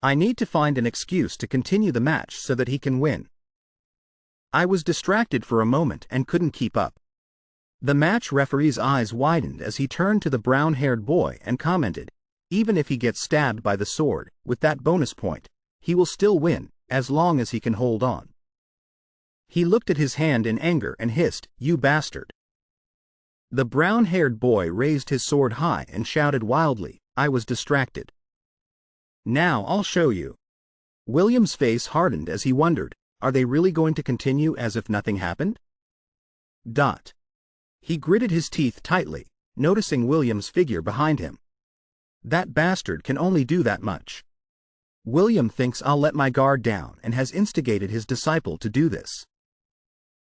Speaker 1: I need to find an excuse to continue the match so that he can win. I was distracted for a moment and couldn't keep up. The match referee's eyes widened as he turned to the brown-haired boy and commented, even if he gets stabbed by the sword, with that bonus point, he will still win, as long as he can hold on. He looked at his hand in anger and hissed, "You bastard." The brown-haired boy raised his sword high and shouted wildly, I was distracted. Now I'll show you. William's face hardened as he wondered, are they really going to continue as if nothing happened? He gritted his teeth tightly, noticing William's figure behind him. That bastard can only do that much. William thinks I'll let my guard down and has instigated his disciple to do this.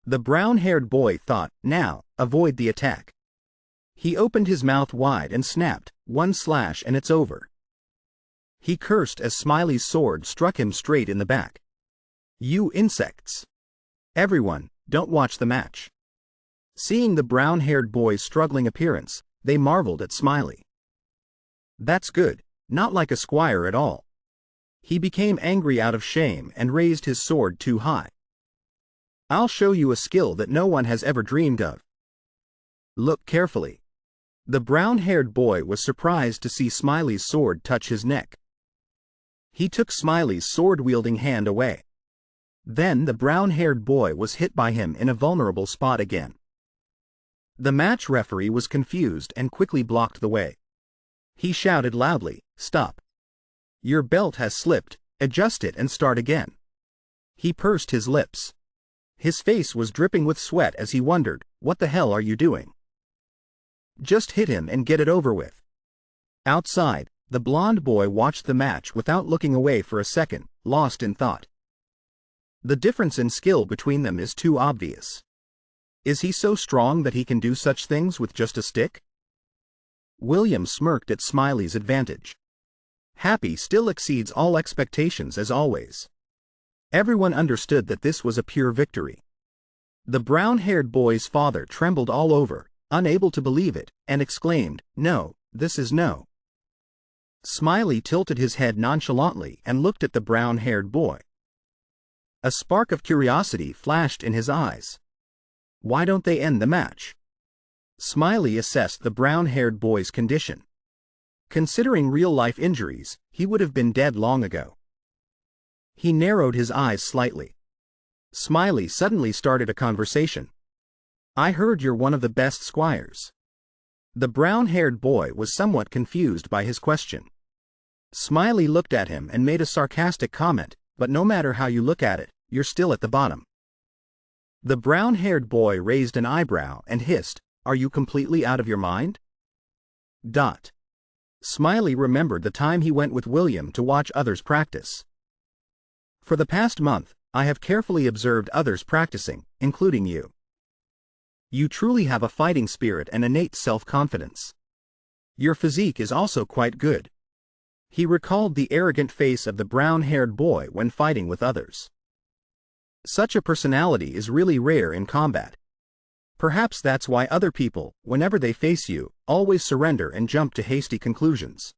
Speaker 1: The brown-haired boy thought, now, avoid the attack. He opened his mouth wide and snapped, one slash and it's over. He cursed as Smiley's sword struck him straight in the back. You insects! Everyone, don't watch the match. Seeing the brown-haired boy's struggling appearance, they marveled at Smiley. That's good, not like a squire at all. He became angry out of shame and raised his sword too high. I'll show you a skill that no one has ever dreamed of. Look carefully. The brown-haired boy was surprised to see Smiley's sword touch his neck. He took Smiley's sword-wielding hand away. Then the brown-haired boy was hit by him in a vulnerable spot again. The match referee was confused and quickly blocked the way. He shouted loudly, "Stop. Your belt has slipped, adjust it and start again." He pursed his lips. His face was dripping with sweat as he wondered, what the hell are you doing? Just hit him and get it over with. Outside, the blond boy watched the match without looking away for a second, lost in thought. The difference in skill between them is too obvious. Is he so strong that he can do such things with just a stick? William smirked at Smiley's advantage. Happy still exceeds all expectations as always. Everyone understood that this was a pure victory. The brown-haired boy's father trembled all over, unable to believe it, and exclaimed, "No, this is no." Smiley tilted his head nonchalantly and looked at the brown-haired boy. A spark of curiosity flashed in his eyes. Why don't they end the match? Smiley assessed the brown-haired boy's condition. Considering real-life injuries, he would have been dead long ago. He narrowed his eyes slightly. Smiley suddenly started a conversation. I heard you're one of the best squires. The brown-haired boy was somewhat confused by his question. Smiley looked at him and made a sarcastic comment, but no matter how you look at it, you're still at the bottom. The brown-haired boy raised an eyebrow and hissed, Are you completely out of your mind? Smiley remembered the time he went with William to watch others practice. For the past month, I have carefully observed others practicing, including you. You truly have a fighting spirit and innate self-confidence. Your physique is also quite good. He recalled the arrogant face of the brown-haired boy when fighting with others. Such a personality is really rare in combat. Perhaps that's why other people, whenever they face you, always surrender and jump to hasty conclusions.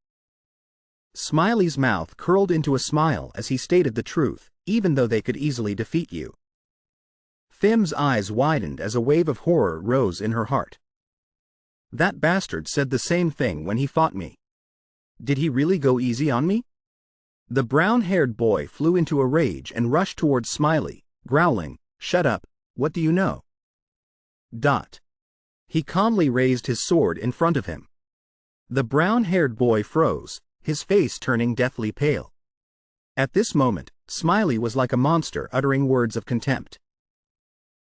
Speaker 1: Smiley's mouth curled into a smile as he stated the truth, even though they could easily defeat you. Thim's eyes widened as a wave of horror rose in her heart. That bastard said the same thing when he fought me. Did he really go easy on me? The brown-haired boy flew into a rage and rushed towards Smiley, growling, Shut up, what do you know? He calmly raised his sword in front of him. The brown-haired boy froze, his face turning deathly pale. At this moment, Smiley was like a monster uttering words of contempt.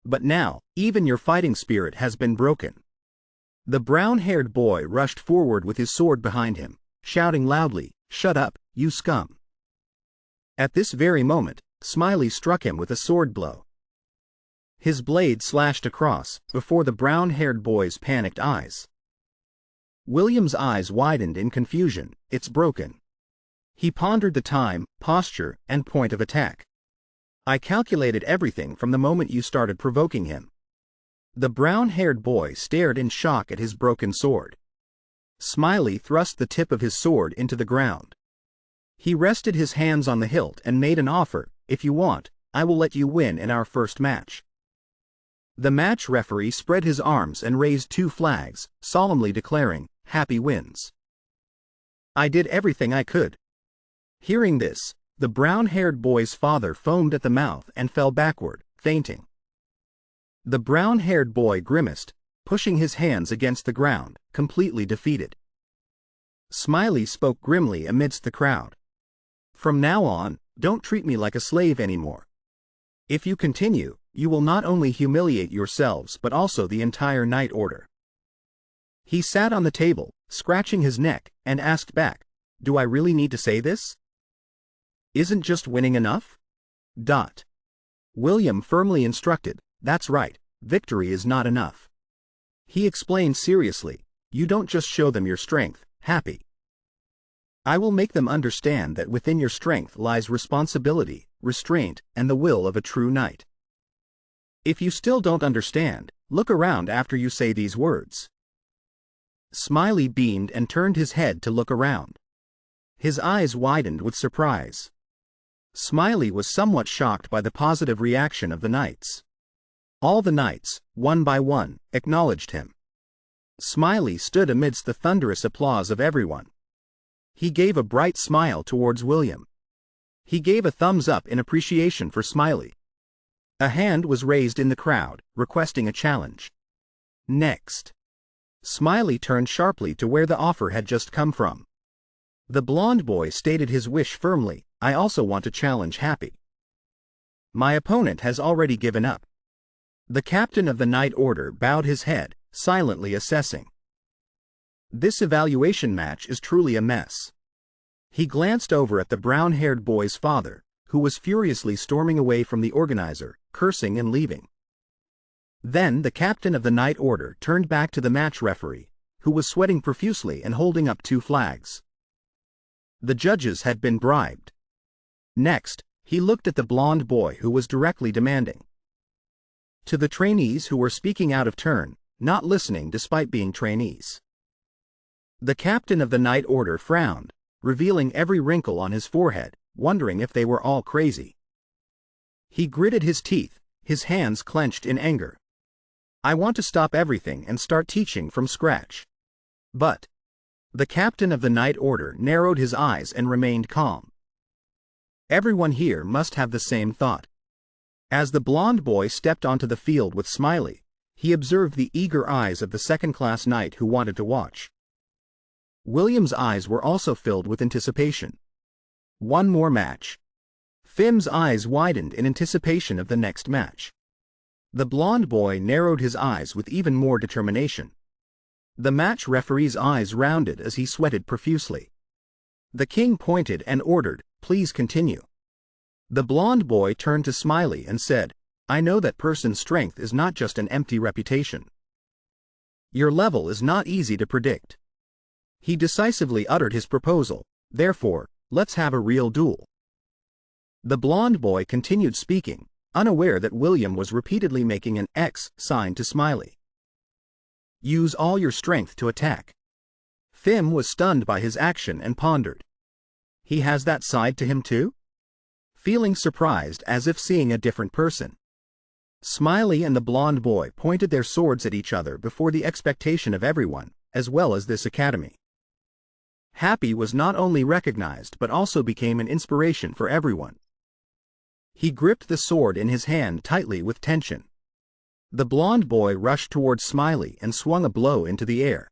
Speaker 1: But now, even your fighting spirit has been broken. The brown-haired boy rushed forward with his sword behind him, shouting loudly, Shut up, you scum. At this very moment, Smiley struck him with a sword blow. His blade slashed across, before the brown-haired boy's panicked eyes. William's eyes widened in confusion. It's broken. He pondered the time, posture, and point of attack. I calculated everything from the moment you started provoking him. The brown-haired boy stared in shock at his broken sword. Smiley thrust the tip of his sword into the ground. He rested his hands on the hilt and made an offer. If you want, I will let you win in our first match. The match referee spread his arms and raised 2 flags, solemnly declaring, "Happy wins." I did everything I could. Hearing this, the brown-haired boy's father foamed at the mouth and fell backward, fainting. The brown-haired boy grimaced, pushing his hands against the ground, completely defeated. Smiley spoke grimly amidst the crowd. "From now on, don't treat me like a slave anymore. If you continue, you will not only humiliate yourselves but also the entire Night Order." He sat on the table, scratching his neck, and asked back, "Do I really need to say this? Isn't just winning enough?" William firmly instructed, "That's right, victory is not enough." He explained seriously, "You don't just show them your strength, Happy. I will make them understand that within your strength lies responsibility, restraint, and the will of a true knight. If you still don't understand, look around after you say these words." Smiley beamed and turned his head to look around. His eyes widened with surprise. Smiley was somewhat shocked by the positive reaction of the knights. All the knights, one by one, acknowledged him. Smiley stood amidst the thunderous applause of everyone. He gave a bright smile towards William. He gave a thumbs up in appreciation for Smiley. A hand was raised in the crowd, requesting a challenge. Next. Smiley turned sharply to where the offer had just come from. The blond boy stated his wish firmly, "I also want to challenge Happy. My opponent has already given up." The captain of the Night Order bowed his head, silently assessing. This evaluation match is truly a mess. He glanced over at the brown-haired boy's father, who was furiously storming away from the organizer, cursing and leaving. Then the captain of the Night Order turned back to the match referee, who was sweating profusely and holding up 2 flags. The judges had been bribed. Next, he looked at the blond boy who was directly demanding. To the trainees who were speaking out of turn, not listening despite being trainees. The captain of the Night Order frowned, revealing every wrinkle on his forehead, wondering if they were all crazy. He gritted his teeth, his hands clenched in anger. "I want to stop everything and start teaching from scratch." But the captain of the Night Order narrowed his eyes and remained calm. Everyone here must have the same thought. As the blond boy stepped onto the field with Smiley, he observed the eager eyes of the second-class knight who wanted to watch. William's eyes were also filled with anticipation. One more match. Fim's eyes widened in anticipation of the next match. The blond boy narrowed his eyes with even more determination. The match referee's eyes rounded as he sweated profusely. The king pointed and ordered, "Please continue." The blond boy turned to Smiley and said, "I know that person's strength is not just an empty reputation. Your level is not easy to predict." He decisively uttered his proposal, "Therefore, let's have a real duel." The blond boy continued speaking, unaware that William was repeatedly making an X sign to Smiley. "Use all your strength to attack." Fim was stunned by his action and pondered. He has that side to him too? Feeling surprised as if seeing a different person. Smiley and the blond boy pointed their swords at each other before the expectation of everyone, as well as this academy. Happy was not only recognized but also became an inspiration for everyone. He gripped the sword in his hand tightly with tension. The blond boy rushed towards Smiley and swung a blow into the air.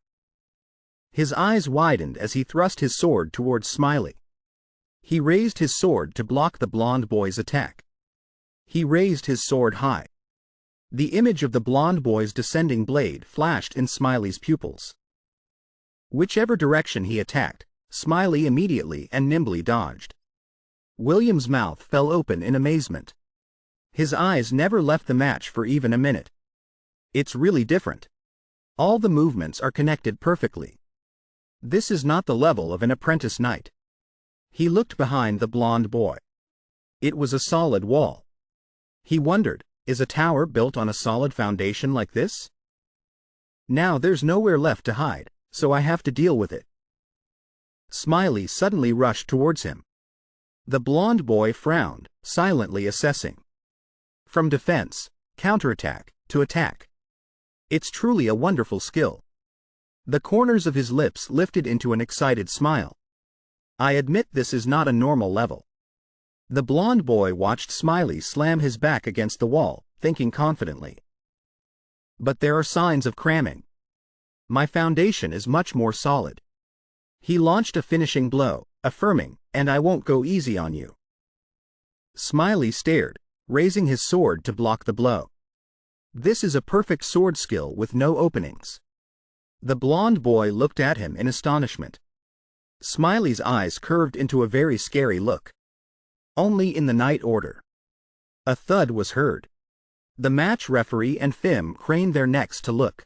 Speaker 1: His eyes widened as he thrust his sword towards Smiley. He raised his sword to block the blond boy's attack. He raised his sword high. The image of the blond boy's descending blade flashed in Smiley's pupils. Whichever direction he attacked, Smiley immediately and nimbly dodged. William's mouth fell open in amazement. His eyes never left the match for even a minute. It's really different. All the movements are connected perfectly. This is not the level of an apprentice knight. He looked behind the blonde boy. It was a solid wall. He wondered, is a tower built on a solid foundation like this? Now there's nowhere left to hide, so I have to deal with it. Smiley suddenly rushed towards him. The blonde boy frowned, silently assessing. From defense, counterattack, to attack. It's truly a wonderful skill. The corners of his lips lifted into an excited smile. I admit this is not a normal level. The blonde boy watched Smiley slam his back against the wall, thinking confidently. But there are signs of cramming. My foundation is much more solid. He launched a finishing blow, affirming, and I won't go easy on you. Smiley stared, raising his sword to block the blow. This is a perfect sword skill with no openings. The blonde boy looked at him in astonishment. Smiley's eyes curved into a very scary look. Only in the night order. A thud was heard. The match referee and Fim craned their necks to look.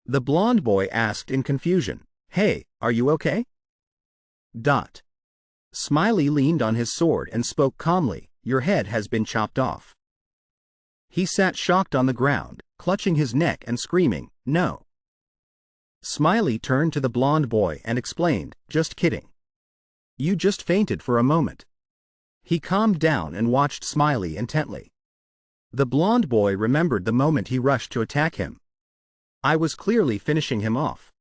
Speaker 1: The blonde boy asked in confusion, "Hey, are you okay?" Smiley leaned on his sword and spoke calmly, "Your head has been chopped off." He sat shocked on the ground, clutching his neck and screaming, "No." Smiley turned to the blonde boy and explained, "Just kidding. You just fainted for a moment." He calmed down and watched Smiley intently. The blonde boy remembered the moment he rushed to attack him. I was clearly finishing him off.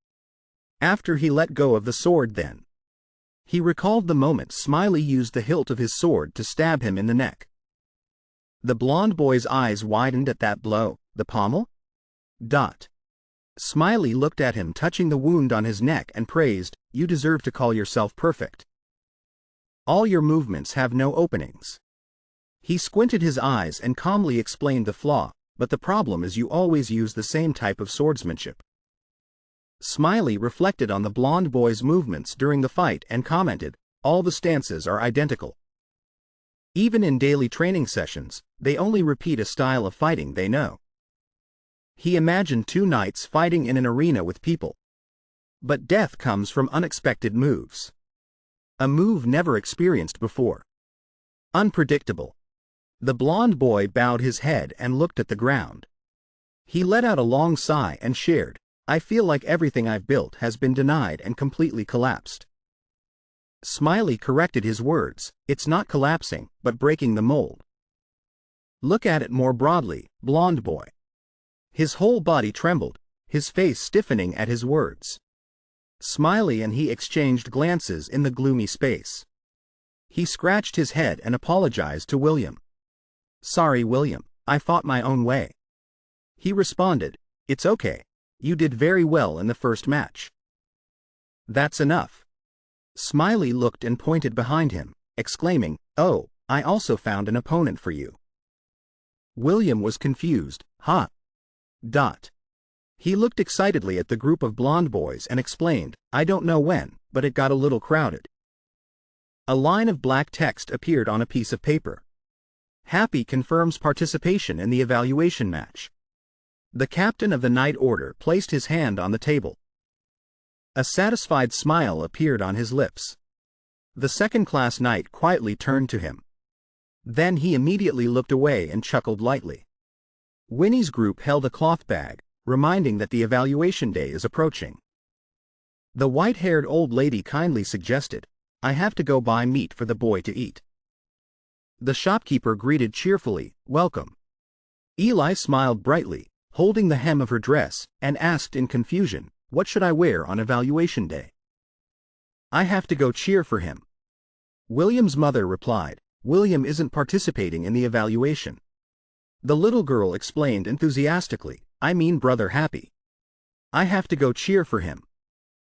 Speaker 1: After he let go of the sword then. He recalled the moment Smiley used the hilt of his sword to stab him in the neck. The blonde boy's eyes widened at that blow. The pommel? Smiley looked at him, touching the wound on his neck, and praised, "You deserve to call yourself perfect. All your movements have no openings." He squinted his eyes and calmly explained the flaw, "But the problem is you always use the same type of swordsmanship." Smiley reflected on the blonde boy's movements during the fight and commented, "All the stances are identical. Even in daily training sessions, they only repeat a style of fighting they know." He imagined two knights fighting in an arena with people. But death comes from unexpected moves. A move never experienced before. Unpredictable. The blonde boy bowed his head and looked at the ground. He let out a long sigh and shared, "I feel like everything I've built has been denied and completely collapsed." Smiley corrected his words, "It's not collapsing, but breaking the mold. Look at it more broadly, blonde boy." His whole body trembled, his face stiffening at his words. Smiley and he exchanged glances in the gloomy space. He scratched his head and apologized to William. "Sorry, William, I fought my own way." He responded, "It's okay. You did very well in the first match." "That's enough." Smiley looked and pointed behind him, exclaiming, "Oh, I also found an opponent for you." William was confused. "Huh?" He looked excitedly at the group of blonde boys and explained, "I don't know when, but it got a little crowded." A line of black text appeared on a piece of paper. "Happy confirms participation in the evaluation match." The captain of the Night Order placed his hand on the table. A satisfied smile appeared on his lips. The second-class knight quietly turned to him. Then he immediately looked away and chuckled lightly. Winnie's group held a cloth bag, reminding that the evaluation day is approaching. The white-haired old lady kindly suggested, "I have to go buy meat for the boy to eat." The shopkeeper greeted cheerfully, "Welcome." Eli smiled brightly, holding the hem of her dress, and asked in confusion, "What should I wear on evaluation day?" "I have to go cheer for him." William's mother replied, "William isn't participating in the evaluation." The little girl explained enthusiastically, "I mean Brother Happy. I have to go cheer for him."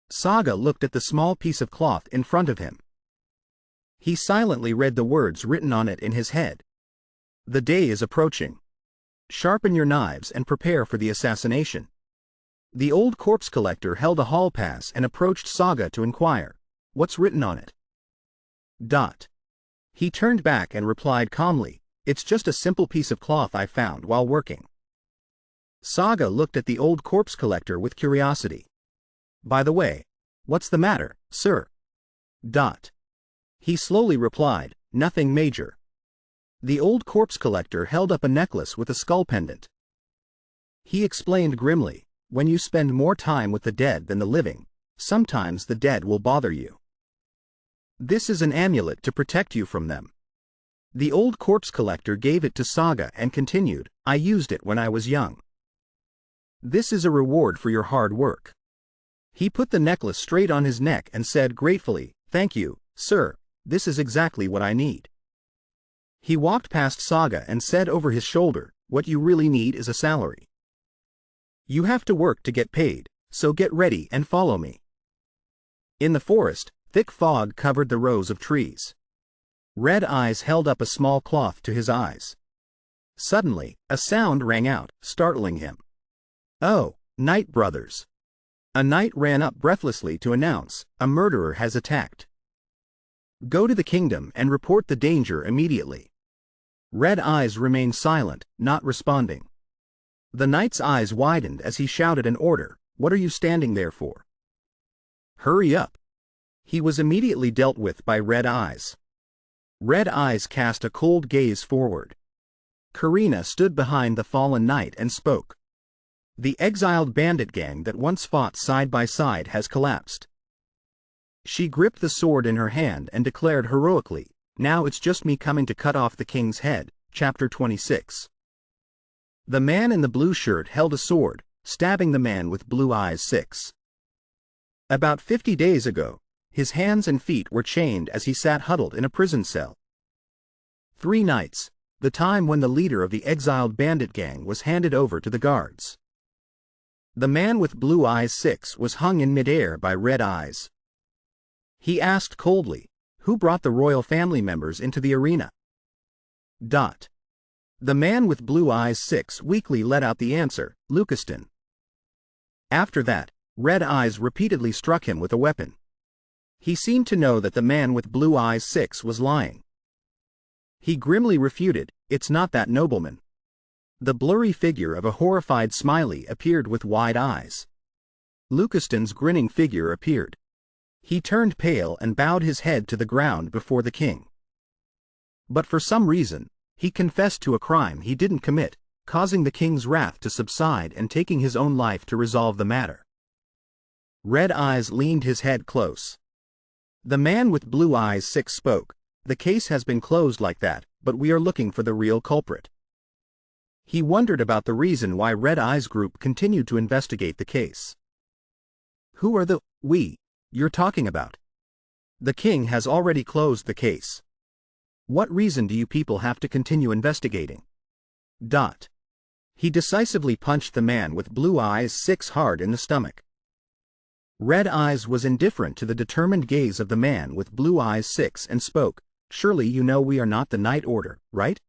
Speaker 1: Saga looked at the small piece of cloth in front of him. He silently read the words written on it in his head. "The day is approaching. Sharpen your knives and prepare for the assassination." The old corpse collector held a hall pass and approached Saga to inquire, "What's written on it?" He turned back and replied calmly, It's just a simple piece of cloth I found while working. Saga looked at the old corpse collector with curiosity. By the way, what's the matter, sir? He slowly replied, nothing major. The old corpse collector held up a necklace with a skull pendant. He explained grimly, when you spend more time with the dead than the living, sometimes the dead will bother you. This is an amulet to protect you from them. The old corpse collector gave it to Saga and continued, I used it when I was young. This is a reward for your hard work. He put the necklace straight on his neck and said gratefully, thank you, sir, this is exactly what I need. He walked past Saga and said over his shoulder, what you really need is a salary. You have to work to get paid, so get ready and follow me. In the forest, thick fog covered the rows of trees. Red Eyes held up a small cloth to his eyes. Suddenly, a sound rang out, startling him. Oh, Knight brothers. A knight ran up breathlessly to announce, a murderer has attacked. Go to the kingdom and report the danger immediately. Red Eyes remained silent, not responding. The knight's eyes widened as he shouted an order, what are you standing there for? Hurry up. He was immediately dealt with by Red Eyes. Red Eyes cast a cold gaze forward. Karina stood behind the fallen knight and spoke. The exiled bandit gang that once fought side by side has collapsed. She gripped the sword in her hand and declared heroically, now it's just me coming to cut off the king's head. Chapter 26. The man in the blue shirt held a sword, stabbing the man with blue eyes 6. About 50 days ago, his hands and feet were chained as he sat huddled in a prison cell. 3 nights, the time when the leader of the exiled bandit gang was handed over to the guards. The man with blue eyes 6 was hung in midair by Red Eyes. He asked coldly, who brought the royal family members into the arena? The man with blue eyes 6 weakly let out the answer, Lucaston. After that, Red Eyes repeatedly struck him with a weapon. He seemed to know that the man with blue eyes 6 was lying. He grimly refuted, it's not that nobleman. The blurry figure of a horrified Smiley appeared with wide eyes. Lucaston's grinning figure appeared. He turned pale and bowed his head to the ground before the king. But for some reason, he confessed to a crime he didn't commit, causing the king's wrath to subside and taking his own life to resolve the matter. Red Eyes leaned his head close. The man with blue eyes 6 spoke, the case has been closed like that, but we are looking for the real culprit. He wondered about the reason why Red Eyes Group continued to investigate the case. Who are the we you're talking about? The king has already closed the case. What reason do you people have to continue investigating? He decisively punched the man with blue eyes 6 hard in the stomach. Red Eyes was indifferent to the determined gaze of the man with blue eyes 6 and spoke, surely you know we are not the Knight Order, right?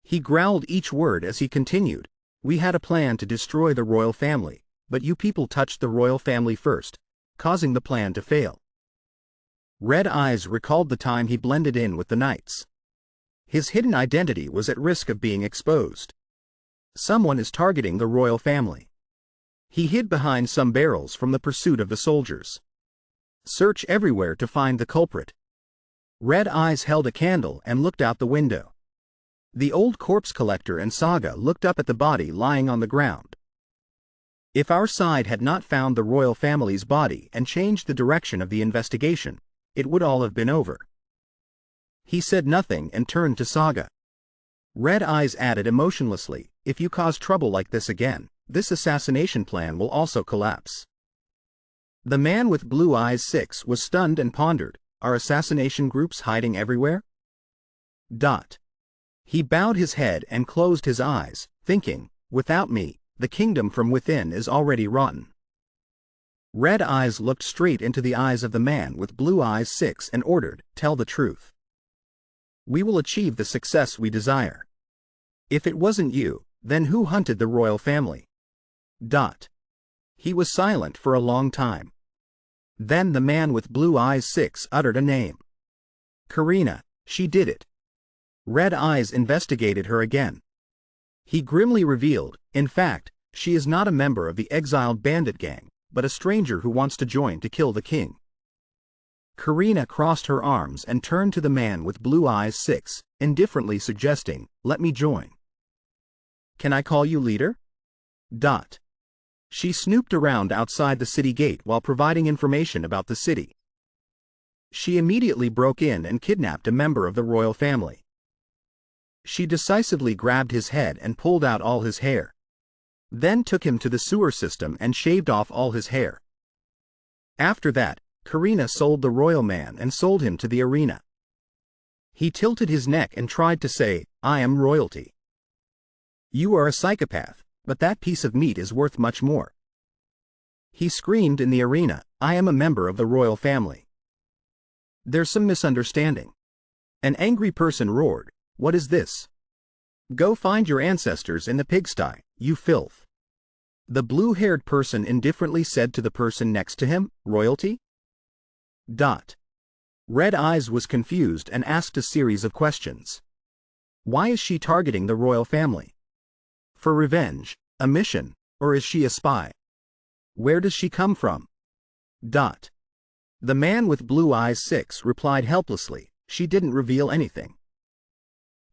Speaker 1: He growled each word as he continued, we had a plan to destroy the royal family, but you people touched the royal family first, causing the plan to fail. Red Eyes recalled the time he blended in with the knights. His hidden identity was at risk of being exposed. Someone is targeting the royal family. He hid behind some barrels from the pursuit of the soldiers. Search everywhere to find the culprit. Red Eyes held a candle and looked out the window. The old corpse collector and Saga looked up at the body lying on the ground. If our side had not found the royal family's body and changed the direction of the investigation, it would all have been over. He said nothing and turned to Saga. Red Eyes added emotionlessly, if you cause trouble like this again, this assassination plan will also collapse. The man with blue eyes 6 was stunned and pondered, are assassination groups hiding everywhere? He bowed his head and closed his eyes, thinking, without me, the kingdom from within is already rotten. Red Eyes looked straight into the eyes of the man with blue eyes 6 and ordered, tell the truth. We will achieve the success we desire. If it wasn't you, then who hunted the royal family? He was silent for a long time. Then the man with blue eyes 6 uttered a name. Karina, she did it. Red Eyes investigated her again. He grimly revealed, in fact, she is not a member of the exiled bandit gang, but a stranger who wants to join to kill the king. Karina crossed her arms and turned to the man with blue eyes 6, indifferently suggesting, "Let me join." "Can I call you leader?" She snooped around outside the city gate while providing information about the city. She immediately broke in and kidnapped a member of the royal family. She decisively grabbed his head and pulled out all his hair. Then took him to the sewer system and shaved off all his hair. After that, Karina sold the royal man and sold him to the arena. He tilted his neck and tried to say, "I am royalty." "You are a psychopath, but that piece of meat is worth much more." He screamed in the arena, "I am a member of the royal family." "There's some misunderstanding." An angry person roared, "What is this? Go find your ancestors in the pigsty, you filth." The blue-haired person indifferently said to the person next to him, "Royalty?" Red Eyes was confused and asked a series of questions. Why is she targeting the royal family? For revenge, a mission, or is she a spy? Where does she come from? The man with blue eyes 6 replied helplessly, "She didn't reveal anything."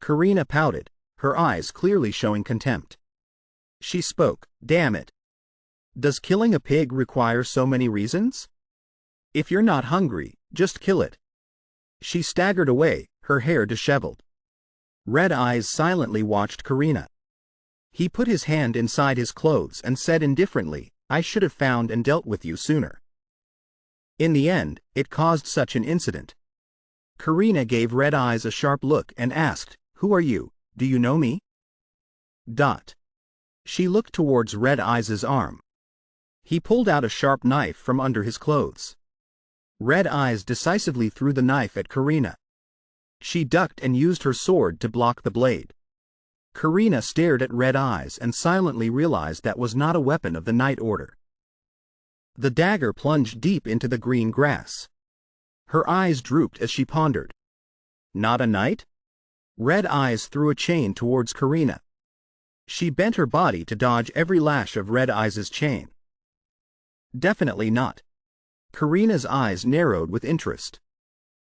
Speaker 1: Karina pouted, her eyes clearly showing contempt. She spoke, "Damn it. Does killing a pig require so many reasons? If you're not hungry, just kill it." She staggered away, her hair disheveled. Red Eyes silently watched Karina. He put his hand inside his clothes and said indifferently, "I should have found and dealt with you sooner." In the end, it caused such an incident. Karina gave Red Eyes a sharp look and asked, "Who are you? Do you know me?" She looked towards Red Eyes' arm. He pulled out a sharp knife from under his clothes. Red Eyes decisively threw the knife at Karina. She ducked and used her sword to block the blade. Karina stared at Red Eyes and silently realized that was not a weapon of the Night Order. The dagger plunged deep into the green grass. Her eyes drooped as she pondered. Not a knight? Red Eyes threw a chain towards Karina. She bent her body to dodge every lash of Red Eyes' chain. Definitely not. Karina's eyes narrowed with interest.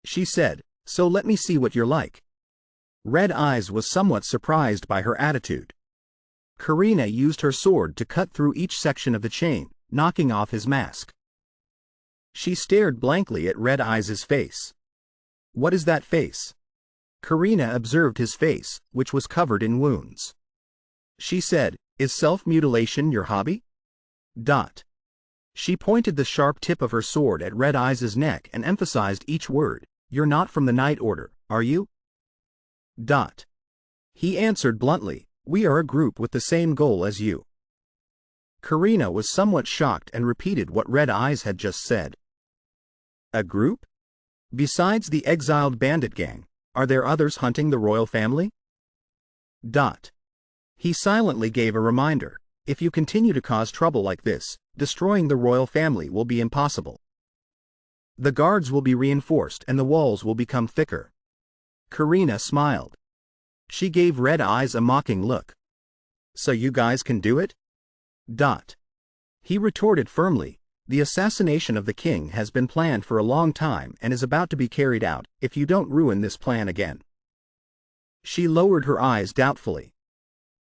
Speaker 1: She said, "So let me see what you're like." Red Eyes was somewhat surprised by her attitude. Karina used her sword to cut through each section of the chain, knocking off his mask. She stared blankly at Red Eyes' face. "What is that face?" Karina observed his face, which was covered in wounds. She said, "Is self-mutilation your hobby?" She pointed the sharp tip of her sword at Red Eyes' neck and emphasized each word. "You're not from the Night Order, are you?" He answered bluntly, "We are a group with the same goal as you." Karina was somewhat shocked and repeated what Red Eyes had just said. "A group? Besides the exiled bandit gang, are there others hunting the royal family?" He silently gave a reminder, "If you continue to cause trouble like this, destroying the royal family will be impossible. The guards will be reinforced and the walls will become thicker." Karina smiled. She gave Red Eyes a mocking look. "So you guys can do it?" He retorted firmly, "The assassination of the king has been planned for a long time and is about to be carried out, if you don't ruin this plan again." She lowered her eyes doubtfully.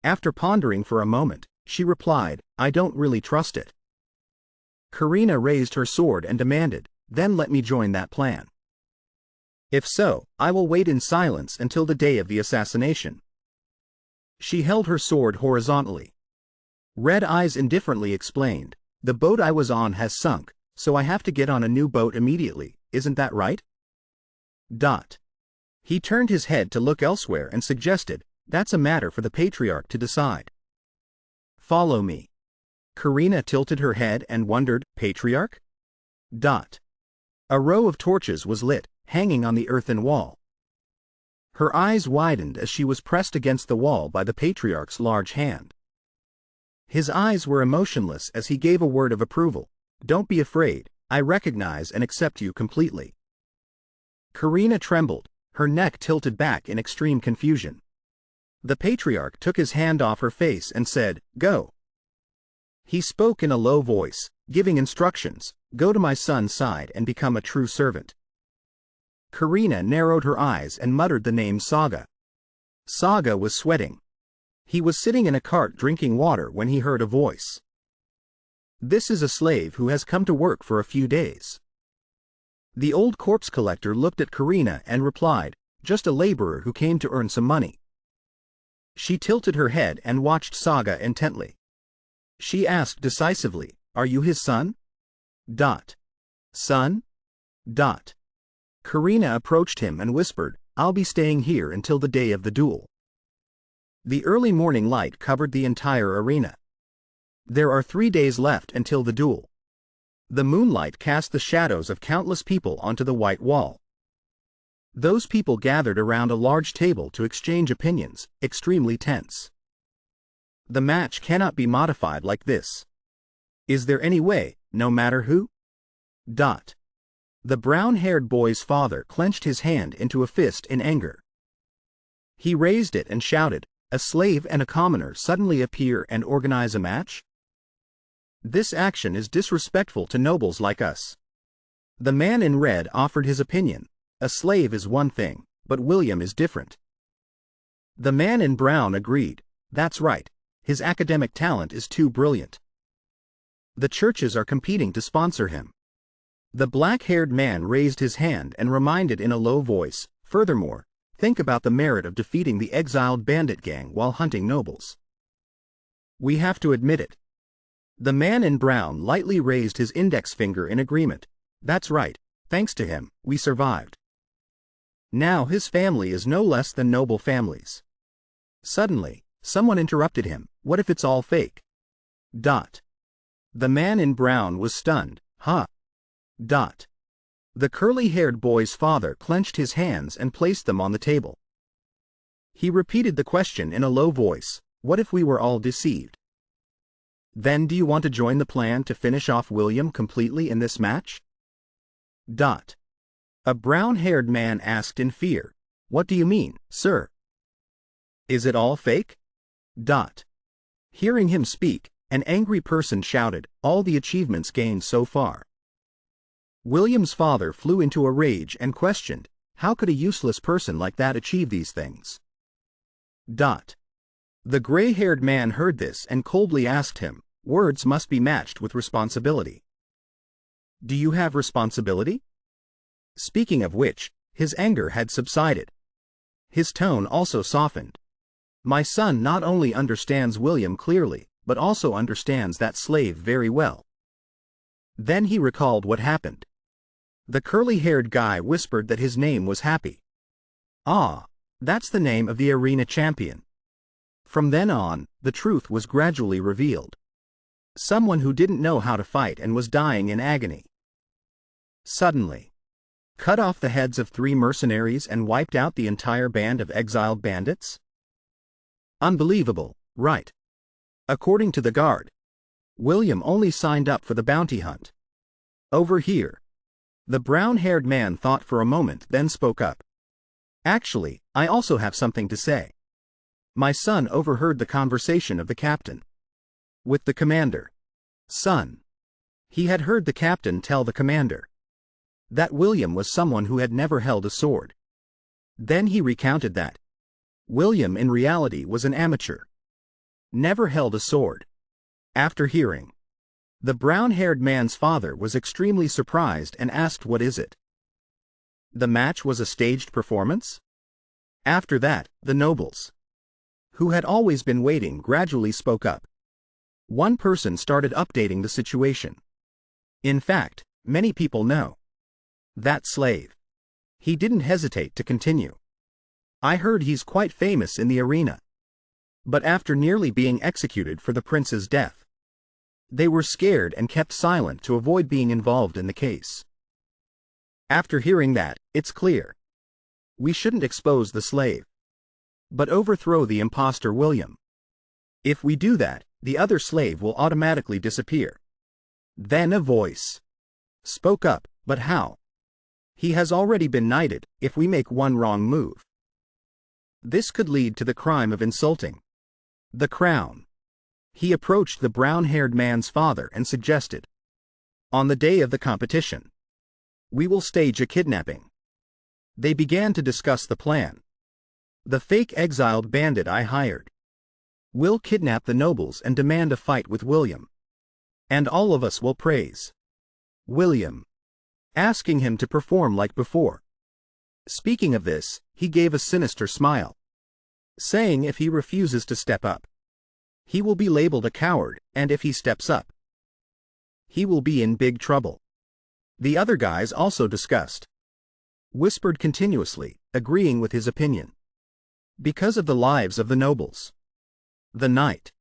Speaker 1: After pondering for a moment, she replied, "I don't really trust it." Karina raised her sword and demanded, "Then let me join that plan. If so, I will wait in silence until the day of the assassination." She held her sword horizontally. Red Eyes indifferently explained, "The boat I was on has sunk, so I have to get on a new boat immediately, isn't that right?" He turned his head to look elsewhere and suggested, "That's a matter for the patriarch to decide." "Follow me." Karina tilted her head and wondered, "Patriarch?" A row of torches was lit, hanging on the earthen wall. Her eyes widened as she was pressed against the wall by the patriarch's large hand. His eyes were emotionless as he gave a word of approval, "Don't be afraid, I recognize and accept you completely." Karina trembled, her neck tilted back in extreme confusion. The patriarch took his hand off her face and said, "Go." He spoke in a low voice, giving instructions, "Go to my son's side and become a true servant." Karina narrowed her eyes and muttered the name Saga. Saga was sweating. He was sitting in a cart drinking water when he heard a voice. "This is a slave who has come to work for a few days." The old corpse collector looked at Karina and replied, "Just a laborer who came to earn some money." She tilted her head and watched Saga intently. She asked decisively, "Are you his son?" "Son?" Karina approached him and whispered, "I'll be staying here until the day of the duel." The early morning light covered the entire arena. There are 3 days left until the duel. The moonlight cast the shadows of countless people onto the white wall. Those people gathered around a large table to exchange opinions, extremely tense. The match cannot be modified like this. Is there any way, no matter who? The brown-haired boy's father clenched his hand into a fist in anger. He raised it and shouted, "A slave and a commoner suddenly appear and organize a match? This action is disrespectful to nobles like us." The man in red offered his opinion. "A slave is one thing, but William is different." The man in brown agreed. "That's right. His academic talent is too brilliant. The churches are competing to sponsor him." The black-haired man raised his hand and reminded in a low voice, "Furthermore, think about the merit of defeating the exiled bandit gang while hunting nobles. We have to admit it." The man in brown lightly raised his index finger in agreement. "That's right, thanks to him, we survived. Now his family is no less than noble families." Suddenly, someone interrupted him, "What if it's all fake?" The man in brown was stunned. "Huh? The curly-haired boy's father clenched his hands and placed them on the table. He repeated the question in a low voice, "What if we were all deceived? Then do you want to join the plan to finish off William completely in this match?" A brown-haired man asked in fear, "What do you mean, sir? Is it all fake?" Hearing him speak, an angry person shouted, "All the achievements gained so far." William's father flew into a rage and questioned, "How could a useless person like that achieve these things?" The gray-haired man heard this and coldly asked him, "Words must be matched with responsibility. Do you have responsibility?" Speaking of which, his anger had subsided. His tone also softened. "My son not only understands William clearly, but also understands that slave very well." Then he recalled what happened. The curly-haired guy whispered that his name was Happy. "Ah, that's the name of the arena champion." From then on, the truth was gradually revealed. Someone who didn't know how to fight and was dying in agony. Suddenly, cut off the heads of 3 mercenaries and wiped out the entire band of exiled bandits? Unbelievable, right? According to the guard, William only signed up for the bounty hunt. Over here. The brown-haired man thought for a moment, then spoke up. "Actually, I also have something to say. My son overheard the conversation of the captain with the commander." Son. He had heard the captain tell the commander that William was someone who had never held a sword. Then he recounted that William in reality was an amateur, never held a sword. After hearing, the brown-haired man's father was extremely surprised and asked, "What is it?" The match was a staged performance? After that, the nobles, who had always been waiting, gradually spoke up. One person started updating the situation. "In fact, many people know that slave. He didn't hesitate to continue. I heard he's quite famous in the arena. But after nearly being executed for the prince's death, they were scared and kept silent to avoid being involved in the case." After hearing that, it's clear. We shouldn't expose the slave, but overthrow the imposter William. If we do that, the other slave will automatically disappear. Then a voice spoke up, "But how?" He has already been knighted if we make one wrong move. This could lead to the crime of insulting the crown. He approached the brown-haired man's father and suggested, "On the day of the competition, we will stage a kidnapping." They began to discuss the plan. "The fake exiled bandit I hired will kidnap the nobles and demand a fight with William. And all of us will praise William, asking him to perform like before." Speaking of this, he gave a sinister smile, saying if he refuses to step up, he will be labeled a coward, and if he steps up, he will be in big trouble. The other guys also discussed, whispered continuously, agreeing with his opinion. Because of the lives of the nobles, the knight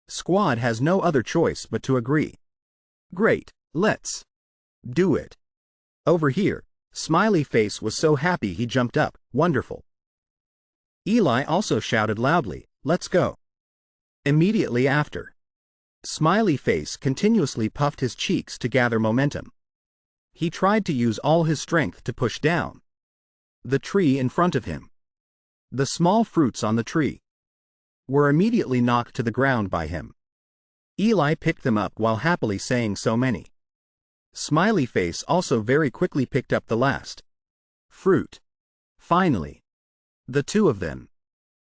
Speaker 1: squad has no other choice but to agree. "Great, let's do it." Over here, Smiley Face was so happy he jumped up. "Wonderful." Eli also shouted loudly, "Let's go." Immediately after, Smiley Face continuously puffed his cheeks to gather momentum. He tried to use all his strength to push down the tree in front of him. The small fruits on the tree were immediately knocked to the ground by him. Eli picked them up while happily saying so many. Smiley Face also very quickly picked up the last fruit. Finally, the two of them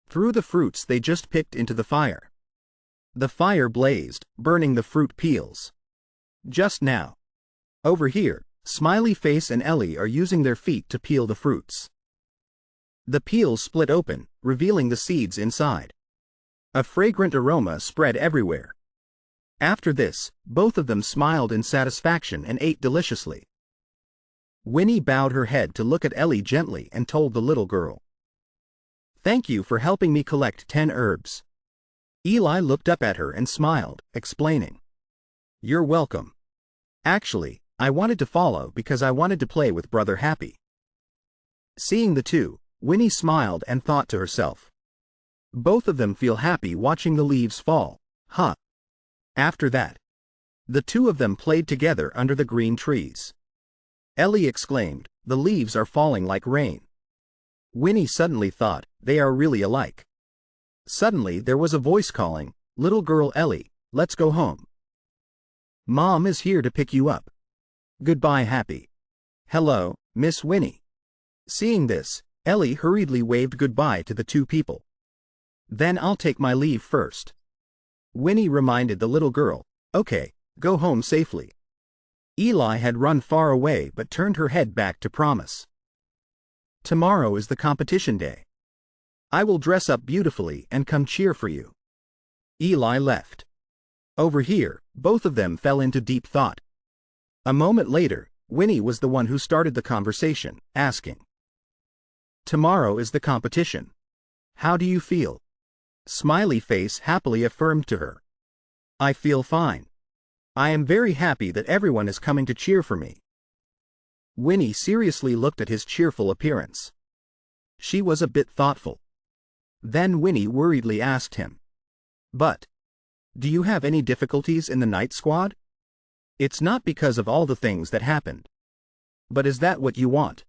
Speaker 1: threw the fruits they just picked into the fire. The fire blazed, burning the fruit peels. Just now, over here, Smiley Face and Ellie are using their feet to peel the fruits. The peels split open, revealing the seeds inside. A fragrant aroma spread everywhere. After this, both of them smiled in satisfaction and ate deliciously. Winnie bowed her head to look at Ellie gently and told the little girl, "Thank you for helping me collect 10 herbs." Eli looked up at her and smiled, explaining, "You're welcome. Actually, I wanted to follow because I wanted to play with Brother Happy." Seeing the two, Winnie smiled and thought to herself, "Both of them feel happy watching the leaves fall, huh?" After that, the two of them played together under the green trees. Ellie exclaimed, "The leaves are falling like rain." Winnie suddenly thought, they are really alike. Suddenly there was a voice calling, "Little girl Ellie, let's go home. Mom is here to pick you up. Goodbye, Happy." "Hello, Miss Winnie." Seeing this, Ellie hurriedly waved goodbye to the two people. "Then I'll take my leave first." Winnie reminded the little girl, "Okay, go home safely." Eli had run far away but turned her head back to promise, "Tomorrow is the competition day. I will dress up beautifully and come cheer for you." Eli left. Over here, both of them fell into deep thought. A moment later, Winnie was the one who started the conversation, asking, "Tomorrow is the competition. How do you feel?" Smiley Face happily affirmed to her, "I feel fine. I am very happy that everyone is coming to cheer for me." Winnie seriously looked at his cheerful appearance. She was a bit thoughtful. Then Winnie worriedly asked him, "But, do you have any difficulties in the night squad? It's not because of all the things that happened. But is that what you want?"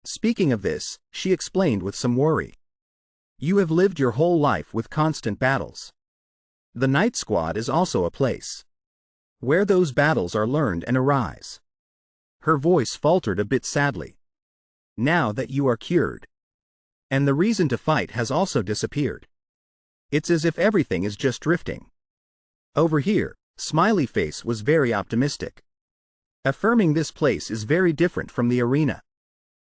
Speaker 1: Speaking of this, she explained with some worry, "You have lived your whole life with constant battles. The night squad is also a place where those battles are learned and arise." Her voice faltered a bit sadly. "Now that you are cured, and the reason to fight has also disappeared, it's as if everything is just drifting." Over here, Smiley Face was very optimistic, affirming this place is very different from the arena.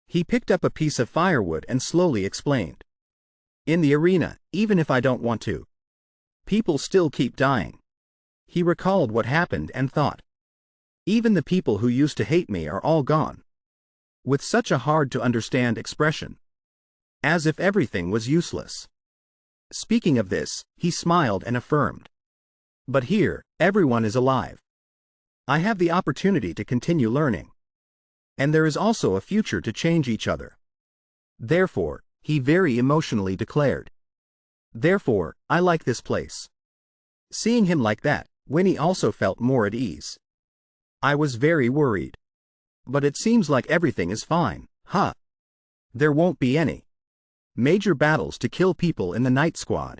Speaker 1: He picked up a piece of firewood and slowly explained, "In the arena, even if I don't want to, people still keep dying." He recalled what happened and thought, "Even the people who used to hate me are all gone." With such a hard-to-understand expression, as if everything was useless. Speaking of this, he smiled and affirmed, "But here, everyone is alive. I have the opportunity to continue learning. And there is also a future to change each other. Therefore," he very emotionally declared, "therefore, I like this place." Seeing him like that, Winnie also felt more at ease. "I was very worried. But it seems like everything is fine, huh? There won't be any major battles to kill people in the night squad.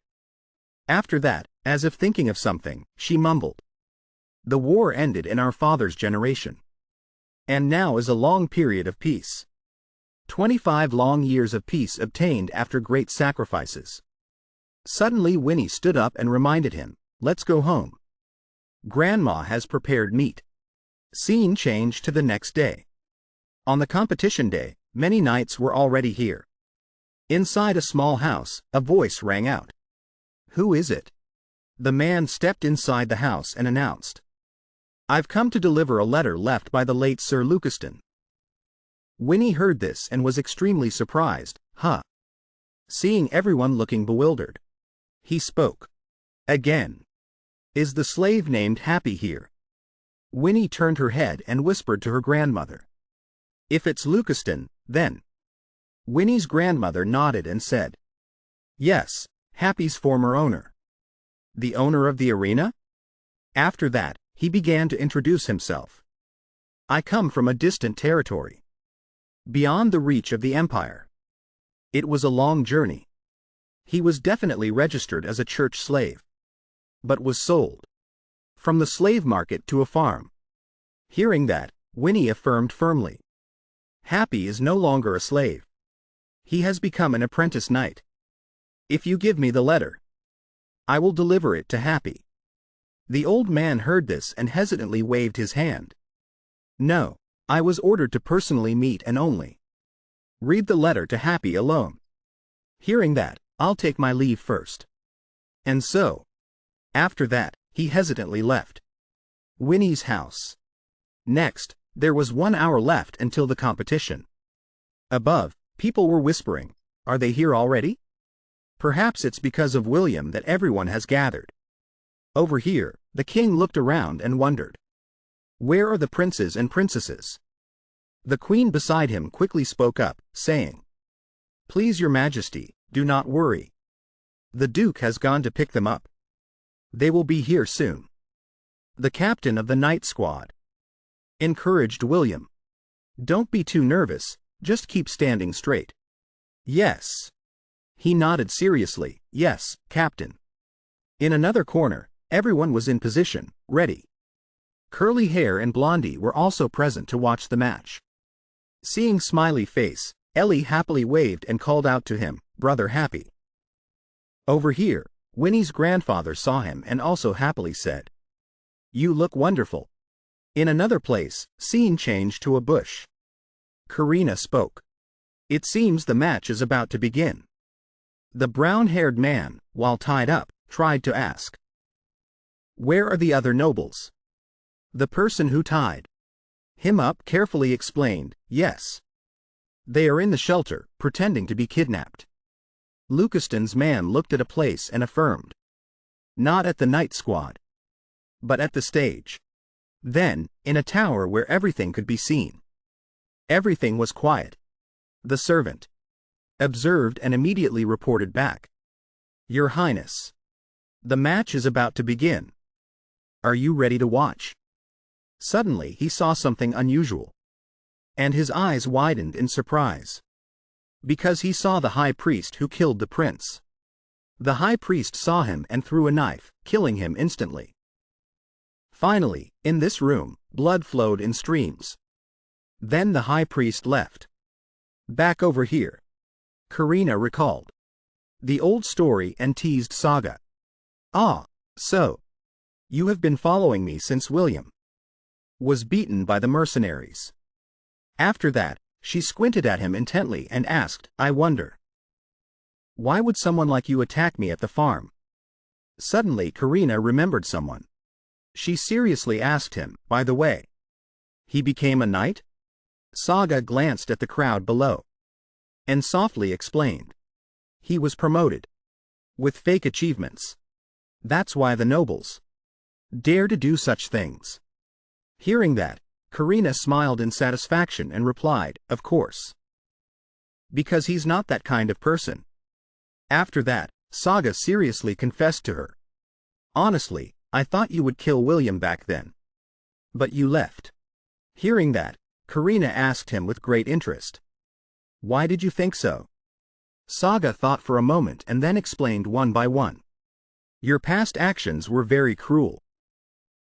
Speaker 1: After that, as if thinking of something, she mumbled. The war ended in our father's generation. And now is a long period of peace. 25 long years of peace obtained after great sacrifices. Suddenly Winnie stood up and reminded him, let's go home. Grandma has prepared meat. Scene changed to the next day. On the competition day, many knights were already here. Inside a small house, a voice rang out. Who is it? The man stepped inside the house and announced. I've come to deliver a letter left by the late Sir Lucaston. Winnie heard this and was extremely surprised, seeing everyone looking bewildered. He spoke. Again. Is the slave named Happy here? Winnie turned her head and whispered to her grandmother. If it's Lucaston, then. Winnie's grandmother nodded and said. Yes, Happy's former owner. The owner of the arena? After that, he began to introduce himself. I come from a distant territory. Beyond the reach of the empire. It was a long journey. He was definitely registered as a church slave. But was sold. From the slave market to a farm. Hearing that, Winnie affirmed firmly. Happy is no longer a slave. He has become an apprentice knight. If you give me the letter, I will deliver it to Happy. The old man heard this and hesitantly waved his hand. No, I was ordered to personally meet and only read the letter to Happy alone. Hearing that, I'll take my leave first. And so, after that, he hesitantly left Winnie's house. Next, there was 1 hour left until the competition. Above, people were whispering, are they here already? Perhaps it's because of William that everyone has gathered. Over here, the king looked around and wondered. Where are the princes and princesses? The queen beside him quickly spoke up, saying, Please your majesty, do not worry. The duke has gone to pick them up. They will be here soon. The captain of the night squad encouraged William. Don't be too nervous, just keep standing straight. Yes. He nodded seriously, yes, captain. In another corner, everyone was in position, ready. Curly Hair and Blondie were also present to watch the match. Seeing Smiley Face, Ellie happily waved and called out to him, Brother Happy. Over here, Winnie's grandfather saw him and also happily said, You look wonderful. In another place, scene changed to a bush. Karina spoke. It seems the match is about to begin. The brown-haired man, while tied up, tried to ask. Where are the other nobles? The person who tied him up carefully explained, Yes. They are in the shelter, pretending to be kidnapped. Lucaston's man looked at a place and affirmed. Not at the night squad. But at the stage. Then, in a tower where everything could be seen. Everything was quiet. The servant observed and immediately reported back. Your Highness. The match is about to begin. Are you ready to watch? Suddenly he saw something unusual. And his eyes widened in surprise. Because he saw the high priest who killed the prince. The high priest saw him and threw a knife, killing him instantly. Finally, in this room, blood flowed in streams. Then the high priest left. Back over here. Karina recalled. The old story and teased saga. Ah, so. You have been following me since William was beaten by the mercenaries. After that, she squinted at him intently and asked, I wonder. Why would someone like you attack me at the farm? Suddenly Karina remembered someone. She seriously asked him, by the way. He became a knight? Saga glanced at the crowd below. And softly explained. He was promoted. With fake achievements. That's why the nobles dare to do such things. Hearing that, Karina smiled in satisfaction and replied, Of course. Because he's not that kind of person. After that, Saga seriously confessed to her. Honestly, I thought you would kill William back then. But you left. Hearing that, Karina asked him with great interest. Why did you think so? Saga thought for a moment and then explained one by one. Your past actions were very cruel.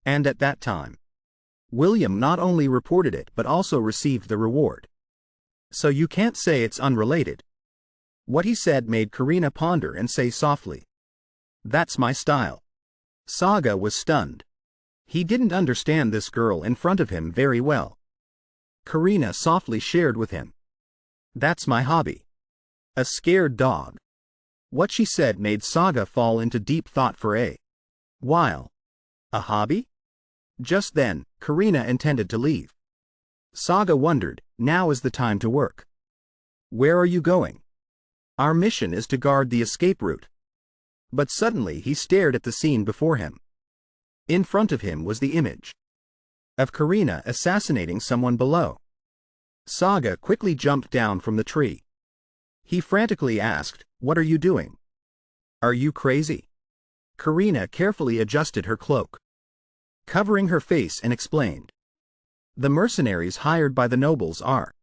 Speaker 1: And at that time, William not only reported it but also received the reward. So you can't say it's unrelated. What he said made Karina ponder and say softly, That's my style. Saga was stunned. He didn't understand this girl in front of him very well. Karina softly shared with him, That's my hobby. A scared dog. What she said made Saga fall into deep thought for a while. A hobby? Just then, Karina intended to leave. Saga wondered, now is the time to work. Where are you going? Our mission is to guard the escape route. But suddenly he stared at the scene before him. In front of him was the image of Karina assassinating someone below. Saga quickly jumped down from the tree. He frantically asked, What are you doing? Are you crazy? Karina carefully adjusted her cloak, covering her face, and explained. The mercenaries hired by the nobles are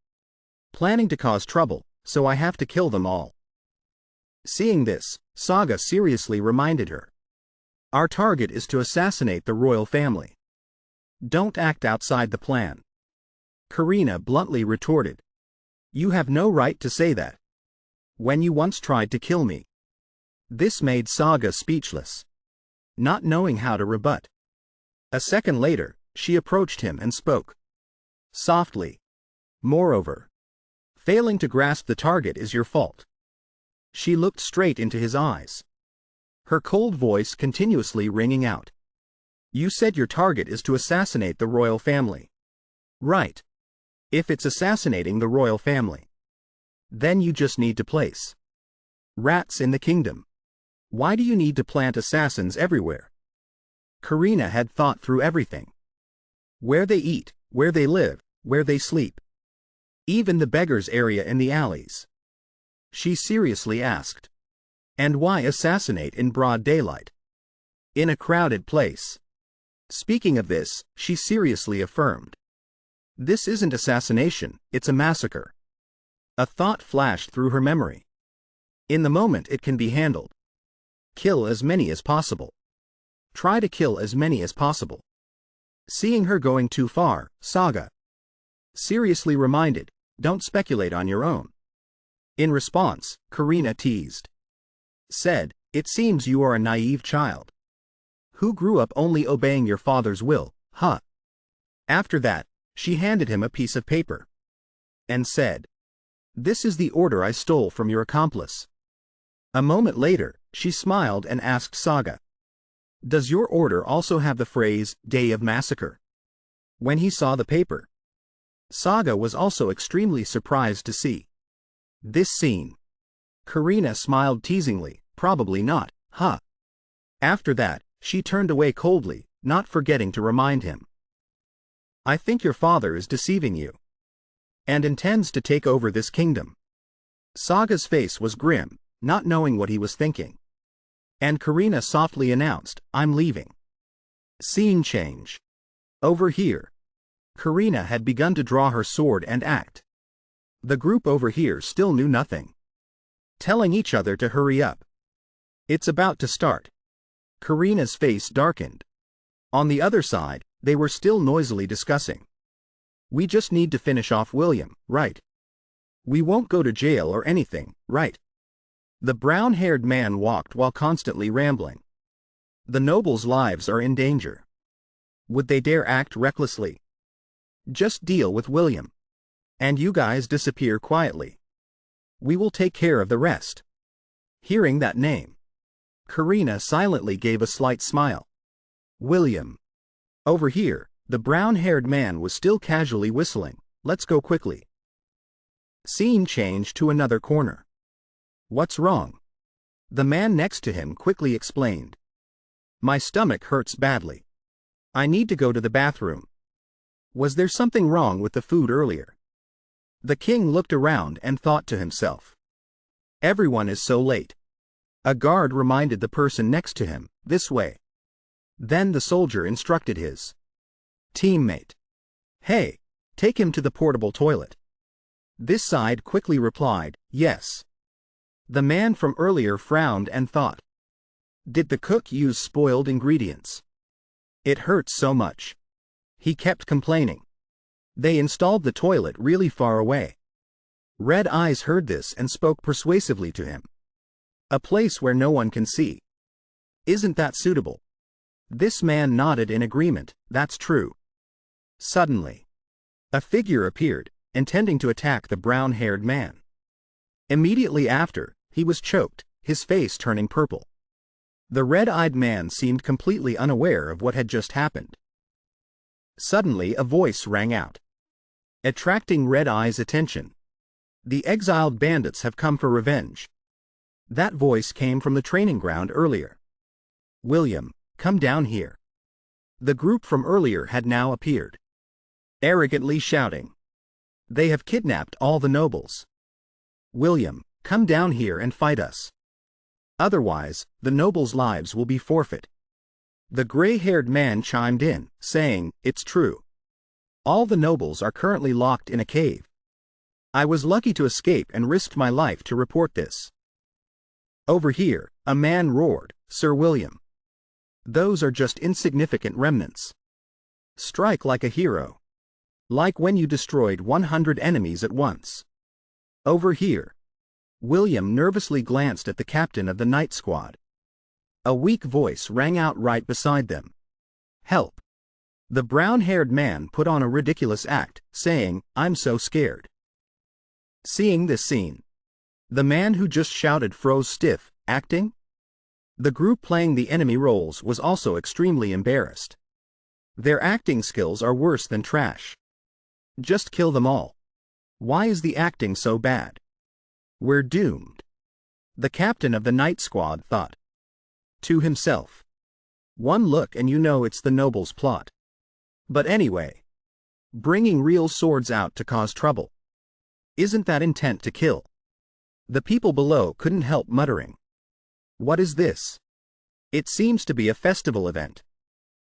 Speaker 1: planning to cause trouble, so I have to kill them all. Seeing this, Saga seriously reminded her. Our target is to assassinate the royal family. Don't act outside the plan. Karina bluntly retorted. You have no right to say that. When you once tried to kill me. This made Saga speechless, not knowing how to rebut. A second later, she approached him and spoke softly. Moreover, failing to grasp the target is your fault. She looked straight into his eyes, her cold voice continuously ringing out. You said your target is to assassinate the royal family. Right. If it's assassinating the royal family, then you just need to place rats in the kingdom. Why do you need to plant assassins everywhere? Karina had thought through everything. Where they eat, where they live, where they sleep. Even the beggars' area in the alleys. She seriously asked. And why assassinate in broad daylight? In a crowded place. Speaking of this, she seriously affirmed. This isn't assassination, it's a massacre. A thought flashed through her memory. In the moment it can be handled. Kill as many as possible. Try to kill as many as possible. Seeing her going too far, Saga seriously reminded, don't speculate on your own. In response, Karina teased. Said, it seems you are a naive child. Who grew up only obeying your father's will, huh? After that, she handed him a piece of paper. And said, This is the order I stole from your accomplice. A moment later, she smiled and asked Saga. Does your order also have the phrase, Day of Massacre? When he saw the paper, Saga was also extremely surprised to see this scene. Karina smiled teasingly, probably not, huh? After that, she turned away coldly, not forgetting to remind him. I think your father is deceiving you. And intends to take over this kingdom. Saga's face was grim, not knowing what he was thinking. And Karina softly announced, I'm leaving. Scene change. Over here. Karina had begun to draw her sword and act. The group over here still knew nothing, telling each other to hurry up. It's about to start. Karina's face darkened. On the other side, they were still noisily discussing. We just need to finish off William, right? We won't go to jail or anything, right? The brown-haired man walked while constantly rambling. The nobles' lives are in danger. Would they dare act recklessly? Just deal with William. And you guys disappear quietly. We will take care of the rest. Hearing that name, Karina silently gave a slight smile. William. Over here, the brown-haired man was still casually whistling, let's go quickly. Scene changed to another corner. What's wrong? The man next to him quickly explained. My stomach hurts badly. I need to go to the bathroom. Was there something wrong with the food earlier? The king looked around and thought to himself. Everyone is so late. A guard reminded the person next to him, this way. Then the soldier instructed his teammate. Hey, Take him to the portable toilet. This side quickly replied, yes. The man from earlier frowned and thought. Did the cook use spoiled ingredients? It hurts so much. He kept complaining. They installed the toilet really far away. Red Eyes heard this and spoke persuasively to him. A place where no one can see. Isn't that suitable? This man nodded in agreement, that's true. Suddenly, a figure appeared, intending to attack the brown-haired man. Immediately after, he was choked, his face turning purple. The red-eyed man seemed completely unaware of what had just happened. Suddenly a voice rang out, attracting Red Eye's attention. The exiled bandits have come for revenge. That voice came from the training ground earlier. William, come down here. The group from earlier had now appeared, arrogantly shouting. They have kidnapped all the nobles. William, come down here and fight us. Otherwise, the nobles' lives will be forfeit. The gray-haired man chimed in, saying, it's true. All the nobles are currently locked in a cave. I was lucky to escape and risked my life to report this. Over here, a man roared, Sir William. Those are just insignificant remnants. Strike like a hero. Like when you destroyed 100 enemies at once. Over here. William nervously glanced at the captain of the night squad. A weak voice rang out right beside them. Help. The brown-haired man put on a ridiculous act, saying, I'm so scared. Seeing this scene, the man who just shouted froze stiff, acting? The group playing the enemy roles was also extremely embarrassed. Their acting skills are worse than trash. Just kill them all. Why is the acting so bad? We're doomed. The captain of the night squad thought to himself. One look and you know it's the nobles' plot. But anyway, bringing real swords out to cause trouble. Isn't that intent to kill? The people below couldn't help muttering. What is this? It seems to be a festival event.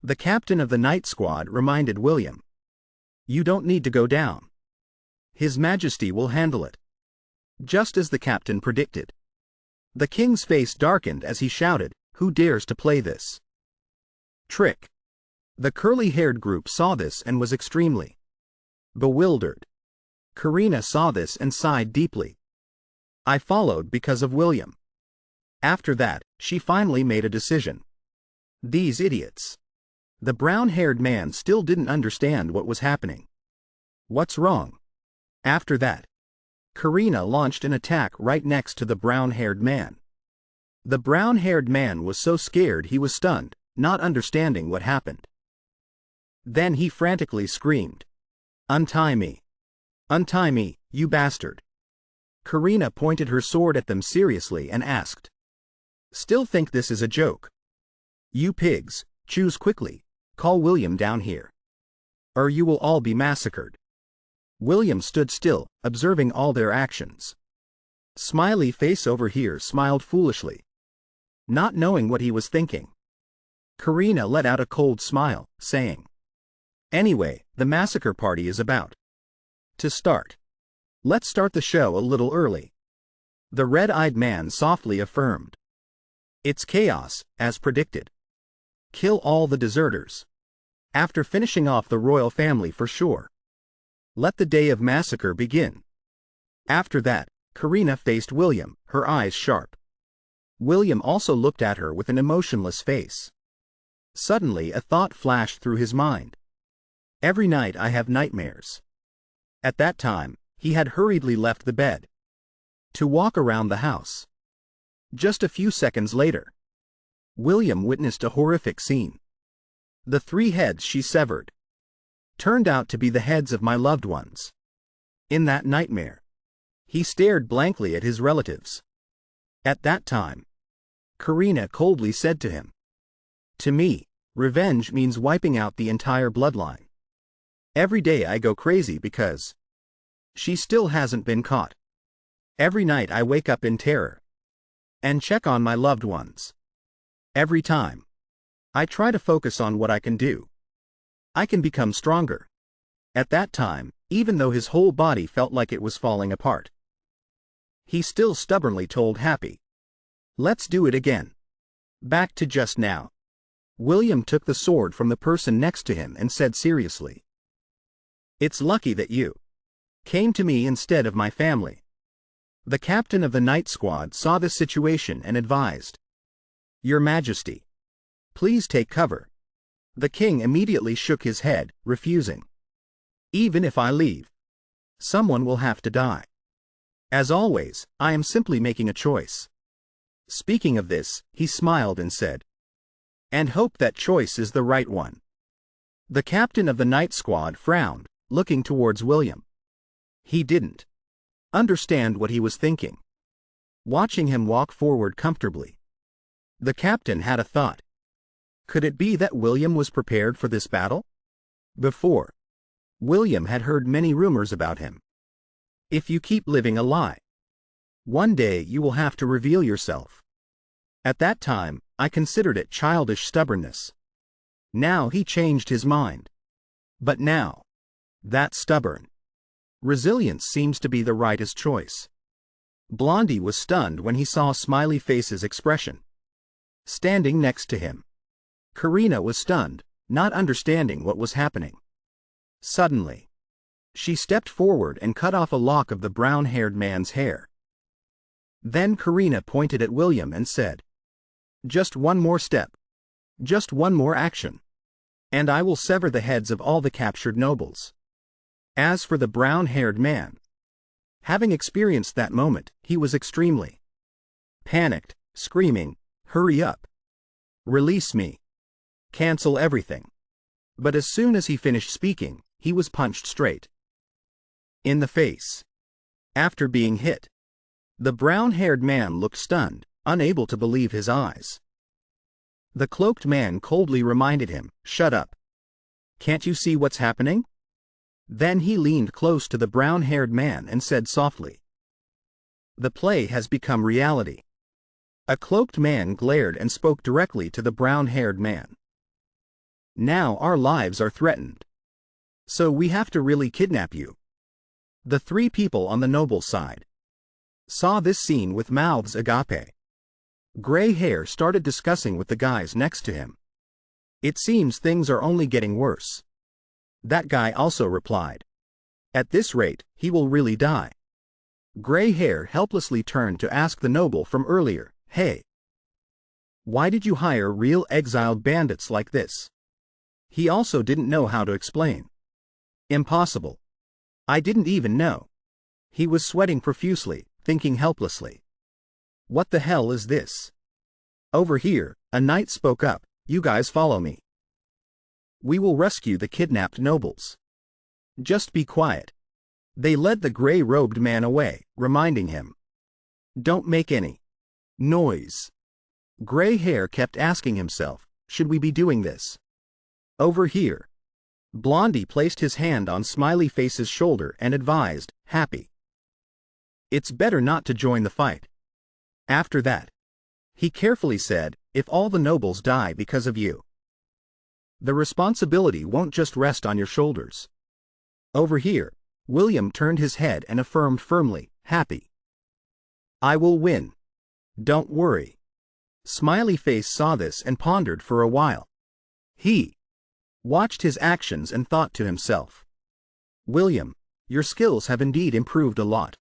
Speaker 1: The captain of the night squad reminded William. You don't need to go down. His Majesty will handle it. Just as the captain predicted. The king's face darkened as he shouted, who dares to play this trick? The curly-haired group saw this and was extremely bewildered. Karina saw this and sighed deeply. I followed because of William. After that, she finally made a decision. These idiots. The brown-haired man still didn't understand what was happening. What's wrong? After that, Karina launched an attack right next to the brown-haired man. The brown-haired man was so scared he was stunned, not understanding what happened. Then he frantically screamed. Untie me. Untie me, you bastard. Karina pointed her sword at them seriously and asked. Still think this is a joke? You pigs, choose quickly, call William down here. Or you will all be massacred. William stood still, observing all their actions. Smiley face over here smiled foolishly, not knowing what he was thinking. Karina let out a cold smile, saying, Anyway, the massacre party is about to start. Let's start the show a little early. The red-eyed man softly affirmed. It's chaos, as predicted. Kill all the deserters. After finishing off the royal family for sure. Let the day of massacre begin. After that, Karina faced William, her eyes sharp. William also looked at her with an emotionless face. Suddenly a thought flashed through his mind. Every night I have nightmares. At that time, he had hurriedly left the bed to walk around the house. Just a few seconds later, William witnessed a horrific scene. The 3 heads she severed turned out to be the heads of my loved ones. In that nightmare, he stared blankly at his relatives. At that time, Karina coldly said to him, To me, revenge means wiping out the entire bloodline. Every day I go crazy because she still hasn't been caught. Every night I wake up in terror and check on my loved ones. Every time, I try to focus on what I can do. I can become stronger. At that time, even though his whole body felt like it was falling apart, he still stubbornly told Happy, "Let's do it again." Back to just now. William took the sword from the person next to him and said seriously, "It's lucky that you came to me instead of my family." The captain of the night squad saw this situation and advised, "Your Majesty, please take cover." The king immediately shook his head, refusing. "Even if I leave, someone will have to die. As always, I am simply making a choice." Speaking of this, he smiled and said, "And hope that choice is the right one." The captain of the night squad frowned, looking towards William. He didn't understand what he was thinking. Watching him walk forward comfortably, the captain had a thought. Could it be that William was prepared for this battle? Before, William had heard many rumors about him. If you keep living a lie, one day you will have to reveal yourself. At that time, I considered it childish stubbornness. Now he changed his mind. But now, that stubborn resilience seems to be the rightest choice. Blondie was stunned when he saw Smiley Face's expression. Standing next to him, Karina was stunned, not understanding what was happening. Suddenly, she stepped forward and cut off a lock of the brown-haired man's hair. Then Karina pointed at William and said, "Just one more step. Just one more action. And I will sever the heads of all the captured nobles." As for the brown-haired man, having experienced that moment, he was extremely panicked, screaming, "Hurry up! Release me! Cancel everything!" But as soon as he finished speaking, he was punched straight in the face. After being hit, the brown-haired man looked stunned, unable to believe his eyes. The cloaked man coldly reminded him, "Shut up. Can't you see what's happening?" Then he leaned close to the brown-haired man and said softly, "The play has become reality." A cloaked man glared and spoke directly to the brown-haired man. "Now our lives are threatened. So we have to really kidnap you." The three people on the noble side saw this scene with mouths agape. Gray Hair started discussing with the guys next to him. "It seems things are only getting worse." That guy also replied, "At this rate, he will really die." Gray Hair helplessly turned to ask the noble from earlier, "Hey, why did you hire real exiled bandits like this?" He also didn't know how to explain. "Impossible. I didn't even know." He was sweating profusely, thinking helplessly. "What the hell is this?" Over here, a knight spoke up, "You guys follow me. We will rescue the kidnapped nobles. Just be quiet." They led the gray-robed man away, reminding him, "Don't make any noise." Gray Hair kept asking himself, "Should we be doing this?" Over here, Blondie placed his hand on Smiley Face's shoulder and advised, "Happy, it's better not to join the fight." After that, he carefully said, "If all the nobles die because of you, the responsibility won't just rest on your shoulders." Over here, William turned his head and affirmed firmly, "Happy, I will win. Don't worry." Smiley Face saw this and pondered for a while. He watched his actions and thought to himself, "William, your skills have indeed improved a lot."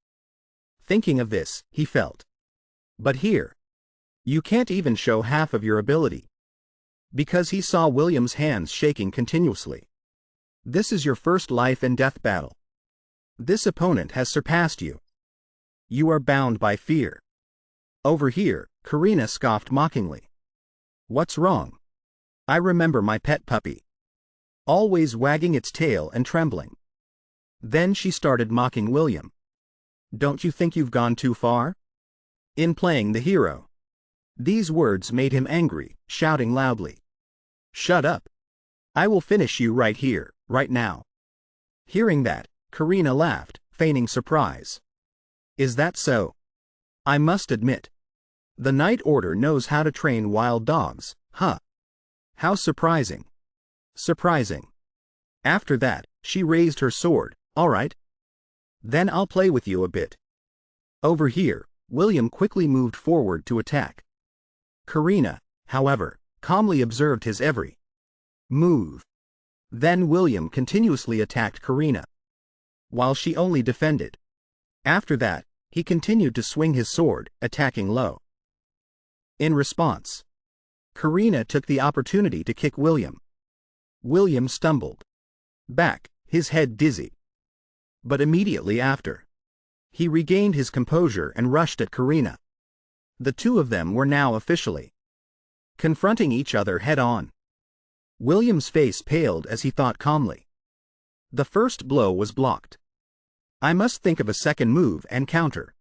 Speaker 1: Thinking of this, he felt, "But here, you can't even show half of your ability." Because he saw William's hands shaking continuously. "This is your first life and death battle. This opponent has surpassed you. You are bound by fear." Over here, Karina scoffed mockingly. "What's wrong? I remember my pet puppy, always wagging its tail and trembling." Then she started mocking William. "Don't you think you've gone too far in playing the hero?" These words made him angry, shouting loudly, "Shut up. I will finish you right here, right now." Hearing that, Karina laughed, feigning surprise. "Is that so? I must admit, the Night Order knows how to train wild dogs, huh? How surprising." Surprising. After that, She raised her sword. All right. Then I'll play with you a bit. Over here, William quickly moved forward to attack. Karina, however, calmly observed his every move. Then William continuously attacked Karina, while she only defended. After that, he continued to swing his sword, attacking low. In response, Karina took the opportunity to kick William. William stumbled back, his head dizzy. But immediately after, he regained his composure and rushed at Karina. The two of them were now officially confronting each other head-on. William's face paled as he thought calmly. The first blow was blocked. I must think of a second move and counter.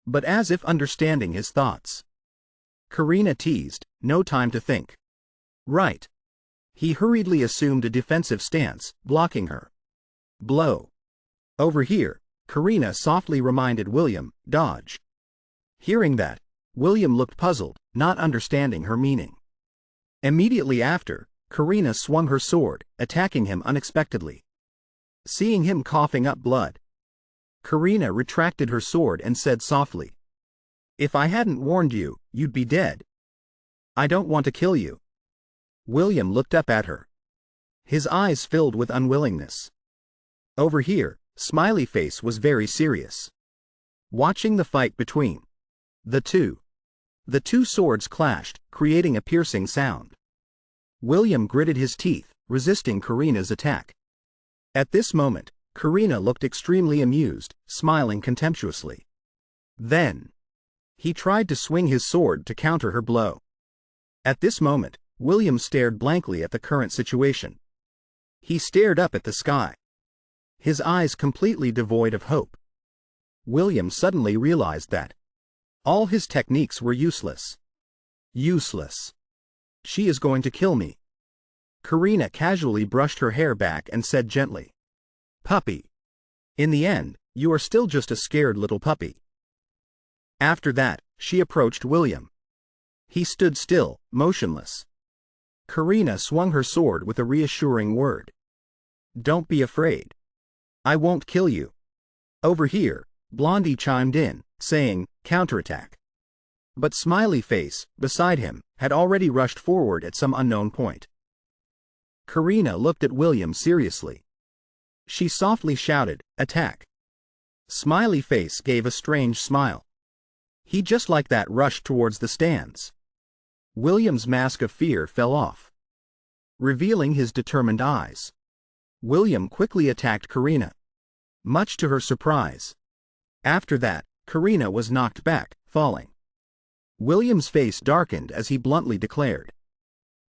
Speaker 1: But as if understanding his thoughts, Karina teased, no time to think. Right. He hurriedly assumed a defensive stance, blocking her blow. Over here, Karina softly reminded William, dodge. Hearing that, William looked puzzled, not understanding her meaning. Immediately after, Karina swung her sword, attacking him unexpectedly. Seeing him coughing up blood, Karina retracted her sword and said softly, if I hadn't warned you, you'd be dead. I don't want to kill you. William looked up at her, his eyes filled with unwillingness. Over here, Smiley Face was very serious, watching the fight between the two. The two swords clashed, creating a piercing sound. William gritted his teeth, resisting Karina's attack. At this moment, Karina looked extremely amused, smiling contemptuously. Then, he tried to swing his sword to counter her blow. At this moment, William stared blankly at the current situation. He stared up at the sky, his eyes completely devoid of hope. William suddenly realized that all his techniques were useless. Useless. She is going to kill me. Karina casually brushed her hair back and said gently, puppy. In the end, you are still just a scared little puppy. After that, she approached William. He stood still, motionless. Karina swung her sword with a reassuring word. Don't be afraid. I won't kill you. Over here, Blondie chimed in, saying, counterattack. But Smiley Face, beside him, had already rushed forward at some unknown point. Karina looked at William seriously. She softly shouted, attack. Smiley Face gave a strange smile. He just like that rushed towards the stands. William's mask of fear fell off, revealing his determined eyes. William quickly attacked Karina, much to her surprise. After that, Karina was knocked back, falling. William's face darkened as he bluntly declared.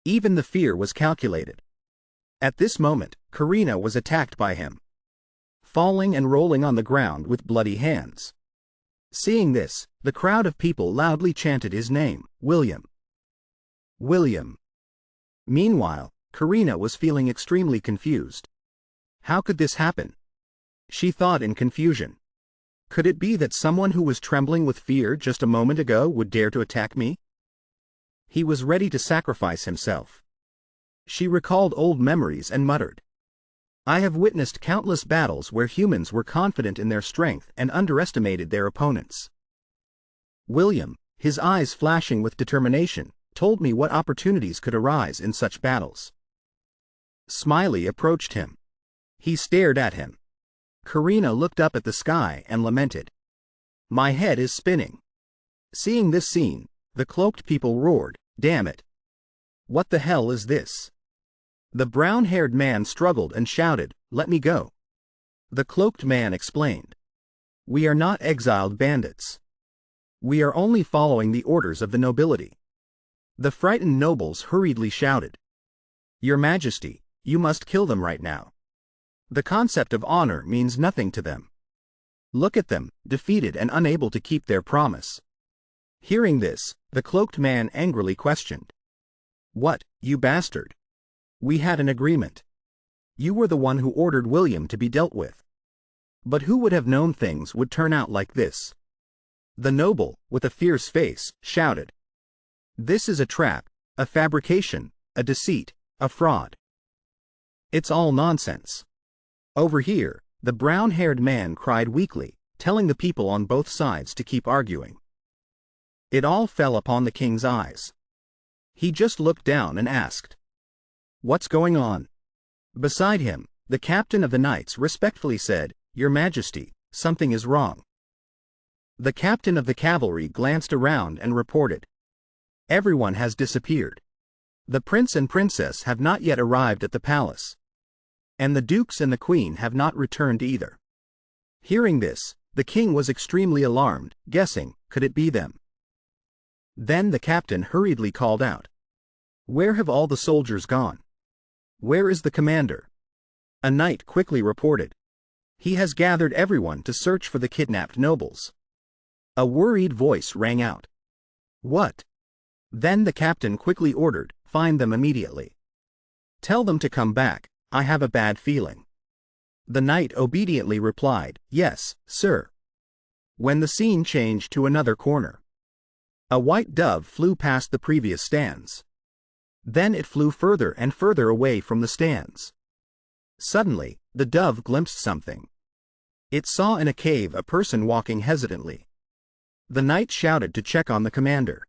Speaker 1: Even the fear was calculated. At this moment, Karina was attacked by him, falling and rolling on the ground with bloody hands. Seeing this, the crowd of people loudly chanted his name, William. William. Meanwhile, Karina was feeling extremely confused. How could this happen? She thought in confusion. Could it be that someone who was trembling with fear just a moment ago would dare to attack me? He was ready to sacrifice himself. She recalled old memories and muttered, I have witnessed countless battles where humans were confident in their strength and underestimated their opponents. William, his eyes flashing with determination, told me what opportunities could arise in such battles. Smiley approached him. He stared at him. Karina looked up at the sky and lamented, my head is spinning. Seeing this scene, the cloaked people roared, damn it. What the hell is this? The brown-haired man struggled and shouted, let me go. The cloaked man explained, we are not exiled bandits. We are only following the orders of the nobility. The frightened nobles hurriedly shouted, Your Majesty, you must kill them right now. The concept of honor means nothing to them. Look at them, defeated and unable to keep their promise. Hearing this, the cloaked man angrily questioned, what, you bastard? We had an agreement. You were the one who ordered William to be dealt with. But who would have known things would turn out like this? The noble, with a fierce face, shouted, this is a trap, a fabrication, a deceit, a fraud. It's all nonsense. Over here, the brown-haired man cried weakly, telling the people on both sides to keep arguing. It all fell upon the king's eyes. He just looked down and asked, "What's going on?" Beside him, the captain of the knights respectfully said, "Your Majesty, something is wrong." The captain of the cavalry glanced around and reported, "Everyone has disappeared. The prince and princess have not yet arrived at the palace. And the dukes and the queen have not returned either." Hearing this, the king was extremely alarmed, guessing, could it be them? Then the captain hurriedly called out, "Where have all the soldiers gone? Where is the commander?" A knight quickly reported, "He has gathered everyone to search for the kidnapped nobles." A worried voice rang out, "What?" Then the captain quickly ordered, "Find them immediately. Tell them to come back, I have a bad feeling." The knight obediently replied, "Yes, sir." When the scene changed to another corner, a white dove flew past the previous stands. Then it flew further and further away from the stands. Suddenly, the dove glimpsed something. It saw in a cave a person walking hesitantly. The knight shouted to check on the commander.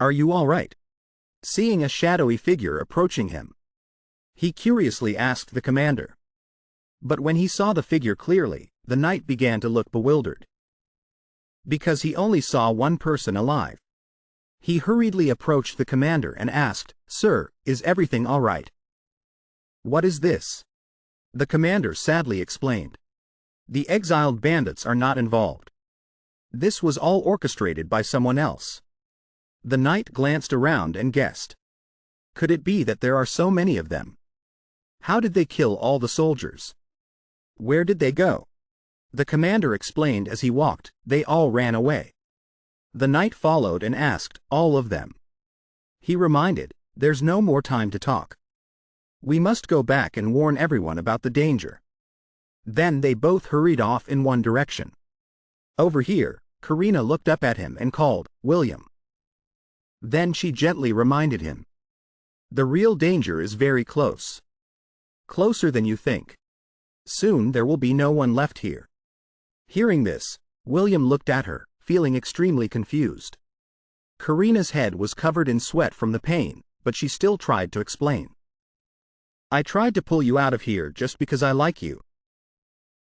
Speaker 1: "Are you all right?" Seeing a shadowy figure approaching him, he curiously asked the commander. But when he saw the figure clearly, the knight began to look bewildered. Because he only saw one person alive. He hurriedly approached the commander and asked, "Sir, is everything all right?" "What is this?" The commander sadly explained. "The exiled bandits are not involved. This was all orchestrated by someone else." The knight glanced around and guessed. Could it be that there are so many of them? How did they kill all the soldiers? Where did they go? The commander explained as he walked, "They all ran away." The knight followed and asked, "All of them?" He reminded, "There's no more time to talk. We must go back and warn everyone about the danger." Then they both hurried off in one direction. Over here, Karina looked up at him and called, "William." Then she gently reminded him, "The real danger is very close. Closer than you think. Soon there will be no one left here." Hearing this, William looked at her, feeling extremely confused. Karina's head was covered in sweat from the pain, but she still tried to explain. "I tried to pull you out of here just because I like you."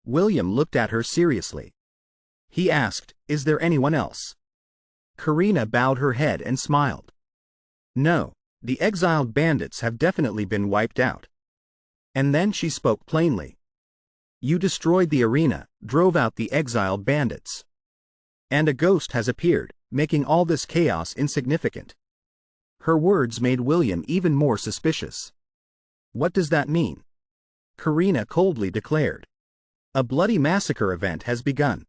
Speaker 1: William looked at her seriously. He asked, "Is there anyone else?" Karina bowed her head and smiled. "No, the exiled bandits have definitely been wiped out." And then she spoke plainly. "You destroyed the arena, drove out the exiled bandits. And a ghost has appeared, making all this chaos insignificant." Her words made William even more suspicious. "What does that mean?" Karina coldly declared. "A bloody massacre event has begun."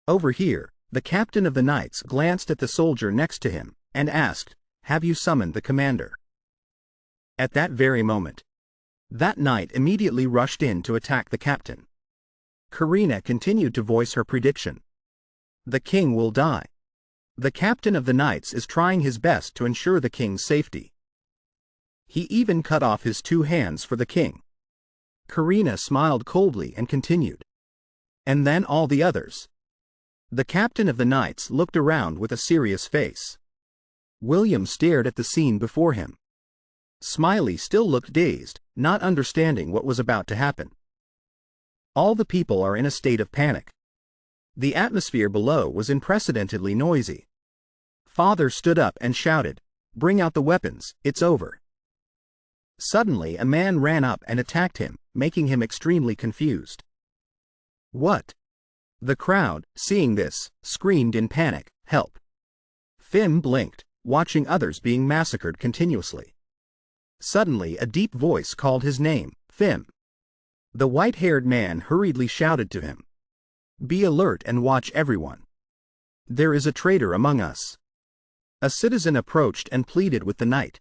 Speaker 1: Over here, the captain of the knights glanced at the soldier next to him, and asked, "Have you summoned the commander?" At that very moment, that knight immediately rushed in to attack the captain. Karina continued to voice her prediction. "The king will die. The captain of the knights is trying his best to ensure the king's safety. He even cut off his 2 hands for the king." Karina smiled coldly and continued. "And then all the others." The captain of the knights looked around with a serious face. William stared at the scene before him. Smiley still looked dazed, not understanding what was about to happen. All the people are in a state of panic. The atmosphere below was unprecedentedly noisy. Father stood up and shouted, "Bring out the weapons, it's over." Suddenly a man ran up and attacked him, making him extremely confused. "What?" The crowd, seeing this, screamed in panic, "Help!" Finn blinked, watching others being massacred continuously. Suddenly a deep voice called his name, "Finn." The white-haired man hurriedly shouted to him, "Be alert and watch everyone. There is a traitor among us." A citizen approached and pleaded with the knight.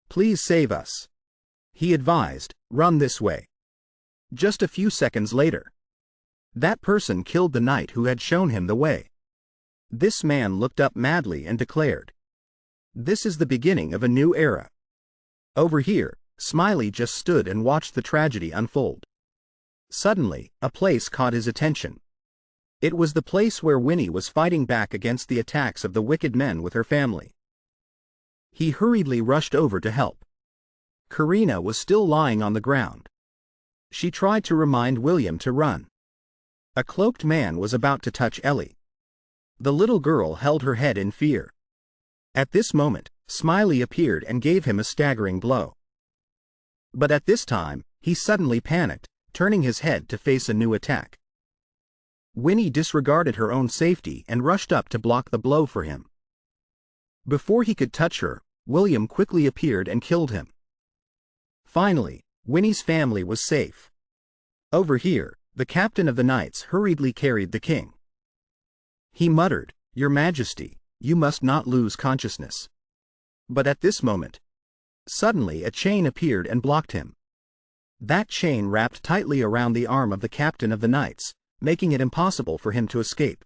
Speaker 1: "Please save us." He advised, "Run this way." Just a few seconds later, that person killed the knight who had shown him the way. This man looked up madly and declared, "This is the beginning of a new era." Over here, Smiley just stood and watched the tragedy unfold. Suddenly, a place caught his attention. It was the place where Winnie was fighting back against the attacks of the wicked men with her family. He hurriedly rushed over to help. Karina was still lying on the ground. She tried to remind William to run. A cloaked man was about to touch Ellie. The little girl held her head in fear. At this moment, Smiley appeared and gave him a staggering blow. But at this time, he suddenly panicked, turning his head to face a new attack. Winnie disregarded her own safety and rushed up to block the blow for him. Before he could touch her, William quickly appeared and killed him. Finally, Winnie's family was safe. Over here, the captain of the knights hurriedly carried the king. He muttered, "Your Majesty, you must not lose consciousness." But at this moment, suddenly a chain appeared and blocked him. That chain wrapped tightly around the arm of the captain of the knights, making it impossible for him to escape.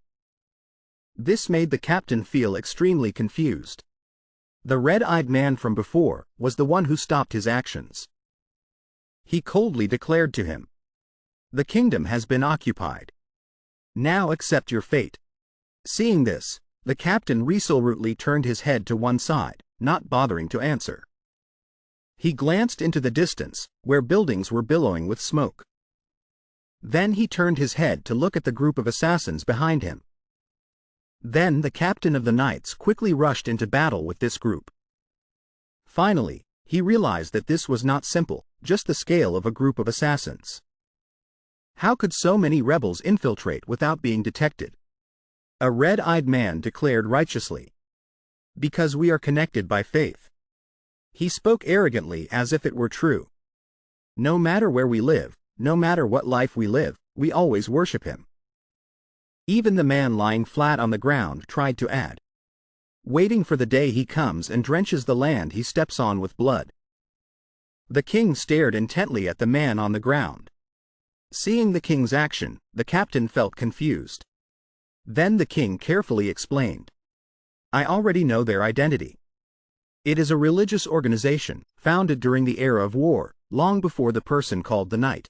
Speaker 1: This made the captain feel extremely confused. The red-eyed man from before was the one who stopped his actions. He coldly declared to him, "The kingdom has been occupied. Now accept your fate." Seeing this, the captain resolutely turned his head to one side, not bothering to answer. He glanced into the distance, where buildings were billowing with smoke. Then he turned his head to look at the group of assassins behind him. Then the captain of the knights quickly rushed into battle with this group. Finally, he realized that this was not simple, just the scale of a group of assassins. How could so many rebels infiltrate without being detected? A red-eyed man declared righteously, "Because we are connected by faith." He spoke arrogantly as if it were true. No matter where we live, no matter what life we live, we always worship him. Even the man lying flat on the ground tried to add, "Waiting for the day he comes and drenches the land he steps on with blood." The king stared intently at the man on the ground. Seeing the king's action, the captain felt confused. Then the king carefully explained, "I already know their identity. It is a religious organization, founded during the era of war, long before the person called the knight.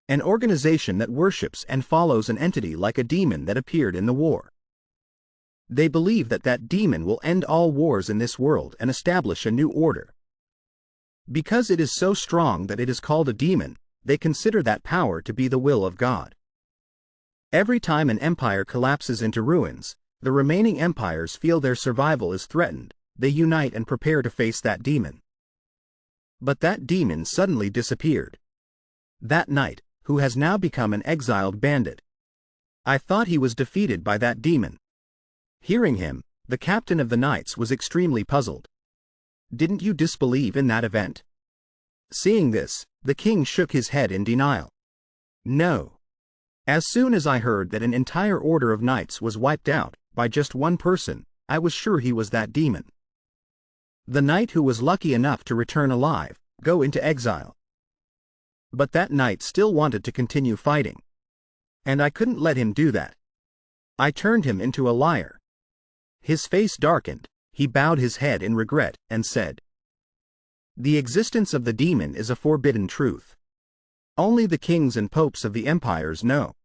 Speaker 1: An organization that worships and follows an entity like a demon that appeared in the war. They believe that that demon will end all wars in this world and establish a new order. Because it is so strong that it is called a demon, they consider that power to be the will of God. Every time an empire collapses into ruins, the remaining empires feel their survival is threatened. They unite and prepare to face that demon. But that demon suddenly disappeared. That knight, who has now become an exiled bandit. I thought he was defeated by that demon." Hearing him, the captain of the knights was extremely puzzled. "Didn't you disbelieve in that event?" Seeing this, the king shook his head in denial. "No. As soon as I heard that an entire order of knights was wiped out by just one person, I was sure he was that demon. The knight who was lucky enough to return alive, go into exile. But that knight still wanted to continue fighting. And I couldn't let him do that. I turned him into a liar." His face darkened, he bowed his head in regret, and said, "The existence of the demon is a forbidden truth. Only the kings and popes of the empires know.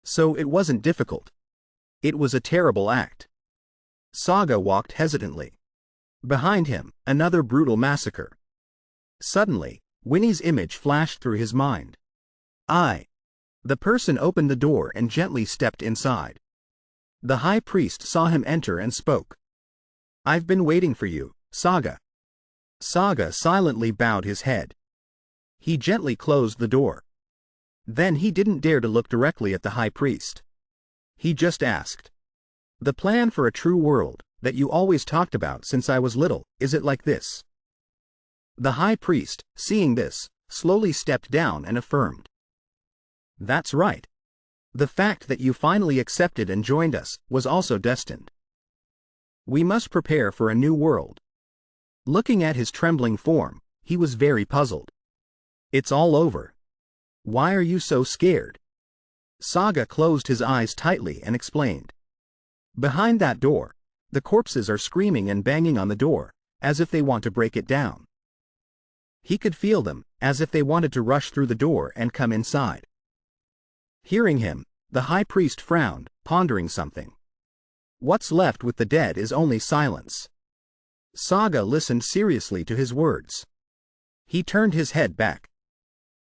Speaker 1: So it wasn't difficult. It was a terrible act." Saga walked hesitantly. Behind him, another brutal massacre. Suddenly, Winnie's image flashed through his mind. The person opened the door and gently stepped inside. The high priest saw him enter and spoke. "I've been waiting for you, Saga." Saga silently bowed his head. He gently closed the door. Then he didn't dare to look directly at the high priest. He just asked, "The plan for a true world, that you always talked about since I was little, is it like this?" The high priest, seeing this, slowly stepped down and affirmed, "That's right. The fact that you finally accepted and joined us was also destined. We must prepare for a new world." Looking at his trembling form, he was very puzzled. "It's all over. Why are you so scared?" Saga closed his eyes tightly and explained, "Behind that door, the corpses are screaming and banging on the door, as if they want to break it down." He could feel them, as if they wanted to rush through the door and come inside. Hearing him, the high priest frowned, pondering something. What's left with the dead is only silence. Saga listened seriously to his words. He turned his head back.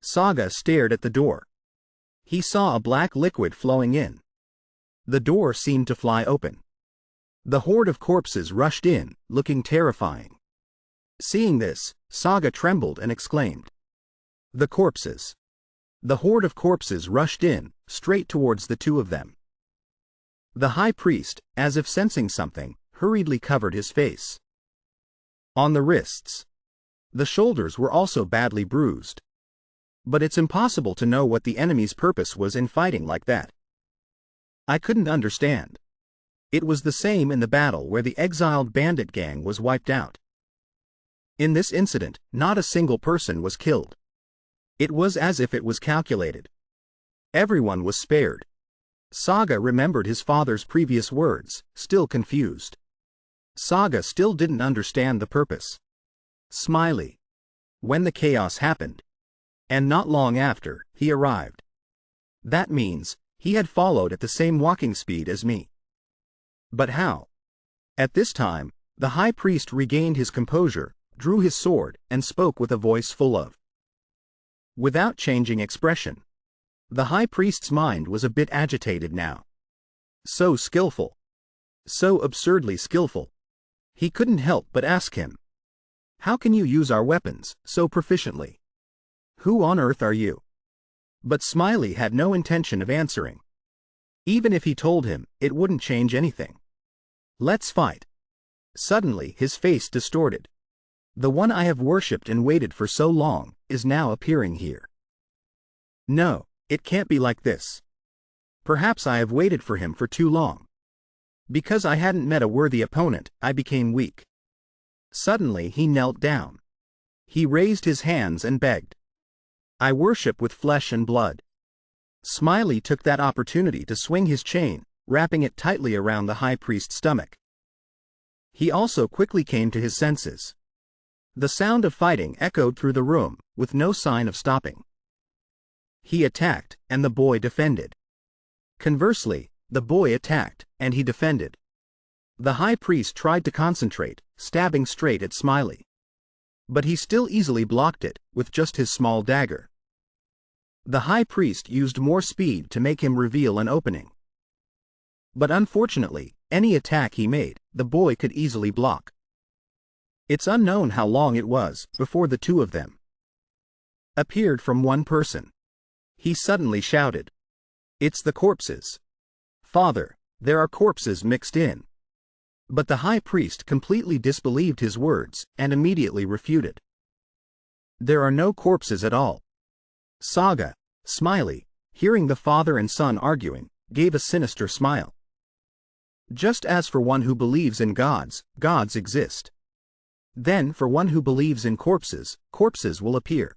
Speaker 1: Saga stared at the door. He saw a black liquid flowing in. The door seemed to fly open. The horde of corpses rushed in, looking terrifying. Seeing this, Saga trembled and exclaimed, "The corpses!" The horde of corpses rushed in, straight towards the two of them. The high priest, as if sensing something, hurriedly covered his face. On the wrists. The shoulders were also badly bruised. But it's impossible to know what the enemy's purpose was in fighting like that. I couldn't understand. It was the same in the battle where the exiled bandit gang was wiped out. In this incident, not a single person was killed. It was as if it was calculated. Everyone was spared. Saga remembered his father's previous words, still confused. Saga still didn't understand the purpose. Smiley. When the chaos happened. And not long after, he arrived. That means, he had followed at the same walking speed as me. But how? At this time, the high priest regained his composure, drew his sword, and spoke with a voice full of without changing expression. The high priest's mind was a bit agitated now. So skillful. So absurdly skillful. He couldn't help but ask him, "How can you use our weapons so proficiently? Who on earth are you?" But Smiley had no intention of answering. Even if he told him, it wouldn't change anything. "Let's fight." Suddenly his face distorted. The one I have worshipped and waited for so long, is now appearing here. No, it can't be like this. Perhaps I have waited for him for too long. Because I hadn't met a worthy opponent, I became weak. Suddenly he knelt down. He raised his hands and begged. "I worship with flesh and blood." Smiley took that opportunity to swing his chain, wrapping it tightly around the high priest's stomach. He also quickly came to his senses. The sound of fighting echoed through the room, with no sign of stopping. He attacked, and the boy defended. Conversely, the boy attacked, and he defended. The high priest tried to concentrate, stabbing straight at Smiley. But he still easily blocked it, with just his small dagger. The high priest used more speed to make him reveal an opening. But unfortunately, any attack he made, the boy could easily block. It's unknown how long it was before the two of them appeared from one person. He suddenly shouted, "It's the corpses. Father, there are corpses mixed in." But the high priest completely disbelieved his words and immediately refuted. "There are no corpses at all." Saga, Smiley, hearing the father and son arguing, gave a sinister smile. "Just as for one who believes in gods, gods exist. Then for one who believes in corpses, corpses will appear."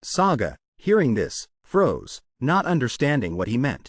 Speaker 1: Saga, hearing this, froze, not understanding what he meant.